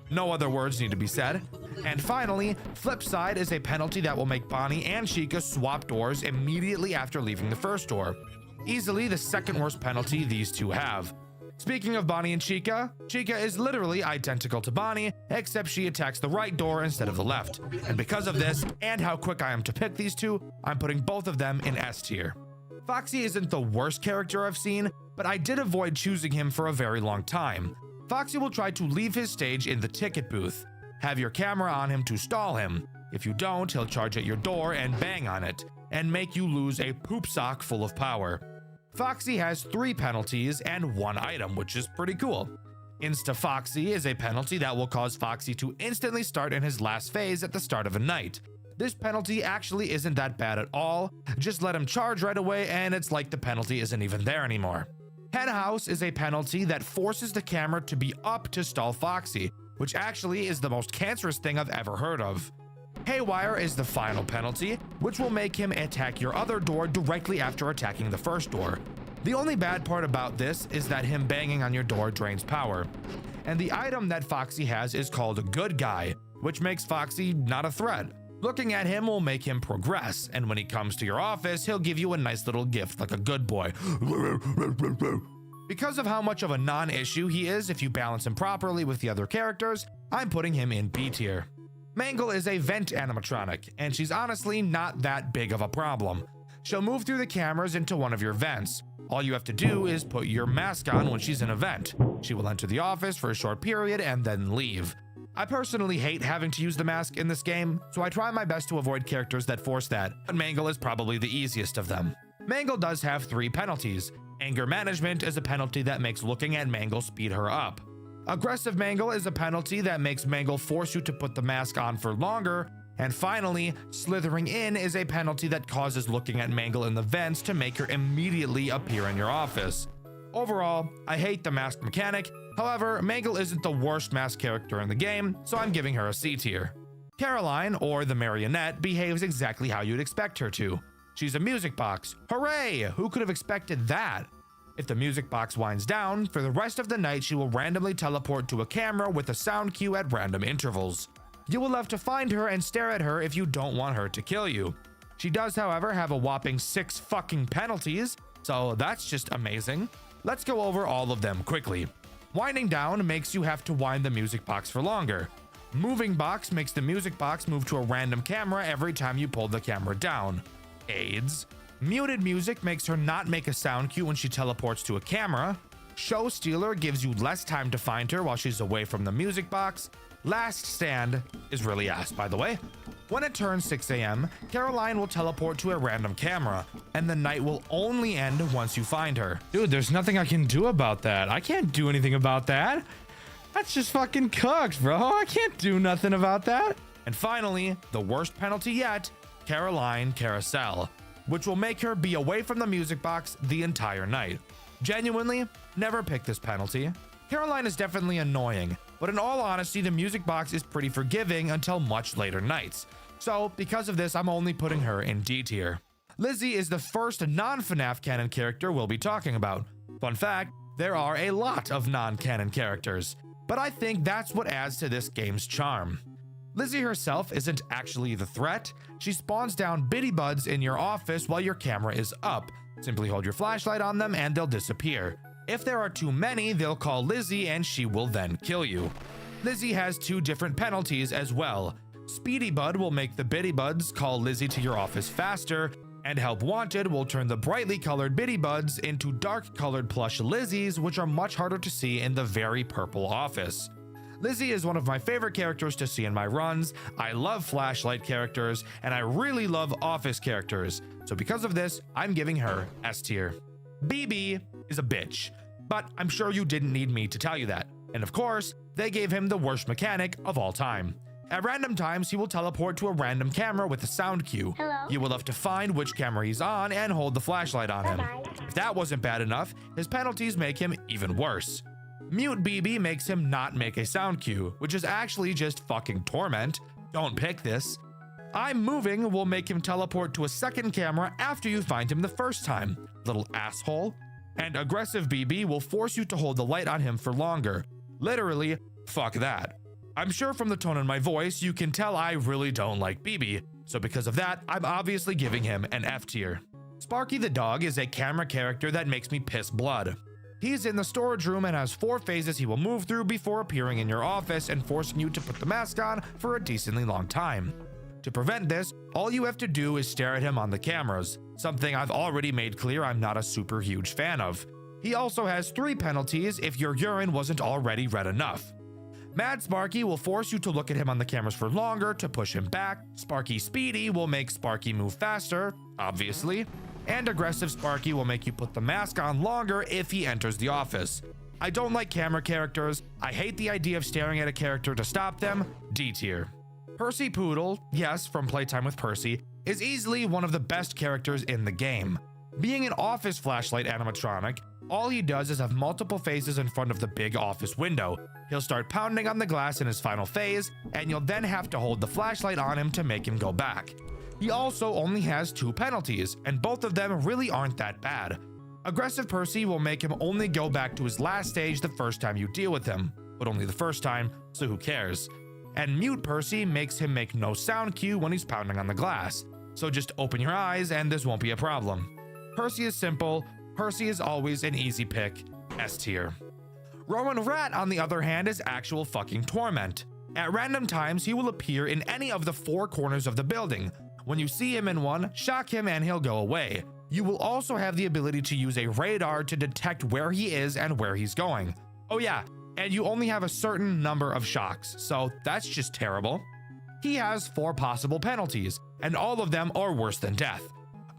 No other words need to be said. And finally, Flip Side is a penalty that will make Bonnie and Chica swap doors immediately after leaving the first door. Easily the second worst penalty these two have. Speaking of Bonnie and Chica, Chica is literally identical to Bonnie, except she attacks the right door instead of the left. And because of this, and how quick I am to pick these two, I'm putting both of them in S tier. Foxy isn't the worst character I've seen, but I did avoid choosing him for a very long time. Foxy will try to leave his stage in the ticket booth. Have your camera on him to stall him. If you don't, he'll charge at your door and bang on it, and make you lose a poop sock full of power. Foxy has 3 penalties and 1 item, which is pretty cool. Insta-Foxy is a penalty that will cause Foxy to instantly start in his last phase at the start of a night. This penalty actually isn't that bad at all, just let him charge right away and it's like the penalty isn't even there anymore. Henhouse is a penalty that forces the camera to be up to stall Foxy, which actually is the most cancerous thing I've ever heard of. Haywire is the final penalty, which will make him attack your other door directly after attacking the first door. The only bad part about this is that him banging on your door drains power. And the item that Foxy has is called Good Guy, which makes Foxy not a threat. Looking at him will make him progress, and when he comes to your office, he'll give you a nice little gift like a good boy. Because of how much of a non-issue he is if you balance him properly with the other characters, I'm putting him in B tier. Mangle is a vent animatronic, and she's honestly not that big of a problem. She'll move through the cameras into one of your vents. All you have to do is put your mask on when she's in a vent. She will enter the office for a short period and then leave. I personally hate having to use the mask in this game, so I try my best to avoid characters that force that, but Mangle is probably the easiest of them. Mangle does have 3 penalties. Anger management is a penalty that makes looking at Mangle speed her up. Aggressive Mangle is a penalty that makes Mangle force you to put the mask on for longer. And finally, slithering in is a penalty that causes looking at Mangle in the vents to make her immediately appear in your office. Overall, I hate the mask mechanic. However, Mangle isn't the worst mask character in the game, so I'm giving her a C tier. Caroline, or the marionette, behaves exactly how you'd expect her to. She's a music box. Hooray! Who could have expected that? If the music box winds down, for the rest of the night she will randomly teleport to a camera with a sound cue at random intervals. You will have to find her and stare at her if you don't want her to kill you. She does, however, have a whopping 6 fucking penalties, so that's just amazing. Let's go over all of them quickly. Winding down makes you have to wind the music box for longer. Moving box makes the music box move to a random camera every time you pull the camera down. AIDS. Muted music makes her not make a sound cue when she teleports to a camera. Show Stealer gives you less time to find her while she's away from the music box. Last Stand is really ass, by the way. When it turns 6 a.m., Caroline will teleport to a random camera, and the night will only end once you find her. Dude, there's nothing I can do about that. I can't do anything about that. That's just fucking cooked, bro. I can't do nothing about that. And finally, the worst penalty yet, Caroline Carousel, which will make her be away from the music box the entire night. Genuinely, never pick this penalty. Caroline is definitely annoying, but in all honesty, the music box is pretty forgiving until much later nights. So, because of this, I'm only putting her in D tier. Lizzie is the first non-FNAF canon character we'll be talking about. Fun fact, there are a lot of non-canon characters, but I think that's what adds to this game's charm. Lizzie herself isn't actually the threat. She spawns down bitty buds in your office while your camera is up. Simply hold your flashlight on them and they'll disappear. If there are too many, they'll call Lizzie and she will then kill you. Lizzie has 2 different penalties as well. Speedy Bud will make the bitty buds call Lizzie to your office faster, and Help Wanted will turn the brightly colored bitty buds into dark colored plush Lizzies, which are much harder to see in the very purple office. Lizzie is one of my favorite characters to see in my runs. I love flashlight characters, and I really love office characters. So because of this, I'm giving her S tier. BB is a bitch, but I'm sure you didn't need me to tell you that. And of course, they gave him the worst mechanic of all time. At random times, he will teleport to a random camera with a sound cue. Hello? You will have to find which camera he's on and hold the flashlight on him. If that wasn't bad enough, his penalties make him even worse. Mute BB makes him not make a sound cue, which is actually just fucking torment. Don't pick this. I'm Moving will make him teleport to a second camera after you find him the first time. Little asshole. And Aggressive BB will force you to hold the light on him for longer. Literally, fuck that. I'm sure from the tone in my voice, you can tell I really don't like BB. So because of that, I'm obviously giving him an F tier. Sparky the dog is a camera character that makes me piss blood. He's in the storage room and has 4 phases he will move through before appearing in your office and forcing you to put the mask on for a decently long time. To prevent this, all you have to do is stare at him on the cameras, something I've already made clear I'm not a super huge fan of. He also has 3 penalties if your urine wasn't already red enough. Mad Sparky will force you to look at him on the cameras for longer to push him back. Sparky Speedy will make Sparky move faster, obviously. And Aggressive Sparky will make you put the mask on longer if he enters the office. I don't like camera characters. I hate the idea of staring at a character to stop them. D tier. Percy Poodle, yes, from Playtime with Percy, is easily one of the best characters in the game. Being an office flashlight animatronic, all he does is have multiple faces in front of the big office window. He'll start pounding on the glass in his final phase, and you'll then have to hold the flashlight on him to make him go back. He also only has 2 penalties, and both of them really aren't that bad. Aggressive Percy will make him only go back to his last stage the first time you deal with him, but only the first time, so who cares? And Mute Percy makes him make no sound cue when he's pounding on the glass, so just open your eyes and this won't be a problem. Percy is simple, Percy is always an easy pick, S tier. Rowan Rat, on the other hand, is actual fucking torment. At random times, he will appear in any of the 4 corners of the building. When you see him in one, shock him and he'll go away. You will also have the ability to use a radar to detect where he is and where he's going. Oh yeah, and you only have a certain number of shocks, so that's just terrible. He has 4 possible penalties, and all of them are worse than death.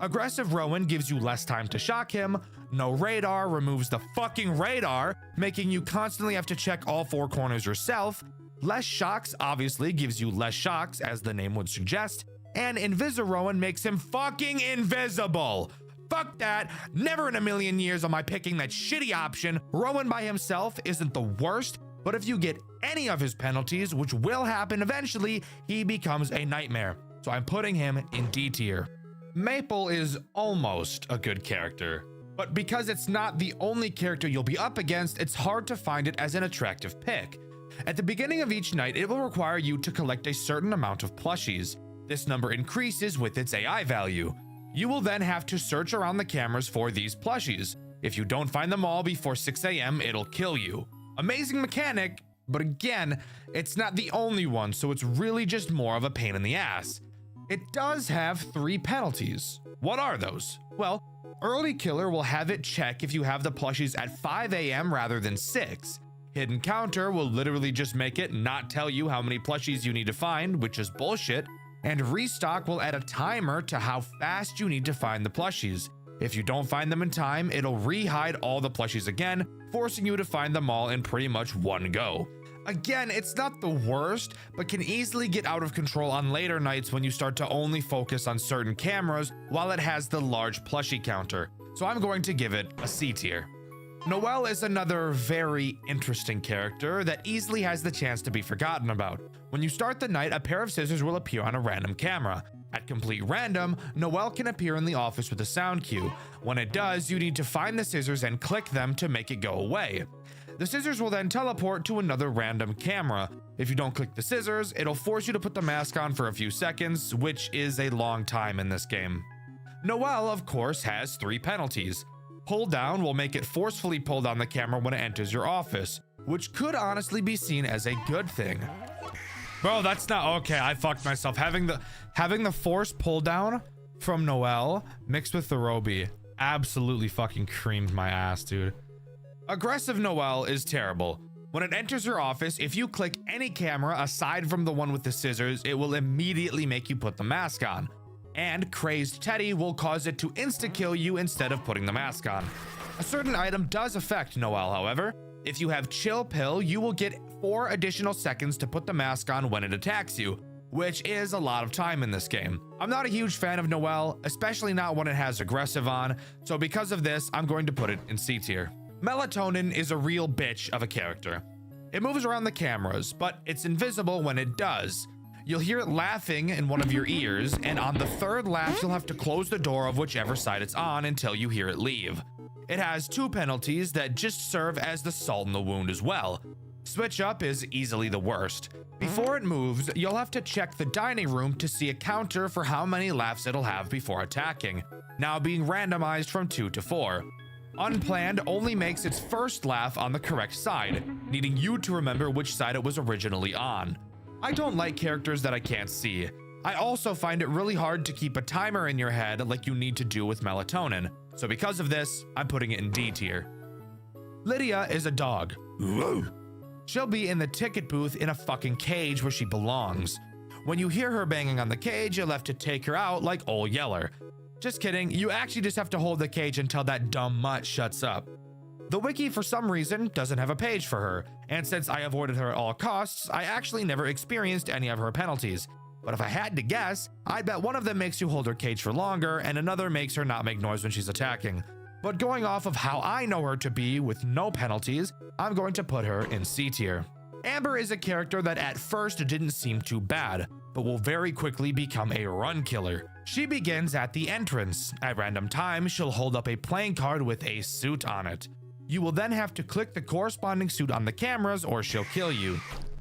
Aggressive Rowan gives you less time to shock him, no radar removes the fucking radar, making you constantly have to check all 4 corners yourself, less shocks obviously gives you less shocks as the name would suggest, and Rowan makes him fucking invisible. Fuck that, never in a million years am I picking that shitty option. Rowan by himself isn't the worst, but if you get any of his penalties, which will happen eventually, he becomes a nightmare. So I'm putting him in D tier. Maple is almost a good character, but because it's not the only character you'll be up against, it's hard to find it as an attractive pick. At the beginning of each night, it will require you to collect a certain amount of plushies. This number increases with its AI value. You will then have to search around the cameras for these plushies. If you don't find them all before 6 AM, it'll kill you. Amazing mechanic, but again, it's not the only one, so it's really just more of a pain in the ass. It does have 3 penalties. What are those? Well, Early Killer will have it check if you have the plushies at 5 AM rather than 6. Hidden Counter will literally just make it not tell you how many plushies you need to find, which is bullshit. And Restock will add a timer to how fast you need to find the plushies. If you don't find them in time, it'll re-hide all the plushies again, forcing you to find them all in pretty much one go. Again, it's not the worst, but can easily get out of control on later nights when you start to only focus on certain cameras while it has the large plushie counter. So I'm going to give it a C tier. Noelle is another very interesting character that easily has the chance to be forgotten about. When you start the night, a pair of scissors will appear on a random camera. At complete random, Noelle can appear in the office with a sound cue. When it does, you need to find the scissors and click them to make it go away. The scissors will then teleport to another random camera. If you don't click the scissors, it'll force you to put the mask on for a few seconds, which is a long time in this game. Noelle, of course, has 3 penalties. Pull down will make it forcefully pull down the camera when it enters your office, which could honestly be seen as a good thing. Bro, that's not okay. I fucked myself. Having the force pull down from Noelle mixed with the Roby absolutely fucking creamed my ass, dude. Aggressive Noelle is terrible. When it enters your office, if you click any camera aside from the one with the scissors, it will immediately make you put the mask on. And Crazed Teddy will cause it to insta-kill you instead of putting the mask on. A certain item does affect Noelle, however. If you have Chill Pill, you will get 4 additional seconds to put the mask on when it attacks you, which is a lot of time in this game. I'm not a huge fan of Noelle, especially not when it has Aggressive on, so because of this, I'm going to put it in C tier. Melatonin is a real bitch of a character. It moves around the cameras, but it's invisible when it does. You'll hear it laughing in one of your ears, and on the 3rd laugh, you'll have to close the door of whichever side it's on until you hear it leave. It has 2 penalties that just serve as the salt in the wound as well. Switch Up is easily the worst. Before it moves, you'll have to check the dining room to see a counter for how many laughs it'll have before attacking, now being randomized from 2 to 4. Unplanned only makes its first laugh on the correct side, needing you to remember which side it was originally on. I don't like characters that I can't see. I also find it really hard to keep a timer in your head like you need to do with Melatonin, so because of this, I'm putting it in D tier. Lydia is a dog. She'll be in the ticket booth in a fucking cage where she belongs. When you hear her banging on the cage, you'll have to take her out like Ol Yeller. Just kidding, you actually just have to hold the cage until that dumb mutt shuts up. The wiki, for some reason, doesn't have a page for her, and since I avoided her at all costs, I actually never experienced any of her penalties. But if I had to guess, I'd bet one of them makes you hold her cage for longer, and another makes her not make noise when she's attacking. But going off of how I know her to be with no penalties, I'm going to put her in C tier. Amber is a character that at first didn't seem too bad, but will very quickly become a run killer. She begins at the entrance. At random times, she'll hold up a playing card with a suit on it. You will then have to click the corresponding suit on the cameras or she'll kill you.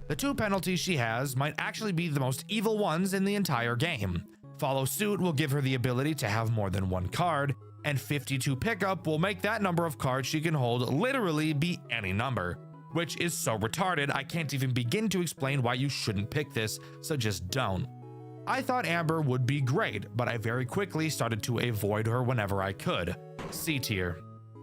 The 2 penalties she has might actually be the most evil ones in the entire game. Follow suit will give her the ability to have more than 1 card, and 52 pickup will make that number of cards she can hold literally be any number, which is so retarded I can't even begin to explain why you shouldn't pick this, so just don't. I thought Amber would be great, but I very quickly started to avoid her whenever I could. C tier.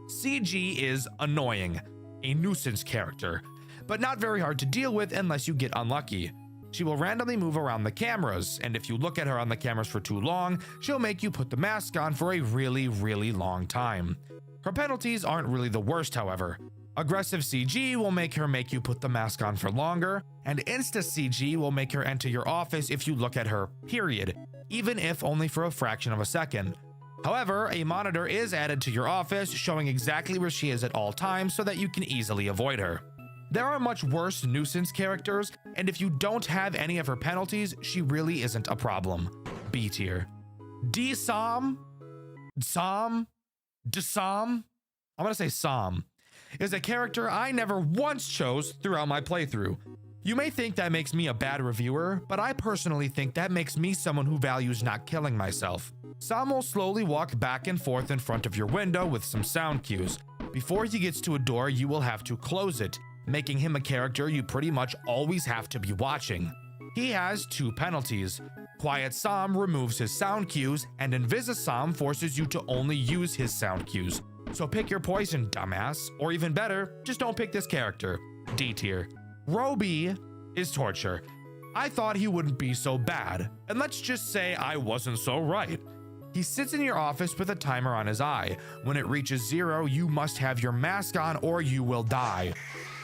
CG is annoying, a nuisance character, but not very hard to deal with unless you get unlucky. She will randomly move around the cameras, and if you look at her on the cameras for too long, she'll make you put the mask on for a really long time. Her penalties aren't really the worst, however. Aggressive CG will make you put the mask on for longer, and Insta CG will make her enter your office if you look at her, period, even if only for a fraction of a second. However, a monitor is added to your office showing exactly where she is at all times so that you can easily avoid her. There are much worse nuisance characters, and if you don't have any of her penalties, she really isn't a problem. B tier. Dsam, I'm gonna say Sam, is a character I never once chose throughout my playthrough. You may think that makes me a bad reviewer, but I personally think that makes me someone who values not killing myself. Sam will slowly walk back and forth in front of your window with some sound cues. Before he gets to a door, you will have to close it, making him a character you pretty much always have to be watching. He has 2 penalties. Quiet Sam removes his sound cues, and Invisa Sam forces you to only use his sound cues. So pick your poison, dumbass, or even better, just don't pick this character. D tier. Roby is torture. I thought he wouldn't be so bad, and let's just say I wasn't so right. He sits in your office with a timer on his eye. When it reaches 0, you must have your mask on or you will die.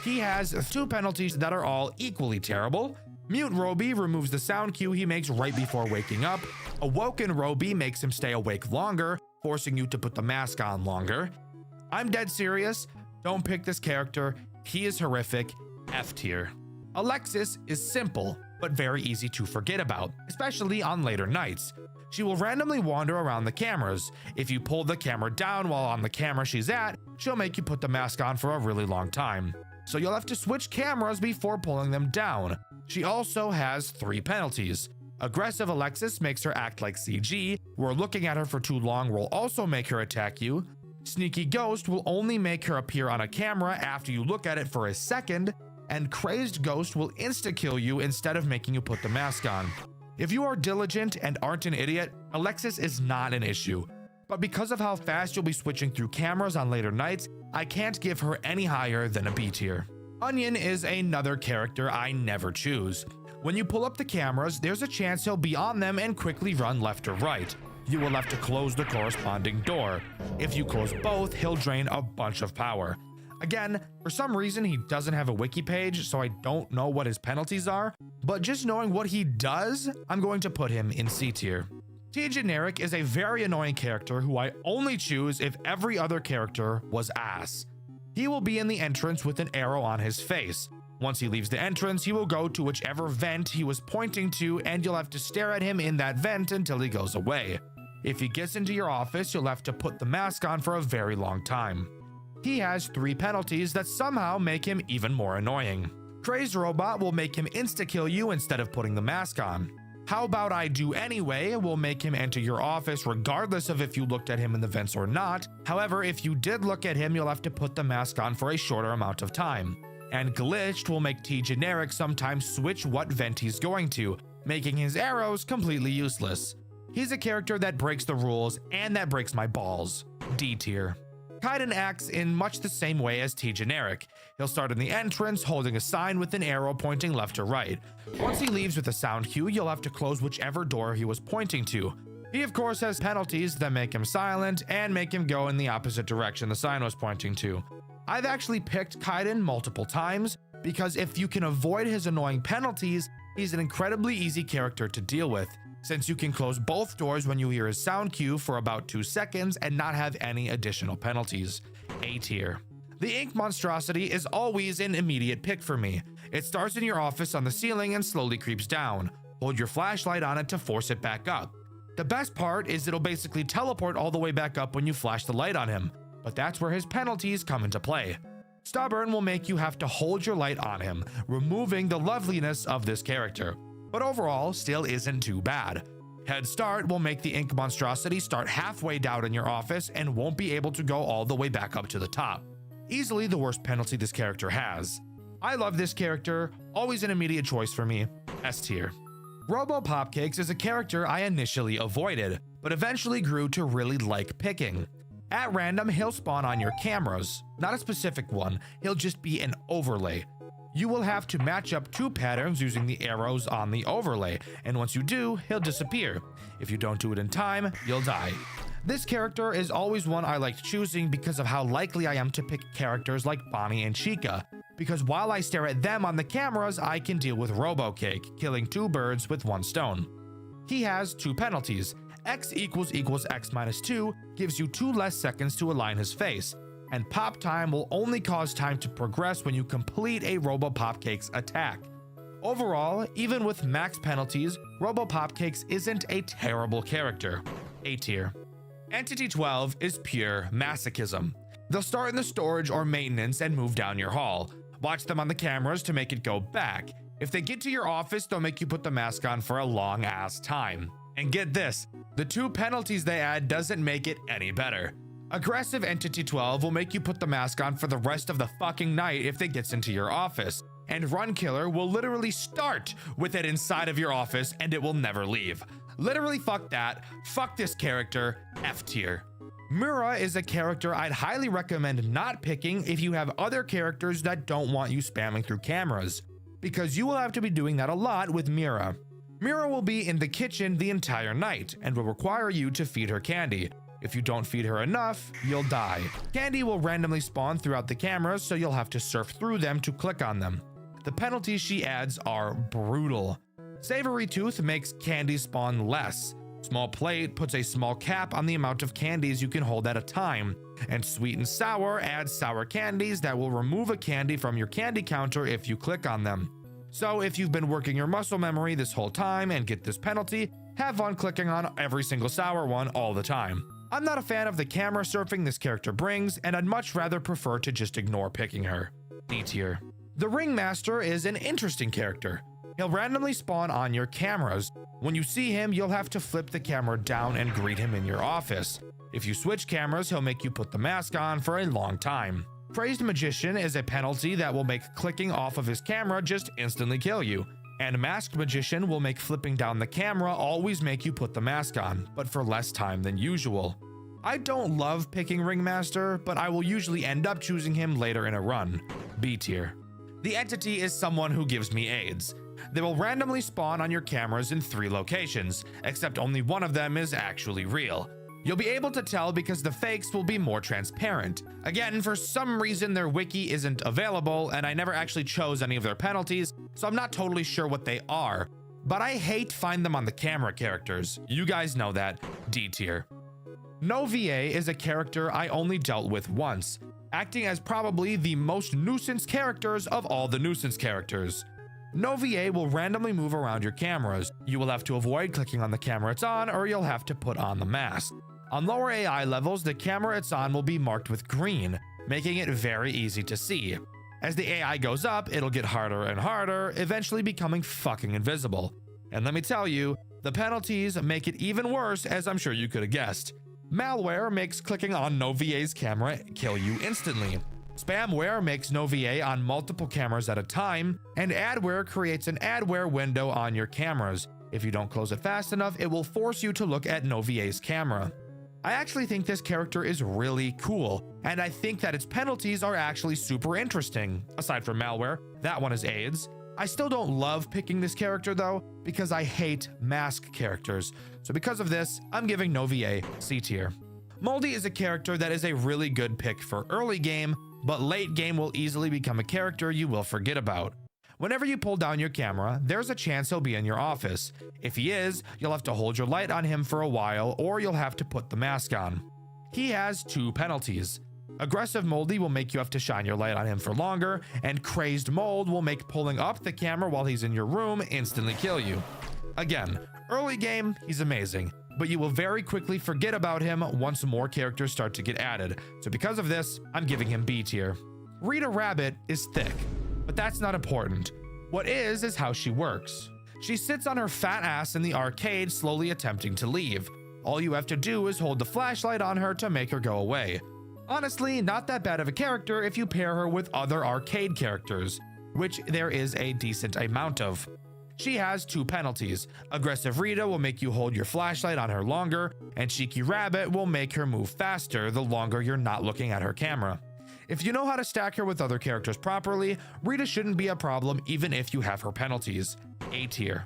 He has 2 penalties that are all equally terrible. Mute Roby removes the sound cue he makes right before waking up. Awoken Roby makes him stay awake longer, forcing you to put the mask on longer. I'm dead serious. Don't pick this character. He is horrific. F tier. Alexis is simple, but very easy to forget about, especially on later nights. She will randomly wander around the cameras. If you pull the camera down while on the camera she's at, she'll make you put the mask on for a really long time. So you'll have to switch cameras before pulling them down. She also has 3 penalties. Aggressive Alexis makes her act like CG, where looking at her for too long will also make her attack you. Sneaky Ghost will only make her appear on a camera after you look at it for a second, and Crazed Ghost will insta-kill you instead of making you put the mask on. If you are diligent and aren't an idiot, Alexis is not an issue. But because of how fast you'll be switching through cameras on later nights, I can't give her any higher than a B tier. Onion is another character I never choose. When you pull up the cameras, there's a chance he'll be on them and quickly run left or right. You will have to close the corresponding door. If you close both, he'll drain a bunch of power. Again, for some reason he doesn't have a wiki page, so I don't know what his penalties are, but just knowing what he does, I'm going to put him in C tier. T Generic is a very annoying character who I only choose if every other character was ass. He will be in the entrance with an arrow on his face. Once he leaves the entrance, he will go to whichever vent he was pointing to, and you'll have to stare at him in that vent until he goes away. If he gets into your office, you'll have to put the mask on for a very long time. He has 3 penalties that somehow make him even more annoying. Crazed Robot will make him insta-kill you instead of putting the mask on. How About I Do Anyway will make him enter your office regardless of if you looked at him in the vents or not. However, if you did look at him, you'll have to put the mask on for a shorter amount of time. And Glitched will make T Generic sometimes switch what vent he's going to, making his arrows completely useless. He's a character that breaks the rules and that breaks my balls. D tier. Kaiden acts in much the same way as T Generic. He'll start in the entrance holding a sign with an arrow pointing left or right. Once he leaves with a sound cue, you'll have to close whichever door he was pointing to. He of course has penalties that make him silent and make him go in the opposite direction the sign was pointing to. I've actually picked Kaiden multiple times because if you can avoid his annoying penalties, he's an incredibly easy character to deal with, since you can close both doors when you hear his sound cue for about 2 seconds and not have any additional penalties. A tier. The Ink Monstrosity is always an immediate pick for me. It starts in your office on the ceiling and slowly creeps down. Hold your flashlight on it to force it back up. The best part is it'll basically teleport all the way back up when you flash the light on him, but that's where his penalties come into play. Stubborn will make you have to hold your light on him, removing the loveliness of this character, but overall still isn't too bad. Head Start will make the ink monstrosity start halfway down in your office and won't be able to go all the way back up to the top. Easily the worst penalty this character has. I love this character, always an immediate choice for me, S tier. Robo Popcakes is a character I initially avoided, but eventually grew to really like picking. At random, he'll spawn on your cameras. Not a specific one, he'll just be an overlay. You will have to match up 2 patterns using the arrows on the overlay, and once you do, he'll disappear. If you don't do it in time, you'll die. This character is always one I liked choosing because of how likely I am to pick characters like Bonnie and Chica, because while I stare at them on the cameras, I can deal with RoboCake, killing 2 birds with 1 stone. He has 2 penalties. X = X minus 2 gives you 2 less seconds to align his face, and pop time will only cause time to progress when you complete a Robo Popcakes attack. Overall, even with max penalties, Robo Popcakes isn't a terrible character. A tier. Entity 12 is pure masochism. They'll start in the storage or maintenance and move down your hall. Watch them on the cameras to make it go back. If they get to your office, they'll make you put the mask on for a long ass time. And get this, the 2 penalties they add doesn't make it any better. Aggressive Entity 12 will make you put the mask on for the rest of the fucking night if it gets into your office. And Run Killer will literally start with it inside of your office and it will never leave. Literally fuck that, fuck this character, F tier. Mura is a character I'd highly recommend not picking if you have other characters that don't want you spamming through cameras, because you will have to be doing that a lot with Mira. Mira will be in the kitchen the entire night and will require you to feed her candy. If you don't feed her enough, you'll die. Candy will randomly spawn throughout the cameras, so you'll have to surf through them to click on them. The penalties she adds are brutal. Savory Tooth makes candy spawn less. Small Plate puts a small cap on the amount of candies you can hold at a time. And Sweet and Sour adds sour candies that will remove a candy from your candy counter if you click on them. So if you've been working your muscle memory this whole time and get this penalty, have fun clicking on every single sour one all the time. I'm not a fan of the camera surfing this character brings, and I'd much rather prefer to just ignore picking her. D tier. The Ringmaster is an interesting character. He'll randomly spawn on your cameras. When you see him, you'll have to flip the camera down and greet him in your office. If you switch cameras, he'll make you put the mask on for a long time. Crazed Magician is a penalty that will make clicking off of his camera just instantly kill you. And Masked Magician will make flipping down the camera always make you put the mask on, but for less time than usual. I don't love picking Ringmaster, but I will usually end up choosing him later in a run. B tier. The Entity is someone who gives me AIDS. They will randomly spawn on your cameras in 3 locations, except only one of them is actually real. You'll be able to tell because the fakes will be more transparent. Again, for some reason their wiki isn't available and I never actually chose any of their penalties, so I'm not totally sure what they are. But I hate find them on the camera characters. You guys know that. D tier. No VA is a character I only dealt with once, acting as probably the most nuisance characters of all the nuisance characters. No VA will randomly move around your cameras. You will have to avoid clicking on the camera it's on or you'll have to put on the mask. On lower AI levels, the camera it's on will be marked with green, making it very easy to see. As the AI goes up, it'll get harder and harder, eventually becoming fucking invisible. And let me tell you, the penalties make it even worse, as I'm sure you could have guessed. Malware makes clicking on no VA's camera kill you instantly. Spamware makes no VA on multiple cameras at a time, and adware creates an adware window on your cameras. If you don't close it fast enough, it will force you to look at no VA's camera. I actually think this character is really cool, and I think that its penalties are actually super interesting. Aside from malware, that one is AIDS. I still don't love picking this character though, because I hate mask characters. So because of this, I'm giving no VA C tier. Moldy is a character that is a really good pick for early game, but late game will easily become a character you will forget about. Whenever you pull down your camera, there's a chance he'll be in your office. If he is, you'll have to hold your light on him for a while, or you'll have to put the mask on. He has 2 penalties. Aggressive Moldy will make you have to shine your light on him for longer, and Crazed Mold will make pulling up the camera while he's in your room instantly kill you. Again, early game, he's amazing, but you will very quickly forget about him once more characters start to get added, so because of this, I'm giving him B tier. Rita Rabbit is thick, but that's not important. What is how she works. She sits on her fat ass in the arcade slowly attempting to leave. All you have to do is hold the flashlight on her to make her go away. Honestly, not that bad of a character if you pair her with other arcade characters, which there is a decent amount of. She has 2 penalties. Aggressive Rita will make you hold your flashlight on her longer, and Cheeky Rabbit will make her move faster the longer you're not looking at her camera. If you know how to stack her with other characters properly, Rita shouldn't be a problem even if you have her penalties. A tier.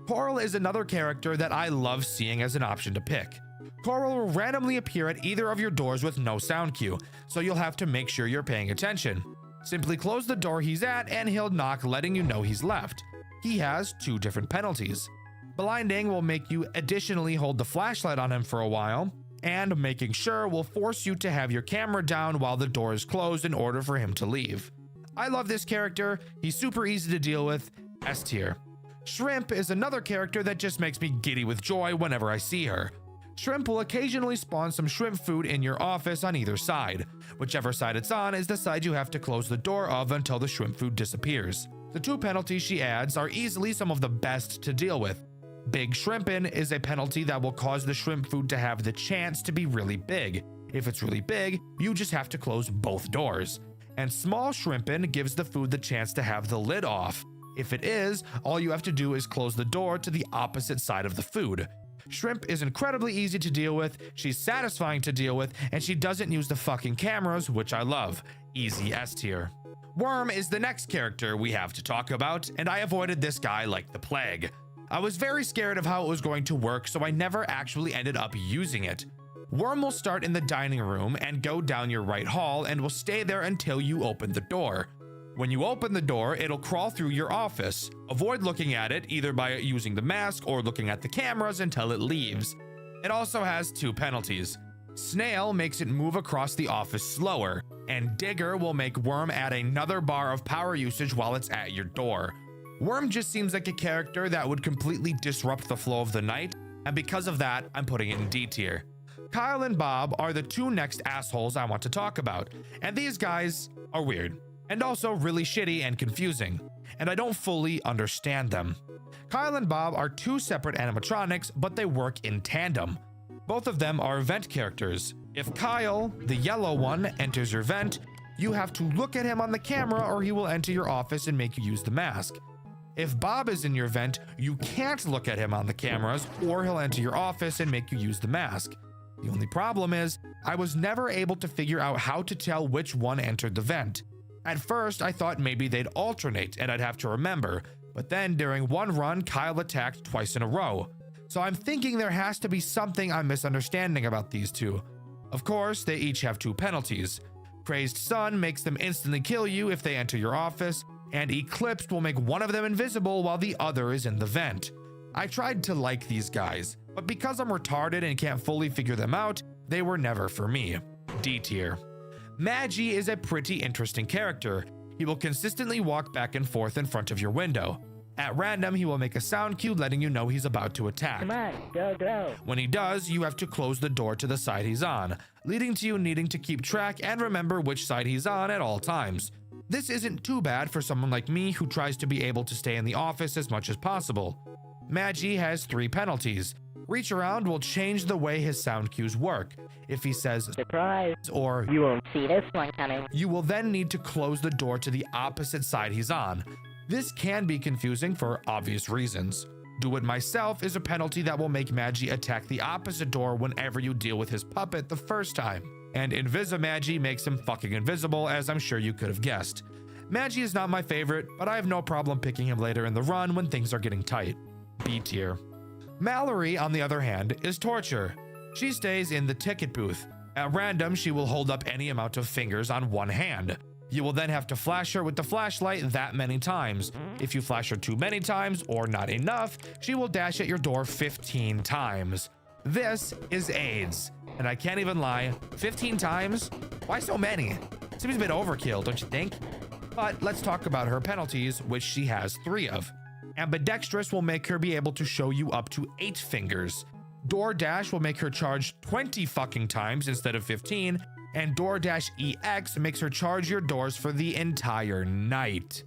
Coral is another character that I love seeing as an option to pick. Coral will randomly appear at either of your doors with no sound cue, so you'll have to make sure you're paying attention. Simply close the door he's at and he'll knock, letting you know he's left. He has 2 different penalties. Blinding will make you additionally hold the flashlight on him for a while, and making sure will force you to have your camera down while the door is closed in order for him to leave. I love this character, he's super easy to deal with, S tier. Shrimp is another character that just makes me giddy with joy whenever I see her. Shrimp will occasionally spawn some shrimp food in your office on either side. Whichever side it's on is the side you have to close the door of until the shrimp food disappears. The 2 penalties she adds are easily some of the best to deal with. Big Shrimpin' is a penalty that will cause the shrimp food to have the chance to be really big. If it's really big, you just have to close both doors. And Small Shrimpin' gives the food the chance to have the lid off. If it is, all you have to do is close the door to the opposite side of the food. Shrimp is incredibly easy to deal with, she's satisfying to deal with, and she doesn't use the fucking cameras, which I love. Easy S tier. Worm is the next character we have to talk about, and I avoided this guy like the plague. I was very scared of how it was going to work, so I never actually ended up using it. Worm will start in the dining room and go down your right hall and will stay there until you open the door. When you open the door, it'll crawl through your office. Avoid looking at it either by using the mask or looking at the cameras until it leaves. It also has 2 penalties. Snail makes it move across the office slower, and Digger will make Worm add another bar of power usage while it's at your door. Worm just seems like a character that would completely disrupt the flow of the night, and because of that, I'm putting it in D tier. Kyle and Bob are the 2 next assholes I want to talk about, and these guys are weird, and also really shitty and confusing, and I don't fully understand them. Kyle and Bob are 2 separate animatronics, but they work in tandem. Both of them are vent characters. If Kyle, the yellow one, enters your vent, you have to look at him on the camera or he will enter your office and make you use the mask. If Bob is in your vent, you can't look at him on the cameras or he'll enter your office and make you use the mask. The only problem is, I was never able to figure out how to tell which one entered the vent. At first, I thought maybe they'd alternate and I'd have to remember, but then during one run, Kyle attacked twice in a row. So I'm thinking there has to be something I'm misunderstanding about these 2. Of course, they each have 2 penalties. Crazed Sun makes them instantly kill you if they enter your office, and Eclipsed will make one of them invisible while the other is in the vent. I tried to like these guys, but because I'm retarded and can't fully figure them out, they were never for me. D tier. Magi is a pretty interesting character. He will consistently walk back and forth in front of your window. At random, he will make a sound cue letting you know he's about to attack. Come on, go. When he does, you have to close the door to the side he's on, leading to you needing to keep track and remember which side he's on at all times. This isn't too bad for someone like me who tries to be able to stay in the office as much as possible. Magi has 3 penalties. Reach around will change the way his sound cues work. If he says surprise or you won't see this one coming, you will then need to close the door to the opposite side he's on. This can be confusing for obvious reasons. Do it myself is a penalty that will make Magi attack the opposite door whenever you deal with his puppet the first time. And Invisimagi makes him fucking invisible, as I'm sure you could have guessed. Magi is not my favorite, but I have no problem picking him later in the run when things are getting tight. B tier. Mallory, on the other hand, is torture. She stays in the ticket booth. At random, she will hold up any amount of fingers on one hand. You will then have to flash her with the flashlight that many times. If you flash her too many times or not enough, she will dash at your door 15 times. This is AIDS, and I can't even lie, 15 times Why so many? Seems a bit overkill, don't you think? But let's talk about her penalties, which she has 3 of. Ambidextrous will make her be able to show you up to 8 fingers. DoorDash will make her charge 20 fucking times instead of 15, and DoorDash EX makes her charge your doors for the entire night.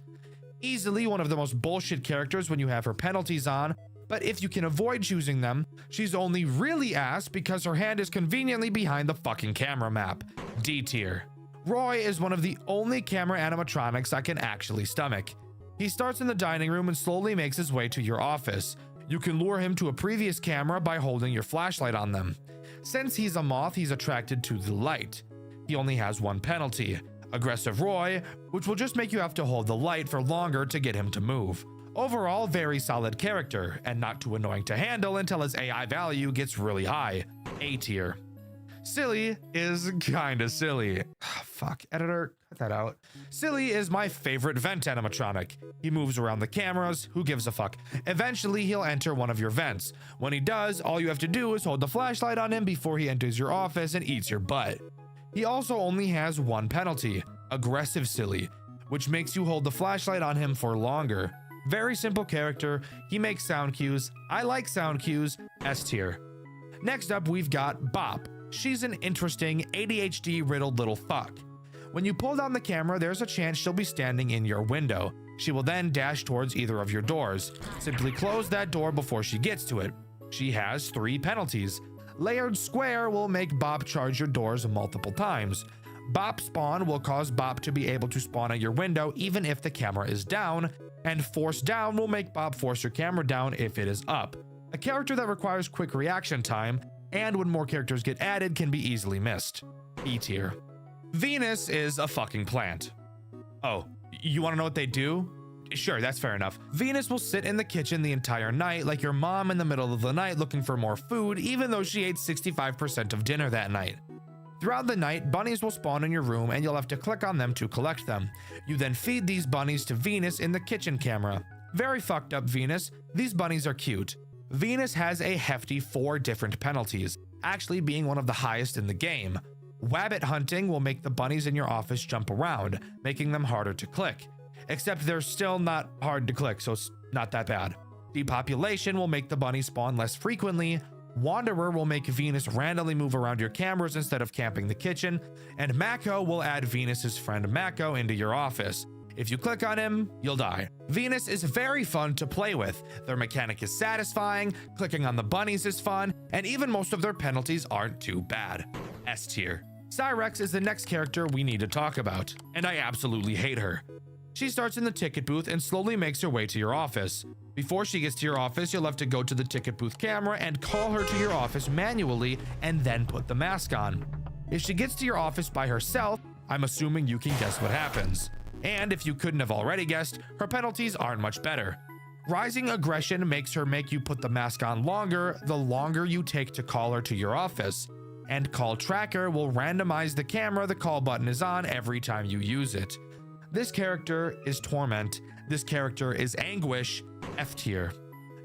Easily one of the most bullshit characters when you have her penalties on, but if you can avoid choosing them, she's only really ass because her hand is conveniently behind the fucking camera map. D tier. Roy is one of the only camera animatronics I can actually stomach. He starts in the dining room and slowly makes his way to your office. You can lure him to a previous camera by holding your flashlight on them. Since he's a moth, he's attracted to the light. He only has 1 penalty, Aggressive Roy, which will just make you have to hold the light for longer to get him to move. Overall, very solid character, and not too annoying to handle until his AI value gets really high. A tier. Silly is kinda silly. Fuck, editor, cut that out. Silly is my favorite vent animatronic. He moves around the cameras, who gives a fuck? Eventually, he'll enter one of your vents. When he does, all you have to do is hold the flashlight on him before he enters your office and eats your butt. He also only has 1 penalty, Aggressive Silly, which makes you hold the flashlight on him for longer. Very simple character, he makes sound cues, I like sound cues, S tier. Next up, we've got Bop. She's an interesting, ADHD-riddled little fuck. When you pull down the camera, there's a chance she'll be standing in your window. She will then dash towards either of your doors. Simply close that door before she gets to it. She has 3 penalties. Layered Square will make Bop charge your doors multiple times. Bop Spawn will cause Bop to be able to spawn at your window even if the camera is down, and Force Down will make Bop force your camera down if it is up. A character that requires quick reaction time, and when more characters get added can be easily missed. E tier. Venus is a fucking plant. Oh, you want to know what they do? Sure, that's fair enough. Venus will sit in the kitchen the entire night like your mom in the middle of the night looking for more food even though she ate 65% of dinner that night. Throughout the night, bunnies will spawn in your room and you'll have to click on them to collect them. You then feed these bunnies to Venus in the kitchen camera. Very fucked up, Venus. These bunnies are cute. Venus has a hefty 4 different penalties, actually being one of the highest in the game. Wabbit hunting will make the bunnies in your office jump around, making them harder to click. Except they're still not hard to click, so it's not that bad. Depopulation will make the bunnies spawn less frequently. Wanderer will make Venus randomly move around your cameras instead of camping the kitchen. And Mako will add Venus's friend Mako into your office. If you click on him, you'll die. Venus is very fun to play with. Their mechanic is satisfying, clicking on the bunnies is fun, and even most of their penalties aren't too bad. S tier. Cyrex is the next character we need to talk about, and I absolutely hate her. She starts in the ticket booth and slowly makes her way to your office. Before she gets to your office, you'll have to go to the ticket booth camera and call her to your office manually and then put the mask on. If she gets to your office by herself, I'm assuming you can guess what happens. And if you couldn't have already guessed, her penalties aren't much better. Rising aggression makes her make you put the mask on longer the longer you take to call her to your office. And call tracker will randomize the camera the call button is on every time you use it. This character is Torment. This character is Anguish, F tier.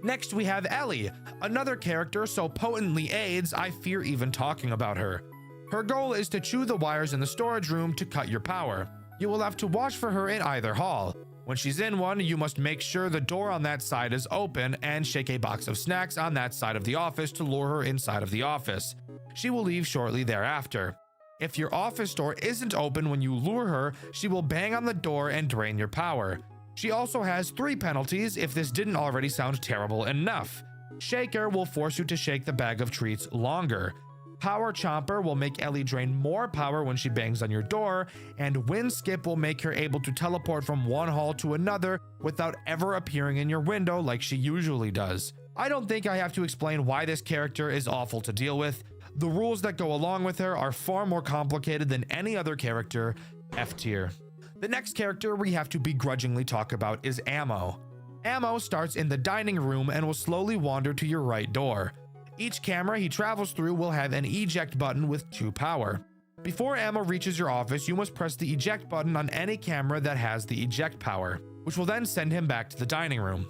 Next we have Ellie, another character so potently AIDS I fear even talking about her. Her goal is to chew the wires in the storage room to cut your power. You will have to watch for her in either hall. When she's in one, you must make sure the door on that side is open and shake a box of snacks on that side of the office to lure her inside of the office. She will leave shortly thereafter. If your office door isn't open when you lure her, she will bang on the door and drain your power. She also has 3 penalties if this didn't already sound terrible enough. Shaker will force you to shake the bag of treats longer. Power Chomper will make Ellie drain more power when she bangs on your door, and Wind Skip will make her able to teleport from one hall to another without ever appearing in your window like she usually does. I don't think I have to explain why this character is awful to deal with. The rules that go along with her are far more complicated than any other character, F tier. The next character we have to begrudgingly talk about is Ammo. Ammo starts in the dining room and will slowly wander to your right door. Each camera he travels through will have an eject button with 2 power. Before Ammo reaches your office, you must press the eject button on any camera that has the eject power, which will then send him back to the dining room.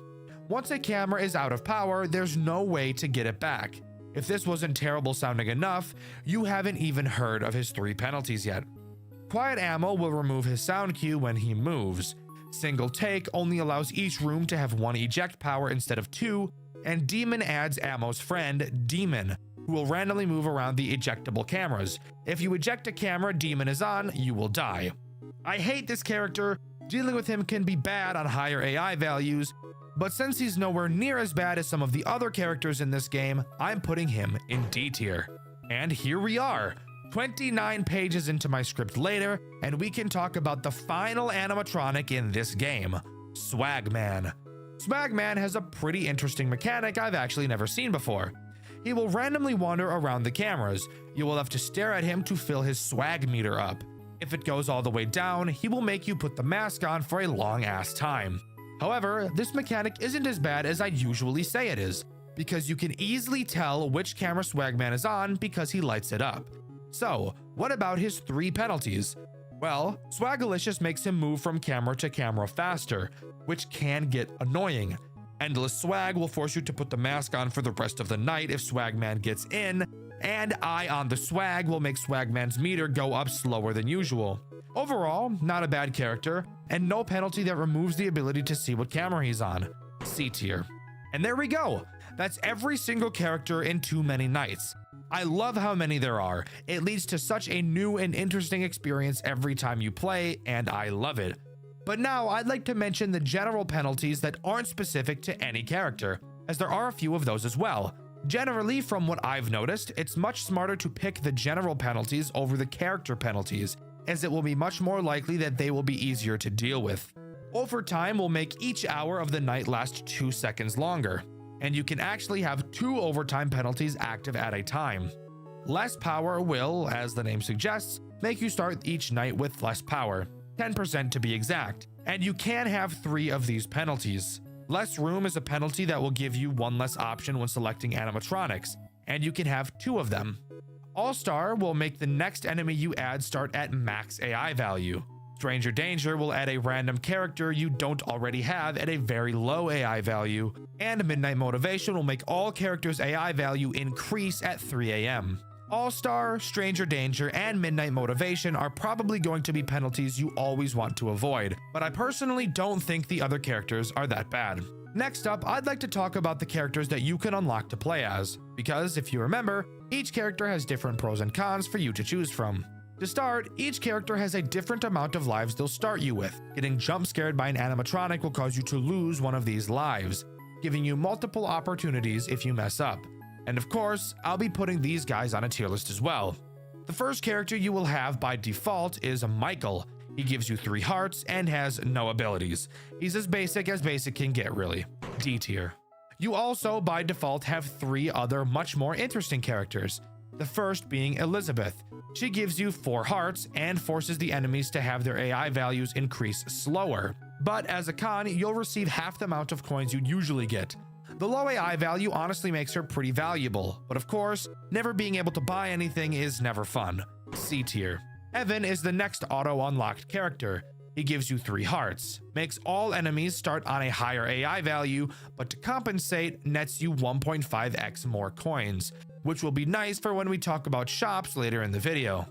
Once a camera is out of power, there's no way to get it back. If this wasn't terrible sounding enough, you haven't even heard of his 3 penalties yet. Quiet ammo will remove his sound cue when he moves. Single take only allows each room to have 1 eject power instead of 2, and Demon adds ammo's friend, Demon, who will randomly move around the ejectable cameras. If you eject a camera Demon is on, you will die. I hate this character. Dealing with him can be bad on higher AI values, but since he's nowhere near as bad as some of the other characters in this game, I'm putting him in D tier. And here we are, 29 pages into my script later, and we can talk about the final animatronic in this game, Swagman. Swagman has a pretty interesting mechanic I've actually never seen before. He will randomly wander around the cameras. You will have to stare at him to fill his swag meter up. If it goes all the way down, he will make you put the mask on for a long ass time. However, this mechanic isn't as bad as I usually say it is, because you can easily tell which camera Swagman is on because he lights it up. So, what about his 3 penalties? Well, Swagalicious makes him move from camera to camera faster, which can get annoying. Endless Swag will force you to put the mask on for the rest of the night if Swagman gets in, and Eye on the Swag will make Swagman's meter go up slower than usual. Overall, not a bad character, and no penalty that removes the ability to see what camera he's on. C tier. And there we go. That's every single character in Too Many Nights. I love how many there are. It leads to such a new and interesting experience every time you play, and I love it. But now I'd like to mention the general penalties that aren't specific to any character, as there are a few of those as well. Generally, from what I've noticed, it's much smarter to pick the general penalties over the character penalties, as it will be much more likely that they will be easier to deal with. Overtime will make each hour of the night last 2 seconds longer, and you can actually have 2 overtime penalties active at a time. Less power will, as the name suggests, make you start each night with less power, 10% to be exact, and you can have 3 of these penalties. Less room is a penalty that will give you 1 less option when selecting animatronics, and you can have 2 of them. All-Star will make the next enemy you add start at max AI value. Stranger Danger will add a random character you don't already have at a very low AI value, and Midnight Motivation will make all characters' AI value increase at 3 AM. All-Star, Stranger Danger, and Midnight Motivation are probably going to be penalties you always want to avoid, but I personally don't think the other characters are that bad. Next up, I'd like to talk about the characters that you can unlock to play as, because if you remember, each character has different pros and cons for you to choose from. To start, each character has a different amount of lives they'll start you with. Getting jump scared by an animatronic will cause you to lose one of these lives, giving you multiple opportunities if you mess up. And of course, I'll be putting these guys on a tier list as well. The first character you will have by default is Michael. He gives you 3 hearts and has no abilities. He's as basic can get, really. D tier. You also by default have 3 other much more interesting characters. The first being Elizabeth. She gives you 4 hearts and forces the enemies to have their AI values increase slower. But as a con, you'll receive half the amount of coins you'd usually get. The low AI value honestly makes her pretty valuable, but of course, never being able to buy anything is never fun. C tier. Evan is the next auto-unlocked character. He gives you 3 hearts, makes all enemies start on a higher AI value, but to compensate, nets you 1.5x more coins, which will be nice for when we talk about shops later in the video.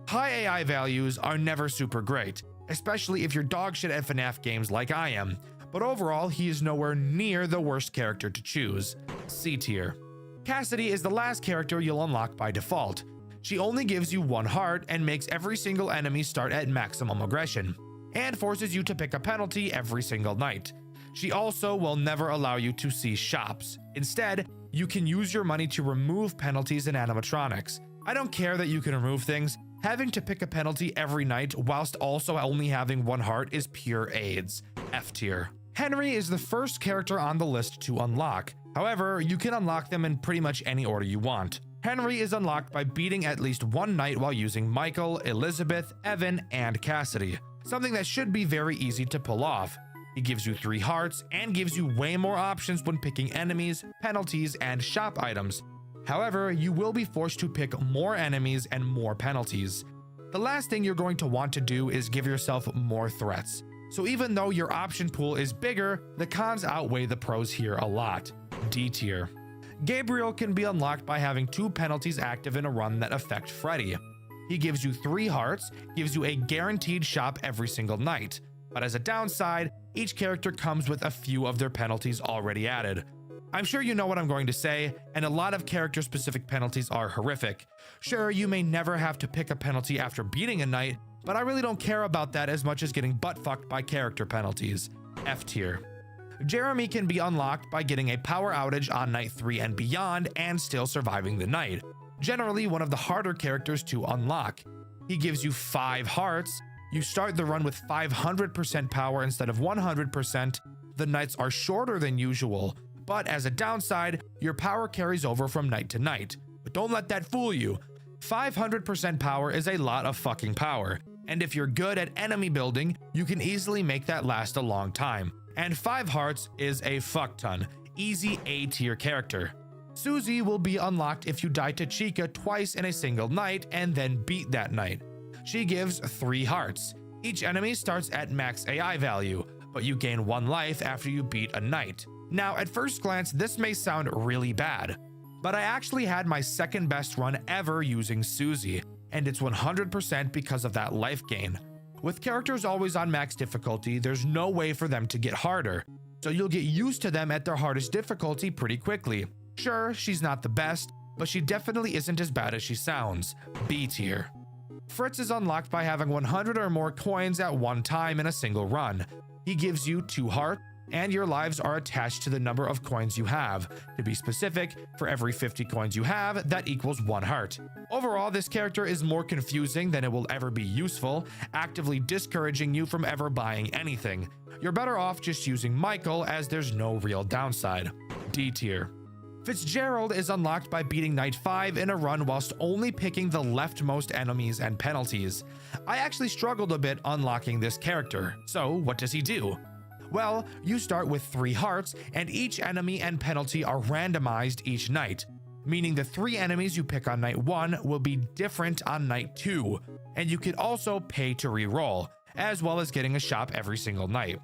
High AI values are never super great, especially if you're dogshit at FNAF games like I am, but overall, he is nowhere near the worst character to choose. C tier. Cassidy is the last character you'll unlock by default. She only gives you 1 heart and makes every single enemy start at maximum aggression, and forces you to pick a penalty every single night. She also will never allow you to see shops. Instead, you can use your money to remove penalties in animatronics. I don't care that you can remove things. Having to pick a penalty every night whilst also only having 1 heart is pure AIDS. F tier. Henry is the first character on the list to unlock. However, you can unlock them in pretty much any order you want. Henry is unlocked by beating at least 1 night while using Michael, Elizabeth, Evan, and Cassidy. Something that should be very easy to pull off. He gives you 3 hearts and gives you way more options when picking enemies, penalties, and shop items. However, you will be forced to pick more enemies and more penalties. The last thing you're going to want to do is give yourself more threats. So even though your option pool is bigger, the cons outweigh the pros here a lot. D tier. Gabriel can be unlocked by having 2 penalties active in a run that affect Freddy. He gives you 3 hearts, gives you a guaranteed shop every single night. But as a downside, each character comes with a few of their penalties already added. I'm sure you know what I'm going to say, and a lot of character-specific penalties are horrific. Sure, you may never have to pick a penalty after beating a night, but I really don't care about that as much as getting butt-fucked by character penalties. F tier. Jeremy can be unlocked by getting a power outage on night 3 and beyond and still surviving the night. Generally one of the harder characters to unlock. He gives you 5 hearts. You start the run with 500% power instead of 100%. The nights are shorter than usual, but as a downside, your power carries over from night to night. But don't let that fool you. 500% power is a lot of fucking power, and if you're good at enemy building, you can easily make that last a long time. And 5 hearts is a fuck ton. Easy A tier character. Susie will be unlocked if you die to Chica twice in a single night and then beat that night. She gives 3 hearts. Each enemy starts at max AI value, but you gain 1 life after you beat a night. Now, at first glance, this may sound really bad, but I actually had my second best run ever using Susie, and it's 100% because of that life gain. With characters always on max difficulty, there's no way for them to get harder, so you'll get used to them at their hardest difficulty pretty quickly. Sure, she's not the best, but she definitely isn't as bad as she sounds. B tier. Fritz is unlocked by having 100 or more coins at one time in a single run. He gives you 2 hearts, and your lives are attached to the number of coins you have. To be specific, for every 50 coins you have, that equals 1 heart. Overall, this character is more confusing than it will ever be useful, actively discouraging you from ever buying anything. You're better off just using Michael, as there's no real downside. D tier. Fitzgerald is unlocked by beating night 5 in a run whilst only picking the leftmost enemies and penalties. I actually struggled a bit unlocking this character, so what does he do? Well, you start with 3 hearts, and each enemy and penalty are randomized each night, meaning the 3 enemies you pick on night 1 will be different on night 2, and you can also pay to reroll, as well as getting a shop every single night.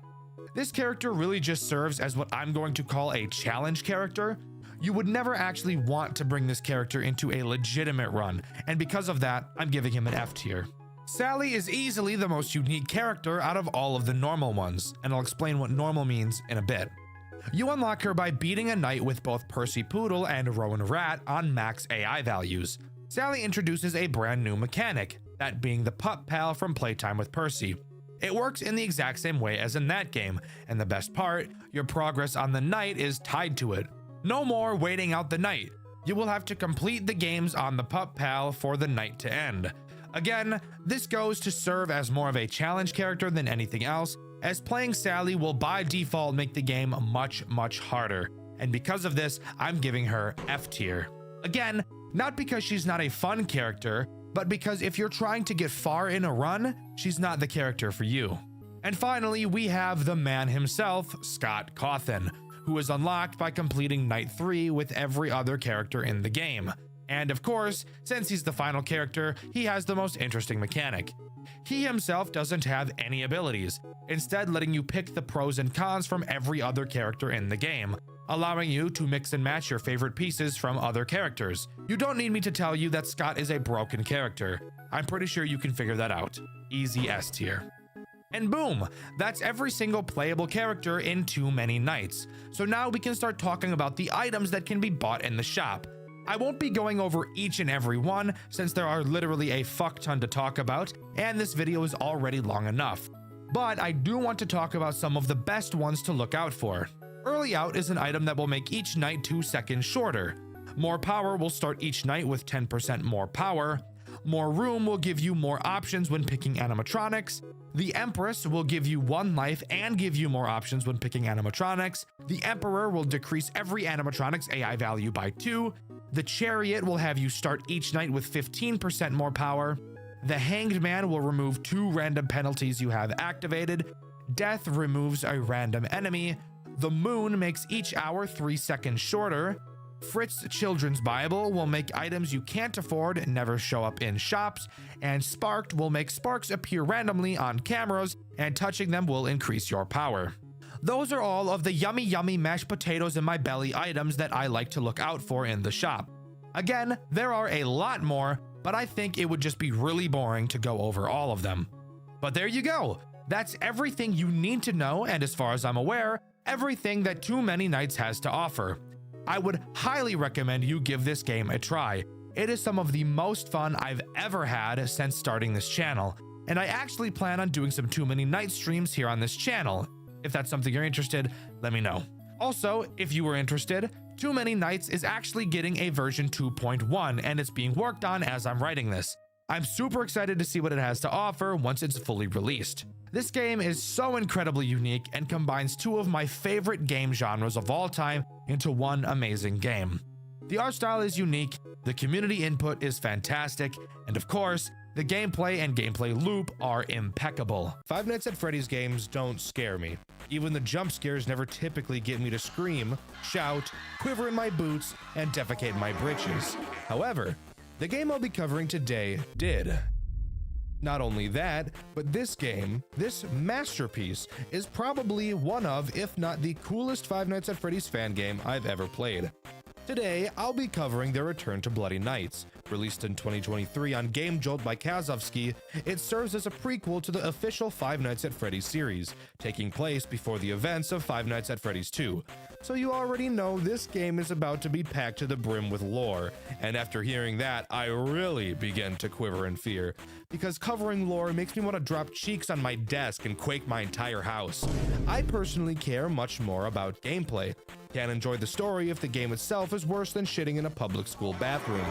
This character really just serves as what I'm going to call a challenge character. You would never actually want to bring this character into a legitimate run, and because of that, I'm giving him an F tier. Sally is easily the most unique character out of all of the normal ones, and I'll explain what normal means in a bit. You unlock her by beating a night with both Percy Poodle and Rowan Rat on max AI values. Sally introduces a brand new mechanic, that being the pup pal from Playtime with Percy. It works in the exact same way as in that game, and the best part, your progress on the night is tied to it. No more waiting out the night. You will have to complete the games on the pup pal for the night to end. Again, this goes to serve as more of a challenge character than anything else, as playing Sally will by default make the game much harder, and because of this, I'm giving her F tier. Again, not because she's not a fun character, but because if you're trying to get far in a run, she's not the character for you. And finally, we have the man himself, Scott Cawthon, who is unlocked by completing night 3 with every other character in the game. And of course, since he's the final character, he has the most interesting mechanic. He himself doesn't have any abilities, instead letting you pick the pros and cons from every other character in the game, allowing you to mix and match your favorite pieces from other characters. You don't need me to tell you that Scott is a broken character. I'm pretty sure you can figure that out. Easy S tier. And boom, that's every single playable character in Too Many Nights. So now we can start talking about the items that can be bought in the shop. I won't be going over each and every one, since there are literally a fuck ton to talk about, and this video is already long enough. But I do want to talk about some of the best ones to look out for. Early Out is an item that will make each night 2 seconds shorter. More Power will start each night with 10% more power. More Room will give you more options when picking animatronics. The Empress will give you 1 life and give you more options when picking animatronics. The Emperor will decrease every animatronic's AI value by 2. The Chariot will have you start each night with 15% more power. The Hanged Man will remove 2 random penalties you have activated. Death removes a random enemy. The Moon makes each hour 3 seconds shorter. Fritz Children's Bible will make items you can't afford never show up in shops, and Sparked will make sparks appear randomly on cameras, and touching them will increase your power. Those are all of the yummy mashed potatoes in my belly items that I like to look out for in the shop. Again, there are a lot more, but I think it would just be really boring to go over all of them. But there you go. That's everything you need to know, and as far as I'm aware, everything that Too Many Nights has to offer. I would highly recommend you give this game a try. It is some of the most fun I've ever had since starting this channel, and I actually plan on doing some Too Many Nights streams here on this channel. If that's something you're interested, let me know. Also, if you were interested, Too Many Nights is actually getting a version 2.1, and it's being worked on as I'm writing this. I'm super excited to see what it has to offer once it's fully released. This game is so incredibly unique and combines two of my favorite game genres of all time into one amazing game. The art style is unique, the community input is fantastic, and of course, the gameplay and gameplay loop are impeccable. Five Nights at Freddy's games don't scare me. Even the jump scares never typically get me to scream, shout, quiver in my boots, and defecate in my britches. However, the game I'll be covering today did. Not only that, but this game, this masterpiece, is probably one of, if not the coolest Five Nights at Freddy's fan game I've ever played. Today, I'll be covering The Return to Bloody Nights. Released in 2023 on Game Jolt by Kazovsky, it serves as a prequel to the official Five Nights at Freddy's series, taking place before the events of Five Nights at Freddy's 2. So you already know this game is about to be packed to the brim with lore, and after hearing that, I really begin to quiver in fear, because covering lore makes me want to drop cheeks on my desk and quake my entire house. I personally care much more about gameplay. Can't enjoy the story if the game itself is worse than shitting in a public school bathroom.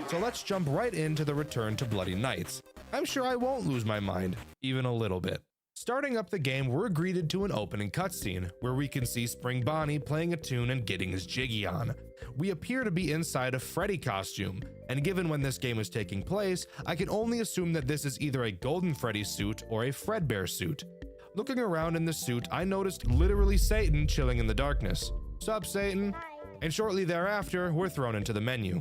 So let's jump right into The Return to Bloody Nights. I'm sure I won't lose my mind, even a little bit. Starting up the game, we're greeted to an opening cutscene, where we can see Spring Bonnie playing a tune and getting his jiggy on. We appear to be inside a Freddy costume, and given when this game is taking place, I can only assume that this is either a Golden Freddy suit or a Fredbear suit. Looking around in the suit, I noticed literally Satan chilling in the darkness. Sup, Satan? And shortly thereafter, we're thrown into the menu.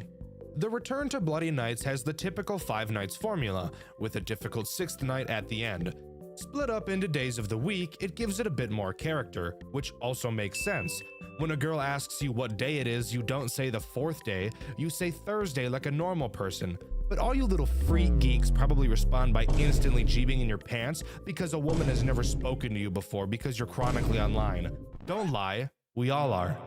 The Return to Bloody Nights has the typical Five Nights formula, with a difficult sixth night at the end. Split up into days of the week, it gives it a bit more character, which also makes sense. When a girl asks you what day it is, you don't say the fourth day, you say Thursday like a normal person. But all you little freak geeks probably respond by instantly jeebing in your pants because a woman has never spoken to you before because you're chronically online. Don't lie, we all are.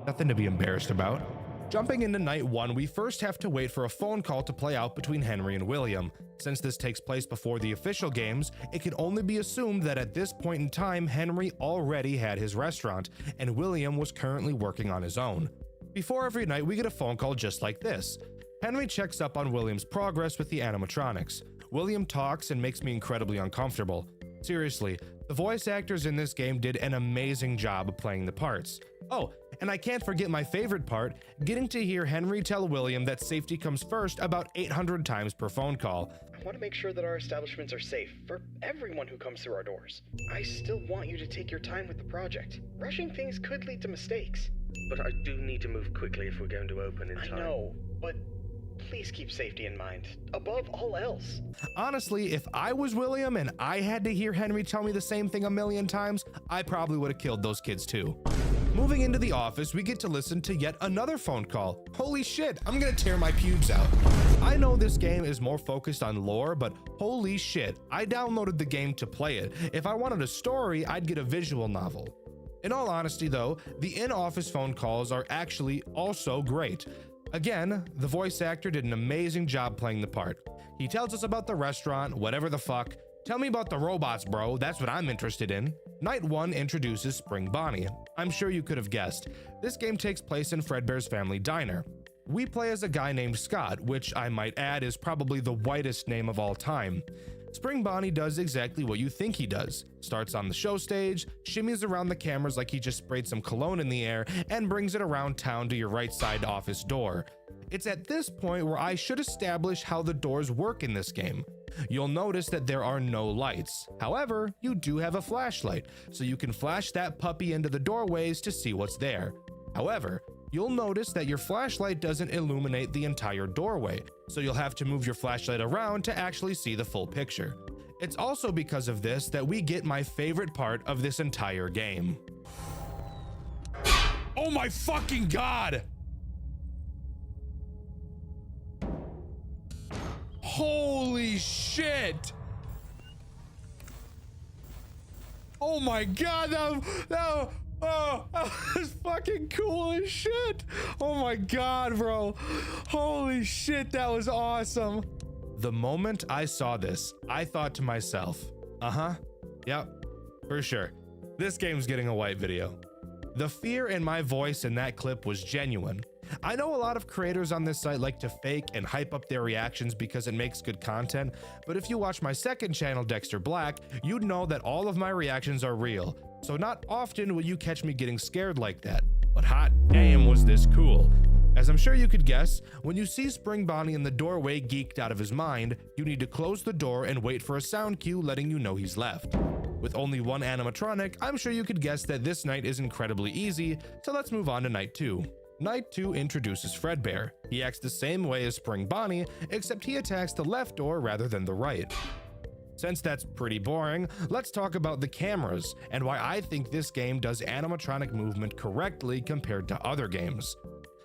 Nothing to be embarrassed about. Jumping into night one, we first have to wait for a phone call to play out between Henry and William. Since this takes place before the official games, it can only be assumed that at this point in time, Henry already had his restaurant, and William was currently working on his own. Before every night, we get a phone call just like this. Henry checks up on William's progress with the animatronics. William talks and makes me incredibly uncomfortable. Seriously, the voice actors in this game did an amazing job of playing the parts. Oh, and I can't forget my favorite part, getting to hear Henry tell William that safety comes first about 800 times per phone call. I want to make sure that our establishments are safe for everyone who comes through our doors. I still want you to take your time with the project. Rushing things could lead to mistakes. But I do need to move quickly if we're going to open in time. I know, but please keep safety in mind, above all else. Honestly, if I was William and I had to hear Henry tell me the same thing a million times, I probably would have killed those kids too. Moving into the office, we get to listen to yet another phone call. Holy shit, I'm gonna tear my pubes out. I know this game is more focused on lore, but holy shit, I downloaded the game to play it. If I wanted a story, I'd get a visual novel. In all honesty though, the in-office phone calls are actually also great. Again, the voice actor did an amazing job playing the part. He tells us about the restaurant, whatever the fuck. Tell me about the robots, bro. That's what I'm interested in. Night 1 introduces Spring Bonnie. I'm sure you could have guessed. This game takes place in Fredbear's family diner. We play as a guy named Scott, which I might add is probably the whitest name of all time. Spring Bonnie does exactly what you think he does. Starts on the show stage, shimmies around the cameras like he just sprayed some cologne in the air, and brings it around town to your right side office door. It's at this point where I should establish how the doors work in this game. You'll notice that there are no lights. However, you do have a flashlight, so you can flash that puppy into the doorways to see what's there. However, you'll notice that your flashlight doesn't illuminate the entire doorway, so you'll have to move your flashlight around to actually see the full picture. It's also because of this that we get my favorite part of this entire game. Oh my fucking god! Holy shit! Oh my god, that was fucking cool as shit. Oh my god, bro. Holy shit, that was awesome. The moment I saw this, I thought to myself, yep, for sure. This game's getting a white video. The fear in my voice in that clip was genuine. I know a lot of creators on this site like to fake and hype up their reactions because it makes good content, but if you watch my second channel, Dxtr Black, you'd know that all of my reactions are real. So not often will you catch me getting scared like that, but hot damn was this cool. As I'm sure you could guess, when you see Spring Bonnie in the doorway geeked out of his mind, you need to close the door and wait for a sound cue letting you know he's left. With only one animatronic, I'm sure you could guess that this night is incredibly easy, so let's move on to night 2. Night 2 introduces Fredbear. He acts the same way as Spring Bonnie, except he attacks the left door rather than the right. Since that's pretty boring, let's talk about the cameras and why I think this game does animatronic movement correctly compared to other games.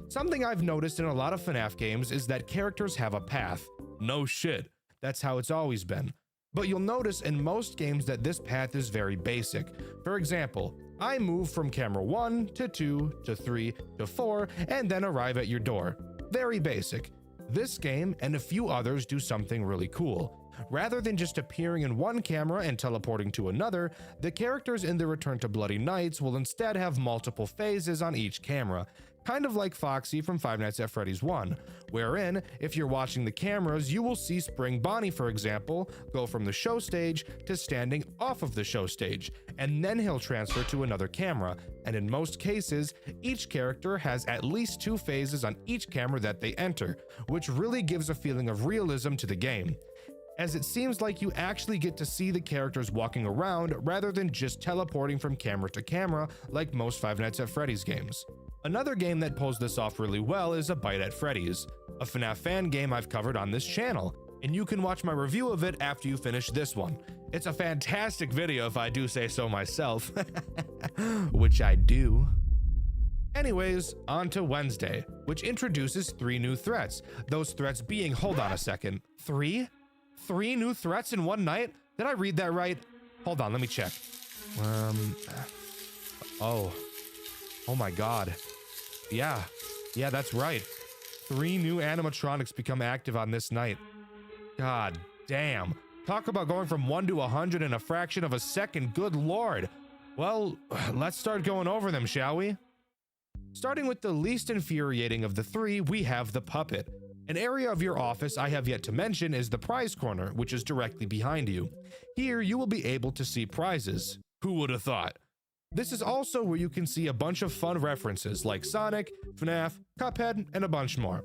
Something I've noticed in a lot of FNAF games is that characters have a path. No shit, that's how it's always been. But you'll notice in most games that this path is very basic. For example, I move from camera 1 to 2 to 3 to 4 and then arrive at your door. Very basic. This game and a few others do something really cool. Rather than just appearing in one camera and teleporting to another, the characters in the Return to Bloody Nights will instead have multiple phases on each camera, kind of like Foxy from Five Nights at Freddy's 1, wherein, if you're watching the cameras, you will see Spring Bonnie, for example, go from the show stage to standing off of the show stage, and then he'll transfer to another camera, and in most cases, each character has at least 2 phases on each camera that they enter, which really gives a feeling of realism to the game, as it seems like you actually get to see the characters walking around rather than just teleporting from camera to camera like most Five Nights at Freddy's games. Another game that pulls this off really well is A Bite at Freddy's, a FNAF fan game I've covered on this channel, and you can watch my review of it after you finish this one. It's a fantastic video if I do say so myself, which I do. Anyways, on to Wednesday, which introduces 3 new threats, those threats being, hold on a second, 3 new threats in one night? Did I read that right? Hold on, let me check. Oh my god. Yeah, that's right. 3 new animatronics become active on this night. God damn. Talk about going from 1 to 100 in a fraction of a second, good lord. Well, let's start going over them, shall we? Starting with the least infuriating of the 3, we have the puppet. An area of your office I have yet to mention is the prize corner, which is directly behind you. Here you will be able to see prizes. Who would have thought? This is also where you can see a bunch of fun references like Sonic, FNAF, Cuphead, and a bunch more.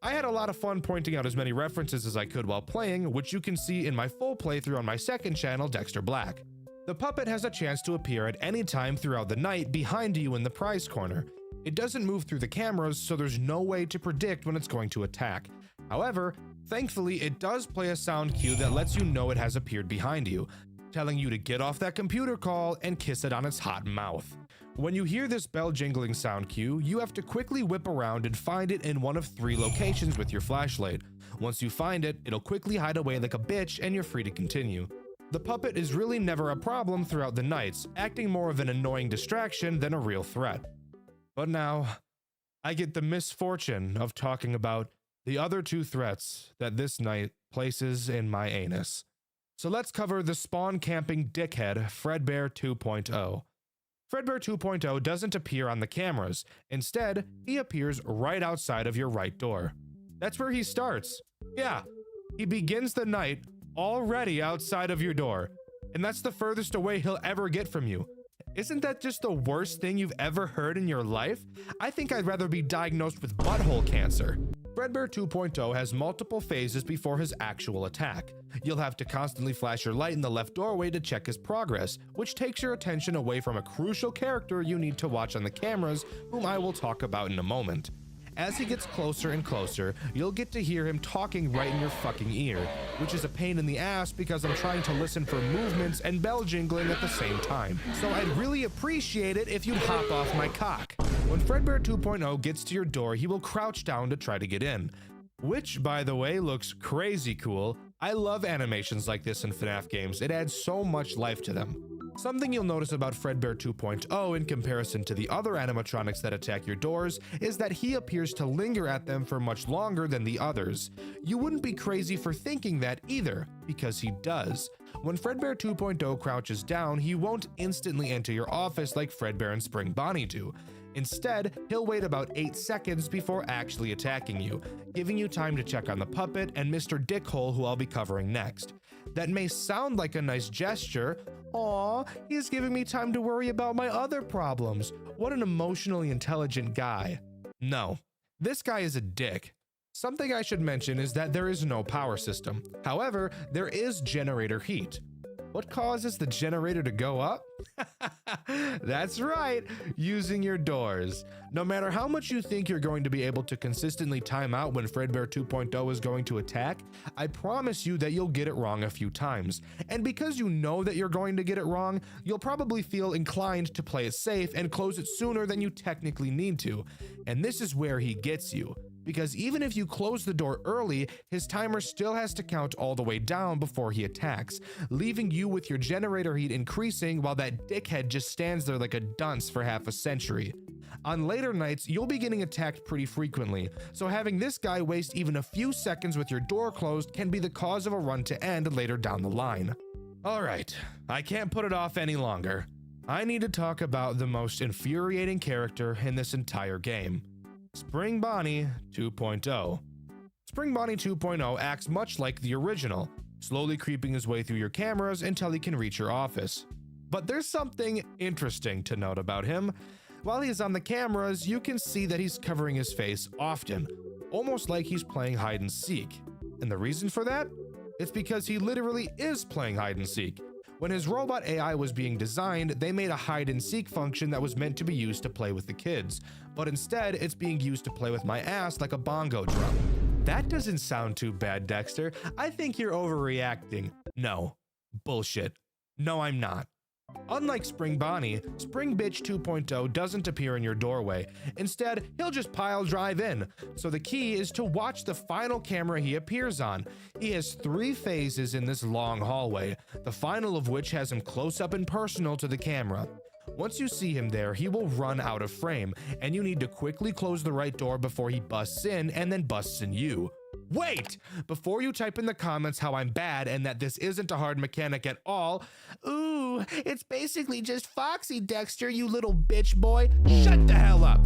I had a lot of fun pointing out as many references as I could while playing, which you can see in my full playthrough on my second channel, Dxtr Black. The puppet has a chance to appear at any time throughout the night behind you in the prize corner. It doesn't move through the cameras, so there's no way to predict when it's going to attack. However, thankfully it does play a sound cue that lets you know it has appeared behind you, telling you to get off that computer call and kiss it on its hot mouth. When you hear this bell jingling sound cue, you have to quickly whip around and find it in one of 3 locations with your flashlight. Once you find it, it'll quickly hide away like a bitch and you're free to continue. The puppet is really never a problem throughout the nights, acting more of an annoying distraction than a real threat. But now, I get the misfortune of talking about the other 2 threats that this night places in my anus. So let's cover the spawn camping dickhead, Fredbear 2.0. Fredbear 2.0 doesn't appear on the cameras. Instead, he appears right outside of your right door. That's where he starts. Yeah, he begins the night already outside of your door. And that's the furthest away he'll ever get from you. Isn't that just the worst thing you've ever heard in your life? I think I'd rather be diagnosed with butthole cancer. Fredbear 2.0 has multiple phases before his actual attack. You'll have to constantly flash your light in the left doorway to check his progress, which takes your attention away from a crucial character you need to watch on the cameras, whom I will talk about in a moment. As he gets closer and closer, you'll get to hear him talking right in your fucking ear, which is a pain in the ass because I'm trying to listen for movements and bell jingling at the same time. So I'd really appreciate it if you'd hop off my cock. When Fredbear 2.0 gets to your door, he will crouch down to try to get in. which, by the way, looks crazy cool. I love animations like this in FNAF games. It adds so much life to them. Something you'll notice about Fredbear 2.0 in comparison to the other animatronics that attack your doors is that he appears to linger at them for much longer than the others. You wouldn't be crazy for thinking that either, because he does. When Fredbear 2.0 crouches down, he won't instantly enter your office like Fredbear and Spring Bonnie do. Instead, he'll wait about 8 seconds before actually attacking you, giving you time to check on the puppet and Mr. Dickhole, who I'll be covering next. That may sound like a nice gesture. Aw, he's giving me time to worry about my other problems. What an emotionally intelligent guy. No, this guy is a dick. Something I should mention is that there is no power system. However, there is generator heat. What causes the generator to go up? That's right, using your doors. No matter how much you think you're going to be able to consistently time out when Fredbear 2.0 is going to attack, I promise you that you'll get it wrong a few times. And because you know that you're going to get it wrong, you'll probably feel inclined to play it safe and close it sooner than you technically need to. And this is where he gets you. Because even if you close the door early, his timer still has to count all the way down before he attacks, leaving you with your generator heat increasing while that dickhead just stands there like a dunce for half a century. On later nights, you'll be getting attacked pretty frequently, so having this guy waste even a few seconds with your door closed can be the cause of a run to end later down the line. Alright, I can't put it off any longer. I need to talk about the most infuriating character in this entire game. Spring Bonnie 2.0. Spring Bonnie 2.0 acts much like the original, slowly creeping his way through your cameras until he can reach your office. But there's something interesting to note about him. While he's on the cameras, you can see that he's covering his face often, almost like he's playing hide and seek. And the reason for that? It's because he literally is playing hide and seek. When his robot AI was being designed, they made a hide and seek function that was meant to be used to play with the kids, but instead it's being used to play with my ass like a bongo drum. That doesn't sound too bad, Dexter. I think you're overreacting. No. Bullshit. No, I'm not. Unlike Spring Bonnie, Spring Bitch 2.0 doesn't appear in your doorway. Instead, he'll just pile drive in. So the key is to watch the final camera he appears on. He has 3 phases in this long hallway, the final of which has him close up and personal to the camera. Once you see him there, he will run out of frame, and you need to quickly close the right door before he busts in and then busts in you. Wait! Before you type in the comments how I'm bad and that this isn't a hard mechanic at all, ooh, it's basically just Foxy, Dexter, you little bitch boy. Shut the hell up!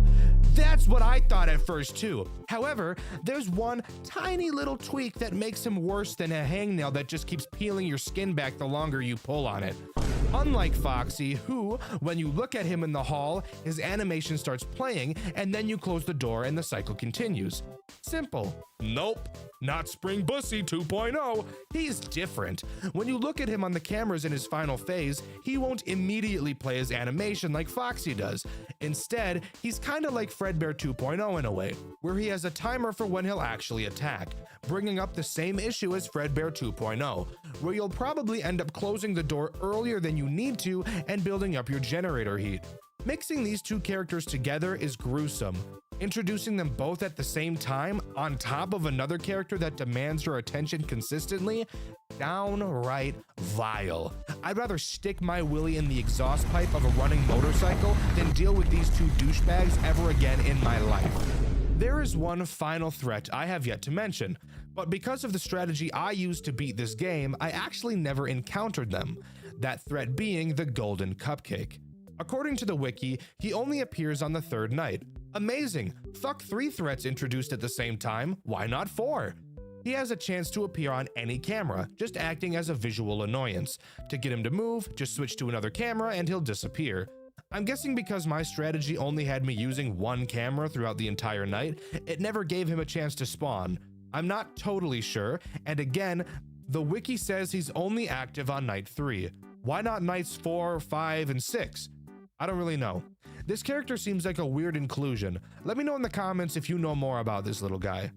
That's what I thought at first too. However, there's one tiny little tweak that makes him worse than a hangnail that just keeps peeling your skin back the longer you pull on it. Unlike Foxy, who, when you look at him in the hall, his animation starts playing and then you close the door and the cycle continues. Simple. Nope, not Spring Bussy 2.0. He's different. When you look at him on the cameras in his final phase, he won't immediately play his animation like Foxy does. Instead, he's kinda like Fredbear 2.0 in a way, where he has a timer for when he'll actually attack, bringing up the same issue as Fredbear 2.0, where you'll probably end up closing the door earlier than you need to and building up your generator heat. Mixing these two characters together is gruesome. Introducing them both at the same time on top of another character that demands your attention consistently, downright vile. I'd rather stick my willy in the exhaust pipe of a running motorcycle than deal with these two douchebags ever again in my life. There is one final threat I have yet to mention, but because of the strategy I used to beat this game, I actually never encountered them. That threat being the Golden Cupcake. According to the wiki, he only appears on the 3rd night. Amazing! Fuck 3 threats introduced at the same time, why not 4? He has a chance to appear on any camera, just acting as a visual annoyance. To get him to move, just switch to another camera and he'll disappear. I'm guessing because my strategy only had me using one camera throughout the entire night, it never gave him a chance to spawn. I'm not totally sure, and again, the wiki says he's only active on night 3. Why not nights 4, 5, and 6? I don't really know. This character seems like a weird inclusion. Let me know in the comments if you know more about this little guy.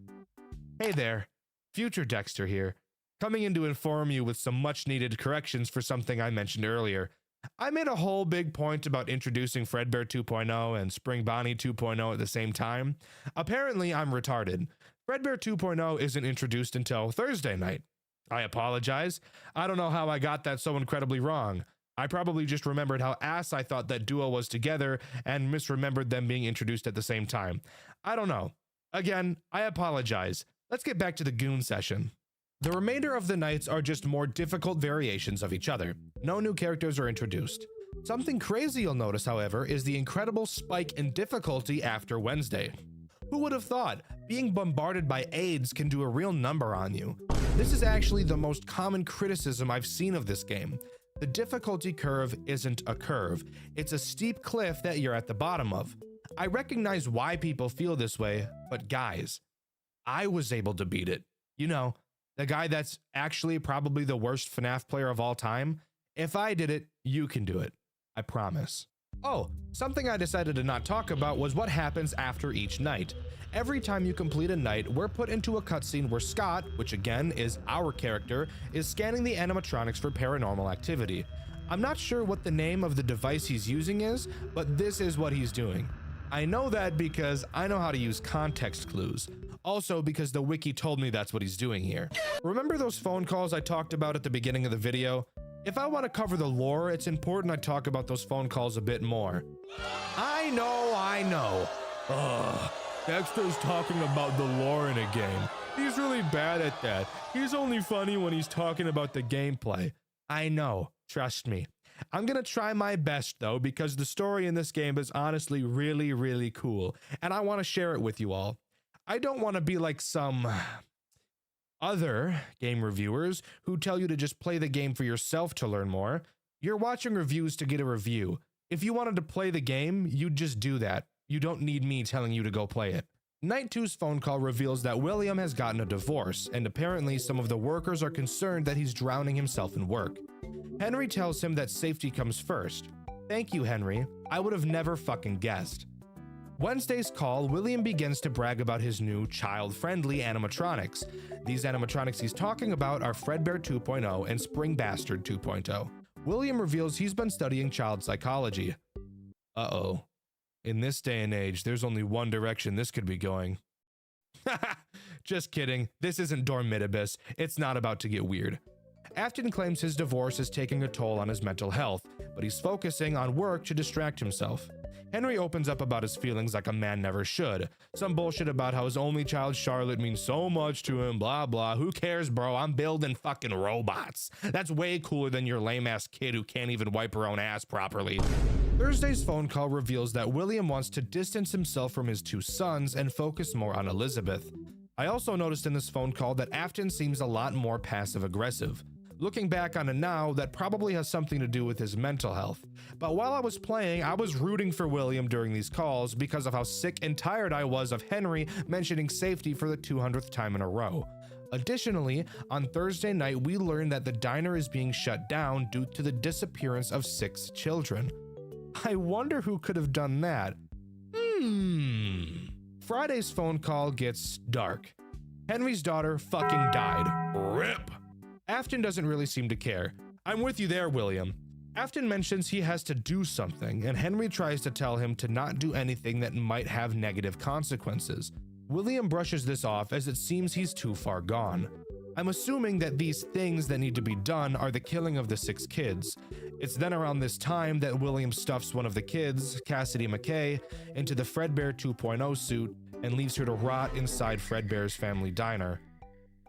Hey there, future Dexter here, coming in to inform you with some much needed corrections for something I mentioned earlier. I made a whole big point about introducing Fredbear 2.0 and Spring Bonnie 2.0 at the same time. Apparently I'm retarded. Fredbear 2.0 isn't introduced until Thursday night. I apologize. I don't know how I got that so incredibly wrong. I probably just remembered how ass I thought that duo was together and misremembered them being introduced at the same time. I don't know. Again, I apologize. Let's get back to the goon session. The remainder of the nights are just more difficult variations of each other. No new characters are introduced. Something crazy you'll notice, however, is the incredible spike in difficulty after Wednesday. Who would have thought being bombarded by AIDS can do a real number on you? This is actually the most common criticism I've seen of this game. The difficulty curve isn't a curve. It's a steep cliff that you're at the bottom of. I recognize why people feel this way, but guys, I was able to beat it. You know, the guy that's actually probably the worst FNAF player of all time. If I did it, you can do it. I promise. Oh, something I decided to not talk about was what happens after each night. Every time you complete a night, we're put into a cutscene where Scott, which again is our character, is scanning the animatronics for paranormal activity. I'm not sure what the name of the device he's using is, but this is what he's doing. I know that because I know how to use context clues. Also because the wiki told me that's what he's doing here. Remember those phone calls I talked about at the beginning of the video? If I want to cover the lore, it's important I talk about those phone calls a bit more. I know. Ugh, Dexter's talking about the lore in a game. He's really bad at that. He's only funny when he's talking about the gameplay. I know, trust me. I'm gonna try my best though, because the story in this game is honestly really, really cool, and I want to share it with you all. I don't want to be like some other game reviewers who tell you to just play the game for yourself to learn more. You're watching reviews to get a review. If you wanted to play the game, you'd just do that. You don't need me telling you to go play it. Night 2's phone call reveals that William has gotten a divorce, and apparently some of the workers are concerned that he's drowning himself in work. Henry tells him that safety comes first. Thank you, Henry. I would have never fucking guessed. Wednesday's call, William begins to brag about his new child-friendly animatronics. These animatronics he's talking about are Fredbear 2.0 and Spring Bastard 2.0. William reveals he's been studying child psychology. Uh-oh. In this day and age, there's only one direction this could be going. Just kidding. This isn't Dormitibus. It's not about to get weird. Afton claims his divorce is taking a toll on his mental health, but he's focusing on work to distract himself. Henry opens up about his feelings like a man never should. Some bullshit about how his only child Charlotte means so much to him, blah blah. Who cares, bro? I'm building fucking robots. That's way cooler than your lame-ass kid who can't even wipe her own ass properly. Thursday's phone call reveals that William wants to distance himself from his two sons and focus more on Elizabeth. I also noticed in this phone call that Afton seems a lot more passive-aggressive. Looking back on it now, that probably has something to do with his mental health. But while I was playing, I was rooting for William during these calls because of how sick and tired I was of Henry mentioning safety for the 200th time in a row. Additionally, on Thursday night, we learned that the diner is being shut down due to the disappearance of 6 children. I wonder who could have done that. Friday's phone call gets dark. Henry's daughter fucking died. RIP! Afton doesn't really seem to care. I'm with you there, William. Afton mentions he has to do something, and Henry tries to tell him to not do anything that might have negative consequences. William brushes this off as it seems he's too far gone. I'm assuming that these things that need to be done are the killing of the 6 kids. It's then around this time that William stuffs one of the kids, Cassidy McKay, into the Fredbear 2.0 suit and leaves her to rot inside Fredbear's family diner.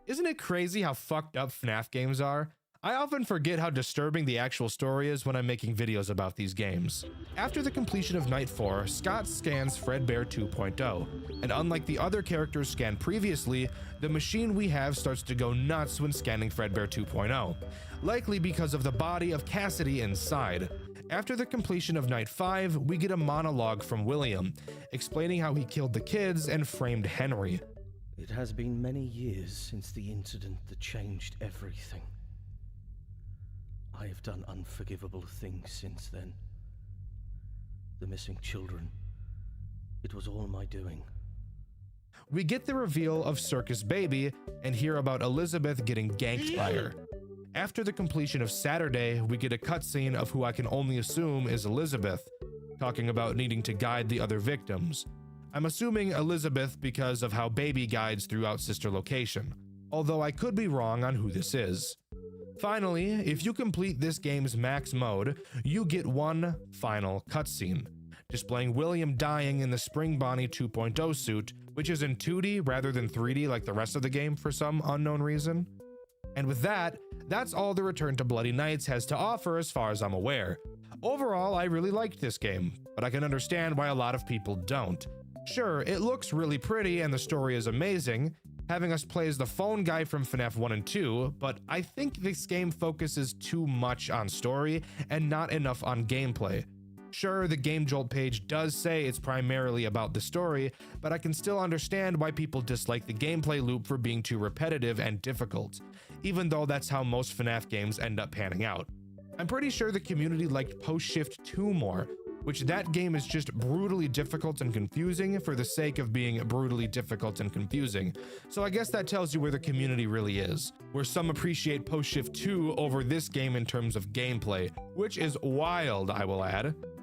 Isn't it crazy how fucked up FNAF games are? I often forget how disturbing the actual story is when I'm making videos about these games. After the completion of Night 4, Scott scans Fredbear 2.0, and unlike the other characters scanned previously, the machine we have starts to go nuts when scanning Fredbear 2.0, likely because of the body of Cassidy inside. After the completion of Night 5, we get a monologue from William, explaining how he killed the kids and framed Henry. It has been many years since the incident that changed everything. I have done unforgivable things since then. The missing children, it was all my doing. We get the reveal of Circus Baby and hear about Elizabeth getting ganked by her. After the completion of Saturday, we get a cutscene of who I can only assume is Elizabeth, talking about needing to guide the other victims. I'm assuming Elizabeth because of how Baby guides throughout Sister Location, although I could be wrong on who this is. Finally, if you complete this game's max mode, you get one final cutscene, displaying William dying in the Spring Bonnie 2.0 suit, which is in 2D rather than 3D like the rest of the game for some unknown reason. And with that, that's all the Return to Bloody Nights has to offer as far as I'm aware. Overall, I really liked this game, but I can understand why a lot of people don't. Sure, it looks really pretty and the story is amazing, having us play as the phone guy from FNAF 1 and 2, but I think this game focuses too much on story and not enough on gameplay. Sure, the Game Jolt page does say it's primarily about the story, but I can still understand why people dislike the gameplay loop for being too repetitive and difficult, even though that's how most FNAF games end up panning out. I'm pretty sure the community liked Post-Shift 2 more, which that game is just brutally difficult and confusing for the sake of being brutally difficult and confusing. So I guess that tells you where the community really is, where some appreciate Post-Shift 2 over this game in terms of gameplay, which is wild, I will add.